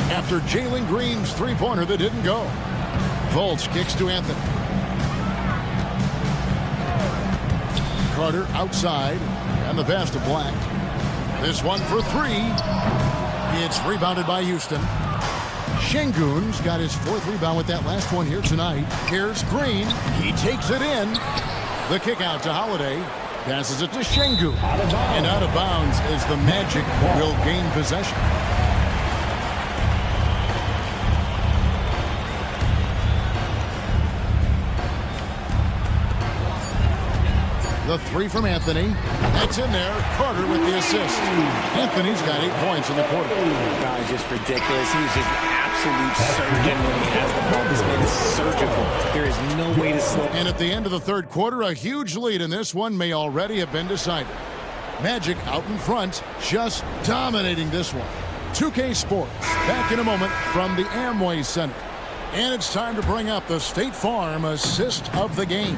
after Jalen Green's three-pointer that didn't go. Fultz kicks to Anthony. Carter outside, and the pass to Black. This one for 3. It's rebounded by Houston. Şengün's got his 4th rebound with that last one here tonight. Here's Green. He takes it in. The kick out to Holiday. Passes it to Şengün. And out of bounds as the Magic will gain possession. The 3 from Anthony. That's in there. Carter with the assist. Anthony's got 8 points in the quarter. God, it's just ridiculous. He's just absolute surgeon when he has the ball. This man is surgical. There is no way to slow. And at the end of the 3rd quarter, a huge lead in this one may already have been decided. Magic out in front, just dominating this one. 2K Sports, back in a moment from the Amway Center. And it's time to bring up the State Farm assist of the game.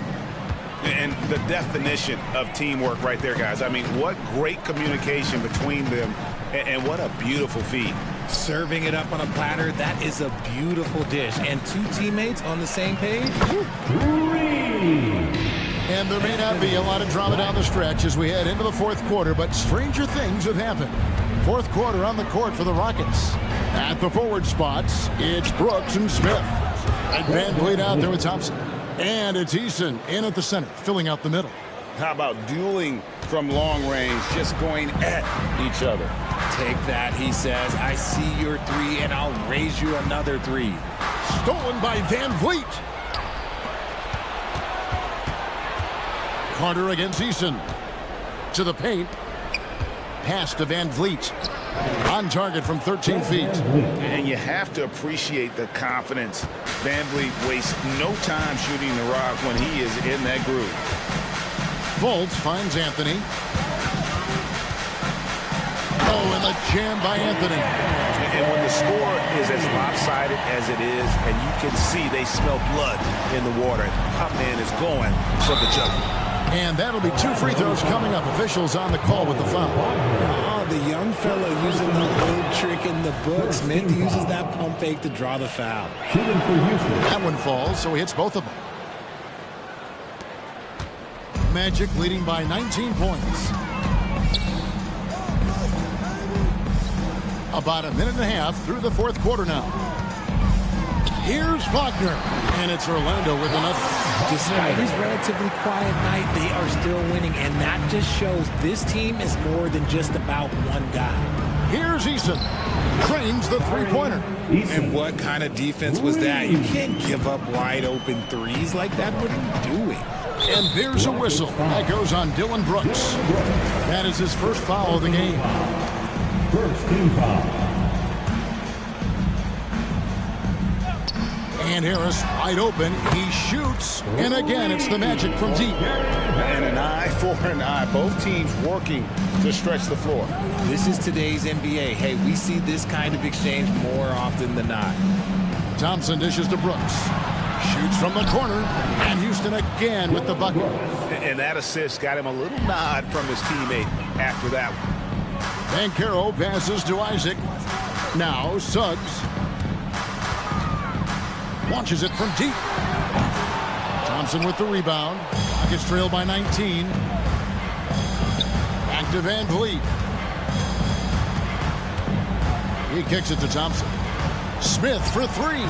And the definition of teamwork right there, guys. I mean, what great communication between them, and what a beautiful feed. Serving it up on a platter, that is a beautiful dish. And two teammates on the same page. And there may not be a lot of drama down the stretch as we head into the fourth quarter, but stranger things have happened. Fourth quarter on the court for the Rockets. At the forward spots, it's Brooks and Smith. And Van Vliet out there with Thompson. And it's Eason in at the center, filling out the middle. How about dueling from long range, just going at each other? Take that, he says. I see your three, and I'll raise you another three. Stolen by Van Vliet. Carter against Eason. To the paint. Pass to Van Vliet. On target from 13 feet. And you have to appreciate the confidence. Van Vliet wastes no time shooting the rock when he is in that groove. Fultz finds Anthony. Oh, and the jam by Anthony. And when the score is as lopsided as it is, and you can see they smell blood in the water, our man is going for the jumper. And that'll be 2 free throws coming up. Officials on the call with the foul. Oh, the young fella using the old trick in the book. Smith uses that pump fake to draw the foul. That one falls, so he hits both of them. Magic leading by 19 points. About a minute and a half through the fourth quarter now. Here's Wagner, and it's Orlando with another. Despite his relatively quiet night, they are still winning, and that just shows this team is more than just about one guy. Here's Eason. Trains the three-pointer. And what kind of defense was that? You can't give up wide open threes like that. What are you doing? And there's a whistle. That goes on Dylan Brooks. That is his first foul of the game. First team foul. And Harris wide open. He shoots. And again, it's the Magic from deep. And an eye for an eye. Both teams working to stretch the floor. This is today's NBA. Hey, we see this kind of exchange more often than not. Thompson dishes to Brooks. Shoots from the corner. And Houston again with the bucket. And that assist got him a little nod from his teammate after that one. Banchero passes to Isaac. Now Suggs. Launches it from deep. Thompson with the rebound. Rockets trail by 19. Back to Van Vliet. He kicks it to Thompson. Smith for three.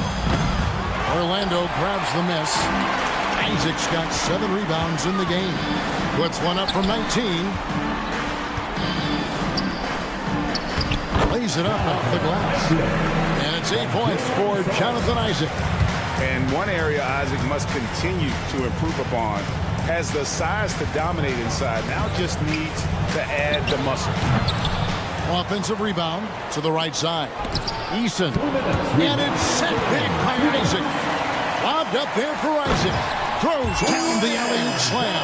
Orlando grabs the miss. Isaac's got 7 rebounds in the game. Puts one up from 19. Lays it up off the glass. And it's 8 points for Jonathan Isaac. And one area Isaac must continue to improve upon. Has the size to dominate inside. Now just needs to add the muscle. Offensive rebound to the right side. Eason. And it's set big by Isaac. Lobbed up there for Isaac. Throws down the alley-oop slam.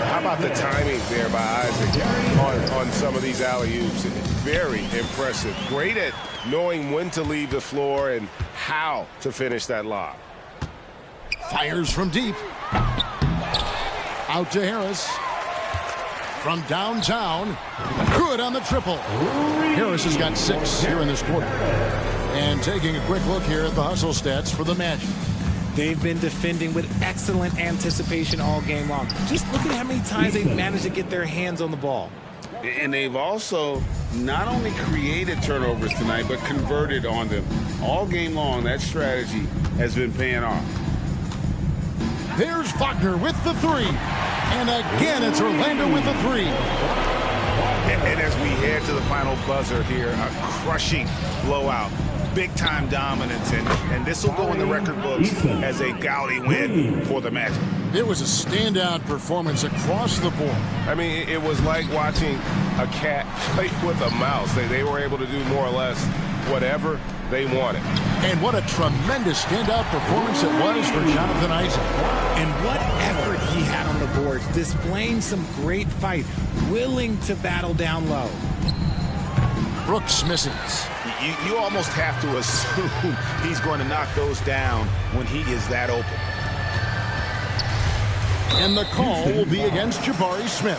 How about the timing there by Isaac on some of these alley-oops? Very impressive. Great at knowing when to leave the floor and how to finish that lob. Fires from deep. Out to Harris. From downtown. Good on the triple. Harris has got 6 here in this quarter. And taking a quick look here at the hustle stats for the Magic. They've been defending with excellent anticipation all game long. Just look at how many times they've managed to get their hands on the ball. And they've also not only created turnovers tonight, but converted on them. All game long, that strategy has been paying off. There's Wagner with the 3. And again, it's Orlando with the 3. And as we head to the final buzzer here, a crushing blowout. Big-time dominance, and this will go in the record books as a gaudy win for the Magic. It was a standout performance across the board. I mean, it was like watching a cat play with a mouse. They were able to do more or less whatever they wanted. And what a tremendous standout performance it was for Jonathan Isaac. And what effort he had on the boards, displaying some great fight, willing to battle down low. Brooks misses. You almost have to assume he's going to knock those down when he is that open. And the call will be against Jabari Smith.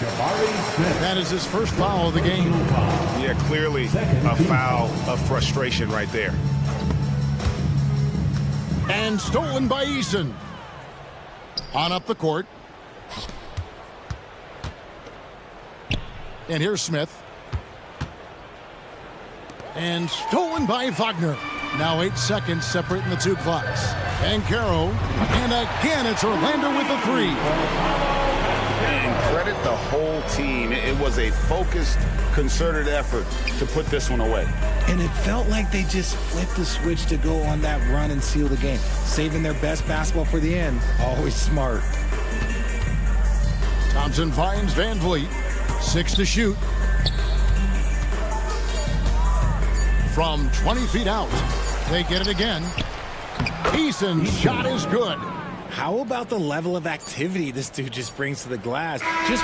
That is his first foul of the game. Yeah, clearly a foul of frustration right there. And stolen by Eason. On up the court. And here's Smith. And stolen by Wagner. Now 8 seconds separating the two clocks. And Caro. And again, it's Orlando with a three. And credit the whole team. It was a focused, concerted effort to put this one away. And it felt like they just flipped the switch to go on that run and seal the game. Saving their best basketball for the end. Always smart. Thompson finds Van Vliet. 6 to shoot. From 20 feet out. They get it again. Eason's shot is good. How about the level of activity this dude just brings to the glass? Just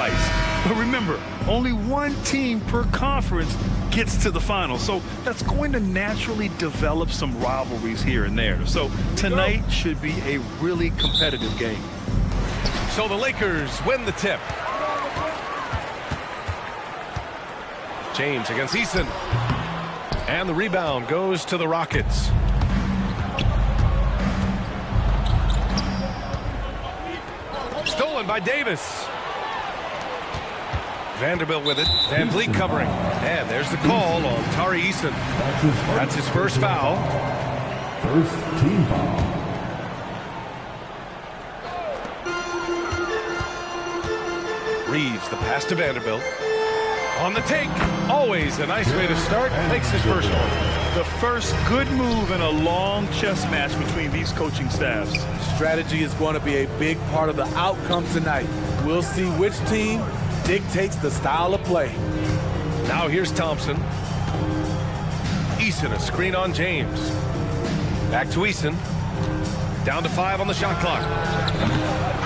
spice. But remember, only one team per conference gets to the final. So that's going to naturally develop some rivalries here and there. So tonight should be a really competitive game. So the Lakers win the tip. James against Eason. And the rebound goes to the Rockets. Stolen by Davis. Vanderbilt with it. Van Vliet covering. And there's the call on Tari Eason. That's his first foul. First team foul. Reeves, the pass to Vanderbilt. On the take. Always a nice way to start. Makes his first one. The first good move in a long chess match between these coaching staffs. Strategy is going to be a big part of the outcome tonight. We'll see which team dictates the style of play. Now here's Thompson. Eason, a screen on James. Back to Eason. Down to 5 on the shot clock.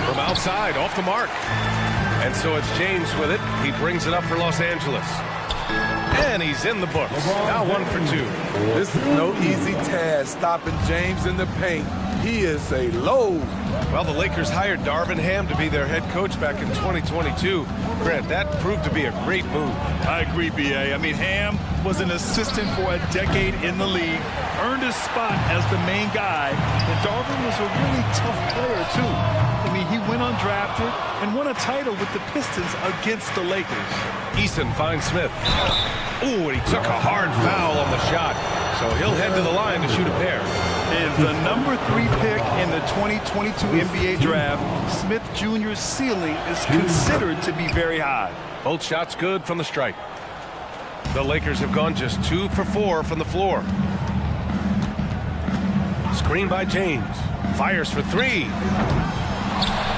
From outside, off the mark. And so it's James with it. He brings it up for Los Angeles. And he's in the books. Now 1 for 2. This is no easy task, stopping James in the paint. He is a load. Well, the Lakers hired Darvin Ham to be their head coach back in 2022. Grant, that proved to be a great move. I agree, B.A. I mean, Ham was an assistant for a decade in the league, earned his spot as the main guy, and Darvin was a really tough player, too. I mean, he went undrafted and won a title with the Pistons against the Lakers. Eason finds Smith. Ooh, and he took a hard foul on the shot. So he'll head to the line to shoot a pair. Is the number 3 pick in the 2022 NBA draft, Smith Jr.'s ceiling is considered to be very high. Both shots good from the stripe. The Lakers have gone just 2 for 4 from the floor. Screen by James. Fires for 3.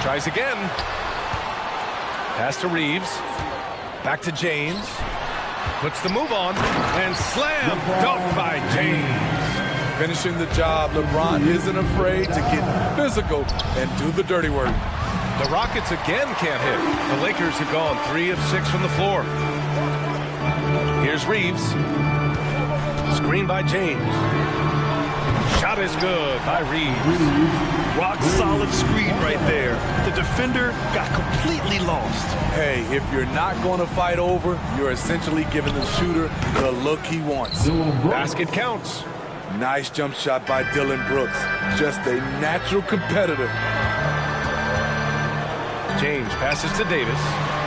Tries again. Pass to Reeves. Back to James. Puts the move on. And slam dunk by James. Finishing the job, LeBron isn't afraid to get physical and do the dirty work. The Rockets again can't hit. The Lakers have gone 3 of 6 from the floor. Here's Reeves. Screen by James. Shot is good by Reeves. Rock solid screen right there. The defender got completely lost. Hey, if you're not going to fight over, you're essentially giving the shooter the look he wants. Basket counts. Nice jump shot by Dylan Brooks. Just a natural competitor. James passes to Davis.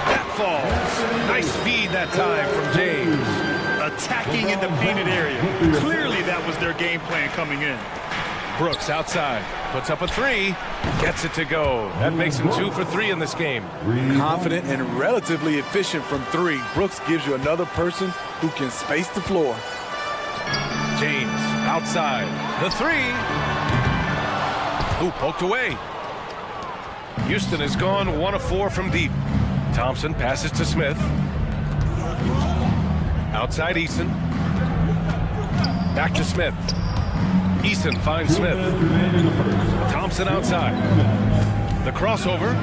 That falls. Nice feed that time from James. Attacking in the painted area. Clearly that was their game plan coming in. Brooks outside. Puts up a 3. Gets it to go. That makes him 2 for 3 in this game. Confident and relatively efficient from 3. Brooks gives you another person who can space the floor. James outside. The 3. Ooh, poked away. Houston has gone 1 of 4 from deep. Thompson passes to Smith. Outside Eason. Back to Smith. Eason finds Smith. Thompson outside. The crossover.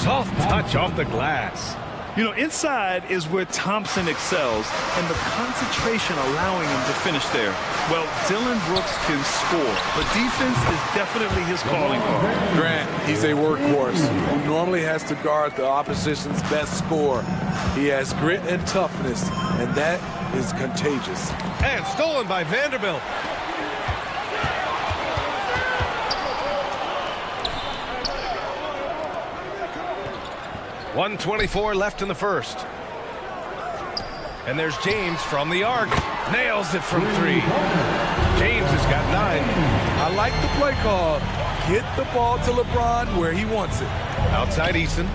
Soft touch off the glass. You know, inside is where Thompson excels, and the concentration allowing him to finish there. Well, Dylan Brooks can score, but defense is definitely his calling card. Grant, he's a workhorse who normally has to guard the opposition's best scorer. He has grit and toughness, and that is contagious. And stolen by Vanderbilt. .124 left in the first. And there's James from the arc. Nails it from 3. James has got 9. I like the play call. Get the ball to LeBron where he wants it. Outside Eason.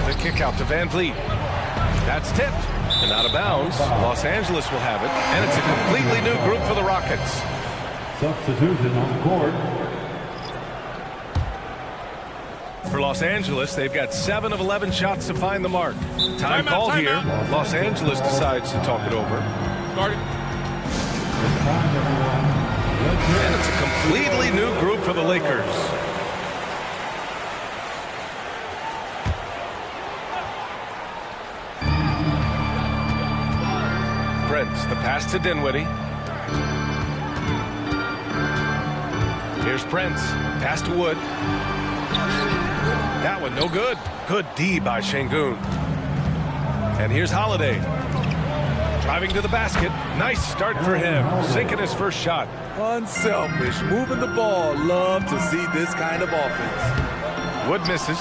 The kick out to Van Vliet. That's tipped and out of bounds. Los Angeles will have it. And it's a completely new group for the Rockets. Substitution on the court. For Los Angeles, they've got 7 of 11 shots to find the mark. Time called here. Los Angeles decides to talk it over. And it's a completely new group for the Lakers. Prince. The pass to Dinwiddie. Here's Prince. Pass to Wood. That one no good. Good D by Şengün. And here's Holiday. Driving to the basket. Nice start for him. Sinking his first shot. Unselfish, moving the ball. Love to see this kind of offense. Wood misses.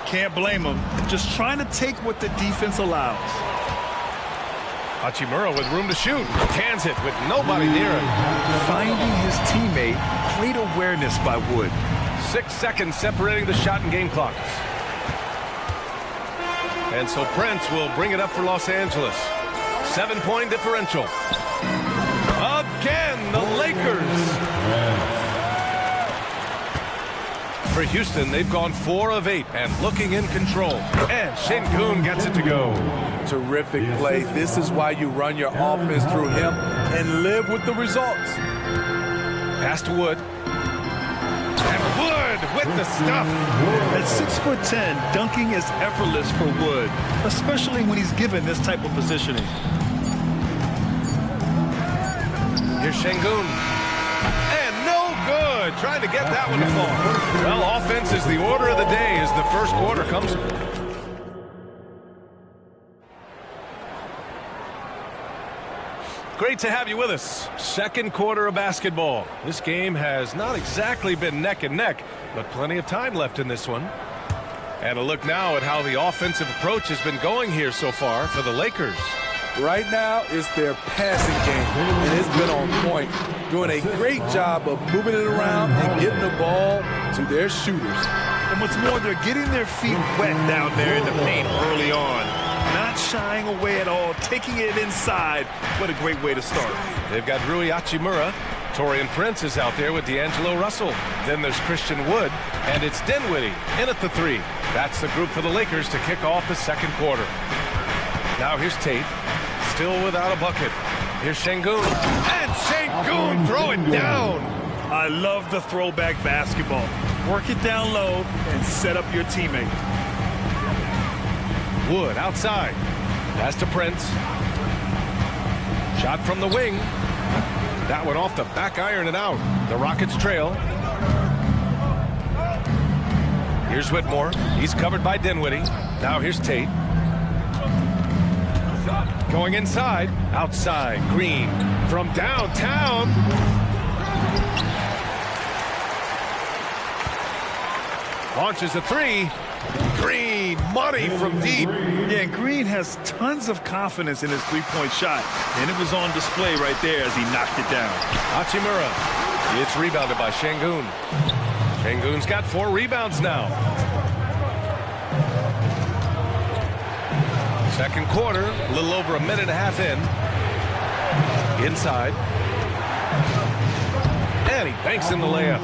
Can't blame him. Just trying to take what the defense allows. Hachimura with room to shoot. Cans it with nobody near him. Finding his teammate. Great awareness by Wood. 6 seconds separating the shot and game clocks. And so Prince will bring it up for Los Angeles. 7-point differential. Again, the Lakers. For Houston, they've gone 4 of 8 and looking in control. And Şengün gets it to go. Terrific play. This is why you run your offense through him and live with the results. Pass to Wood. And Wood with the stuff. At 6'10", dunking is effortless for Wood, especially when he's given this type of positioning. Here's Şengün. And no good. Trying to get that one to fall. Well, offense is the order of the day as the first quarter comes. Great to have you with us. Second quarter of basketball. This game has not exactly been neck and neck, but plenty of time left in this one. And a look now at how the offensive approach has been going here so far for the Lakers. Right now, it's their passing game, and it's been on point. Doing a great job of moving it around and getting the ball to their shooters. And what's more, they're getting their feet wet down there in the paint early on. Not shying away at all, taking it inside. What a great way to start. They've got Rui Hachimura. Torian Prince is out there with D'Angelo Russell. Then there's Christian Wood, and it's Dinwiddie in at the 3. That's the group for the Lakers to kick off the second quarter. Now here's Tate, still without a bucket. Here's Şengün, and Şengün throw it down. I love the throwback basketball. Work it down low and set up your teammate. Wood outside. Pass to Prince. Shot from the wing. That one off the back iron and out. The Rockets trail. Here's Whitmore. He's covered by Dinwiddie. Now here's Tate. Going inside. Outside. Green from downtown. Launches a 3. Green, money from deep. Yeah, Green has tons of confidence in his three-point shot, and it was on display right there as he knocked it down. Hachimura. It's rebounded by Şengün. Şengün's got 4 rebounds now. Second quarter, a little over a minute and a half in. Inside. And he banks in the layup.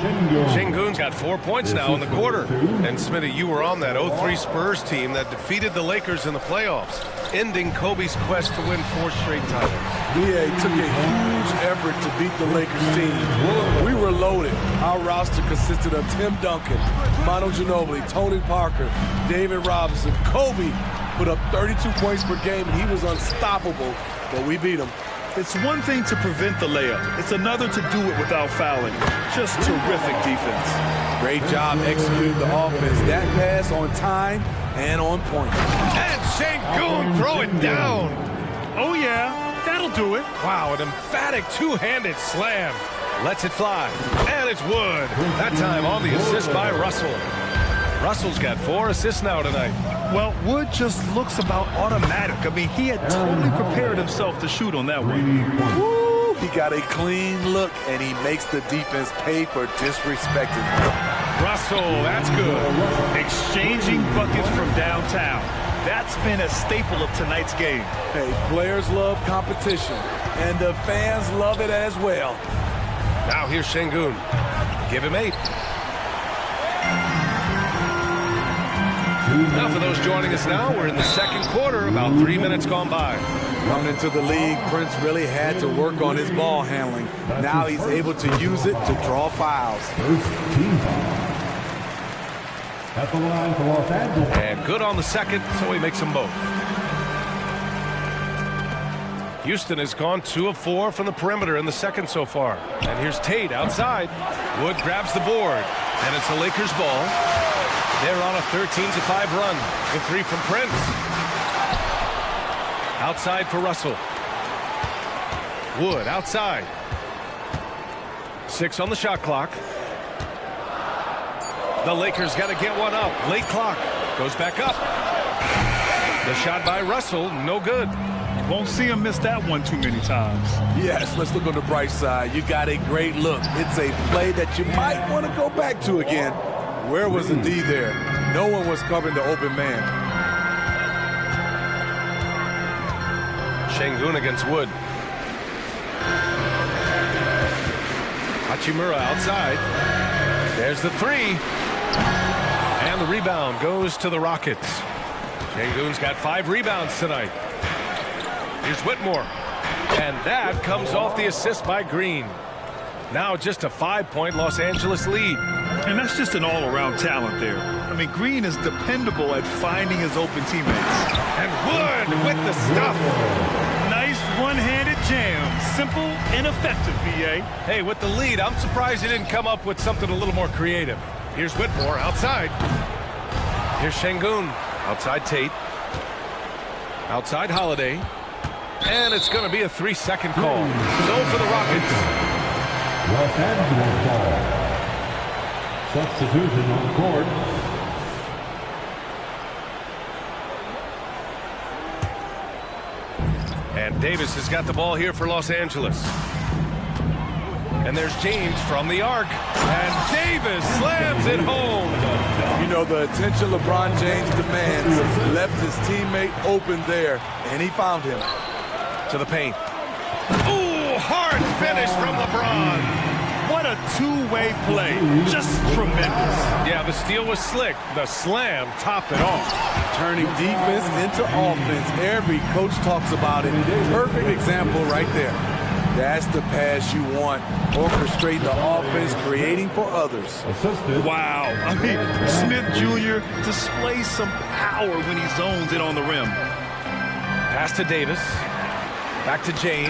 Şengün's got 4 points now in the quarter. And Smitty, you were on that 0-3 Spurs team that defeated the Lakers in the playoffs, ending Kobe's quest to win 4 straight titles. Yeah, it took a huge effort to beat the Lakers team. We were loaded. Our roster consisted of Tim Duncan, Manu Ginobili, Tony Parker, David Robinson. Kobe put up 32 points per game, and he was unstoppable, but we beat him. It's one thing to prevent the layup. It's another to do it without fouling. Just terrific defense. Great job executing the offense. That pass on time and on point. And Şengün throw it down. Oh, yeah. That'll do it. Wow, an emphatic two-handed slam. Lets it fly. And it's Wood. That time on the assist by Russell. Russell's got 4 assists now tonight. Well, Wood just looks about automatic. I mean, he had totally prepared himself to shoot on that one. Woo! He got a clean look, and he makes the defense pay for disrespecting him. Russell, that's good. Exchanging buckets from downtown. That's been a staple of tonight's game. Hey, players love competition, and the fans love it as well. Now here's Şengün. Give him 8. Now for those joining us now, we're in the second quarter, about 3 minutes gone by. Coming into the league, Prince really had to work on his ball handling. Now he's able to use it to draw fouls. At the line for Los Angeles. And good on the second, so he makes them both. Houston has gone 2 of 4 from the perimeter in the second so far. And here's Tate outside. Wood grabs the board, and it's a Lakers ball. They're on a 13-5 run. The 3 from Prince. Outside for Russell. Wood outside. 6 on the shot clock. The Lakers got to get one up. Late clock. Goes back up. The shot by Russell, no good. Won't see him miss that one too many times. Yes, let's look on the bright side. You got a great look. It's a play that you might want to go back to again. Where was the D there? No one was covering the open man. Şengün against Wood. Hachimura outside. There's the 3. And the rebound goes to the Rockets. Şengün's got 5 rebounds tonight. Here's Whitmore. And that comes off the assist by Green. Now just a 5-point Los Angeles lead. And that's just an all-around talent there. I mean, Green is dependable at finding his open teammates. And Wood with the stuff. Nice one-handed jam. Simple and effective, B.A. Hey, with the lead, I'm surprised he didn't come up with something a little more creative. Here's Whitmore outside. Here's Şengün. Outside Tate. Outside Holiday. And it's going to be a 3-second call. So for the Rockets. Los Angeles ball. Substitution on the court. And Davis has got the ball here for Los Angeles. And there's James from the arc. And Davis slams it home. You know, the attention LeBron James demands left his teammate open there, and he found him. To the paint. Ooh, hard finish from LeBron. What a two-way play. Just tremendous. Yeah, the steal was slick. The slam topped it off. Turning defense into offense. Every coach talks about it. Perfect example right there. That's the pass you want. Orchestrate the offense, creating for others. Assisted. Wow. I mean, Smith Jr. displays some power when he zones it on the rim. Pass to Davis. Back to James.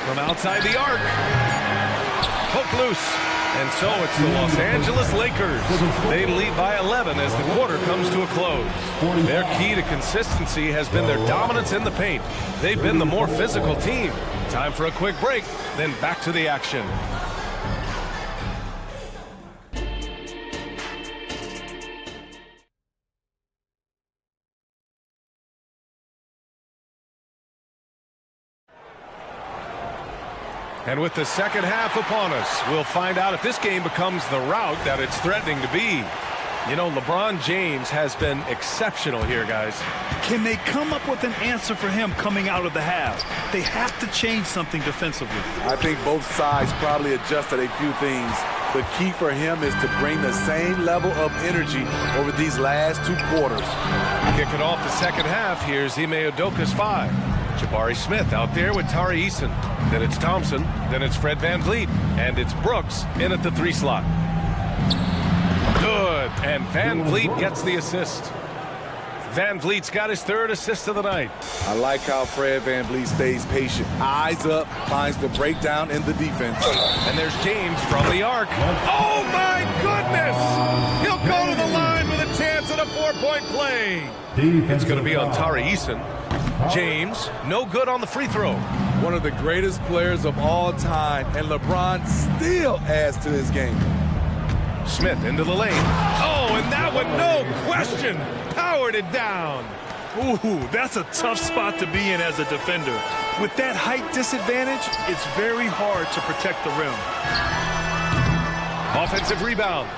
From outside the arc. Hook loose. And so it's the Los Angeles Lakers. They lead by 11 as the quarter comes to a close. Their key to consistency has been their dominance in the paint. They've been the more physical team. Time for a quick break, then back to the action. And with the second half upon us, we'll find out if this game becomes the rout that it's threatening to be. You know, LeBron James has been exceptional here, guys. Can they come up with an answer for him coming out of the half? They have to change something defensively. I think both sides probably adjusted a few things. The key for him is to bring the same level of energy over these last 2 quarters. Kicking off the second half, here's Ime Udoka's 5. Jabari Smith out there with Tari Eason. Then it's Thompson. Then it's Fred VanVleet. And it's Brooks in at the 3 slot. Good. And VanVleet gets the assist. VanVleet's got his 3rd assist of the night. I like how Fred VanVleet stays patient. Eyes up, finds the breakdown in the defense. And there's James from the arc. Oh, my goodness! He'll go to the line with a chance at a 4-point play. It's going to be on Tari Eason. James, no good on the free throw. One of the greatest players of all time, and LeBron still adds to his game. Smith into the lane. Oh, and that one, no question, powered it down. Ooh, that's a tough spot to be in as a defender. With that height disadvantage, it's very hard to protect the rim. Offensive rebound.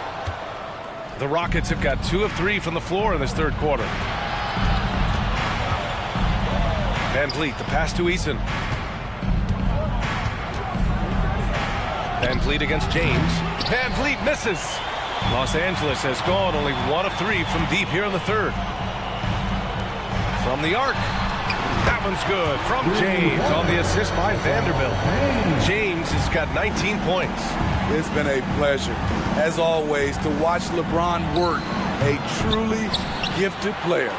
The Rockets have got 2 of 3 from the floor in this 3rd quarter. VanVleet, the pass to Eason. VanVleet against James. VanVleet misses. Los Angeles has gone only 1 of 3 from deep here in the 3rd. From the arc. That one's good. From James on the assist by Vanderbilt. James has got 19 points. It's been a pleasure, as always, to watch LeBron work. A truly gifted player.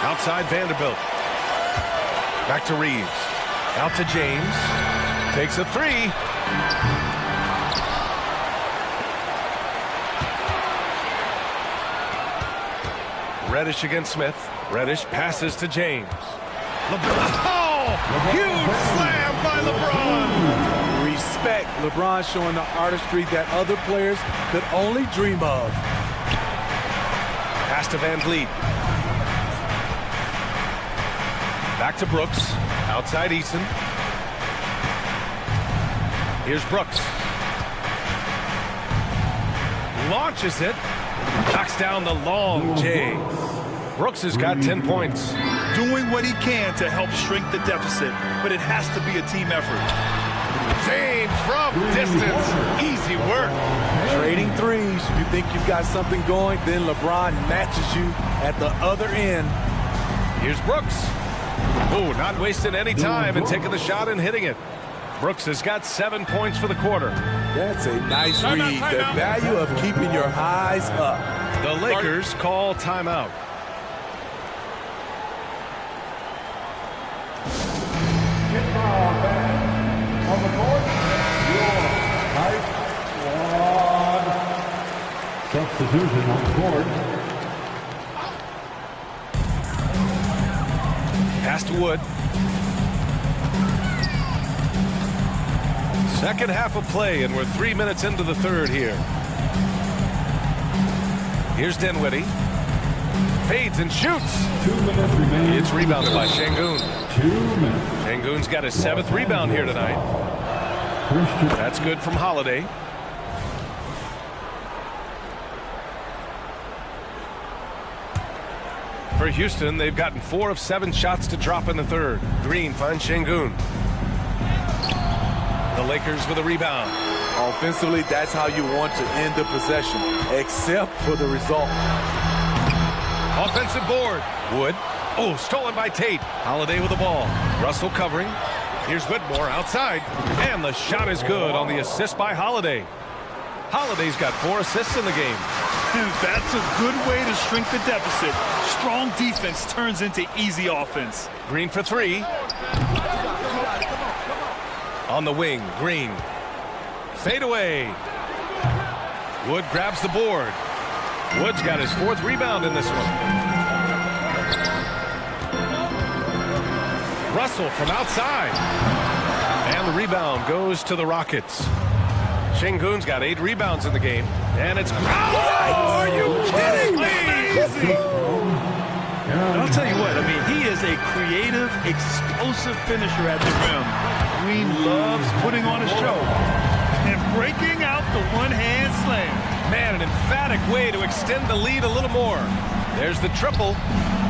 Outside Vanderbilt. Back to Reeves. Out to James. Takes a three. Reddish against Smith. Reddish passes to James. LeBron. Oh! Huge slam by LeBron. Respect. LeBron showing the artistry that other players could only dream of. Pass to Van Vliet. Back to Brooks. Outside Eason. Here's Brooks. Launches it. Knocks down the long J. Brooks has got 10 points. Doing what he can to help shrink the deficit, but it has to be a team effort. James from distance. Easy work. Trading threes. You think you've got something going, then LeBron matches you at the other end. Here's Brooks. Oh, not wasting any time and taking the shot and hitting it. Brooks has got 7 points for the quarter. That's a nice read. The value of keeping your eyes up. The Lakers call timeout. On the court, your height squad. Substitution on the court. Pass to Wood. Second half of play, and we're 3 minutes into the third here. Here's Dinwiddie. Fades and shoots. 2 minutes remaining. It's rebounded by Şengün. 2 minutes. Şengün's got his 7th rebound here tonight. That's good from Holiday. For Houston, they've gotten 4 of 7 shots to drop in the third. Green finds Şengün. The Lakers with a rebound. Offensively, that's how you want to end the possession, except for the result. Offensive board. Wood. Oh, stolen by Tate. Holiday with the ball. Russell covering. Here's Whitmore outside. And the shot is good on the assist by Holiday. Holiday's got 4 assists in the game. That's a good way to shrink the deficit. Strong defense turns into easy offense. Green for 3. On the wing, Green. Fade away. Wood grabs the board. Wood's got his 4th rebound in this one. Russell from outside. And the rebound goes to the Rockets. Şengün's got 8 rebounds in the game. And it's... Oh, are you kidding me? I'll tell you what, I mean, he is a creative, explosive finisher at the rim. Green loves putting on a show and breaking out the one-hand slam. Man, an emphatic way to extend the lead a little more. There's the triple.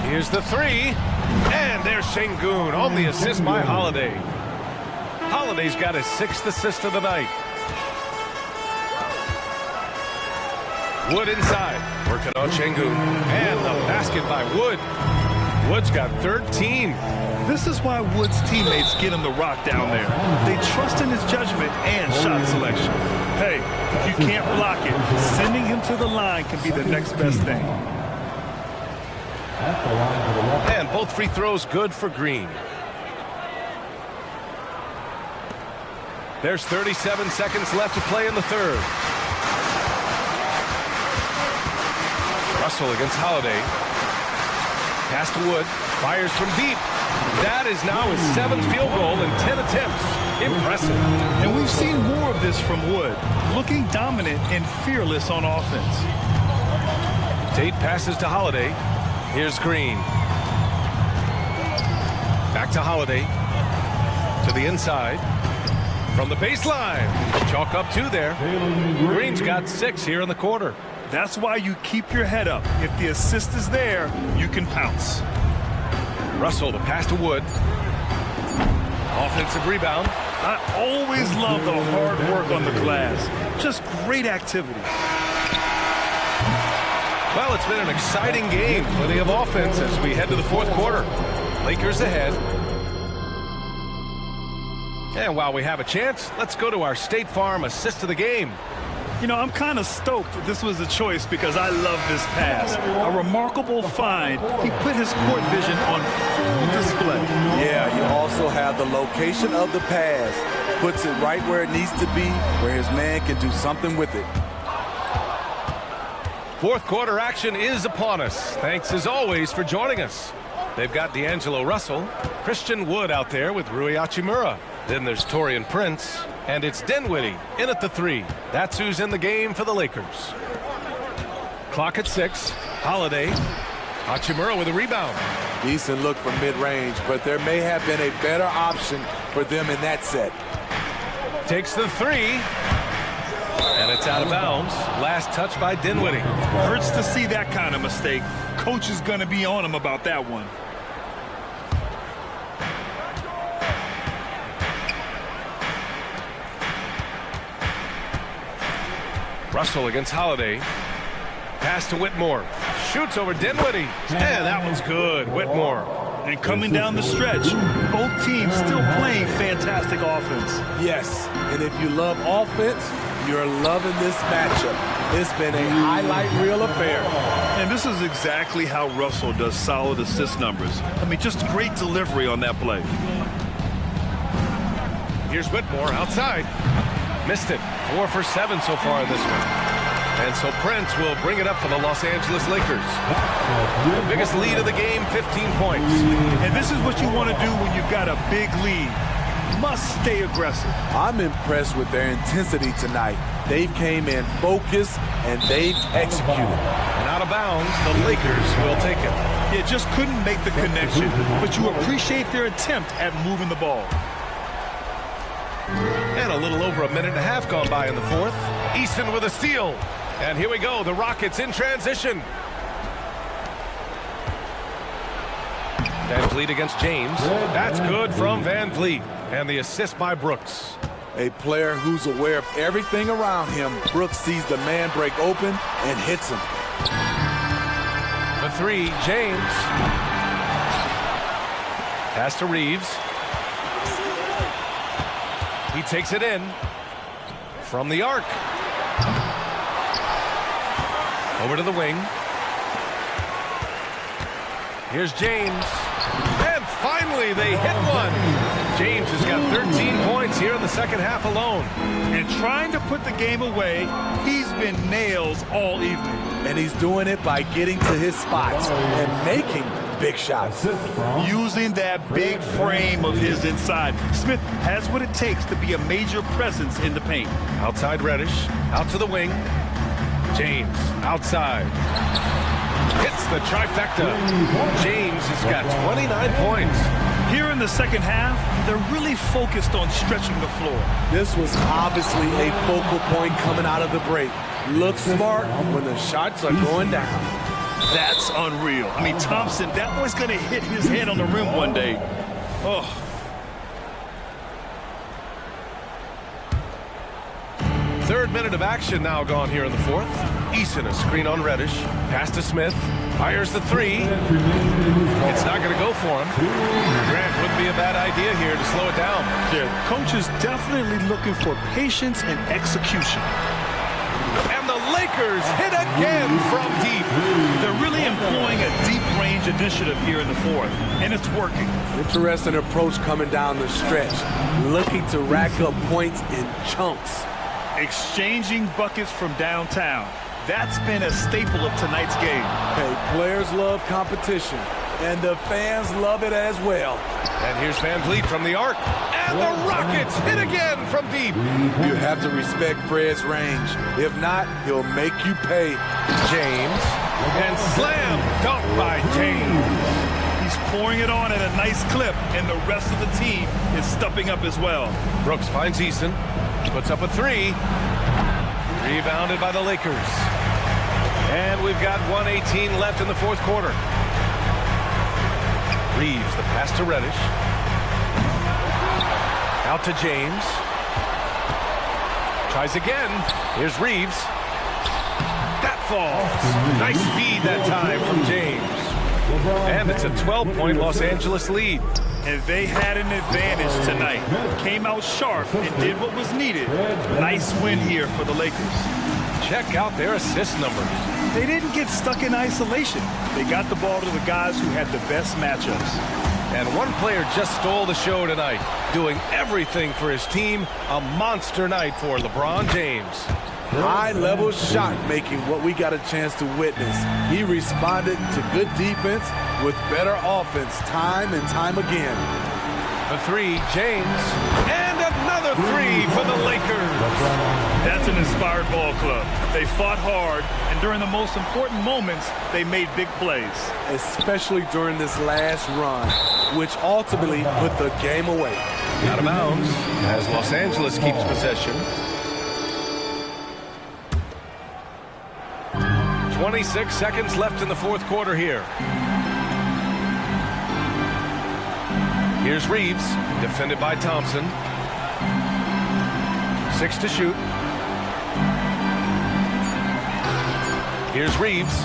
Here's the 3. And there's Şengün on the assist by Holiday. Holiday's got his 6th assist of the night. Wood inside. Working on Şengün. And the basket by Wood. Wood's got 13. This is why Wood's teammates get him the rock down there. They trust in his judgment and shot selection. Hey, if you can't block it, sending him to the line can be the next best thing. And both free throws good for Green. There's 37 seconds left to play in the third. Russell against Holiday. Pass to Wood. Fires from deep. That is now his 7th field goal in 10 attempts. Impressive. And we've seen more of this from Wood, looking dominant and fearless on offense. Tate passes to Holiday. Here's Green. Back to Holiday. To the inside. From the baseline. Chalk up 2 there. Green's got 6 here in the quarter. That's why you keep your head up. If the assist is there, you can pounce. Russell, the pass to Wood. Offensive rebound. I always love the hard work on the glass. Just great activity. Well, it's been an exciting game. Plenty of offense as we head to the 4th quarter. Lakers ahead. And while we have a chance, let's go to our State Farm assist of the game. You know, I'm kind of stoked that this was a choice because I love this pass. A remarkable find. He put his court vision on full display. Yeah, you have the location of the pass, puts it right where it needs to be, where his man can do something with it. Fourth quarter action is upon us. Thanks as always for joining us. They've got D'Angelo Russell, Christian Wood out there with Rui Hachimura. Then there's Torian Prince, and it's Dinwiddie in at the 3. That's who's in the game for the Lakers. Clock at 6. Holiday. Hachimura with a rebound. Decent look from mid-range, but there may have been a better option for them in that set. Takes the 3. And it's out of bounds. Last touch by Dinwiddie. Hurts to see that kind of mistake. Coach is going to be on him about that one. Russell against Holiday. Pass to Whitmore. Shoots over Dinwiddie. And that one's good. Whitmore. And coming down the stretch, both teams still playing fantastic offense. Yes, and if you love offense, you're loving this matchup. It's been a highlight reel affair. And this is exactly how Russell does solid assist numbers. I mean, just great delivery on that play. Here's Whitmore outside. Missed it. 4 for 7 so far in this one. And so Prince will bring it up for the Los Angeles Lakers. The biggest lead of the game, 15 points. And this is what you want to do when you've got a big lead. Must stay aggressive. I'm impressed with their intensity tonight. They came in focused and they've executed. And out of bounds, the Lakers will take it. Yeah, just couldn't make the connection, but you appreciate their attempt at moving the ball. And a little over a minute and a half gone by in the fourth. Easton with a steal. And here we go, the Rockets in transition. Van Vliet against James. That's good from Van Vliet. And the assist by Brooks. A player who's aware of everything around him. Brooks sees the man break open and hits him. The 3, James. Pass to Reeves. He takes it in from the arc. Over to the wing. Here's James. And finally they hit one. James has got 13 points here in the second half alone. And trying to put the game away, he's been nails all evening. And he's doing it by getting to his spots and making big shots. Using that big frame of his inside. Smith has what it takes to be a major presence in the paint. Outside Reddish, out to the wing. James, outside. Hits the trifecta. James has got 29 points. Here in the second half, they're really focused on stretching the floor. This was obviously a focal point coming out of the break. Look smart when the shots are going down. That's unreal. I mean, Thompson, that boy's going to hit his head on the rim one day. Oh. Third minute of action now gone here in the fourth. Eason a screen on Reddish. Pass to Smith. Fires the 3. It's not going to go for him. Grant wouldn't be a bad idea here to slow it down. Yeah, coach is definitely looking for patience and execution. And the Lakers hit again from deep. They're really employing a deep range initiative here in the fourth, and it's working. Interesting approach coming down the stretch. Looking to rack up points in chunks. Exchanging buckets from downtown. That's been a staple of tonight's game. Hey, players love competition, and the fans love it as well. And here's Van Vliet from the arc. And the Rockets hit again from deep. You have to respect Fred's range. If not, he'll make you pay. James. And slam dunk by James. He's pouring it on at a nice clip, and the rest of the team is stepping up as well. Brooks finds Easton. Puts up a 3. Rebounded by the Lakers. And we've got 1:18 left in the fourth quarter. Reeves, the pass to Reddish. Out to James. Tries again. Here's Reeves. That falls. Nice feed that time from James. And it's a 12-point Los Angeles lead. And they had an advantage tonight. Came out sharp and did what was needed. Nice win here for the Lakers. Check out their assist numbers. They didn't get stuck in isolation. They got the ball to the guys who had the best matchups. And one player just stole the show tonight, doing everything for his team. A monster night for LeBron James. High-level shot making, what we got a chance to witness. He responded to good defense with better offense time and time again. The three, James, and another three for the Lakers. That's an inspired ball club. They fought hard, and during the most important moments, they made big plays. Especially during this last run, which ultimately put the game away. Out of bounds as Los Angeles keeps possession. 26 seconds left in the fourth quarter here. Here's Reeves, defended by Thompson. 6 to shoot. Here's Reeves.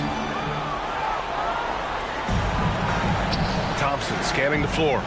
Thompson scanning the floor.